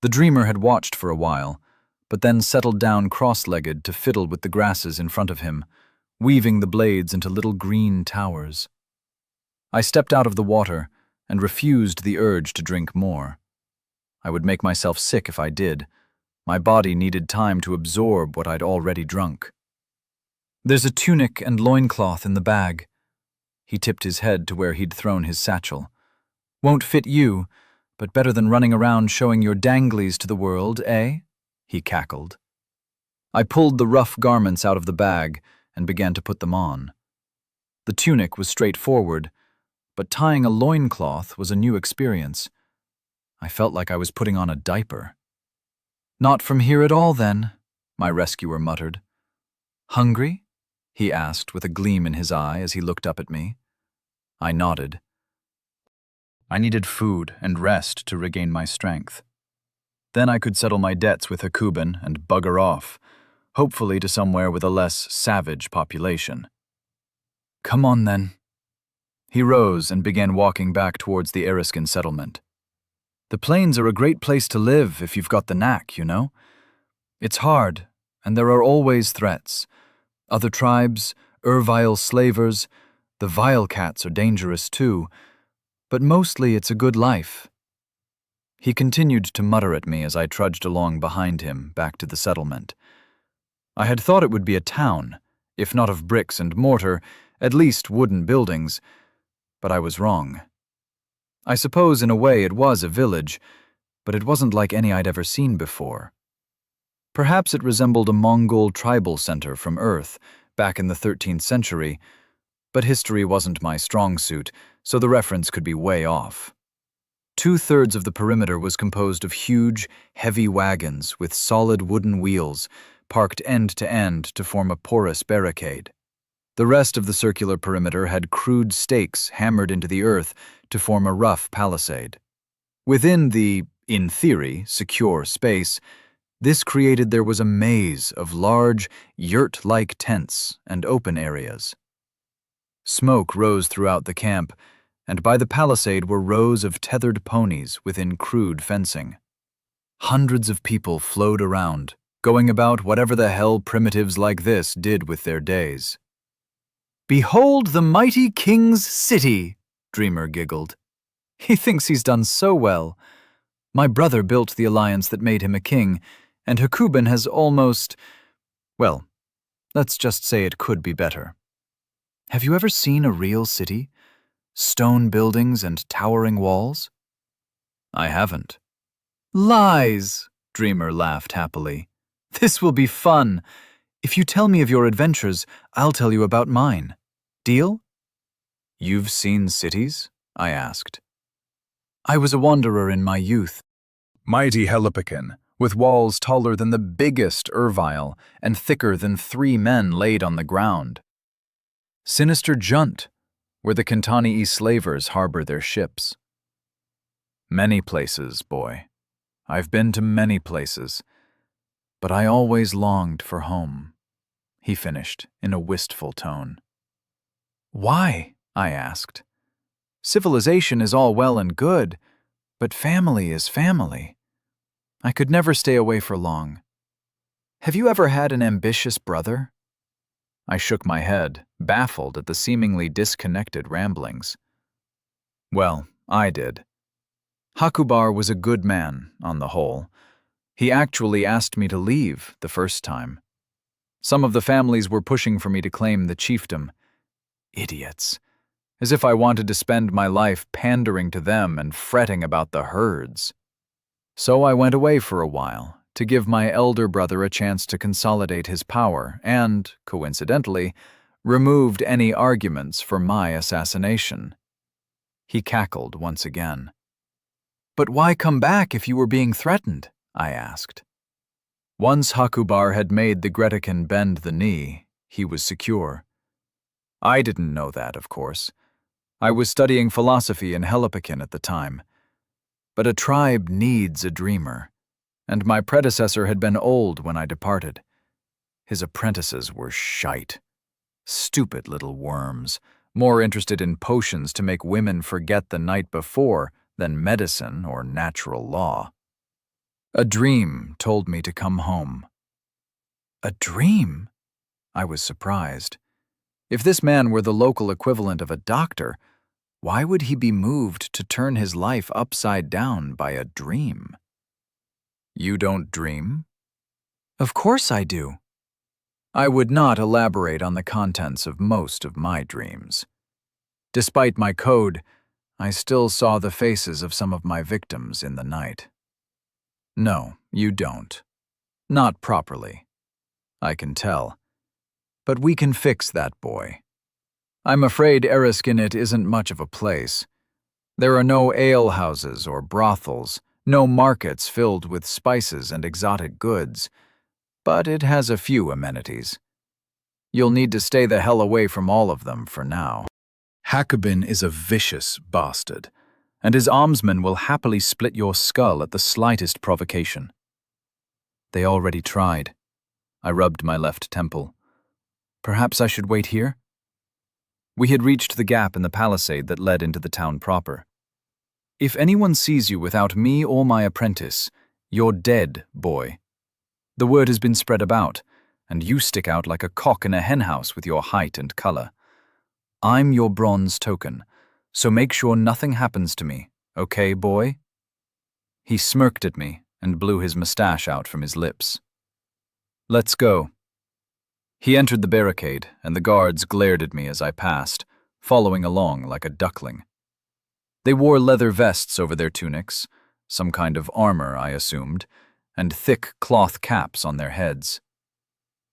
The dreamer had watched for a while, but then settled down cross-legged to fiddle with the grasses in front of him, weaving the blades into little green towers. I stepped out of the water and refused the urge to drink more. I would make myself sick if I did. My body needed time to absorb what I'd already drunk. "There's a tunic and loincloth in the bag." He tipped his head to where he'd thrown his satchel. "Won't fit you, but better than running around showing your danglies to the world, eh?" he cackled. I pulled the rough garments out of the bag and began to put them on. The tunic was straightforward, but tying a loincloth was a new experience. I felt like I was putting on a diaper. "Not from here at all, then," my rescuer muttered. "Hungry?" he asked with a gleam in his eye as he looked up at me. I nodded. I needed food and rest to regain my strength. Then I could settle my debts with Hakuben and bugger off, hopefully to somewhere with a less savage population. "Come on, then." He rose and began walking back towards the Eriskin settlement. "The plains are a great place to live if you've got the knack, you know. It's hard, and there are always threats. Other tribes, ervile slavers, the vile cats are dangerous too, but mostly it's a good life." He continued to mutter at me as I trudged along behind him back to the settlement. I had thought it would be a town, if not of bricks and mortar, at least wooden buildings, but I was wrong. I suppose in a way it was a village, but it wasn't like any I'd ever seen before. Perhaps it resembled a Mongol tribal center from Earth, back in the 13th century, but history wasn't my strong suit, so the reference could be way off. 2/3 of the perimeter was composed of huge, heavy wagons with solid wooden wheels, parked end to end to form a porous barricade. The rest of the circular perimeter had crude stakes hammered into the earth to form a rough palisade. Within the, in theory, secure space, this created there was a maze of large, yurt-like tents and open areas. Smoke rose throughout the camp, and by the palisade were rows of tethered ponies within crude fencing. Hundreds of people flowed around, going about whatever the hell primitives like this did with their days. "Behold the mighty king's city," Dreamer giggled. "He thinks he's done so well. My brother built the alliance that made him a king, and Hakuben has almost... well, let's just say it could be better. Have you ever seen a real city? Stone buildings and towering walls?" "I haven't." "Lies," Dreamer laughed happily. "This will be fun. If you tell me of your adventures, I'll tell you about mine. Deal?" "You've seen cities?" I asked. "I was a wanderer in my youth." Mighty Helipican, with walls taller than the biggest ervile and thicker than 3 men laid on the ground. Sinister Junt, where the Kantani slavers harbor their ships. Many places, boy. I've been to many places, but I always longed for home, he finished in a wistful tone. "Why?" I asked. "Civilization is all well and good, but family is family. I could never stay away for long. Have you ever had an ambitious brother?" I shook my head, baffled at the seemingly disconnected ramblings. "Well, I did. Hakubar was a good man, on the whole. He actually asked me to leave the first time. Some of the families were pushing for me to claim the chiefdom. Idiots. As if I wanted to spend my life pandering to them and fretting about the herds. So I went away for a while, to give my elder brother a chance to consolidate his power and, coincidentally, removed any arguments for my assassination. He cackled once again. "But why come back if you were being threatened?" I asked. Once Hakubar had made the Gretakin bend the knee, he was secure. I didn't know that, of course. I was studying philosophy in Helipican at the time. But a tribe needs a dreamer, and my predecessor had been old when I departed. His apprentices were shite. Stupid little worms, more interested in potions to make women forget the night before than medicine or natural law. A dream told me to come home. A dream? I was surprised. If this man were the local equivalent of a doctor, why would he be moved to turn his life upside down by a dream? "You don't dream?" "Of course I do." I would not elaborate on the contents of most of my dreams. Despite my code, I still saw the faces of some of my victims in the night. "No, you don't. Not properly. I can tell. But we can fix that, boy. I'm afraid Ereskine isn't much of a place. There are no alehouses or brothels, no markets filled with spices and exotic goods, but it has a few amenities. You'll need to stay the hell away from all of them for now. Hakubin is a vicious bastard, and his almsmen will happily split your skull at the slightest provocation." "They already tried." I rubbed my left temple. "Perhaps I should wait here?" We had reached the gap in the palisade that led into the town proper. "If anyone sees you without me or my apprentice, you're dead, boy. The word has been spread about, and you stick out like a cock in a henhouse with your height and color. I'm your bronze token, so make sure nothing happens to me, okay, boy?" He smirked at me and blew his mustache out from his lips. "Let's go." He entered the barricade, and the guards glared at me as I passed, following along like a duckling. They wore leather vests over their tunics, some kind of armor, I assumed, and thick cloth caps on their heads.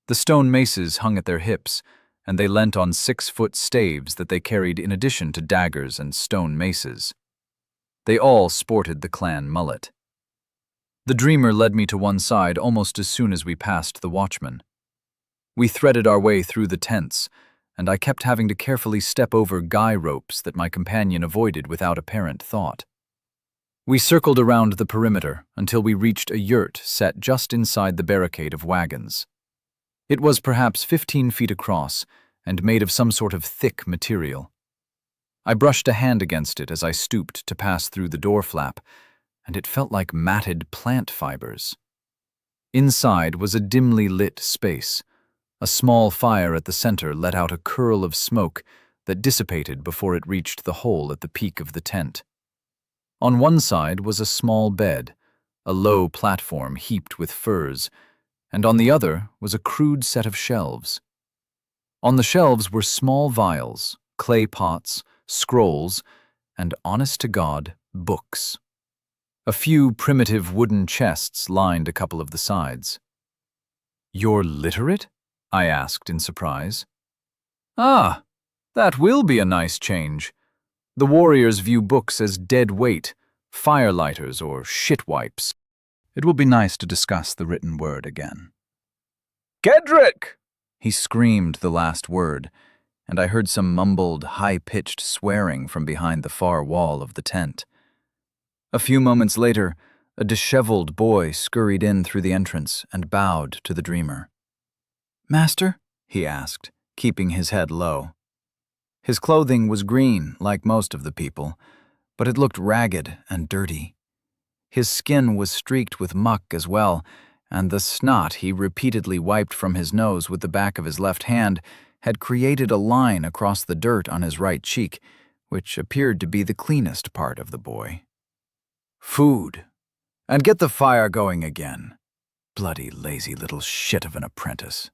The stone maces hung at their hips, and they leant on 6-foot staves that they carried in addition to daggers and stone maces. They all sported the clan mullet. The dreamer led me to one side almost as soon as we passed the watchman. We threaded our way through the tents, and I kept having to carefully step over guy ropes that my companion avoided without apparent thought. We circled around the perimeter until we reached a yurt set just inside the barricade of wagons. It was perhaps 15 feet across and made of some sort of thick material. I brushed a hand against it as I stooped to pass through the door flap, and it felt like matted plant fibers. Inside was a dimly lit space. A small fire at the center let out a curl of smoke that dissipated before it reached the hole at the peak of the tent. On one side was a small bed, a low platform heaped with furs, and on the other was a crude set of shelves. On the shelves were small vials, clay pots, scrolls, and, honest-to-God, books. A few primitive wooden chests lined a couple of the sides. "You're literate?" I asked in surprise. "Ah, that will be a nice change. The warriors view books as dead weight, firelighters, or shitwipes. It will be nice to discuss the written word again." "Gedrick!" He screamed the last word, and I heard some mumbled, high-pitched swearing from behind the far wall of the tent. A few moments later, a disheveled boy scurried in through the entrance and bowed to the dreamer. "Master?" he asked, keeping his head low. His clothing was green, like most of the people, but it looked ragged and dirty. His skin was streaked with muck as well, and the snot he repeatedly wiped from his nose with the back of his left hand had created a line across the dirt on his right cheek, which appeared to be the cleanest part of the boy. "Food. And get the fire going again. Bloody lazy little shit of an apprentice."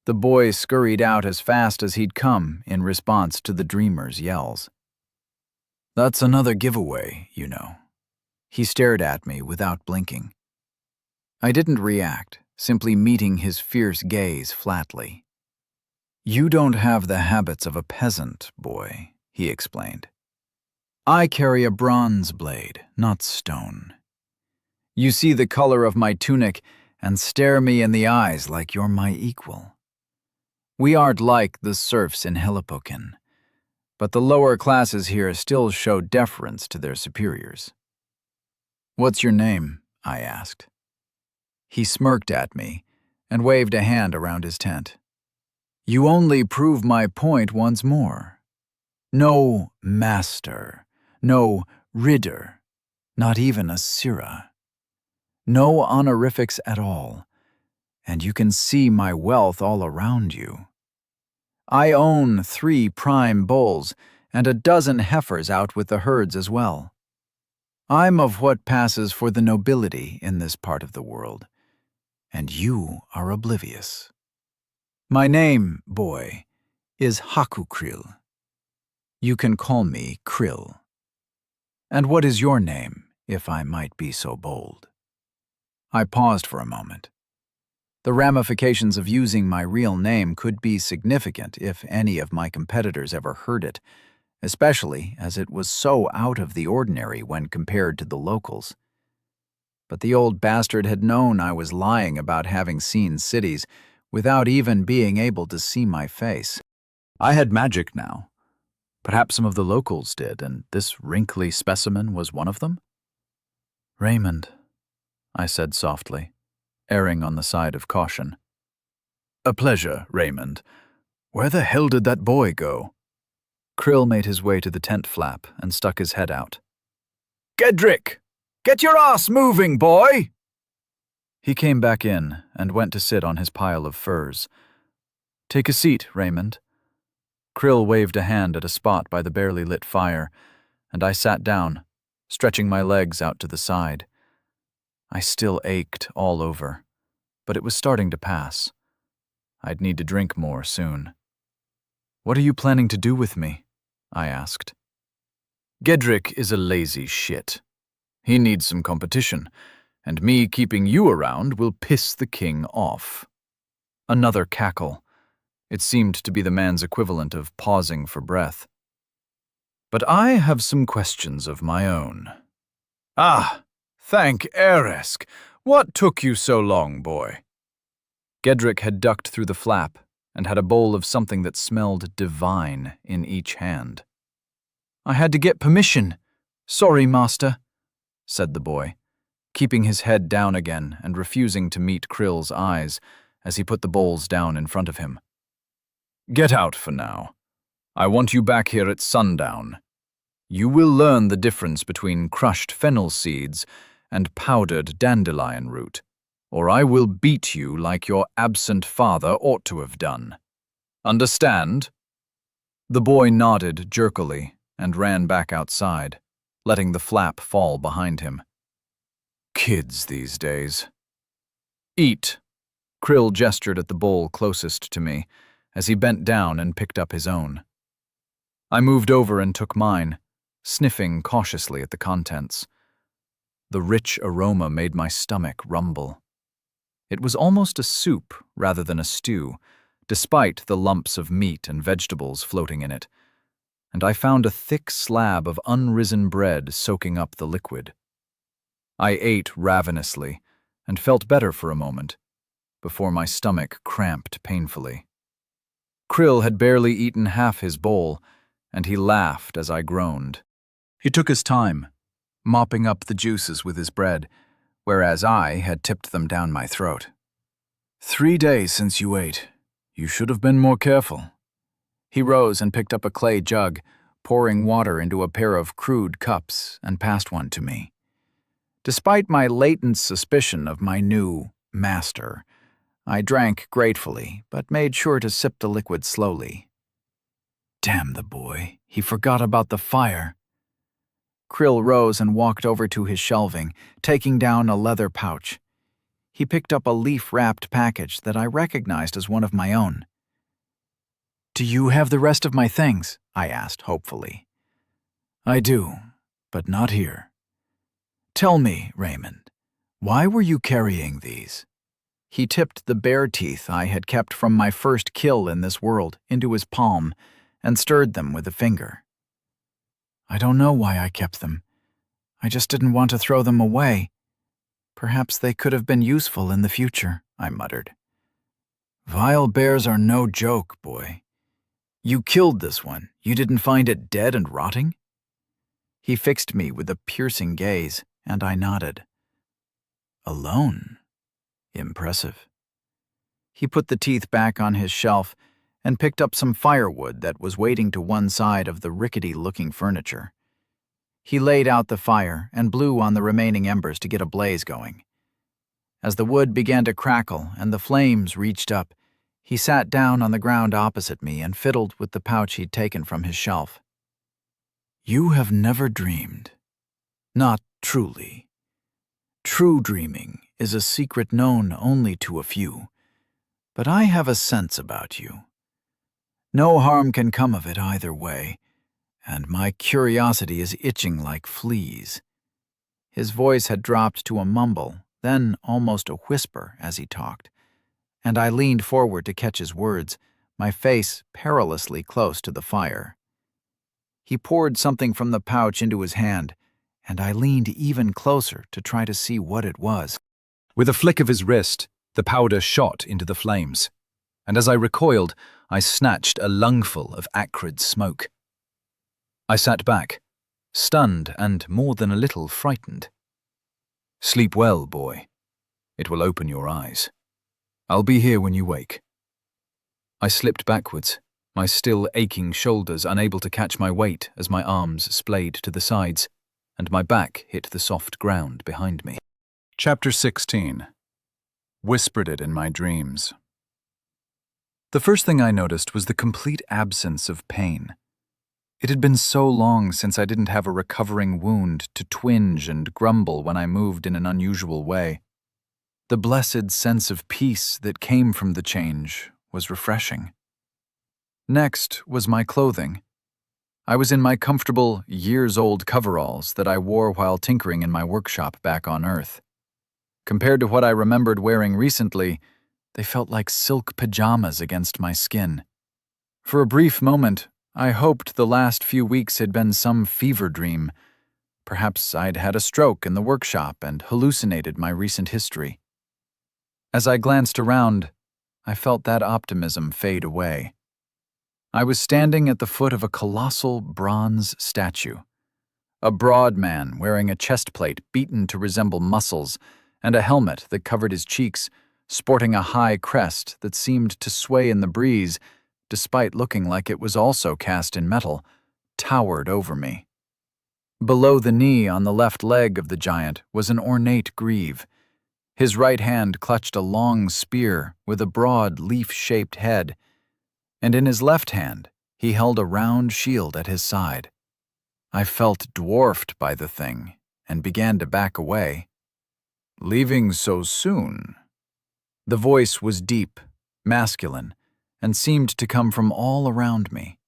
The boy scurried out as fast as he'd come in response to the dreamer's yells. "That's another giveaway, you know." He stared at me without blinking. I didn't react, simply meeting his fierce gaze flatly. "You don't have the habits of a peasant, boy," he explained. "I carry a bronze blade, not stone. You see the color of my tunic and stare me in the eyes like you're my equal. We aren't like the serfs in Helipokin, but the lower classes here still show deference to their superiors." "What's your name?" I asked. He smirked at me and waved a hand around his tent. "You only prove my point once more. No master, no ridder, not even a sirah. No honorifics at all, and you can see my wealth all around you. I own 3 prime bulls and a dozen heifers out with the herds as well. I'm of what passes for the nobility in this part of the world, and you are oblivious. My name, boy, is Haku-Krill. You can call me Krill. And what is your name, if I might be so bold?" I paused for a moment. The ramifications of using my real name could be significant if any of my competitors ever heard it, especially as it was so out of the ordinary when compared to the locals. But the old bastard had known I was lying about having seen cities without even being able to see my face. I had magic now. Perhaps some of the locals did, and this wrinkly specimen was one of them? "Raymond," I said softly, erring on the side of caution. "A pleasure, Raymond. Where the hell did that boy go?" Krill made his way to the tent flap and stuck his head out. "Gedrick! Get your ass moving, boy!" He came back in and went to sit on his pile of furs. "Take a seat, Raymond." Krill waved a hand at a spot by the barely lit fire, and I sat down, stretching my legs out to the side. I still ached all over, but it was starting to pass. I'd need to drink more soon. "What are you planning to do with me?" I asked. "Gedrick is a lazy shit. He needs some competition, and me keeping you around will piss the king off." Another cackle. It seemed to be the man's equivalent of pausing for breath. "But I have some questions of my own." "Ah, thank Eresk. What took you so long, boy?" Gedrick had ducked through the flap and had a bowl of something that smelled divine in each hand. "I had to get permission. Sorry, master," said the boy, keeping his head down again and refusing to meet Krill's eyes as he put the bowls down in front of him. "Get out for now. I want you back here at sundown. You will learn the difference between crushed fennel seeds and powdered dandelion root, or I will beat you like your absent father ought to have done. Understand?" The boy nodded jerkily and ran back outside, letting the flap fall behind him. Kids these days. "Eat." Krill gestured at the bowl closest to me as he bent down and picked up his own. I moved over and took mine, sniffing cautiously at the contents. The rich aroma made my stomach rumble. It was almost a soup rather than a stew, despite the lumps of meat and vegetables floating in it, and I found a thick slab of unrisen bread soaking up the liquid. I ate ravenously and felt better for a moment, before my stomach cramped painfully. Krill had barely eaten half his bowl, and he laughed as I groaned. He took his time, mopping up the juices with his bread, whereas I had tipped them down my throat. 3 days since you ate. You should have been more careful." He rose and picked up a clay jug, pouring water into a pair of crude cups, and passed one to me. Despite my latent suspicion of my new master, I drank gratefully, but made sure to sip the liquid slowly. Damn the boy, he forgot about the fire. Krill rose and walked over to his shelving, taking down a leather pouch. He picked up a leaf-wrapped package that I recognized as one of my own. "Do you have the rest of my things?" I asked hopefully. "I do, but not here. Tell me, Raymond, Why were you carrying these? He tipped the bear teeth I had kept from my first kill in this world into his palm and stirred them with a finger. I don't know why I kept them. I just didn't want to throw them away. Perhaps they could have been useful in the future, I muttered. Vile bears are no joke, boy. You killed this one. You didn't find it dead and rotting? He fixed me with a piercing gaze, and I nodded. Alone? Impressive. He put the teeth back on his shelf and picked up some firewood that was waiting to one side of the rickety-looking furniture. He laid out the fire and blew on the remaining embers to get a blaze going. As the wood began to crackle and the flames reached up, he sat down on the ground opposite me and fiddled with the pouch he'd taken from his shelf. You have never dreamed. Not truly. True dreaming is a secret known only to a few, but I have a sense about you. No harm can come of it either way, and my curiosity is itching like fleas. His voice had dropped to a mumble, then almost a whisper as he talked, and I leaned forward to catch his words, my face perilously close to the fire. He poured something from the pouch into his hand, and I leaned even closer to try to see what it was. With a flick of his wrist, the powder shot into the flames, and as I recoiled, I snatched a lungful of acrid smoke. I sat back, stunned and more than a little frightened. Sleep well, boy. It will open your eyes. I'll be here when you wake. I slipped backwards, my still aching shoulders unable to catch my weight as my arms splayed to the sides, and my back hit the soft ground behind me. Chapter 16. Whispered it in my dreams. The first thing I noticed was the complete absence of pain. It had been so long since I didn't have a recovering wound to twinge and grumble when I moved in an unusual way. The blessed sense of peace that came from the change was refreshing. Next was my clothing. I was in my comfortable, years-old coveralls that I wore while tinkering in my workshop back on Earth. Compared to what I remembered wearing recently, they felt like silk pajamas against my skin. For a brief moment, I hoped the last few weeks had been some fever dream. Perhaps I'd had a stroke in the workshop and hallucinated my recent history. As I glanced around, I felt that optimism fade away. I was standing at the foot of a colossal bronze statue. A broad man wearing a chest plate beaten to resemble muscles and a helmet that covered his cheeks, sporting a high crest that seemed to sway in the breeze, despite looking like it was also cast in metal, towered over me. Below the knee on the left leg of the giant was an ornate greave. His right hand clutched a long spear with a broad leaf-shaped head, and in his left hand he held a round shield at his side. I felt dwarfed by the thing and began to back away. Leaving so soon? The voice was deep, masculine, and seemed to come from all around me.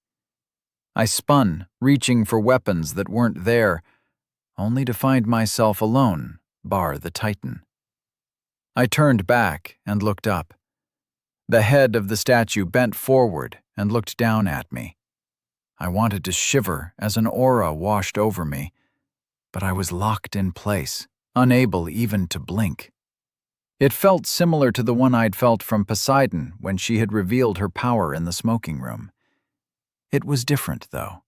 I spun, reaching for weapons that weren't there, only to find myself alone, bar the Titan. I turned back and looked up. The head of the statue bent forward and looked down at me. I wanted to shiver as an aura washed over me, but I was locked in place, unable even to blink. It felt similar to the one I'd felt from Poseidon when she had revealed her power in the smoking room. It was different, though.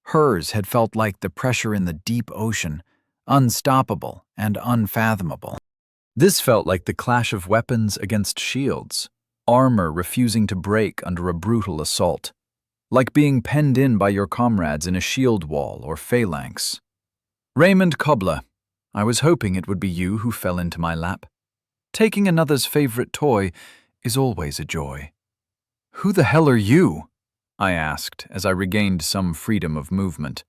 Hers had felt like the pressure in the deep ocean, unstoppable and unfathomable. This felt like the clash of weapons against shields, armor refusing to break under a brutal assault, like being penned in by your comrades in a shield wall or phalanx. Raymond Cobbler, I was hoping it would be you who fell into my lap. Taking another's favorite toy is always a joy. Who the hell are you? I asked as I regained some freedom of movement.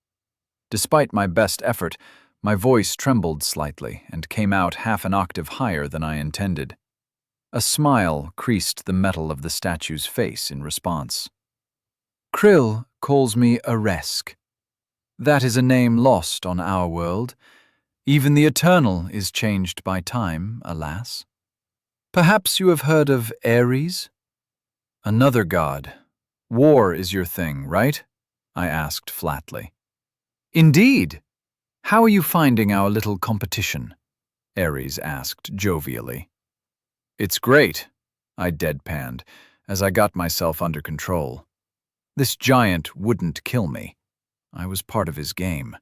Despite my best effort, my voice trembled slightly and came out half an octave higher than I intended. A smile creased the metal of the statue's face in response. Krill calls me Aresk. That is a name lost on our world, Even the eternal is changed by time, alas. Perhaps you have heard of Ares? Another god. War is your thing, right? I asked flatly. Indeed. How are you finding our little competition? Ares asked jovially. It's great, I deadpanned, as I got myself under control. This giant wouldn't kill me. I was part of his game.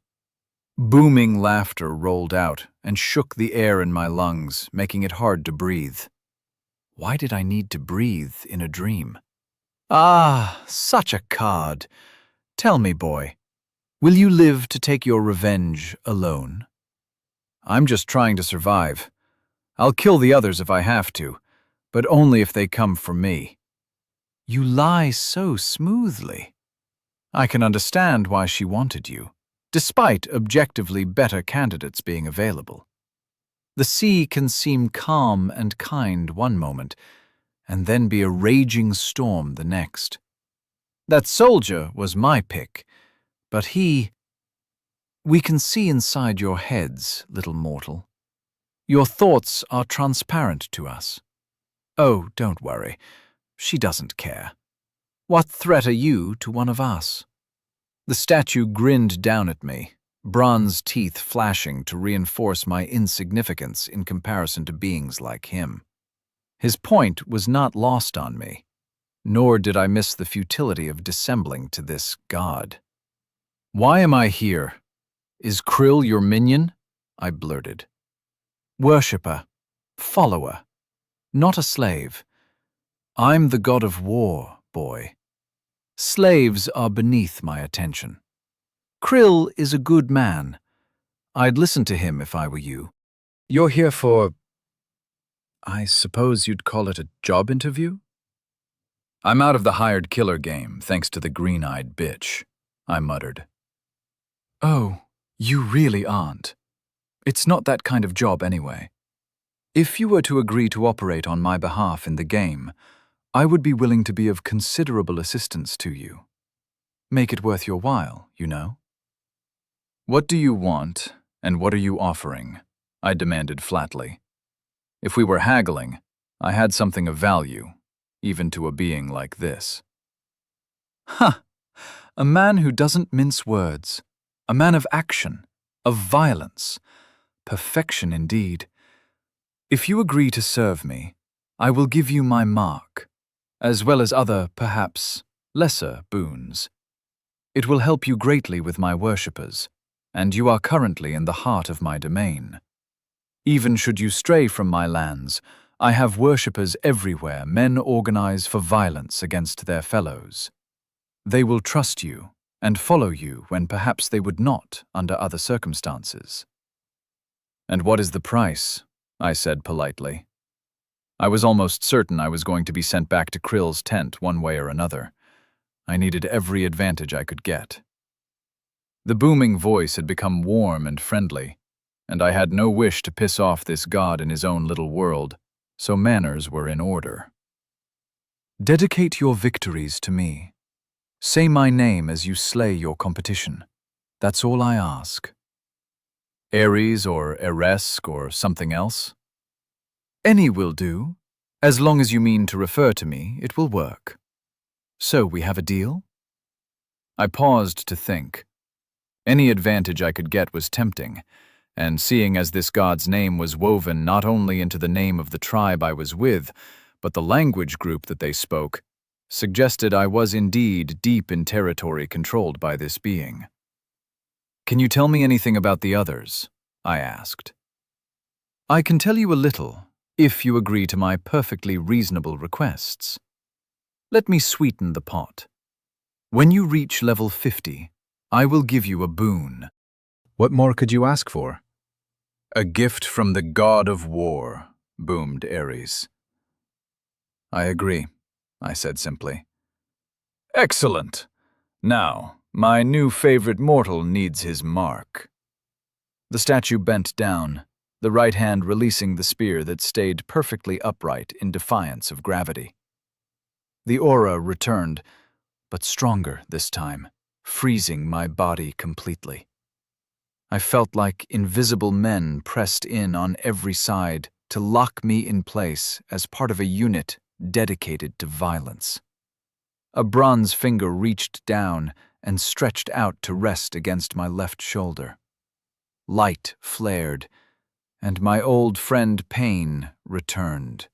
Booming laughter rolled out and shook the air in my lungs, making it hard to breathe. Why did I need to breathe in a dream? Ah, such a card. Tell me, boy, will you live to take your revenge alone? I'm just trying to survive. I'll kill the others if I have to, but only if they come for me. You lie so smoothly. I can understand why she wanted you, despite objectively better candidates being available. The sea can seem calm and kind one moment, and then be a raging storm the next. That soldier was my pick, but we can see inside your heads, little mortal. Your thoughts are transparent to us. Oh, don't worry. She doesn't care. What threat are you to one of us? The statue grinned down at me, bronze teeth flashing to reinforce my insignificance in comparison to beings like him. His point was not lost on me, nor did I miss the futility of dissembling to this god. Why am I here? Is Krill your minion? I blurted. Worshipper, follower, not a slave. I'm the god of war, boy. Slaves are beneath my attention. Krill is a good man. I'd listen to him if I were you. You're here for, I suppose you'd call it a job interview? I'm out of the hired killer game, thanks to the green-eyed bitch, I muttered. Oh, you really aren't. It's not that kind of job anyway. If you were to agree to operate on my behalf in the game, I would be willing to be of considerable assistance to you. Make it worth your while, you know. What do you want, and what are you offering? I demanded flatly. If we were haggling, I had something of value, even to a being like this. Ha! A man who doesn't mince words. A man of action, of violence. Perfection indeed. If you agree to serve me, I will give you my mark, as well as other, perhaps, lesser boons. It will help you greatly with my worshippers, and you are currently in the heart of my domain. Even should you stray from my lands, I have worshippers everywhere men organize for violence against their fellows. They will trust you and follow you when perhaps they would not under other circumstances. And what is the price? I said politely. I was almost certain I was going to be sent back to Krill's tent one way or another. I needed every advantage I could get. The booming voice had become warm and friendly, and I had no wish to piss off this god in his own little world, so manners were in order. Dedicate your victories to me. Say my name as you slay your competition. That's all I ask. Ares or Eresk or something else? Any will do. As long as you mean to refer to me, it will work. So we have a deal? I paused to think. Any advantage I could get was tempting, and seeing as this god's name was woven not only into the name of the tribe I was with, but the language group that they spoke, suggested I was indeed deep in territory controlled by this being. Can you tell me anything about the others? I asked. I can tell you a little, if you agree to my perfectly reasonable requests. Let me sweeten the pot. When you reach level 50, I will give you a boon. What more could you ask for? A gift from the god of war, boomed Ares. I agree, I said simply. Excellent. Now, my new favorite mortal needs his mark. The statue bent down, the right hand releasing the spear that stayed perfectly upright in defiance of gravity. The aura returned, but stronger this time, freezing my body completely. I felt like invisible men pressed in on every side to lock me in place as part of a unit dedicated to violence. A bronze finger reached down and stretched out to rest against my left shoulder. Light flared, and my old friend pain returned.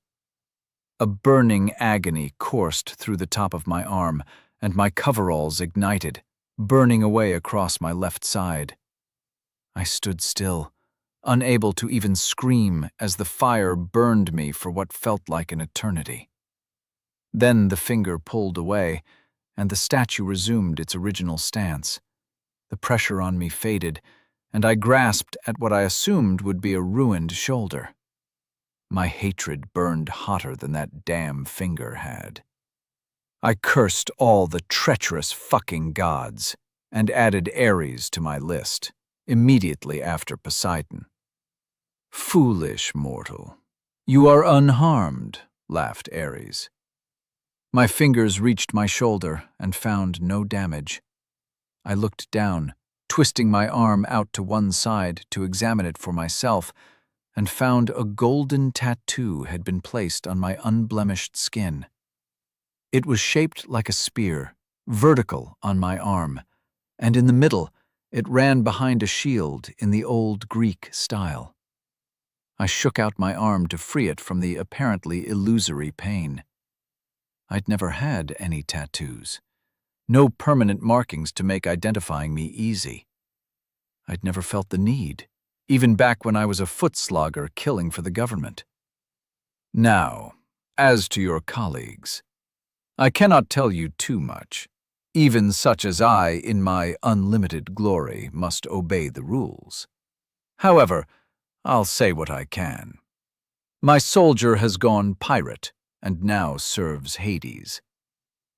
A burning agony coursed through the top of my arm, and my coveralls ignited, burning away across my left side. I stood still, unable to even scream as the fire burned me for what felt like an eternity. Then the finger pulled away, and the statue resumed its original stance. The pressure on me faded, and I grasped at what I assumed would be a ruined shoulder. My hatred burned hotter than that damn finger had. I cursed all the treacherous fucking gods and added Ares to my list, immediately after Poseidon. "Foolish mortal, you are unharmed," laughed Ares. My fingers reached my shoulder and found no damage. I looked down, twisting my arm out to one side to examine it for myself, and found a golden tattoo had been placed on my unblemished skin. It was shaped like a spear, vertical on my arm, and in the middle it ran behind a shield in the old Greek style. I shook out my arm to free it from the apparently illusory pain. I'd never had any tattoos. No permanent markings to make identifying me easy. I'd never felt the need, even back when I was a foot slogger killing for the government. Now, as to your colleagues, I cannot tell you too much. Even such as I, in my unlimited glory, must obey the rules. However, I'll say what I can. My soldier has gone pirate and now serves Hades.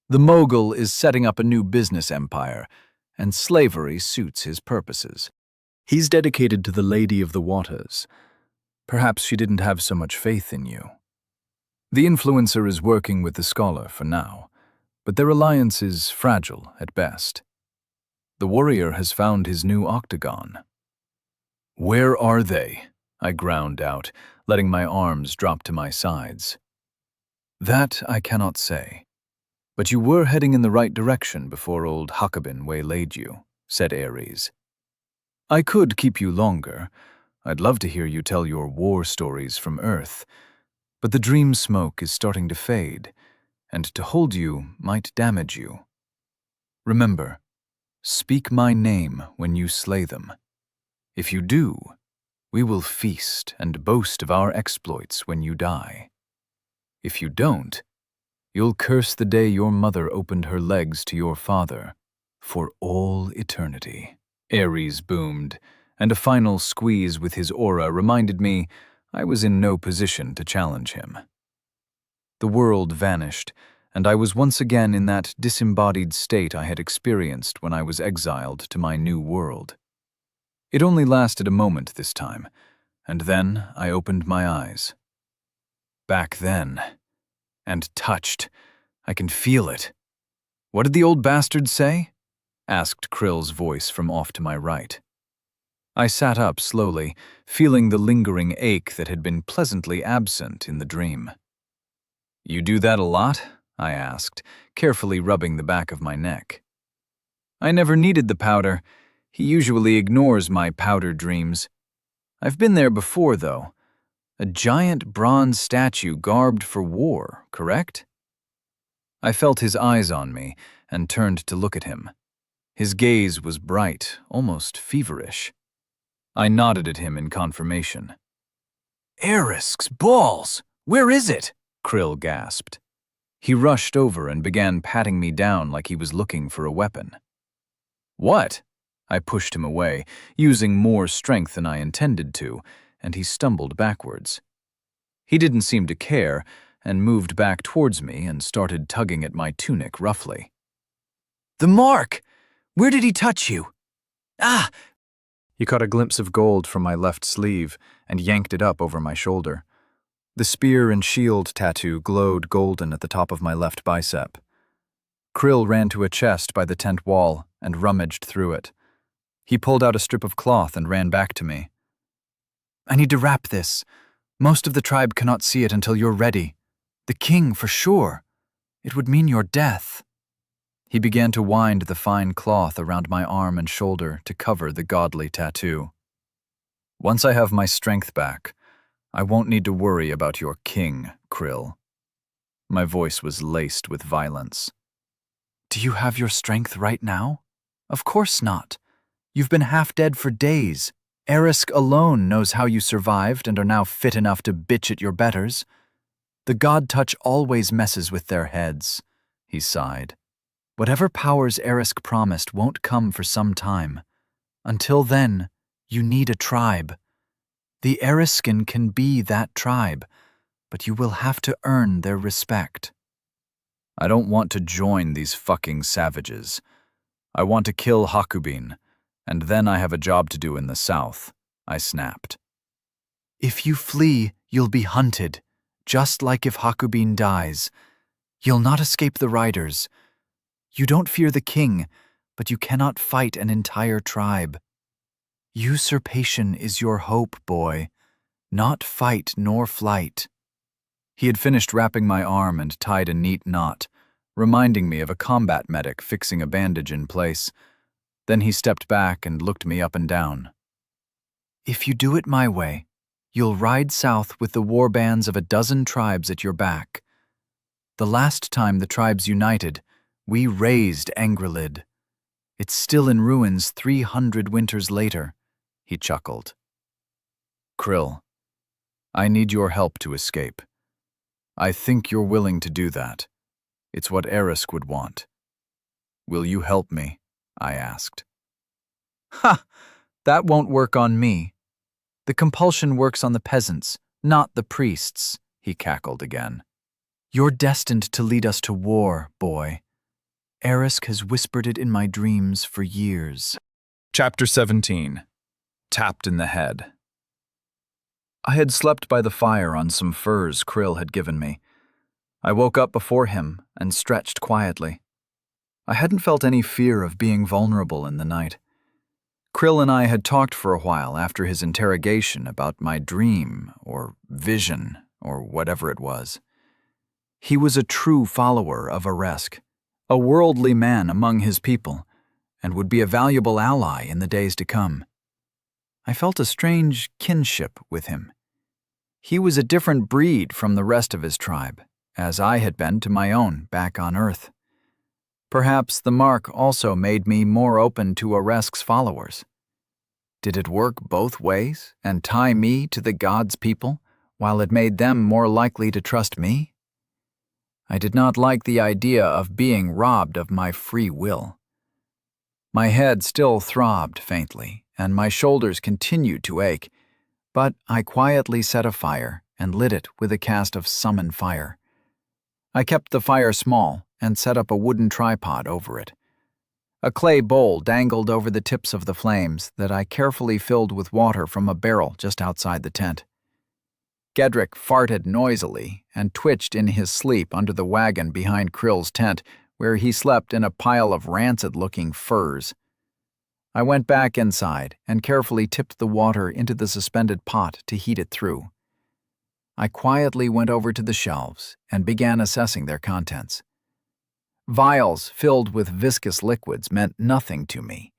The mogul is setting up a new business empire, and slavery suits his purposes. He's dedicated to the Lady of the Waters. Perhaps she didn't have so much faith in you. The influencer is working with the scholar for now, but their alliance is fragile at best. The warrior has found his new octagon. "Where are they?" I ground out, letting my arms drop to my sides. "That I cannot say. But you were heading in the right direction before old Hakabin waylaid you," said Ares. "I could keep you longer. I'd love to hear you tell your war stories from Earth. But the dream smoke is starting to fade, and to hold you might damage you. Remember, speak my name when you slay them. If you do, we will feast and boast of our exploits when you die. If you don't, you'll curse the day your mother opened her legs to your father for all eternity." Ares boomed, and a final squeeze with his aura reminded me I was in no position to challenge him. The world vanished, and I was once again in that disembodied state I had experienced when I was exiled to my new world. It only lasted a moment this time, and then I opened my eyes. Back then, and touched. I can feel it. "What did the old bastard say?" asked Krill's voice from off to my right. I sat up slowly, feeling the lingering ache that had been pleasantly absent in the dream. "You do that a lot?" I asked, carefully rubbing the back of my neck. "I never needed the powder. He usually ignores my powder dreams. I've been there before, though. A giant bronze statue garbed for war, correct?" I felt his eyes on me and turned to look at him. His gaze was bright, almost feverish. I nodded at him in confirmation. "Erisk's balls! Where is it?" Krill gasped. He rushed over and began patting me down like he was looking for a weapon. "What?" I pushed him away, using more strength than I intended to, and he stumbled backwards. He didn't seem to care, and moved back towards me and started tugging at my tunic roughly. "The mark! Where did he touch you?" "Ah!" He caught a glimpse of gold from my left sleeve and yanked it up over my shoulder. The spear and shield tattoo glowed golden at the top of my left bicep. Krill ran to a chest by the tent wall and rummaged through it. He pulled out a strip of cloth and ran back to me. I need to wrap this. Most of the tribe cannot see it until you're ready. The king, for sure. It would mean your death. He began to wind the fine cloth around my arm and shoulder to cover the godly tattoo. Once I have my strength back, I won't need to worry about your king, Krill. My voice was laced with violence. Do you have your strength right now? Of course not. You've been half dead for days. Erisk alone knows how you survived and are now fit enough to bitch at your betters. The god touch always messes with their heads, he sighed. Whatever powers Erisk promised won't come for some time. Until then, you need a tribe. The Eriskin can be that tribe, but you will have to earn their respect. I don't want to join these fucking savages. I want to kill Hakubin, and then I have a job to do in the south, I snapped. If you flee, you'll be hunted, just like if Hakubin dies. You'll not escape the riders. You don't fear the king, but you cannot fight an entire tribe. Usurpation is your hope, boy, not fight nor flight. He had finished wrapping my arm and tied a neat knot, reminding me of a combat medic fixing a bandage in place. Then he stepped back and looked me up and down. If you do it my way, you'll ride south with the warbands of a dozen tribes at your back. The last time the tribes united, we razed Angrilid. It's still in ruins 300 winters later, he chuckled. Krill, I need your help to escape. I think you're willing to do that. It's what Erisk would want. Will you help me? I asked. Ha! That won't work on me. The compulsion works on the peasants, not the priests, he cackled again. You're destined to lead us to war, boy. Erisk has whispered it in my dreams for years. Chapter 17. Tapped in the Head. I had slept by the fire on some furs Krill had given me. I woke up before him and stretched quietly. I hadn't felt any fear of being vulnerable in the night. Krill and I had talked for a while after his interrogation about my dream, or vision, or whatever it was. He was a true follower of Erisk, a worldly man among his people, and would be a valuable ally in the days to come. I felt a strange kinship with him. He was a different breed from the rest of his tribe, as I had been to my own back on Earth. Perhaps the mark also made me more open to Eresk's followers. Did it work both ways and tie me to the god's people, while it made them more likely to trust me? I did not like the idea of being robbed of my free will. My head still throbbed faintly, and my shoulders continued to ache, but I quietly set a fire and lit it with a cast of summon fire. I kept the fire small and set up a wooden tripod over it. A clay bowl dangled over the tips of the flames that I carefully filled with water from a barrel just outside the tent. Gedrick farted noisily and twitched in his sleep under the wagon behind Krill's tent, where he slept in a pile of rancid-looking furs. I went back inside and carefully tipped the water into the suspended pot to heat it through. I quietly went over to the shelves and began assessing their contents. Vials filled with viscous liquids meant nothing to me.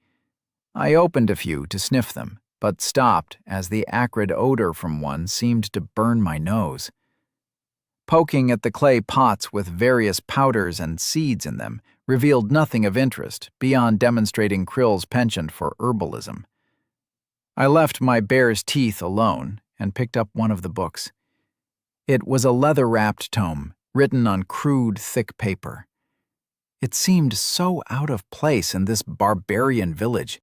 I opened a few to sniff them, but stopped as the acrid odor from one seemed to burn my nose. Poking at the clay pots with various powders and seeds in them revealed nothing of interest beyond demonstrating Krill's penchant for herbalism. I left my bear's teeth alone and picked up one of the books. It was a leather-wrapped tome, written on crude, thick paper. It seemed so out of place in this barbarian village.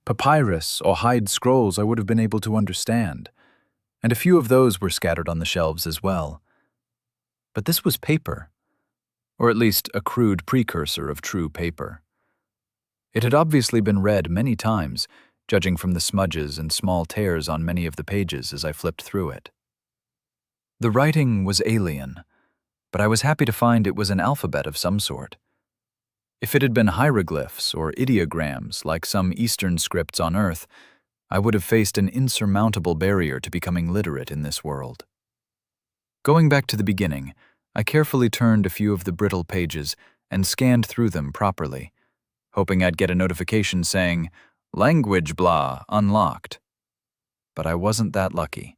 Papyrus or hide scrolls I would have been able to understand, and a few of those were scattered on the shelves as well. But this was paper, or at least a crude precursor of true paper. It had obviously been read many times, judging from the smudges and small tears on many of the pages as I flipped through it. The writing was alien, but I was happy to find it was an alphabet of some sort. If it had been hieroglyphs or ideograms like some Eastern scripts on Earth, I would have faced an insurmountable barrier to becoming literate in this world. Going back to the beginning, I carefully turned a few of the brittle pages and scanned through them properly, hoping I'd get a notification saying, "Language blah unlocked." But I wasn't that lucky.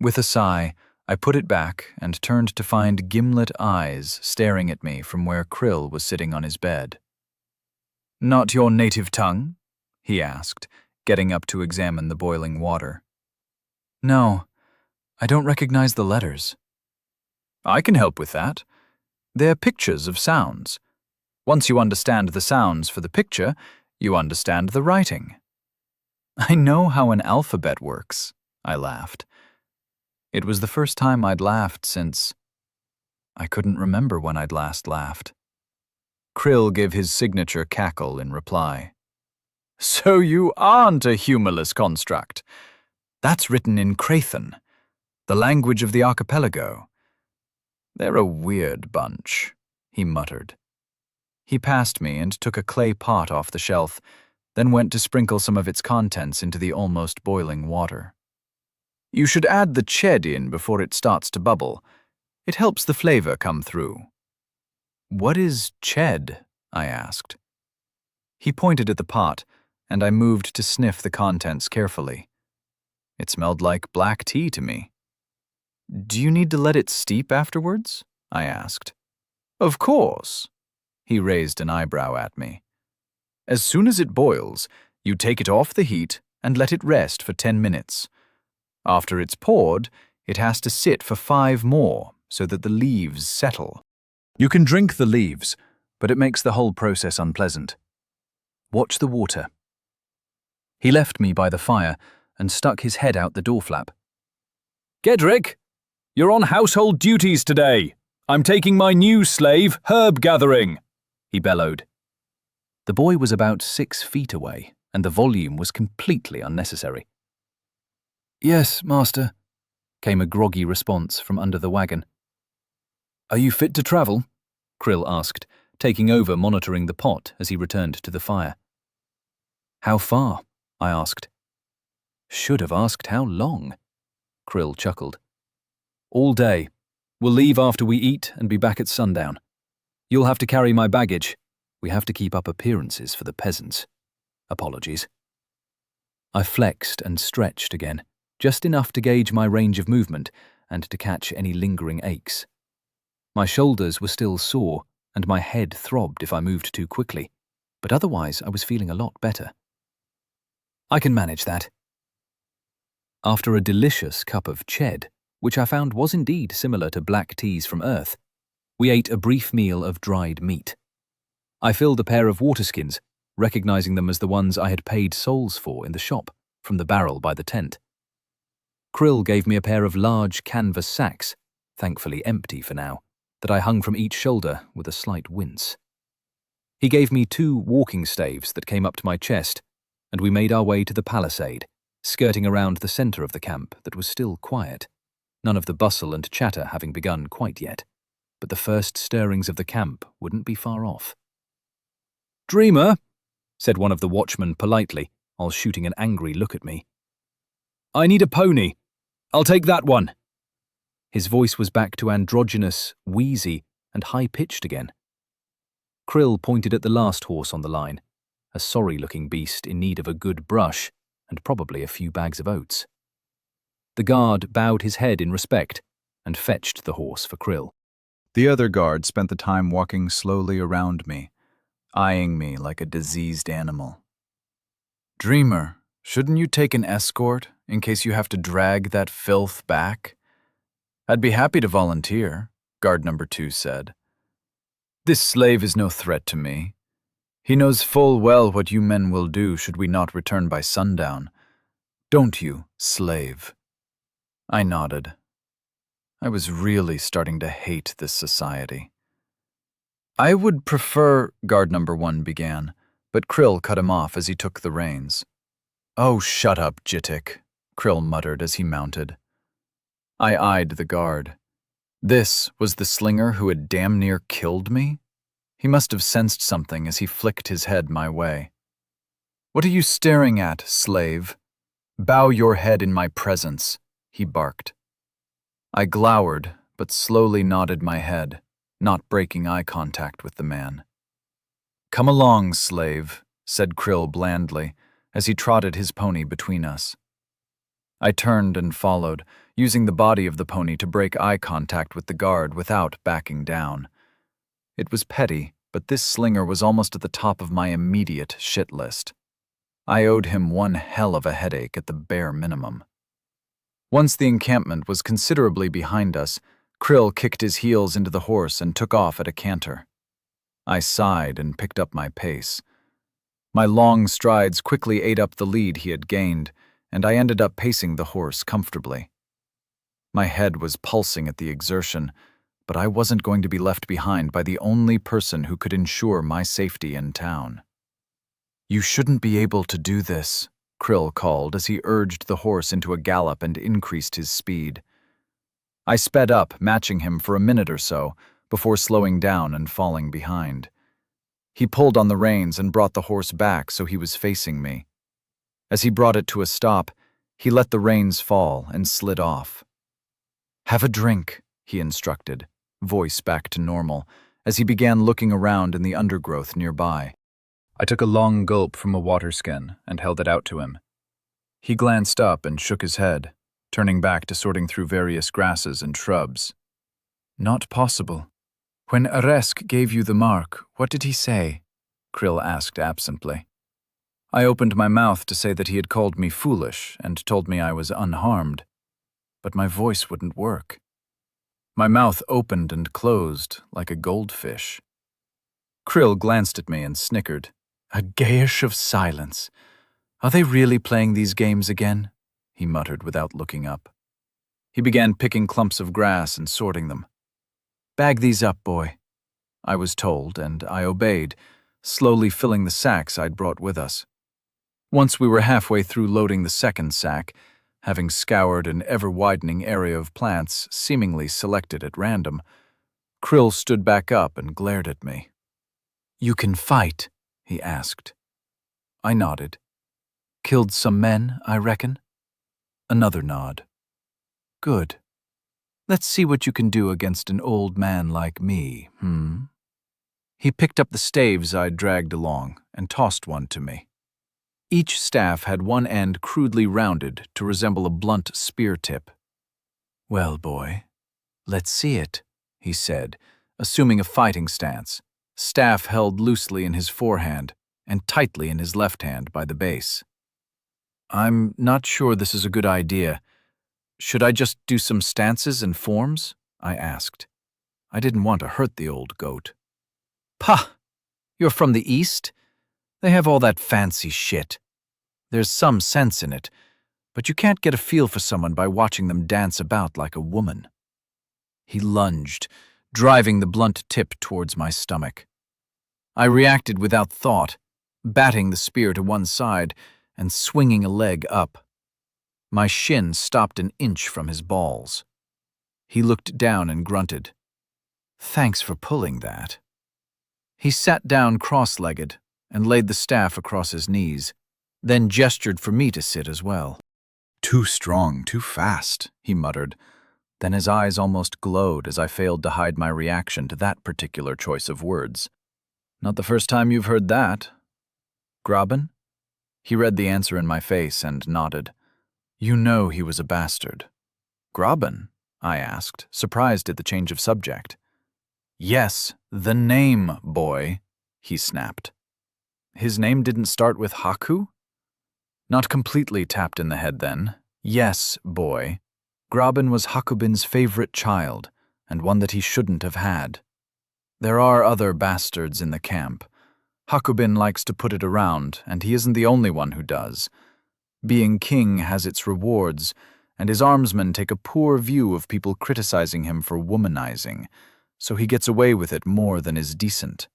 With a sigh, I put it back and turned to find gimlet eyes staring at me from where Krill was sitting on his bed. "Not your native tongue?" he asked, getting up to examine the boiling water. "No, I don't recognize the letters." "I can help with that. They're pictures of sounds. Once you understand the sounds for the picture, you understand the writing." "I know how an alphabet works," I laughed. It was the first time I'd laughed since... I couldn't remember when I'd last laughed. Krill gave his signature cackle in reply. "So you aren't a humorless construct. That's written in Crathan, the language of the archipelago. They're a weird bunch," he muttered. He passed me and took a clay pot off the shelf, then went to sprinkle some of its contents into the almost boiling water. "You should add the ched in before it starts to bubble. It helps the flavor come through." "What is ched?" I asked. He pointed at the pot, and I moved to sniff the contents carefully. It smelled like black tea to me. "Do you need to let it steep afterwards?" I asked. "Of course." He raised an eyebrow at me. "As soon as it boils, you take it off the heat and let it rest for 10 minutes. After it's poured, it has to sit for 5 more so that the leaves settle. You can drink the leaves, but it makes the whole process unpleasant. Watch the water." He left me by the fire and stuck his head out the door flap. "Gedrick, you're on household duties today. I'm taking my new slave herb gathering," he bellowed. The boy was about 6 feet away, and the volume was completely unnecessary. "Yes, master," came a groggy response from under the wagon. "Are you fit to travel?" Krill asked, taking over monitoring the pot as he returned to the fire. "How far?" I asked. "Should have asked how long," Krill chuckled. "All day. We'll leave after we eat and be back at sundown. You'll have to carry my baggage. We have to keep up appearances for the peasants. Apologies." I flexed and stretched again, just enough to gauge my range of movement and to catch any lingering aches. My shoulders were still sore, and my head throbbed if I moved too quickly, but otherwise I was feeling a lot better. "I can manage that." After a delicious cup of ched, which I found was indeed similar to black teas from Earth, we ate a brief meal of dried meat. I filled a pair of waterskins, recognizing them as the ones I had paid souls for in the shop, from the barrel by the tent. Krill gave me a pair of large canvas sacks, thankfully empty for now, that I hung from each shoulder with a slight wince. He gave me 2 walking staves that came up to my chest, and we made our way to the palisade, skirting around the center of the camp that was still quiet, none of the bustle and chatter having begun quite yet, but the first stirrings of the camp wouldn't be far off. "Dreamer," said one of the watchmen politely, while shooting an angry look at me. "I need a pony. I'll take that one." His voice was back to androgynous, wheezy, and high-pitched again. Krill pointed at the last horse on the line, a sorry-looking beast in need of a good brush and probably a few bags of oats. The guard bowed his head in respect and fetched the horse for Krill. The other guard spent the time walking slowly around me, eyeing me like a diseased animal. "Dreamer, shouldn't you take an escort in case you have to drag that filth back?" "I'd be happy to volunteer," guard number 2 said. "This slave is no threat to me. He knows full well what you men will do should we not return by sundown. Don't you, slave?" I nodded. I was really starting to hate this society. "I would prefer," guard number 1 began, but Krill cut him off as he took the reins. "Oh, shut up, Jittik," Krill muttered as he mounted. I eyed the guard. This was the slinger who had damn near killed me? He must have sensed something as he flicked his head my way. "What are you staring at, slave? Bow your head in my presence," he barked. I glowered, but slowly nodded my head, not breaking eye contact with the man. "Come along, slave," said Krill blandly, as he trotted his pony between us. I turned and followed, using the body of the pony to break eye contact with the guard without backing down. It was petty, but this slinger was almost at the top of my immediate shit list. I owed him one hell of a headache at the bare minimum. Once the encampment was considerably behind us, Krill kicked his heels into the horse and took off at a canter. I sighed and picked up my pace. My long strides quickly ate up the lead he had gained, and I ended up pacing the horse comfortably. My head was pulsing at the exertion, but I wasn't going to be left behind by the only person who could ensure my safety in town. "You shouldn't be able to do this," Krill called as he urged the horse into a gallop and increased his speed. I sped up, matching him for a minute or so, before slowing down and falling behind. He pulled on the reins and brought the horse back so he was facing me. As he brought it to a stop, he let the reins fall and slid off. "Have a drink," he instructed, voice back to normal, as he began looking around in the undergrowth nearby. I took a long gulp from a water skin and held it out to him. He glanced up and shook his head, turning back to sorting through various grasses and shrubs. "Not possible. When Aresk gave you the mark, what did he say?" Krill asked absently. I opened my mouth to say that he had called me foolish and told me I was unharmed, but my voice wouldn't work. My mouth opened and closed like a goldfish. Krill glanced at me and snickered. "A gayish of silence. Are they really playing these games again?" he muttered without looking up. He began picking clumps of grass and sorting them. "Bag these up, boy," I was told, and I obeyed, slowly filling the sacks I'd brought with us. Once we were halfway through loading the second sack, having scoured an ever-widening area of plants seemingly selected at random, Krill stood back up and glared at me. "You can fight?" he asked. I nodded. "Killed some men, I reckon?" Another nod. "Good. Let's see what you can do against an old man like me, He picked up the staves I'd dragged along and tossed one to me. Each staff had one end crudely rounded to resemble a blunt spear tip. "Well, boy, let's see it," he said, assuming a fighting stance, staff held loosely in his forehand and tightly in his left hand by the base. "I'm not sure this is a good idea. Should I just do some stances and forms?" I asked. I didn't want to hurt the old goat. "Pah! You're from the East? They have all that fancy shit. There's some sense in it, but you can't get a feel for someone by watching them dance about like a woman." He lunged, driving the blunt tip towards my stomach. I reacted without thought, batting the spear to one side and swinging a leg up. My shin stopped an inch from his balls. He looked down and grunted. "Thanks for pulling that." He sat down cross-legged and laid the staff across his knees, then gestured for me to sit as well. "Too strong, too fast," he muttered. Then his eyes almost glowed as I failed to hide my reaction to that particular choice of words. "Not the first time you've heard that. Graben?" He read the answer in my face and nodded. "You know he was a bastard." "Graben?" I asked, surprised at the change of subject. "Yes, the name, boy," he snapped. "His name didn't start with Haku?" Not completely tapped in the head then. Yes, boy. Graben was Hakubin's favorite child, and one that he shouldn't have had. There are other bastards in the camp. Hakubin likes to put it around, and he isn't the only one who does. Being king has its rewards, and his armsmen take a poor view of people criticizing him for womanizing, so he gets away with it more than is decent.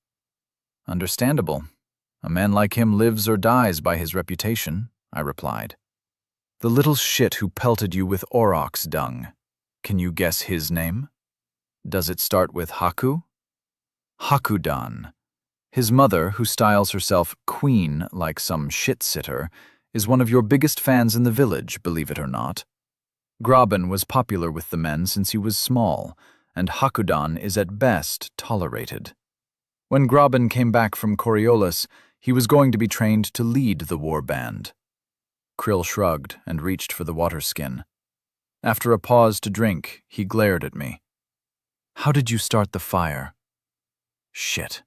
Understandable. A man like him lives or dies by his reputation, I replied. The little shit who pelted you with aurochs dung. Can you guess his name? Does it start with Haku? Hakudan, His mother, who styles herself Queen like some shit-sitter, is one of your biggest fans in the village, believe it or not. Graben was popular with the men since he was small, and Hakudan is at best tolerated. When Graben came back from Coriolis, he was going to be trained to lead the war band. Krill shrugged and reached for the water skin. After a pause to drink, he glared at me. How did you start the fire? Shit.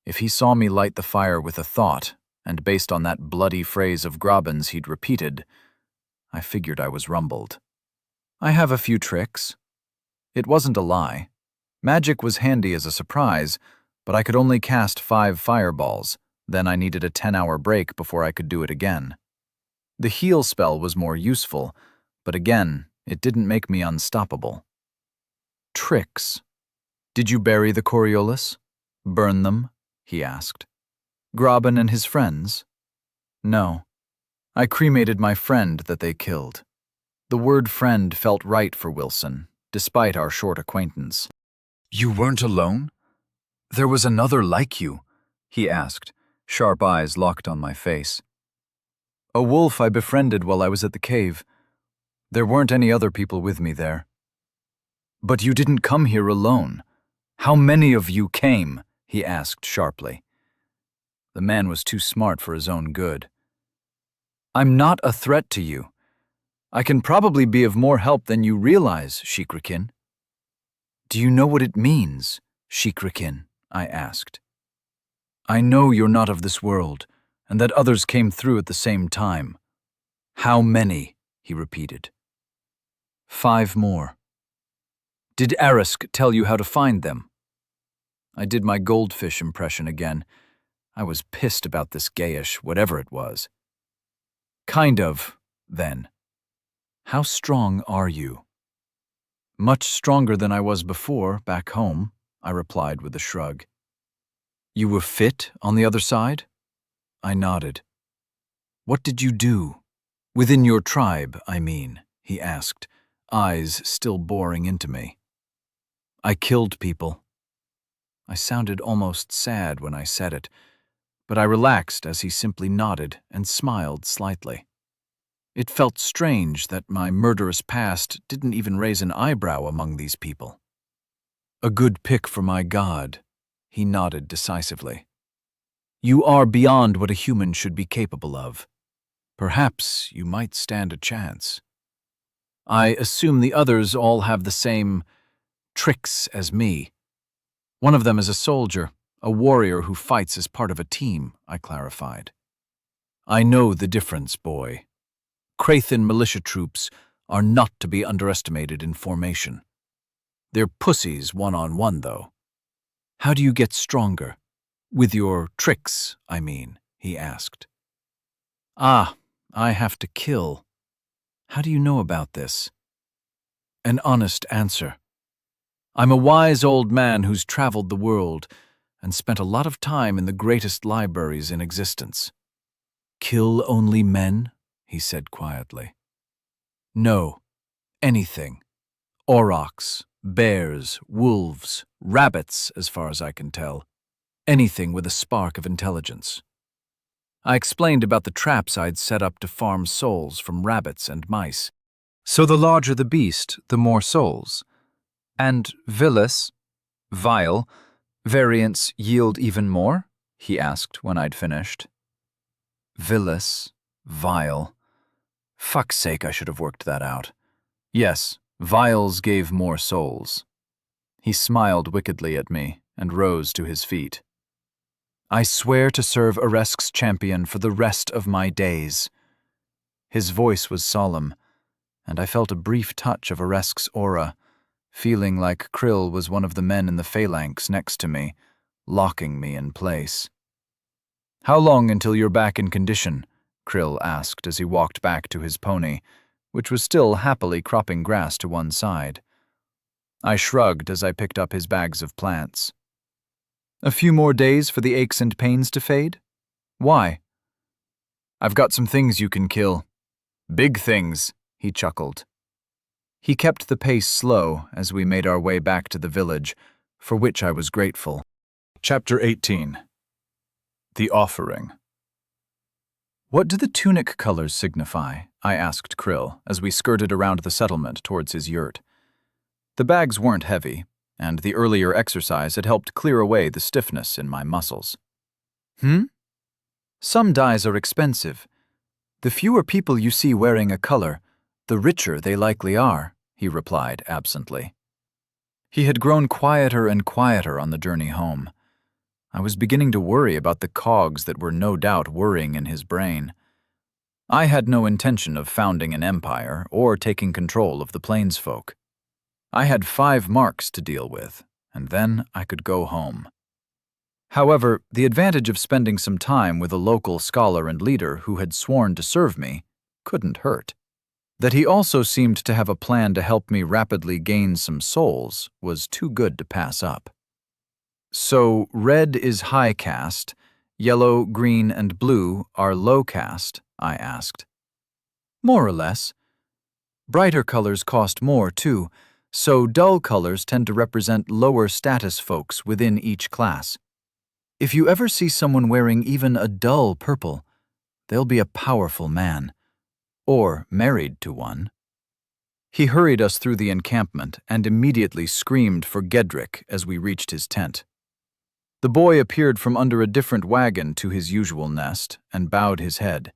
If he saw me light the fire with a thought, and based on that bloody phrase of Graben's he'd repeated, I figured I was rumbled. I have a few tricks. It wasn't a lie. Magic was handy as a surprise, but I could only cast 5 fireballs. Then I needed a 10-hour break before I could do it again. The heal spell was more useful, but again, it didn't make me unstoppable. Tricks. Did you bury the Coriolis? Burn them? He asked. Graben and his friends? No. I cremated my friend that they killed. The word friend felt right for Wilson, despite our short acquaintance. You weren't alone? There was another like you, he asked, sharp eyes locked on my face. A wolf I befriended while I was at the cave. There weren't any other people with me there. But you didn't come here alone. How many of you came? He asked sharply. The man was too smart for his own good. I'm not a threat to you. I can probably be of more help than you realize, Shikrikin. Do you know what it means, Shikrikin? I asked. I know you're not of this world, and that others came through at the same time. How many? He repeated. 5 more. Did Arisk tell you how to find them? I did my goldfish impression again. I was pissed about this gayish whatever it was. Kind of, then. How strong are you? Much stronger than I was before, back home, I replied with a shrug. You were fit on the other side? I nodded. What did you do? Within your tribe, I mean, he asked, eyes still boring into me. I killed people. I sounded almost sad when I said it, but I relaxed as he simply nodded and smiled slightly. It felt strange that my murderous past didn't even raise an eyebrow among these people. A good pick for my god, he nodded decisively. You are beyond what a human should be capable of. Perhaps you might stand a chance. I assume the others all have the same tricks as me. One of them is a soldier, a warrior who fights as part of a team, I clarified. I know the difference, boy. Krathen militia troops are not to be underestimated in formation. They're pussies one-on-one, though. How do you get stronger? With your tricks, I mean, he asked. Ah, I have to kill. How do you know about this? An honest answer. I'm a wise old man who's traveled the world and spent a lot of time in the greatest libraries in existence. Kill only men? He said quietly. No, anything. Aurochs, bears, wolves, rabbits, as far as I can tell. Anything with a spark of intelligence. I explained about the traps I'd set up to farm souls from rabbits and mice. So the larger the beast, the more souls. And vile variants yield even more? He asked when I'd finished. Vile. Fuck's sake, I should have worked that out. Yes, vials gave more souls. He smiled wickedly at me and rose to his feet. I swear to serve Aresk's champion for the rest of my days. His voice was solemn, and I felt a brief touch of Aresk's aura, feeling like Krill was one of the men in the phalanx next to me, locking me in place. How long until you're back in condition? Krill asked as he walked back to his pony, which was still happily cropping grass to one side. I shrugged as I picked up his bags of plants. A few more days for the aches and pains to fade? Why? I've got some things you can kill. Big things, he chuckled. He kept the pace slow as we made our way back to the village, for which I was grateful. Chapter 18. The offering. What do the tunic colors signify? I asked Krill as we skirted around the settlement towards his yurt. The bags weren't heavy, and the earlier exercise had helped clear away the stiffness in my muscles. Some dyes are expensive. The fewer people you see wearing a color, the richer they likely are, he replied absently. He had grown quieter and quieter on the journey home. I was beginning to worry about the cogs that were no doubt whirring in his brain. I had no intention of founding an empire or taking control of the plainsfolk. I had 5 marks to deal with, and then I could go home. However, the advantage of spending some time with a local scholar and leader who had sworn to serve me couldn't hurt. That he also seemed to have a plan to help me rapidly gain some souls was too good to pass up. So red is high caste, yellow, green, and blue are low caste, I asked. More or less. Brighter colors cost more, too, so dull colors tend to represent lower status folks within each class. If you ever see someone wearing even a dull purple, they'll be a powerful man. Or married to one. He hurried us through the encampment and immediately screamed for Gedrick as we reached his tent. The boy appeared from under a different wagon to his usual nest and bowed his head.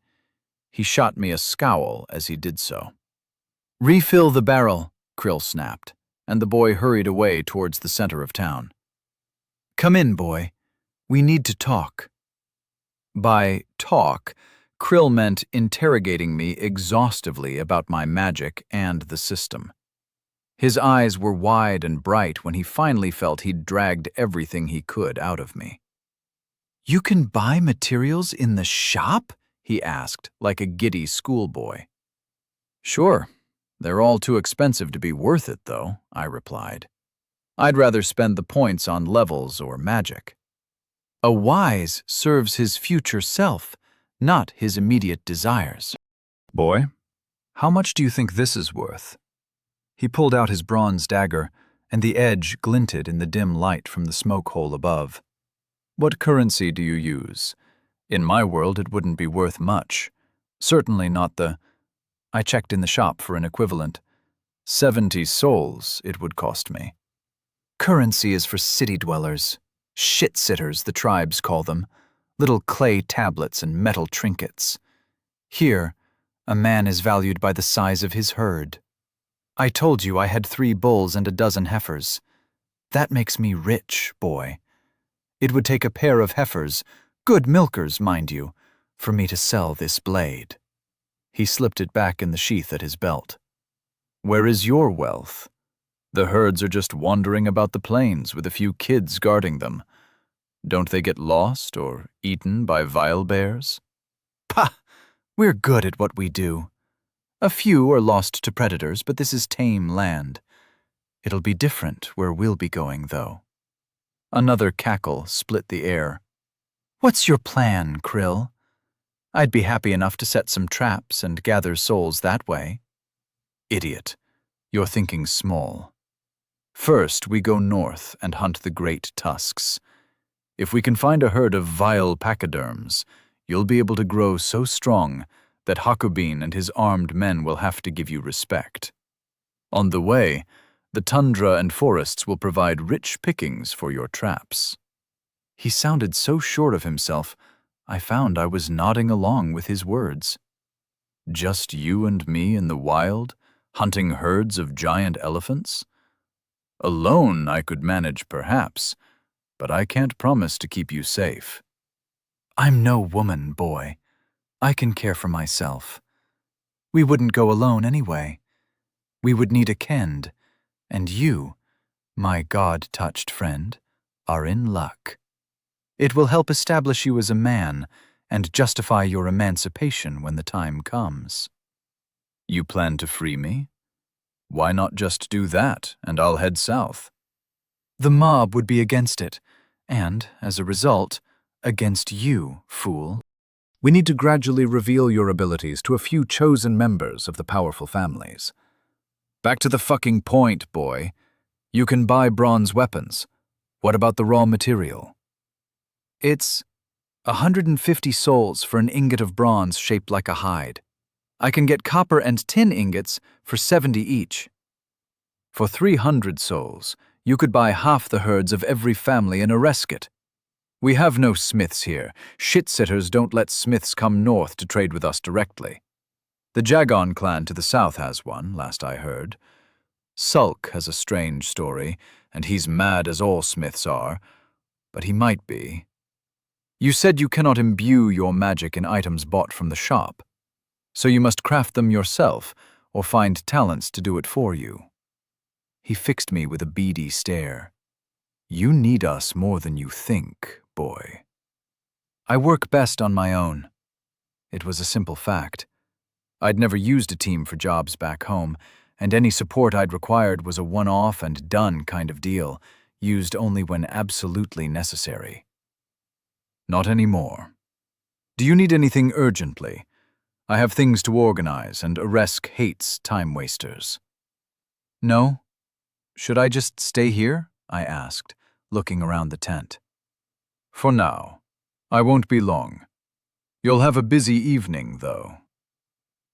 He shot me a scowl as he did so. "Refill the barrel," Krill snapped, and the boy hurried away towards the center of town. "Come in, boy. We need to talk." By talk, Krill meant interrogating me exhaustively about my magic and the system. His eyes were wide and bright when he finally felt he'd dragged everything he could out of me. "You can buy materials in the shop?" he asked, like a giddy schoolboy. "Sure. They're all too expensive to be worth it, though," I replied. "I'd rather spend the points on levels or magic." A wise serves his future self, not his immediate desires. Boy, how much do you think this is worth? He pulled out his bronze dagger, and the edge glinted in the dim light from the smoke hole above. What currency do you use? In my world, it wouldn't be worth much. Certainly not the... I checked in the shop for an equivalent. 70 souls it would cost me. Currency is for city dwellers. Shit-sitters, the tribes call them. Little clay tablets and metal trinkets. Here, a man is valued by the size of his herd. I told you I had 3 bulls and a dozen heifers. That makes me rich, boy. It would take a pair of heifers, good milkers, mind you, for me to sell this blade. He slipped it back in the sheath at his belt. Where is your wealth? The herds are just wandering about the plains with a few kids guarding them. Don't they get lost or eaten by vile bears? Pah! We're good at what we do. A few are lost to predators, but this is tame land. It'll be different where we'll be going, though. Another cackle split the air. What's your plan, Krill? I'd be happy enough to set some traps and gather souls that way. Idiot. You're thinking small. First, we go north and hunt the great tusks. If we can find a herd of vile pachyderms, you'll be able to grow so strong that Hakubin and his armed men will have to give you respect. On the way, the tundra and forests will provide rich pickings for your traps. He sounded so sure of himself, I found I was nodding along with his words. Just you and me in the wild, hunting herds of giant elephants? Alone I could manage perhaps, but I can't promise to keep you safe. I'm no woman, boy. I can care for myself. We wouldn't go alone anyway. We would need a kend, and you, my God-touched friend, are in luck. It will help establish you as a man and justify your emancipation when the time comes. You plan to free me? Why not just do that, and I'll head south? The mob would be against it, and, as a result, against you, fool. We need to gradually reveal your abilities to a few chosen members of the powerful families. Back to the fucking point, boy. You can buy bronze weapons. What about the raw material? It's 150 souls for an ingot of bronze shaped like a hide. I can get copper and tin ingots for 70 each. For 300 souls, you could buy half the herds of every family in Areskit. We have no smiths here. Shit-sitters don't let smiths come north to trade with us directly. The Jagon clan to the south has one, last I heard. Sulk has a strange story, and he's mad as all smiths are, but he might be. You said you cannot imbue your magic in items bought from the shop, so you must craft them yourself or find talents to do it for you. He fixed me with a beady stare. You need us more than you think, boy. I work best on my own. It was a simple fact. I'd never used a team for jobs back home, and any support I'd required was a one-off and done kind of deal, used only when absolutely necessary. Not anymore. Do you need anything urgently? I have things to organize, and Aresk hates time-wasters. No? Should I just stay here? I asked, looking around the tent. For now. I won't be long. You'll have a busy evening, though.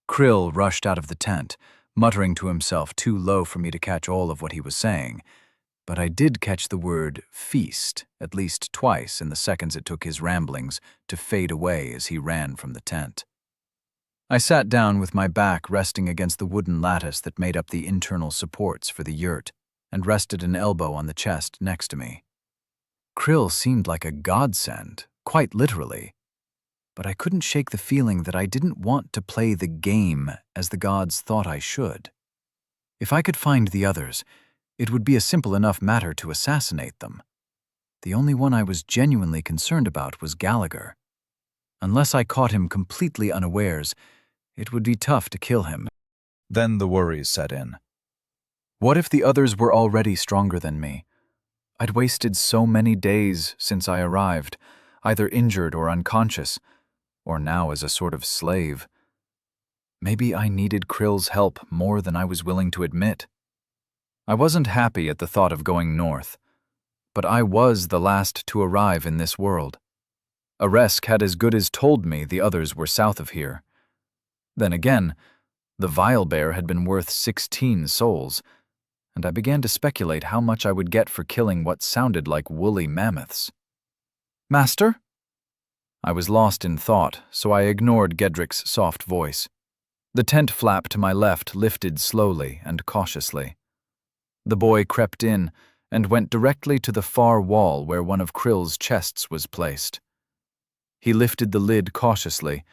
Krill rushed out of the tent, muttering to himself too low for me to catch all of what he was saying, but I did catch the word feast at least twice in the seconds it took his ramblings to fade away as he ran from the tent. I sat down with my back resting against the wooden lattice that made up the internal supports for the yurt, and rested an elbow on the chest next to me. Krill seemed like a godsend, quite literally, but I couldn't shake the feeling that I didn't want to play the game as the gods thought I should. If I could find the others, it would be a simple enough matter to assassinate them. The only one I was genuinely concerned about was Gallagher. Unless I caught him completely unawares, it would be tough to kill him. Then the worries set in. What if the others were already stronger than me? I'd wasted so many days since I arrived, either injured or unconscious, or now as a sort of slave. Maybe I needed Krill's help more than I was willing to admit. I wasn't happy at the thought of going north, but I was the last to arrive in this world. Aresk had as good as told me the others were south of here. Then again, the Vilebear had been worth 16 souls, and I began to speculate how much I would get for killing what sounded like woolly mammoths. Master? I was lost in thought, so I ignored Gedrick's soft voice. The tent flap to my left lifted slowly and cautiously. The boy crept in and went directly to the far wall where one of Krill's chests was placed. He lifted the lid cautiously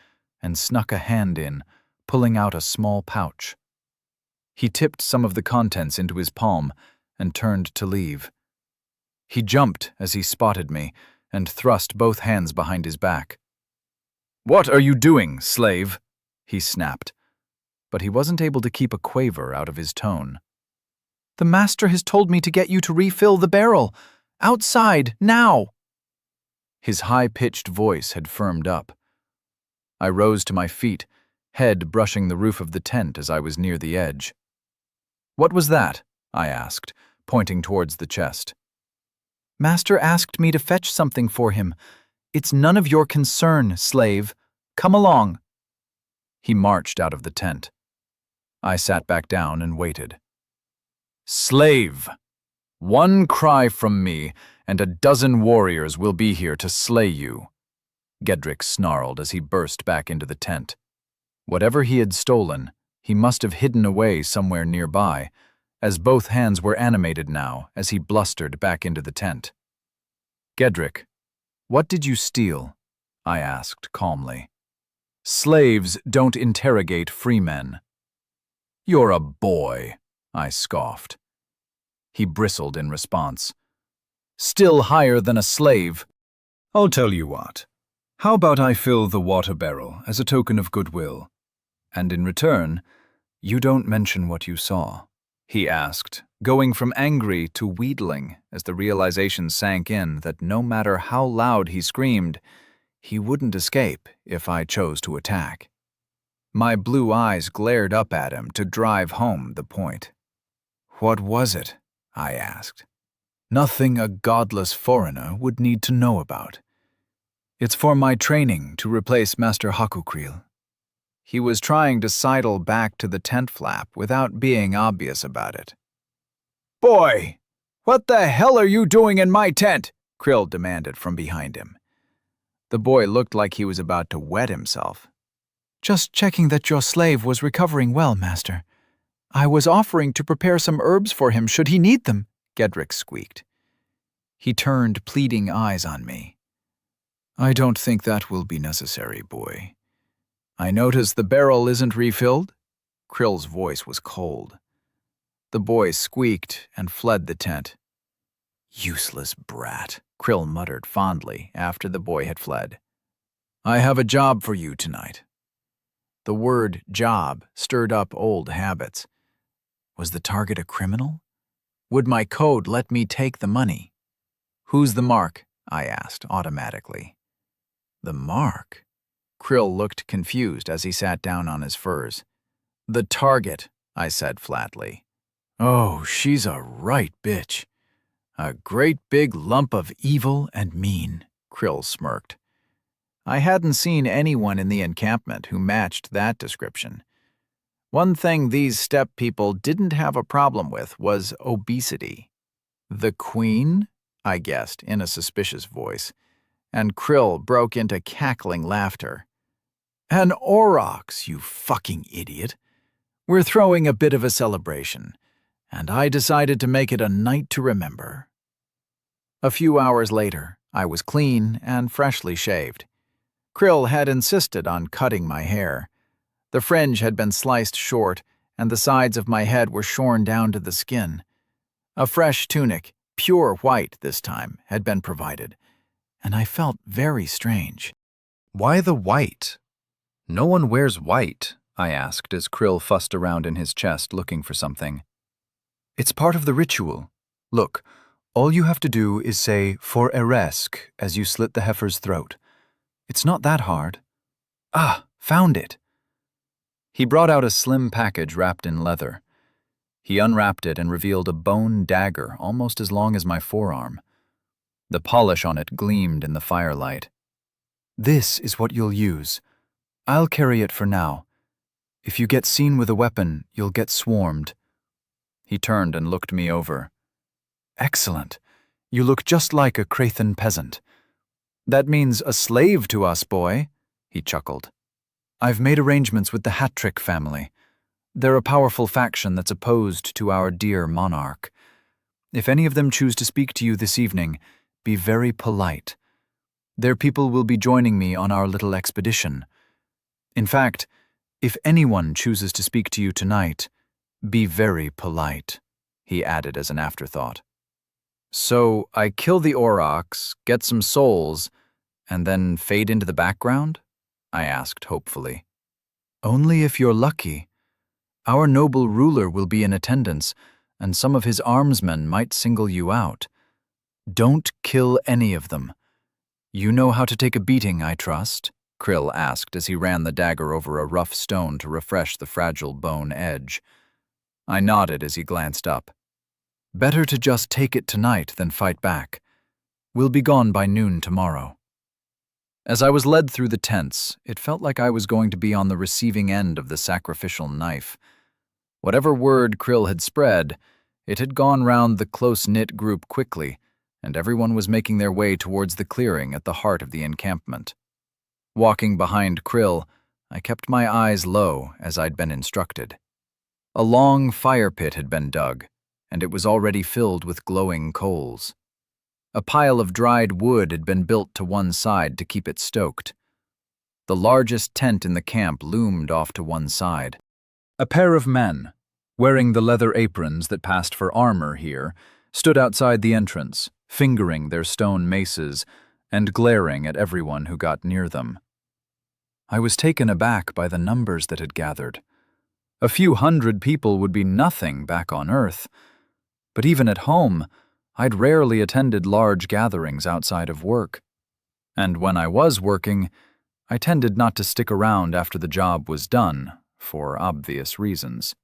and snuck a hand in, pulling out a small pouch. He tipped some of the contents into his palm and turned to leave. He jumped as he spotted me and thrust both hands behind his back. "What are you doing, slave?" he snapped, but he wasn't able to keep a quaver out of his tone. "The master has told me to get you to refill the barrel. Outside, now!" His high-pitched voice had firmed up. I rose to my feet, head brushing the roof of the tent as I was near the edge. "What was that?" I asked, pointing towards the chest. "Master asked me to fetch something for him. It's none of your concern, slave. Come along." He marched out of the tent. I sat back down and waited. "Slave! One cry from me, and a dozen warriors will be here to slay you," Gedrick snarled as he burst back into the tent. Whatever he had stolen, he must have hidden away somewhere nearby, as both hands were animated now as he blustered back into the tent. "Gedrick, what did you steal?" I asked calmly. "Slaves don't interrogate free men." "You're a boy," I scoffed. He bristled in response. "Still higher than a slave." "I'll tell you what. How about I fill the water barrel as a token of goodwill? And in return, you don't mention what you saw," he asked, going from angry to wheedling as the realization sank in that no matter how loud he screamed, he wouldn't escape if I chose to attack. My blue eyes glared up at him to drive home the point. "What was it?" I asked. "Nothing a godless foreigner would need to know about. It's for my training to replace Master Hakukril. He was trying to sidle back to the tent flap without being obvious about it. Boy, what the hell are you doing in my tent? Krill demanded from behind him. The boy looked like he was about to wet himself. Just checking that your slave was recovering well, Master. I was offering to prepare some herbs for him should he need them, Gedrick squeaked. He turned pleading eyes on me. I don't think that will be necessary, boy. I notice the barrel isn't refilled. Krill's voice was cold. The boy squeaked and fled the tent. Useless brat, Krill muttered fondly after the boy had fled. I have a job for you tonight. The word job stirred up old habits. Was the target a criminal? Would my code let me take the money? Who's the mark? I asked automatically. The mark? Krill looked confused as he sat down on his furs. The target, I said flatly. Oh, she's a right bitch. A great big lump of evil and mean, Krill smirked. I hadn't seen anyone in the encampment who matched that description. One thing these steppe people didn't have a problem with was obesity. The queen? I guessed in a suspicious voice, and Krill broke into cackling laughter. An aurochs, you fucking idiot. We're throwing a bit of a celebration, and I decided to make it a night to remember. A few hours later, I was clean and freshly shaved. Krill had insisted on cutting my hair. The fringe had been sliced short, and the sides of my head were shorn down to the skin. A fresh tunic, pure white this time, had been provided, and I felt very strange. Why the white? No one wears white, I asked as Krill fussed around in his chest looking for something. It's part of the ritual. Look, all you have to do is say for Eresk as you slit the heifer's throat. It's not that hard. Ah, found it. He brought out a slim package wrapped in leather. He unwrapped it and revealed a bone dagger almost as long as my forearm. The polish on it gleamed in the firelight. This is what you'll use. I'll carry it for now. If you get seen with a weapon, you'll get swarmed. He turned and looked me over. Excellent. You look just like a Krathan peasant. That means a slave to us, boy, he chuckled. I've made arrangements with the Hattrick family. They're a powerful faction that's opposed to our dear monarch. If any of them choose to speak to you this evening, be very polite. Their people will be joining me on our little expedition. In fact, if anyone chooses to speak to you tonight, be very polite, he added as an afterthought. So I kill the aurochs, get some souls, and then fade into the background? I asked hopefully. Only if you're lucky. Our noble ruler will be in attendance, and some of his armsmen might single you out. Don't kill any of them. You know how to take a beating, I trust? Krill asked as he ran the dagger over a rough stone to refresh the fragile bone edge. I nodded as he glanced up. Better to just take it tonight than fight back. We'll be gone by noon tomorrow. As I was led through the tents, it felt like I was going to be on the receiving end of the sacrificial knife. Whatever word Krill had spread, it had gone round the close-knit group quickly, and everyone was making their way towards the clearing at the heart of the encampment. Walking behind Krill, I kept my eyes low as I'd been instructed. A long fire pit had been dug, and it was already filled with glowing coals. A pile of dried wood had been built to one side to keep it stoked. The largest tent in the camp loomed off to one side. A pair of men, wearing the leather aprons that passed for armor here, stood outside the entrance, fingering their stone maces and glaring at everyone who got near them. I was taken aback by the numbers that had gathered. A few hundred people would be nothing back on Earth, but even at home, I'd rarely attended large gatherings outside of work. And when I was working, I tended not to stick around after the job was done, for obvious reasons.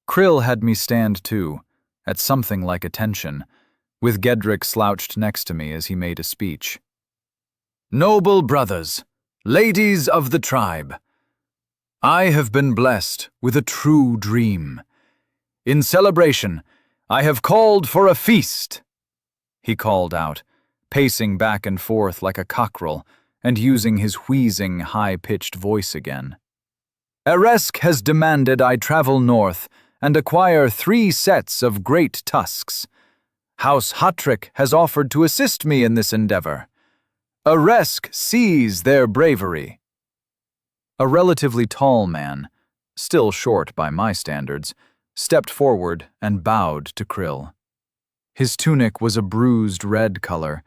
Krill had me stand too, at something like attention, with Gedrick slouched next to me as he made a speech. Noble brothers, ladies of the tribe, I have been blessed with a true dream. In celebration, I have called for a feast, he called out, pacing back and forth like a cockerel and using his wheezing, high-pitched voice again. Eresk has demanded I travel north and acquire 3 sets of great tusks. House Hatrick has offered to assist me in this endeavor. Eresk sees their bravery. A relatively tall man, still short by my standards, stepped forward and bowed to Krill. His tunic was a bruised red color,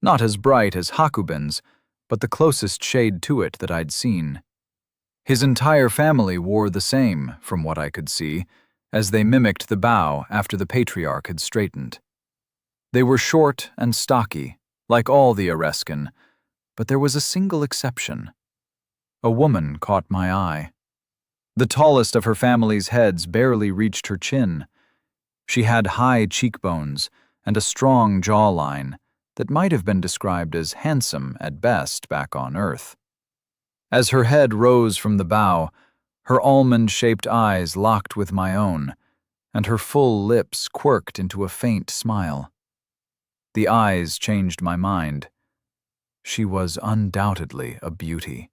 not as bright as Hakubin's, but the closest shade to it that I'd seen. His entire family wore the same, from what I could see, as they mimicked the bow after the patriarch had straightened. They were short and stocky, like all the Ereskin, but there was a single exception. A woman caught my eye. The tallest of her family's heads barely reached her chin. She had high cheekbones and a strong jawline that might have been described as handsome at best back on Earth. As her head rose from the bow, her almond-shaped eyes locked with my own, and her full lips quirked into a faint smile. The eyes changed my mind. She was undoubtedly a beauty.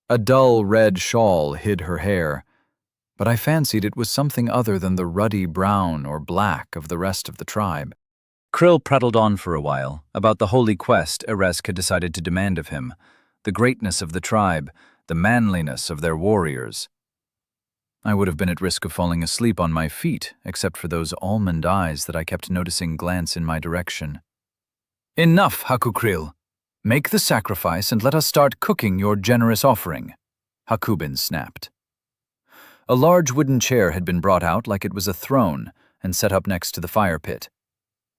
A dull red shawl hid her hair, but I fancied it was something other than the ruddy brown or black of the rest of the tribe. Krill prattled on for a while about the holy quest Eresk had decided to demand of him, the greatness of the tribe, the manliness of their warriors. I would have been at risk of falling asleep on my feet, except for those almond eyes that I kept noticing glance in my direction. Enough, Hakukrill. Make the sacrifice and let us start cooking your generous offering, Hakubin snapped. A large wooden chair had been brought out like it was a throne and set up next to the fire pit.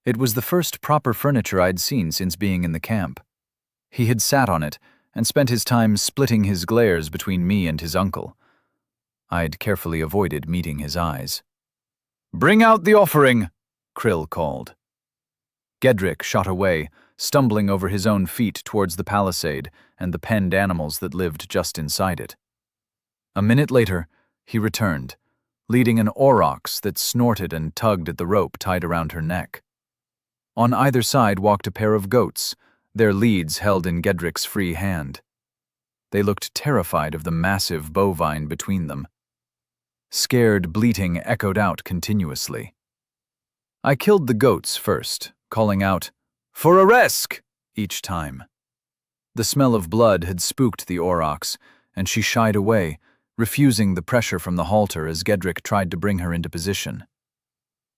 It was the first proper furniture I'd seen since being in the camp. He had sat on it and spent his time splitting his glares between me and his uncle. I'd carefully avoided meeting his eyes. "Bring out the offering," Krill called. Gedrick shot away, stumbling over his own feet towards the palisade and the penned animals that lived just inside it. A minute later, he returned, leading an aurochs that snorted and tugged at the rope tied around her neck. On either side walked a pair of goats, their leads held in Gedrick's free hand. They looked terrified of the massive bovine between them. Scared bleating echoed out continuously. I killed the goats first, calling out, "For Eresk!" each time. The smell of blood had spooked the aurochs, and she shied away, refusing the pressure from the halter as Gedrick tried to bring her into position.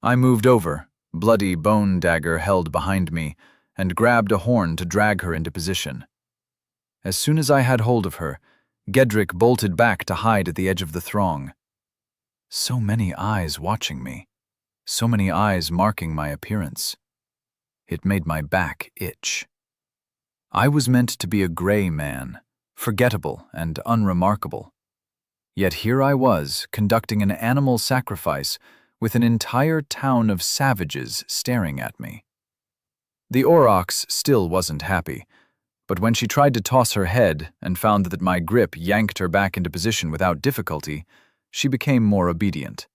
I moved over, bloody bone dagger held behind me, and grabbed a horn to drag her into position. As soon as I had hold of her, Gedrick bolted back to hide at the edge of the throng. So many eyes watching me, so many eyes marking my appearance. It made my back itch. I was meant to be a gray man, forgettable and unremarkable. Yet here I was, conducting an animal sacrifice with an entire town of savages staring at me. The aurochs still wasn't happy, but when she tried to toss her head and found that my grip yanked her back into position without difficulty, she became more obedient.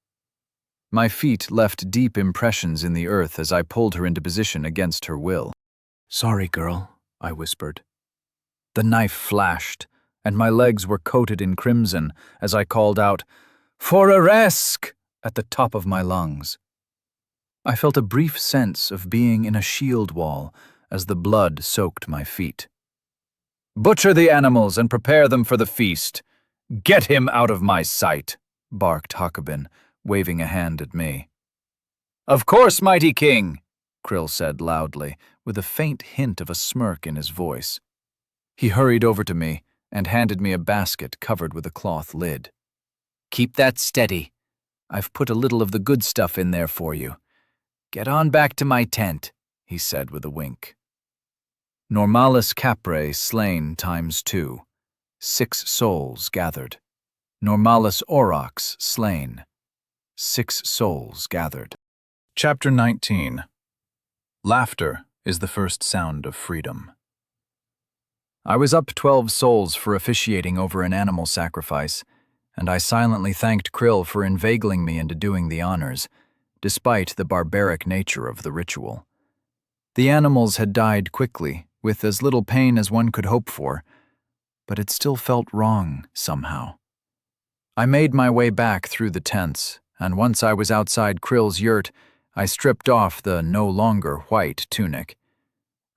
My feet left deep impressions in the earth as I pulled her into position against her will. "Sorry, girl," I whispered. The knife flashed, and my legs were coated in crimson as I called out, "For Eresk!" at the top of my lungs. I felt a brief sense of being in a shield wall as the blood soaked my feet. "Butcher the animals and prepare them for the feast. Get him out of my sight," barked Hakubin, waving a hand at me. "Of course, mighty king," Krill said loudly, with a faint hint of a smirk in his voice. He hurried over to me and handed me a basket covered with a cloth lid. "Keep that steady. I've put a little of the good stuff in there for you. Get on back to my tent," he said with a wink. Normalis capre slain ×2. 6 souls gathered. Normalis aurochs slain. 6 souls gathered. Chapter 19. Laughter is the first sound of freedom. I was up 12 souls for officiating over an animal sacrifice, and I silently thanked Krill for inveigling me into doing the honors, despite the barbaric nature of the ritual. The animals had died quickly, with as little pain as one could hope for, but it still felt wrong somehow. I made my way back through the tents, and once I was outside Krill's yurt, I stripped off the no longer white tunic.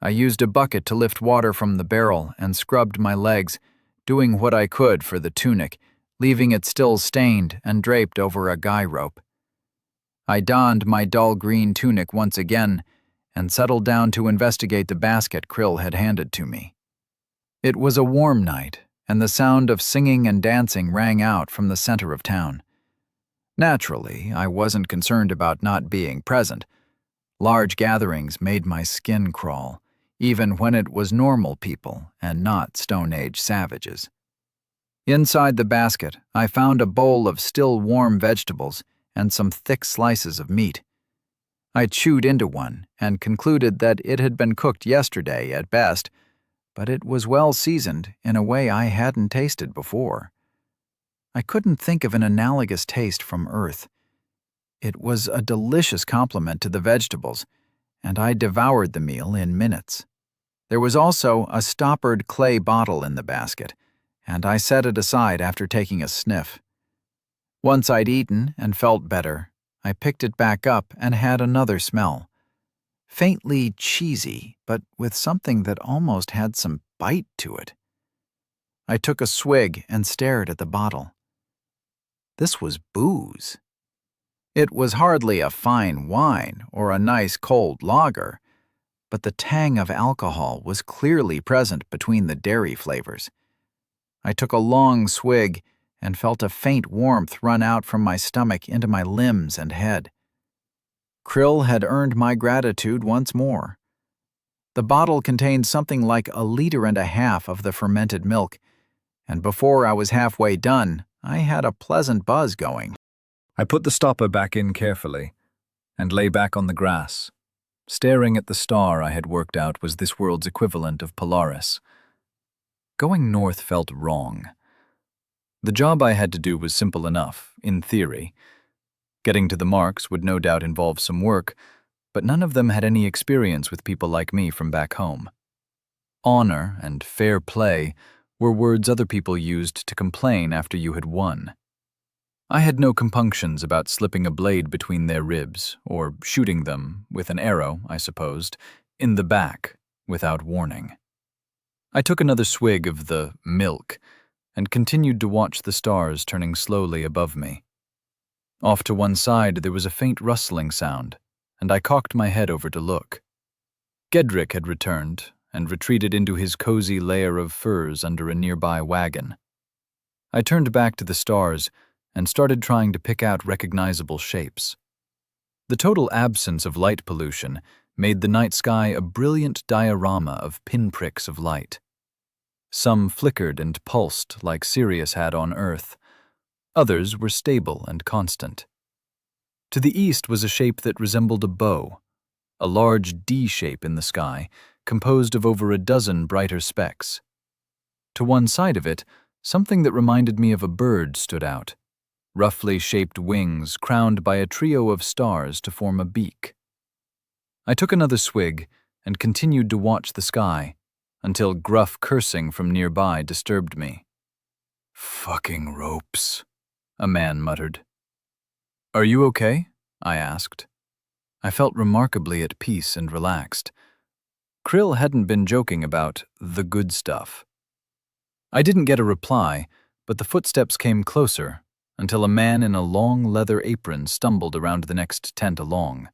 I used a bucket to lift water from the barrel and scrubbed my legs, doing what I could for the tunic, leaving it still stained and draped over a guy rope. I donned my dull green tunic once again and settled down to investigate the basket Krill had handed to me. It was a warm night, and the sound of singing and dancing rang out from the center of town. Naturally, I wasn't concerned about not being present. Large gatherings made my skin crawl, even when it was normal people and not Stone Age savages. Inside the basket, I found a bowl of still warm vegetables and some thick slices of meat. I chewed into one and concluded that it had been cooked yesterday at best, but it was well seasoned in a way I hadn't tasted before. I couldn't think of an analogous taste from Earth. It was a delicious complement to the vegetables, and I devoured the meal in minutes. There was also a stoppered clay bottle in the basket, and I set it aside after taking a sniff. Once I'd eaten and felt better, I picked it back up and had another smell. Faintly cheesy, but with something that almost had some bite to it. I took a swig and stared at the bottle. This was booze. It was hardly a fine wine or a nice cold lager, but the tang of alcohol was clearly present between the dairy flavors. I took a long swig and felt a faint warmth run out from my stomach into my limbs and head. Krill had earned my gratitude once more. The bottle contained something like 1.5 liters of the fermented milk, and before I was halfway done, I had a pleasant buzz going. I put the stopper back in carefully and lay back on the grass, staring at the star I had worked out was this world's equivalent of Polaris. Going north felt wrong. The job I had to do was simple enough, in theory. Getting to the marks would no doubt involve some work, but none of them had any experience with people like me from back home. Honor and fair play were words other people used to complain after you had won. I had no compunctions about slipping a blade between their ribs, or shooting them, with an arrow, I supposed, in the back, without warning. I took another swig of the milk, and continued to watch the stars turning slowly above me. Off to one side there was a faint rustling sound, and I cocked my head over to look. Gedrick had returned, and retreated into his cozy lair of furs under a nearby wagon. I turned back to the stars, and started trying to pick out recognizable shapes. The total absence of light pollution made the night sky a brilliant diorama of pinpricks of light. Some flickered and pulsed like Sirius had on Earth. Others were stable and constant. To the east was a shape that resembled a bow, a large D shape in the sky, composed of over a dozen brighter specks. To one side of it, something that reminded me of a bird stood out, roughly shaped wings crowned by a trio of stars to form a beak. I took another swig and continued to watch the sky, until gruff cursing from nearby disturbed me. "Fucking ropes," a man muttered. "Are you okay?" I asked. I felt remarkably at peace and relaxed. Krill hadn't been joking about the good stuff. I didn't get a reply, but the footsteps came closer until a man in a long leather apron stumbled around the next tent along.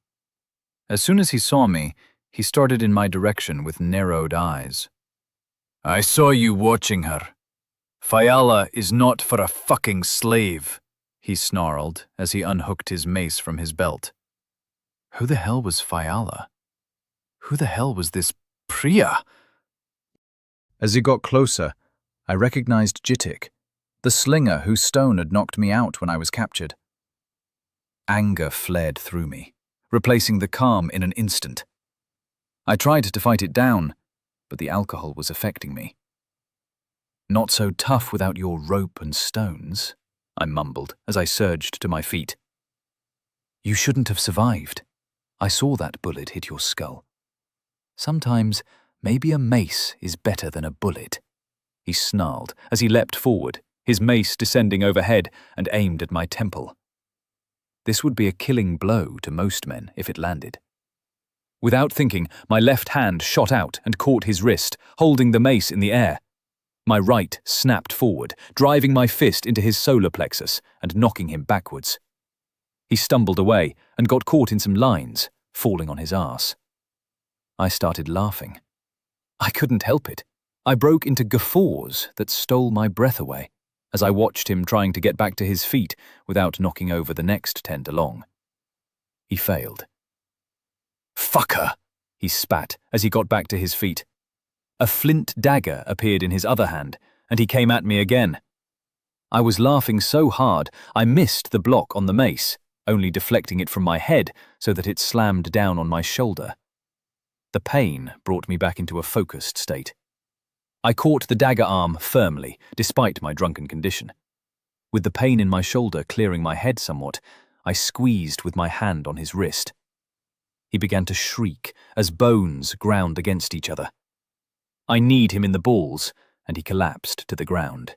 As soon as he saw me, he started in my direction with narrowed eyes. "I saw you watching her. Fiala is not for a fucking slave," he snarled as he unhooked his mace from his belt. Who the hell was Fiala? Who the hell was this Priya? As he got closer, I recognized Jitik, the slinger whose stone had knocked me out when I was captured. Anger fled through me, replacing the calm in an instant. I tried to fight it down, but the alcohol was affecting me. Not so tough without your rope and stones, I mumbled as I surged to my feet. You shouldn't have survived. I saw that bullet hit your skull. Sometimes, maybe a mace is better than a bullet. He snarled as he leapt forward, his mace descending overhead and aimed at my temple. This would be a killing blow to most men if it landed. Without thinking, my left hand shot out and caught his wrist, holding the mace in the air. My right snapped forward, driving my fist into his solar plexus and knocking him backwards. He stumbled away and got caught in some lines, falling on his arse. I started laughing. I couldn't help it. I broke into guffaws that stole my breath away as I watched him trying to get back to his feet without knocking over the next tent along. He failed. "Fucker!" he spat as he got back to his feet. A flint dagger appeared in his other hand, and he came at me again. I was laughing so hard I missed the block on the mace, only deflecting it from my head so that it slammed down on my shoulder. The pain brought me back into a focused state. I caught the dagger arm firmly, despite my drunken condition. With the pain in my shoulder clearing my head somewhat, I squeezed with my hand on his wrist. He began to shriek as bones ground against each other. I kneed him in the balls, and he collapsed to the ground.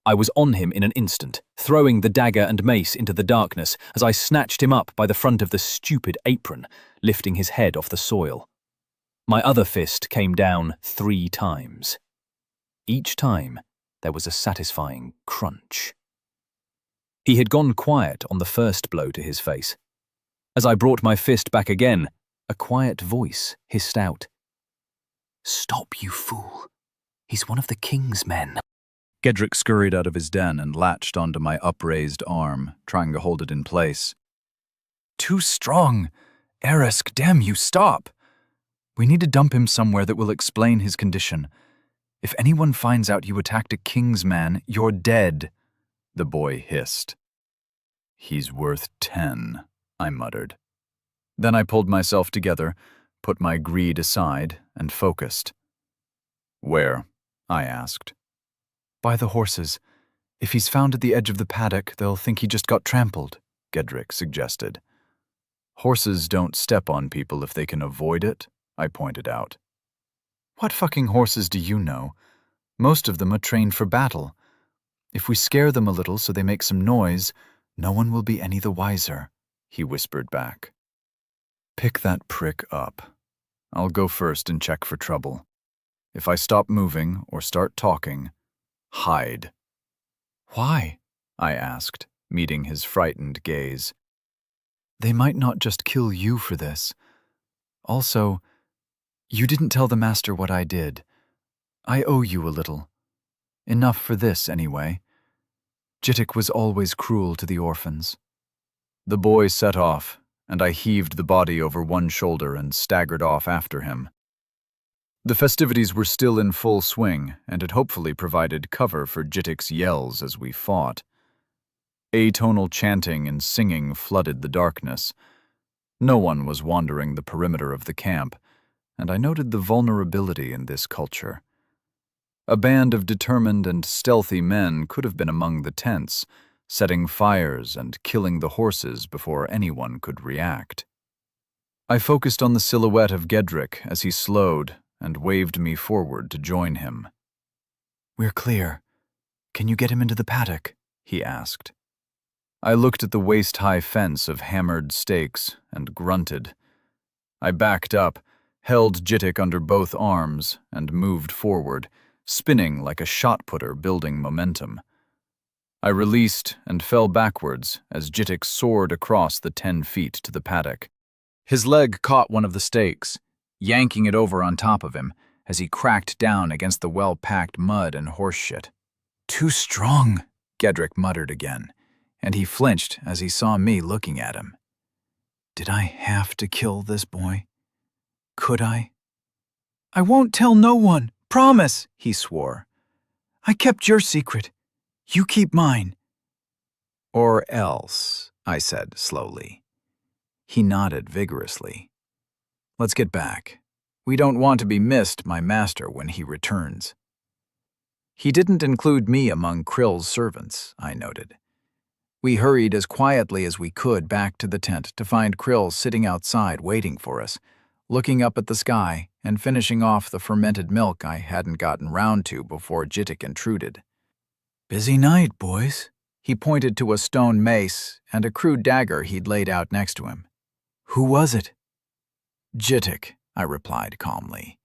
I was on him in an instant, throwing the dagger and mace into the darkness as I snatched him up by the front of the stupid apron, lifting his head off the soil. My other fist came down 3 times. Each time, there was a satisfying crunch. He had gone quiet on the first blow to his face. As I brought my fist back again, a quiet voice hissed out, "Stop, you fool. He's one of the king's men." Gedrick scurried out of his den and latched onto my upraised arm, trying to hold it in place. "Too strong. Erisk, damn you, stop. We need to dump him somewhere that will explain his condition. If anyone finds out you attacked a king's man, you're dead," the boy hissed. "He's worth 10, I muttered. Then I pulled myself together, put my greed aside, and focused. "Where?" I asked. "By the horses. If he's found at the edge of the paddock, they'll think he just got trampled," Gedrick suggested. "Horses don't step on people if they can avoid it," I pointed out. "What fucking horses do you know? Most of them are trained for battle. If we scare them a little so they make some noise, no one will be any the wiser," he whispered back. "Pick that prick up. I'll go first and check for trouble. If I stop moving or start talking, hide." "Why?" I asked, meeting his frightened gaze. "They might not just kill you for this. Also, you didn't tell the master what I did. I owe you a little. Enough for this, anyway. Jittik was always cruel to the orphans." The boy set off, and I heaved the body over one shoulder and staggered off after him. The festivities were still in full swing, and had hopefully provided cover for Jittik's yells as we fought. Atonal chanting and singing flooded the darkness. No one was wandering the perimeter of the camp, and I noted the vulnerability in this culture. A band of determined and stealthy men could have been among the tents, setting fires and killing the horses before anyone could react. I focused on the silhouette of Gedrick as he slowed and waved me forward to join him. "We're clear. Can you get him into the paddock?" he asked. I looked at the waist-high fence of hammered stakes and grunted. I backed up, held Jittik under both arms, and moved forward, spinning like a shot-putter building momentum. I released and fell backwards as Jittik soared across the 10 feet to the paddock. His leg caught one of the stakes, yanking it over on top of him as he cracked down against the well-packed mud and horse shit. "Too strong," Gedrick muttered again, and he flinched as he saw me looking at him. Did I have to kill this boy? Could I? "I won't tell no one, promise," he swore. "I kept your secret. You keep mine." "Or else," I said slowly. He nodded vigorously. "Let's get back. We don't want to be missed, my master, when he returns." He didn't include me among Krill's servants, I noted. We hurried as quietly as we could back to the tent to find Krill sitting outside waiting for us, looking up at the sky and finishing off the fermented milk I hadn't gotten round to before Jittik intruded. "Busy night, boys." He pointed to a stone mace and a crude dagger he'd laid out next to him. "Who was it?" "Jittik," I replied calmly.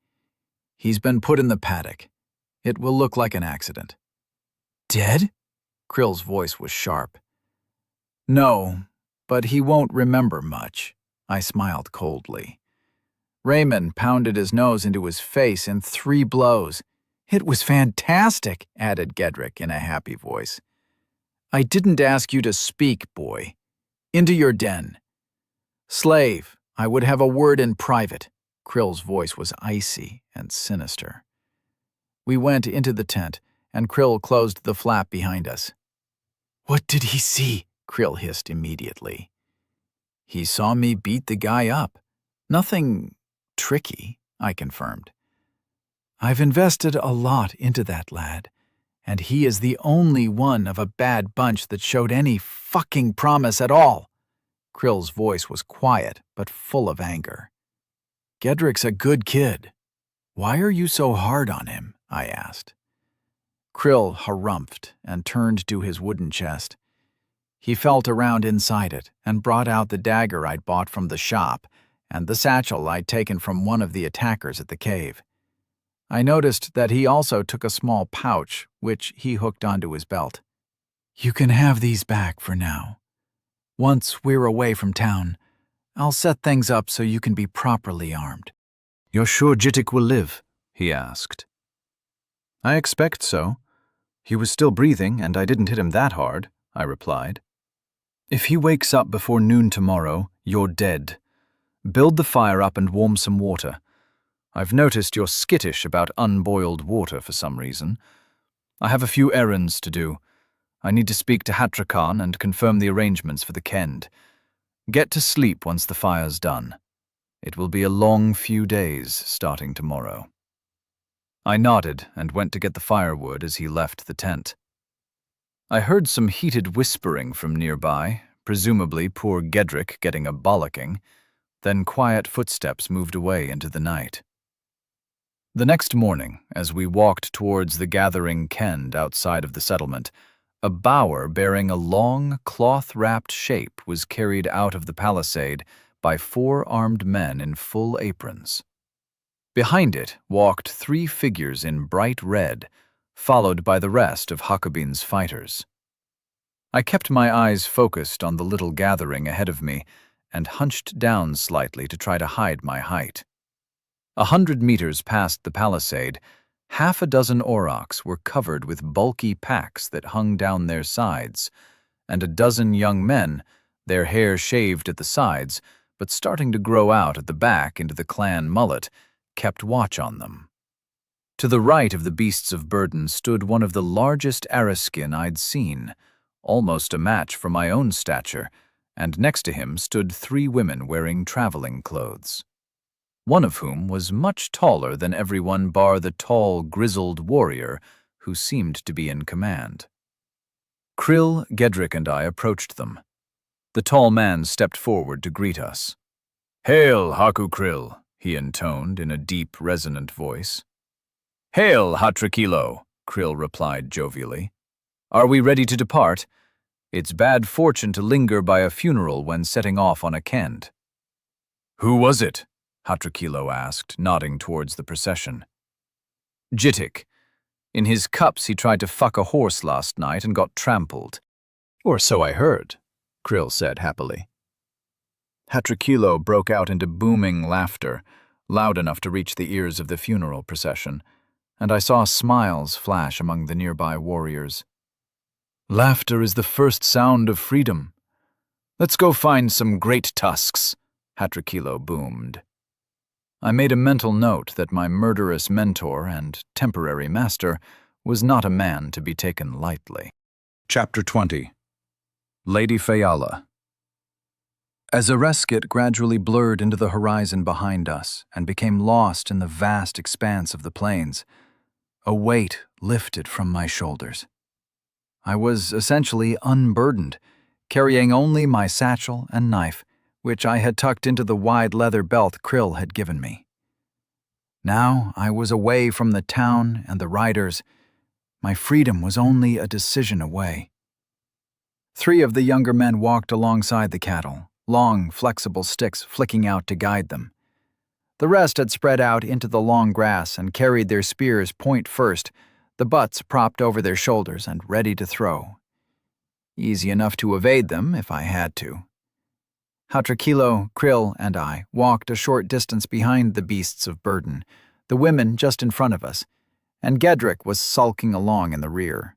"He's been put in the paddock. It will look like an accident." "Dead?" Krill's voice was sharp. "No, but he won't remember much," I smiled coldly. Raymond pounded his nose into his face in 3 blows. "It was fantastic," added Gedrick in a happy voice. "I didn't ask you to speak, boy. Into your den." "Slave, I would have a word in private." Krill's voice was icy and sinister. We went into the tent, and Krill closed the flap behind us. "What did he see?" Krill hissed immediately. "He saw me beat the guy up. Nothing tricky," I confirmed. "I've invested a lot into that lad, and he is the only one of a bad bunch that showed any fucking promise at all." Krill's voice was quiet, but full of anger. "Gedrick's a good kid. Why are you so hard on him?" I asked. Krill harumphed and turned to his wooden chest. He felt around inside it and brought out the dagger I'd bought from the shop and the satchel I'd taken from one of the attackers at the cave. I noticed that he also took a small pouch, which he hooked onto his belt. "You can have these back for now. Once we're away from town, I'll set things up so you can be properly armed." "You're sure Jittik will live?" he asked. "I expect so. He was still breathing, and I didn't hit him that hard," I replied. "If he wakes up before noon tomorrow, you're dead. Build the fire up and warm some water. I've noticed you're skittish about unboiled water for some reason. I have a few errands to do. I need to speak to Hatrakan and confirm the arrangements for the Kend. Get to sleep once the fire's done. It will be a long few days starting tomorrow." I nodded and went to get the firewood as he left the tent. I heard some heated whispering from nearby, presumably poor Gedrick getting a bollocking. Then quiet footsteps moved away into the night. The next morning, as we walked towards the gathering Kend outside of the settlement, a bower bearing a long, cloth-wrapped shape was carried out of the palisade by 4 armed men in full aprons. Behind it walked 3 figures in bright red, followed by the rest of Hakobin's fighters. I kept my eyes focused on the little gathering ahead of me and hunched down slightly to try to hide my height. 100 meters past the palisade, half a dozen aurochs were covered with bulky packs that hung down their sides, and a dozen young men, their hair shaved at the sides, but starting to grow out at the back into the clan mullet, kept watch on them. To the right of the beasts of burden stood one of the largest Araskin I'd seen, almost a match for my own stature, and next to him stood 3 women wearing traveling clothes, one of whom was much taller than everyone bar the tall, grizzled warrior who seemed to be in command. Krill, Gedrick, and I approached them. The tall man stepped forward to greet us. "Hail, Haku Krill," he intoned in a deep, resonant voice. "Hail, Hatrakilo," Krill replied jovially. "Are we ready to depart? It's bad fortune to linger by a funeral when setting off on a Kend." "Who was it?" Hatrakilo asked, nodding towards the procession. "Jittik. In his cups he tried to fuck a horse last night and got trampled." "Or so I heard," Krill said happily. Hatrakilo broke out into booming laughter, loud enough to reach the ears of the funeral procession, and I saw smiles flash among the nearby warriors. "Laughter is the first sound of freedom. Let's go find some great tusks," Hatrakilo boomed. I made a mental note that my murderous mentor and temporary master was not a man to be taken lightly. Chapter 20. Lady Fayala. As Areskit gradually blurred into the horizon behind us and became lost in the vast expanse of the plains, A weight lifted from my shoulders. I was essentially unburdened, carrying only my satchel and knife, which I had tucked into the wide leather belt Krill had given me. Now I was away from the town and the riders. My freedom was only a decision away. 3 of the younger men walked alongside the cattle, long, flexible sticks flicking out to guide them. The rest had spread out into the long grass and carried their spears point first, the butts propped over their shoulders and ready to throw. Easy enough to evade them if I had to. Hatrakilo, Krill, and I walked a short distance behind the beasts of burden, the women just in front of us, and Gedrick was sulking along in the rear.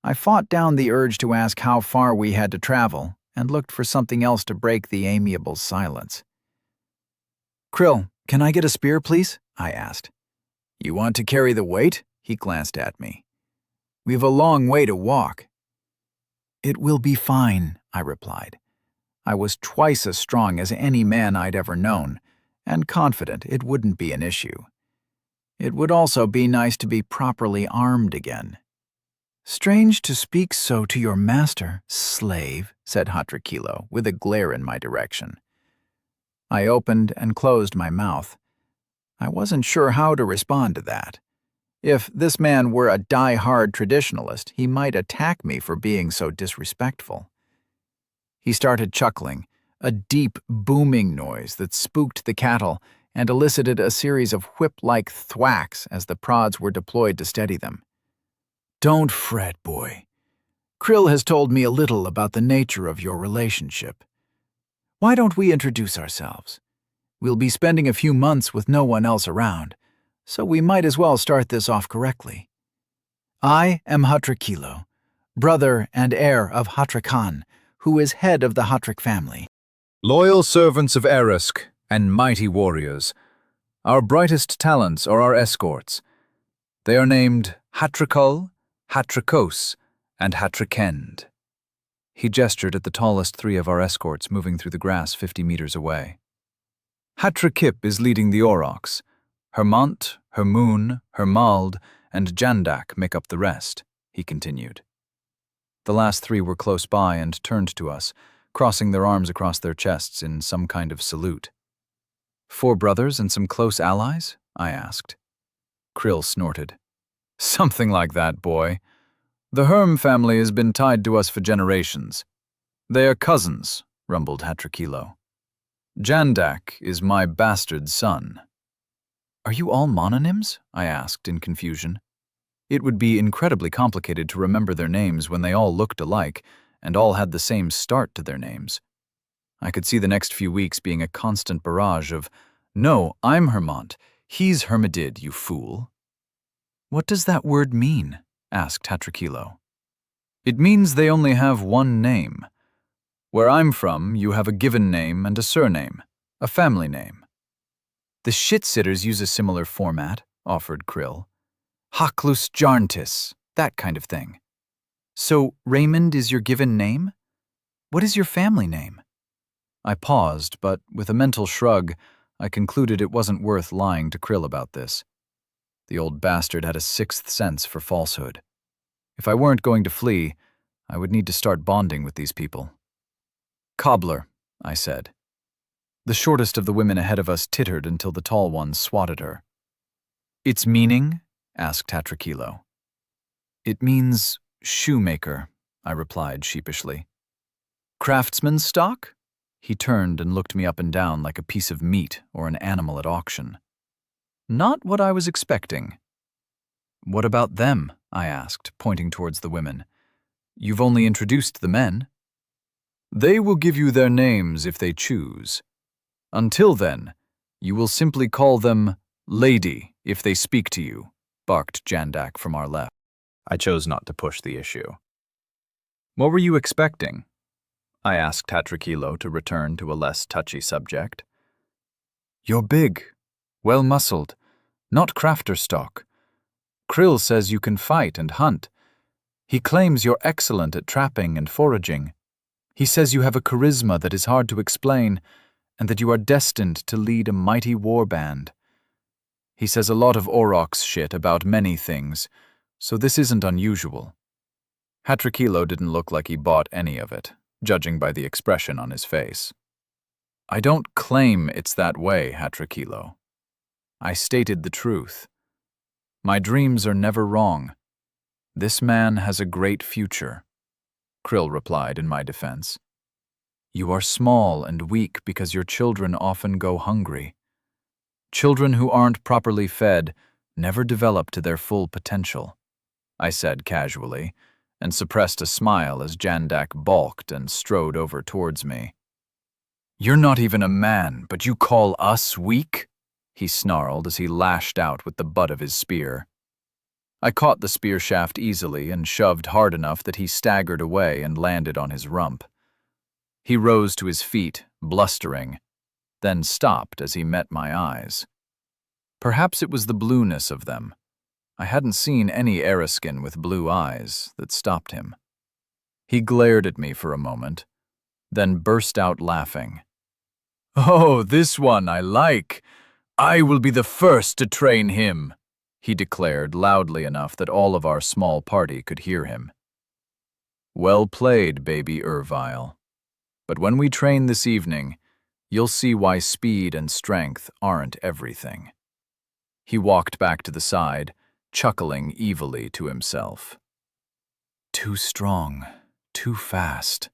I fought down the urge to ask how far we had to travel and looked for something else to break the amiable silence. "Krill, can I get a spear, please?" I asked. "You want to carry the weight?" He glanced at me. "We've a long way to walk." "It will be fine," I replied. I was twice as strong as any man I'd ever known, and confident it wouldn't be an issue. It would also be nice to be properly armed again. "Strange to speak so to your master, slave," said Hatrakilo, with a glare in my direction. I opened and closed my mouth. I wasn't sure how to respond to that. If this man were a die-hard traditionalist, he might attack me for being so disrespectful. He started chuckling, a deep, booming noise that spooked the cattle and elicited a series of whip-like thwacks as the prods were deployed to steady them. "Don't fret, boy. Krill has told me a little about the nature of your relationship. Why don't we introduce ourselves? We'll be spending a few months with no one else around, so we might as well start this off correctly. I am Hatrakilo, brother and heir of Hatrakan, who is head of the Hatrak family. Loyal servants of Eresk and mighty warriors. Our brightest talents are our escorts. They are named Hatrakul, Hatrakos, and Hatrakend." He gestured at the tallest 3 of our escorts moving through the grass 50 meters away. "Hatrakip is leading the Aurochs. Hermont, Hermoon, Hermald, and Jandak make up the rest," he continued. The last 3 were close by and turned to us, crossing their arms across their chests in some kind of salute. "4 brothers and some close allies?" I asked. Krill snorted. "Something like that, boy. The Herm family has been tied to us for generations. They are cousins," rumbled Hatrakilo. "Jandak is my bastard son." "Are you all mononyms?" I asked in confusion. It would be incredibly complicated to remember their names when they all looked alike and all had the same start to their names. I could see the next few weeks being a constant barrage of, "No, I'm Hermont. He's Hermidid, you fool." "What does that word mean?" asked Hatrakilo. "It means they only have one name. Where I'm from, you have a given name and a surname, a family name." "The shit-sitters use a similar format," offered Krill. "Haklus Jarntis, that kind of thing. So Raymond is your given name? What is your family name?" I paused, but with a mental shrug, I concluded it wasn't worth lying to Krill about this. The old bastard had a 6th sense for falsehood. If I weren't going to flee, I would need to start bonding with these people. "Cobbler," I said. The shortest of the women ahead of us tittered until the tall one swatted her. "Its meaning?" asked Hatrakilo. "It means shoemaker," I replied sheepishly. "Craftsman's stock?" He turned and looked me up and down like a piece of meat or an animal at auction. "Not what I was expecting." "What about them?" I asked, pointing towards the women. "You've only introduced the men." "They will give you their names if they choose. Until then, you will simply call them Lady if they speak to you," barked Jandak from our left. I chose not to push the issue. "What were you expecting?" I asked Hatrakilo to return to a less touchy subject. "You're big, well-muscled, not crafter stock. Krill says you can fight and hunt. He claims you're excellent at trapping and foraging. He says you have a charisma that is hard to explain, and that you are destined to lead a mighty war band. He says a lot of Aurochs shit about many things, so this isn't unusual. Hatrakilo didn't look like he bought any of it, judging by the expression on his face. I don't claim it's that way, Hatrakilo. I stated the truth. My dreams are never wrong. This man has a great future, Krill replied in my defense. You are small and weak because your children often go hungry. Children who aren't properly fed never develop to their full potential, I said casually, and suppressed a smile as Jandak balked and strode over towards me. You're not even a man, but you call us weak? He snarled as he lashed out with the butt of his spear. I caught the spear shaft easily and shoved hard enough that he staggered away and landed on his rump. He rose to his feet, blustering, then stopped as he met my eyes. Perhaps it was the blueness of them. I hadn't seen any Araskin with blue eyes that stopped him. He glared at me for a moment, then burst out laughing. Oh, this one I like. I will be the first to train him, he declared loudly enough that all of our small party could hear him. Well played, baby Ervile. But when we train this evening, you'll see why speed and strength aren't everything. He walked back to the side, chuckling evilly to himself. Too strong, too fast,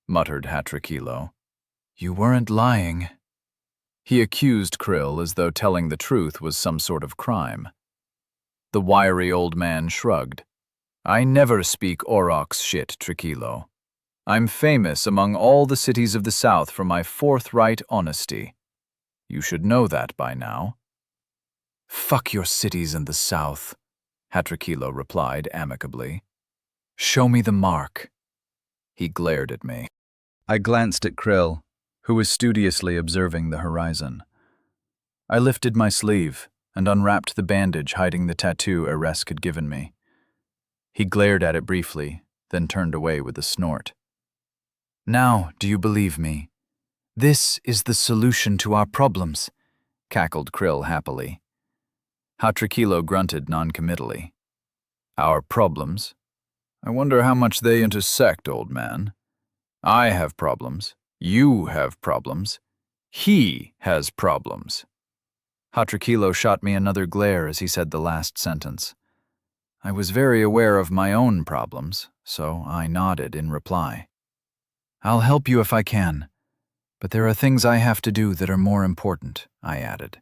muttered Hatrakilo. You weren't lying. He accused Krill as though telling the truth was some sort of crime. The wiry old man shrugged. I never speak Aurochs shit, Trakilo. I'm famous among all the cities of the South for my forthright honesty. You should know that by now. Fuck your cities in the South, Hatrakilo replied amicably. Show me the mark. He glared at me. I glanced at Krill, who was studiously observing the horizon. I lifted my sleeve and unwrapped the bandage hiding the tattoo Eresk had given me. He glared at it briefly, then turned away with a snort. Now, do you believe me? This is the solution to our problems, cackled Krill happily. Hatrakilo grunted noncommittally. Our problems? I wonder how much they intersect, old man. I have problems. You have problems. He has problems. Hatrakilo shot me another glare as he said the last sentence. I was very aware of my own problems, so I nodded in reply. I'll help you if I can, but there are things I have to do that are more important, I added.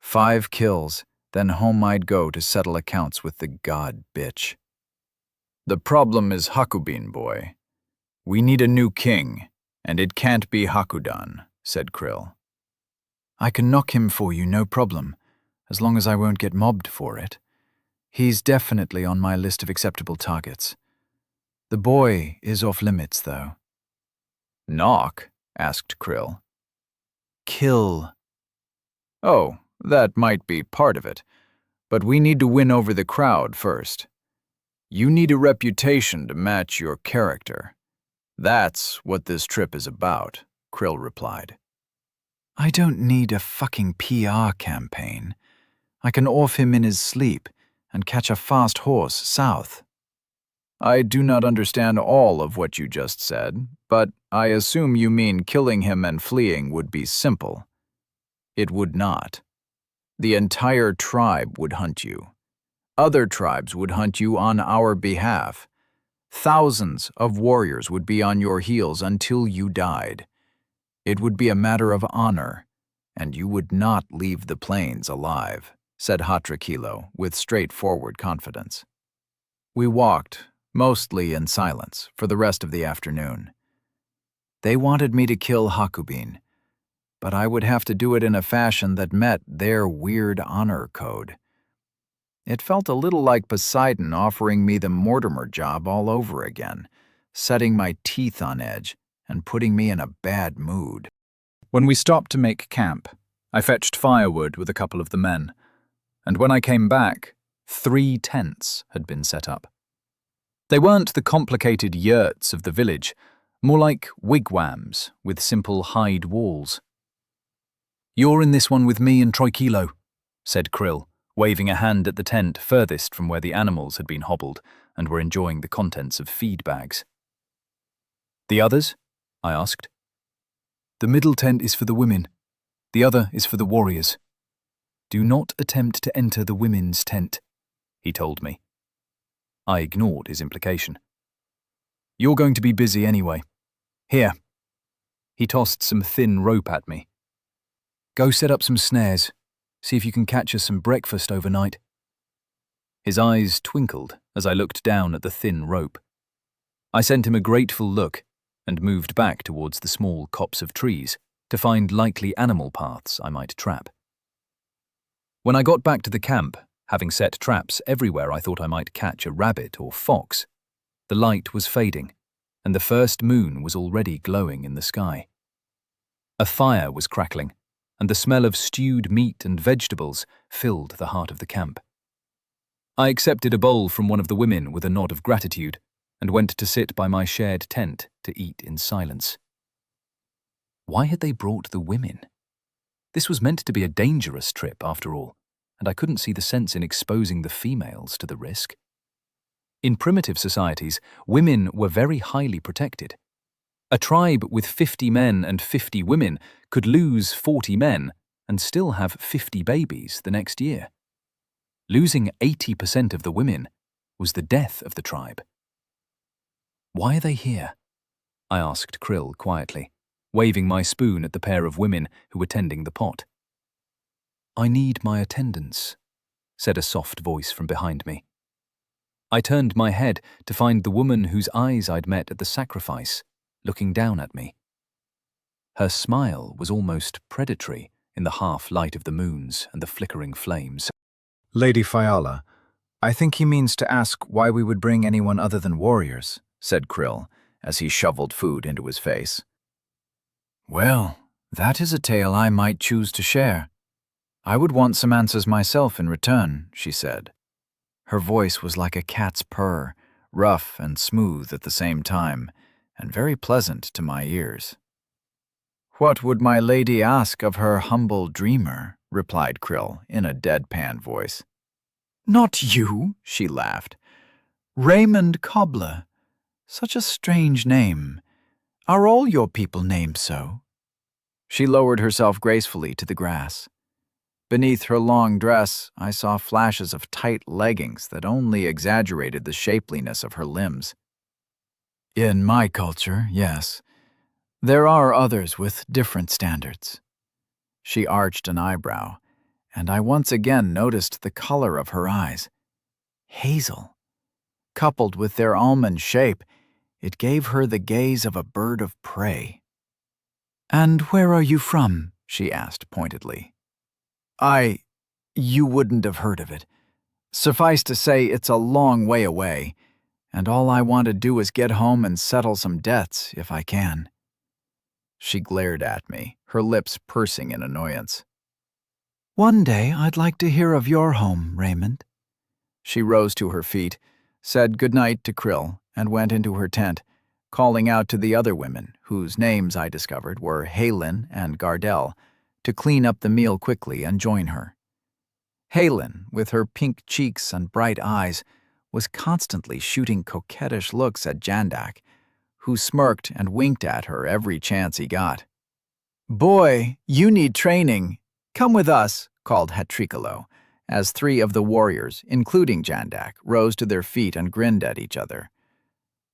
5 kills, then home I'd go to settle accounts with the god bitch. The problem is Hakubin, boy. We need a new king, and it can't be Hakudan, said Krill. I can knock him for you, no problem, as long as I won't get mobbed for it. He's definitely on my list of acceptable targets. The boy is off limits, though. Knock? Asked Krill. Kill. Oh, that might be part of it, but we need to win over the crowd first. You need a reputation to match your character. That's what this trip is about, Krill replied. I don't need a fucking PR campaign. I can off him in his sleep and catch a fast horse south. I do not understand all of what you just said, but I assume you mean killing him and fleeing would be simple. It would not. The entire tribe would hunt you. Other tribes would hunt you on our behalf. Thousands of warriors would be on your heels until you died. It would be a matter of honor, and you would not leave the plains alive, said Hatrakilo with straightforward confidence. We walked, mostly in silence, for the rest of the afternoon. They wanted me to kill Hakubin, but I would have to do it in a fashion that met their weird honor code. It felt a little like Poseidon offering me the Mortimer job all over again, setting my teeth on edge and putting me in a bad mood. When we stopped to make camp, I fetched firewood with a couple of the men, and when I came back, 3 tents had been set up. They weren't the complicated yurts of the village, more like wigwams with simple hide walls. You're in this one with me and Troikilo, said Krill, waving a hand at the tent furthest from where the animals had been hobbled and were enjoying the contents of feed bags. The others? I asked. The middle tent is for the women. The other is for the warriors. Do not attempt to enter the women's tent, he told me. I ignored his implication. You're going to be busy anyway. Here. He tossed some thin rope at me. Go set up some snares. See if you can catch us some breakfast overnight. His eyes twinkled as I looked down at the thin rope. I sent him a grateful look and moved back towards the small copse of trees to find likely animal paths I might trap. When I got back to the camp, having set traps everywhere I thought I might catch a rabbit or fox, the light was fading, and the first moon was already glowing in the sky. A fire was crackling, and the smell of stewed meat and vegetables filled the heart of the camp. I accepted a bowl from one of the women with a nod of gratitude and went to sit by my shared tent to eat in silence. Why had they brought the women? This was meant to be a dangerous trip, after all, and I couldn't see the sense in exposing the females to the risk. In primitive societies, women were very highly protected. A tribe with 50 men and 50 women could lose 40 men and still have 50 babies the next year. Losing 80% of the women was the death of the tribe. Why are they here? I asked Krill quietly, waving my spoon at the pair of women who were tending the pot. I need my attendants, said a soft voice from behind me. I turned my head to find the woman whose eyes I'd met at the sacrifice, looking down at me. Her smile was almost predatory in the half-light of the moons and the flickering flames. Lady Fiala, I think he means to ask why we would bring anyone other than warriors, said Krill, as he shoveled food into his face. Well, that is a tale I might choose to share. I would want some answers myself in return, she said. Her voice was like a cat's purr, rough and smooth at the same time, and very pleasant to my ears. What would my lady ask of her humble dreamer? Replied Krill in a deadpan voice. Not you, she laughed. Raymond Cobbler. Such a strange name. Are all your people named so? She lowered herself gracefully to the grass. Beneath her long dress, I saw flashes of tight leggings that only exaggerated the shapeliness of her limbs. In my culture, yes. There are others with different standards. She arched an eyebrow, and I once again noticed the color of her eyes. Hazel. Coupled with their almond shape, it gave her the gaze of a bird of prey. And where are you from? She asked pointedly. You wouldn't have heard of it. Suffice to say, it's a long way away, and all I want to do is get home and settle some debts, if I can. She glared at me, her lips pursing in annoyance. One day I'd like to hear of your home, Raymond. She rose to her feet, said goodnight to Krill, and went into her tent, calling out to the other women, whose names I discovered were Halen and Gardell, to clean up the meal quickly and join her. Halen, with her pink cheeks and bright eyes, was constantly shooting coquettish looks at Jandak, who smirked and winked at her every chance he got. Boy, you need training. Come with us, called Hatricolo, as three of the warriors, including Jandak, rose to their feet and grinned at each other.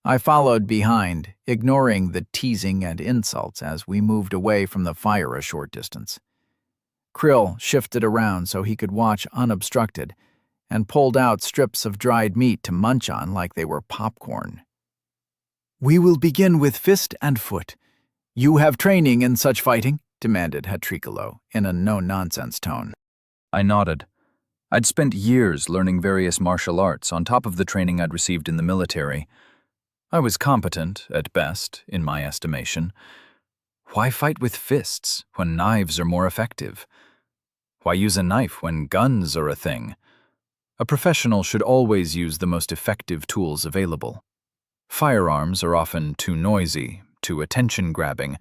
I followed behind, ignoring the teasing and insults as we moved away from the fire a short distance. Krill shifted around so he could watch unobstructed and pulled out strips of dried meat to munch on like they were popcorn. We will begin with fist and foot. You have training in such fighting? Demanded Hatricolo in a no-nonsense tone. I nodded. I'd spent years learning various martial arts on top of the training I'd received in the military. I was competent, at best, in my estimation. Why fight with fists when knives are more effective? Why use a knife when guns are a thing? A professional should always use the most effective tools available. Firearms are often too noisy, too attention-grabbing,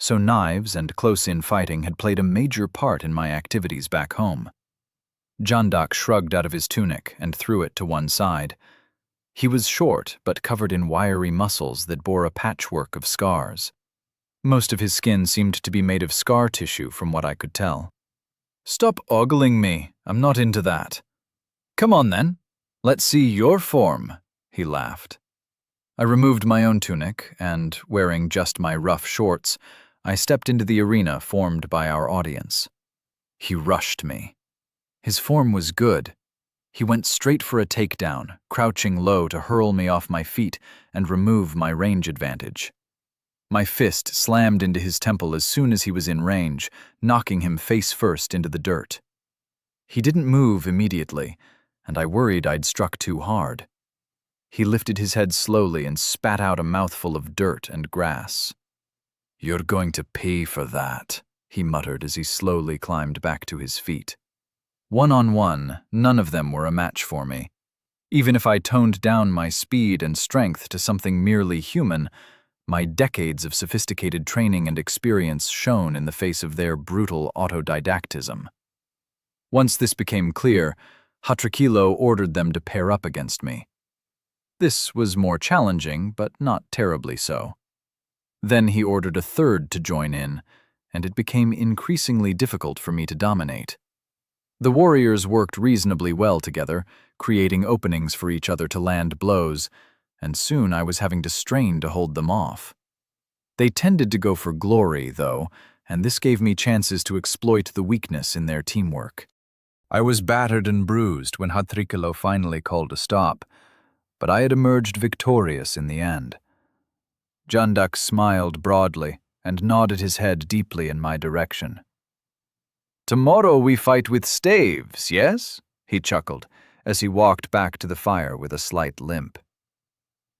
so knives and close-in fighting had played a major part in my activities back home. Jandak shrugged out of his tunic and threw it to one side. He was short, but covered in wiry muscles that bore a patchwork of scars. Most of his skin seemed to be made of scar tissue from what I could tell. "Stop ogling me, I'm not into that." "Come on then, let's see your form," he laughed. I removed my own tunic and, wearing just my rough shorts, I stepped into the arena formed by our audience. He rushed me. His form was good. He went straight for a takedown, crouching low to hurl me off my feet and remove my range advantage. My fist slammed into his temple as soon as he was in range, knocking him face first into the dirt. He didn't move immediately, and I worried I'd struck too hard. He lifted his head slowly and spat out a mouthful of dirt and grass. "You're going to pay for that," he muttered as he slowly climbed back to his feet. One-on-one, none of them were a match for me. Even if I toned down my speed and strength to something merely human, my decades of sophisticated training and experience shone in the face of their brutal autodidactism. Once this became clear, Hatrakilo ordered them to pair up against me. This was more challenging, but not terribly so. Then he ordered a third to join in, and it became increasingly difficult for me to dominate. The warriors worked reasonably well together, creating openings for each other to land blows, and soon I was having to strain to hold them off. They tended to go for glory, though, and this gave me chances to exploit the weakness in their teamwork. I was battered and bruised when Hatrakilo finally called a stop, but I had emerged victorious in the end. Jandak smiled broadly and nodded his head deeply in my direction. "Tomorrow we fight with staves, yes?" he chuckled as he walked back to the fire with a slight limp.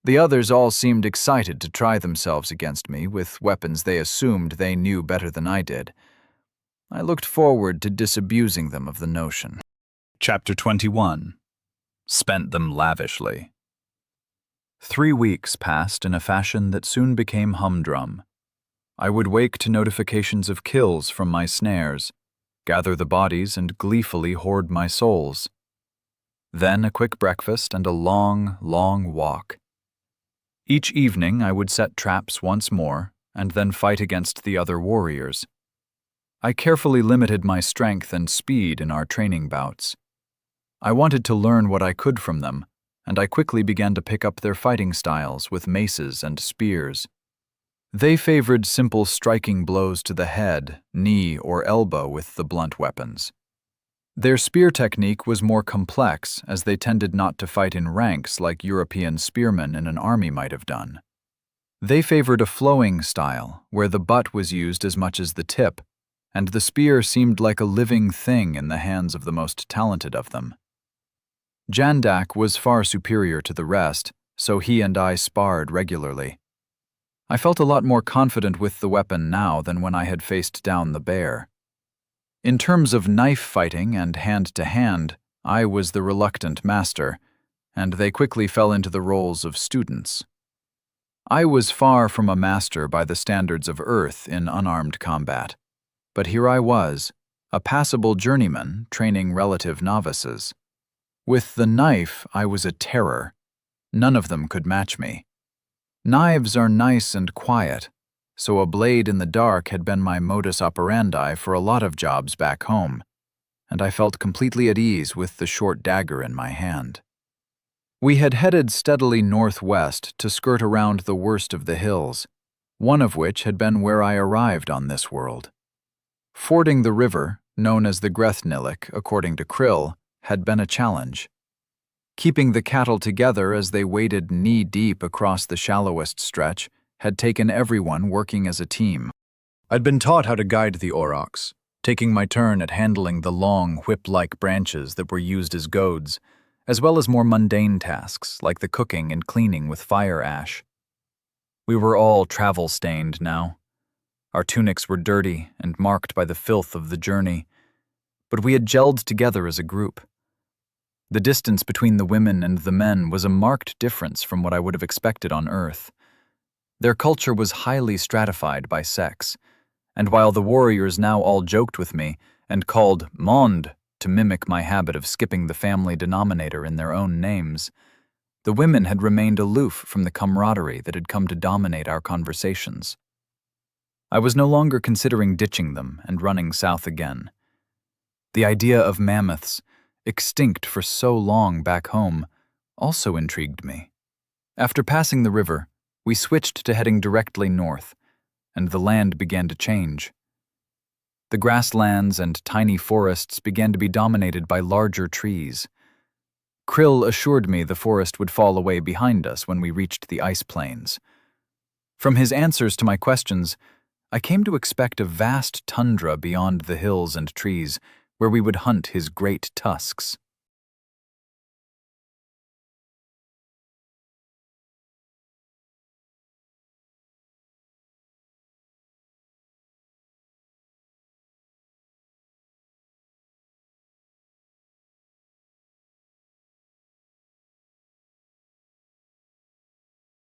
The others all seemed excited to try themselves against me with weapons they assumed they knew better than I did. I looked forward to disabusing them of the notion. Chapter 21. Spent them lavishly. 3 weeks passed in a fashion that soon became humdrum. I would wake to notifications of kills from my snares, gather the bodies and gleefully hoard my souls. Then a quick breakfast and a long, long walk. Each evening I would set traps once more and then fight against the other warriors. I carefully limited my strength and speed in our training bouts. I wanted to learn what I could from them, and I quickly began to pick up their fighting styles with maces and spears. They favored simple striking blows to the head, knee, or elbow with the blunt weapons. Their spear technique was more complex, as they tended not to fight in ranks like European spearmen in an army might have done. They favored a flowing style, where the butt was used as much as the tip, and the spear seemed like a living thing in the hands of the most talented of them. Jandak was far superior to the rest, so he and I sparred regularly. I felt a lot more confident with the weapon now than when I had faced down the bear. In terms of knife fighting and hand-to-hand, I was the reluctant master, and they quickly fell into the roles of students. I was far from a master by the standards of Earth in unarmed combat, but here I was, a passable journeyman training relative novices. With the knife, I was a terror. None of them could match me. Knives are nice and quiet, so a blade in the dark had been my modus operandi for a lot of jobs back home, and I felt completely at ease with the short dagger in my hand. We had headed steadily northwest to skirt around the worst of the hills, one of which had been where I arrived on this world. Fording the river, known as the Grethnillik according to Krill, had been a challenge. Keeping the cattle together as they waded knee-deep across the shallowest stretch had taken everyone working as a team. I'd been taught how to guide the aurochs, taking my turn at handling the long, whip-like branches that were used as goads, as well as more mundane tasks like the cooking and cleaning with fire ash. We were all travel-stained now. Our tunics were dirty and marked by the filth of the journey, but we had gelled together as a group. The distance between the women and the men was a marked difference from what I would have expected on Earth. Their culture was highly stratified by sex, and while the warriors now all joked with me and called monde to mimic my habit of skipping the family denominator in their own names. The women had remained aloof from the camaraderie that had come to dominate our conversations. I was no longer considering ditching them and running south again. The idea of mammoths, extinct for so long back home, also intrigued me. After passing the river, we switched to heading directly north, and the land began to change. The grasslands and tiny forests began to be dominated by larger trees. Krill assured me the forest would fall away behind us when we reached the ice plains. From his answers to my questions, I came to expect a vast tundra beyond the hills and trees where we would hunt his great tusks.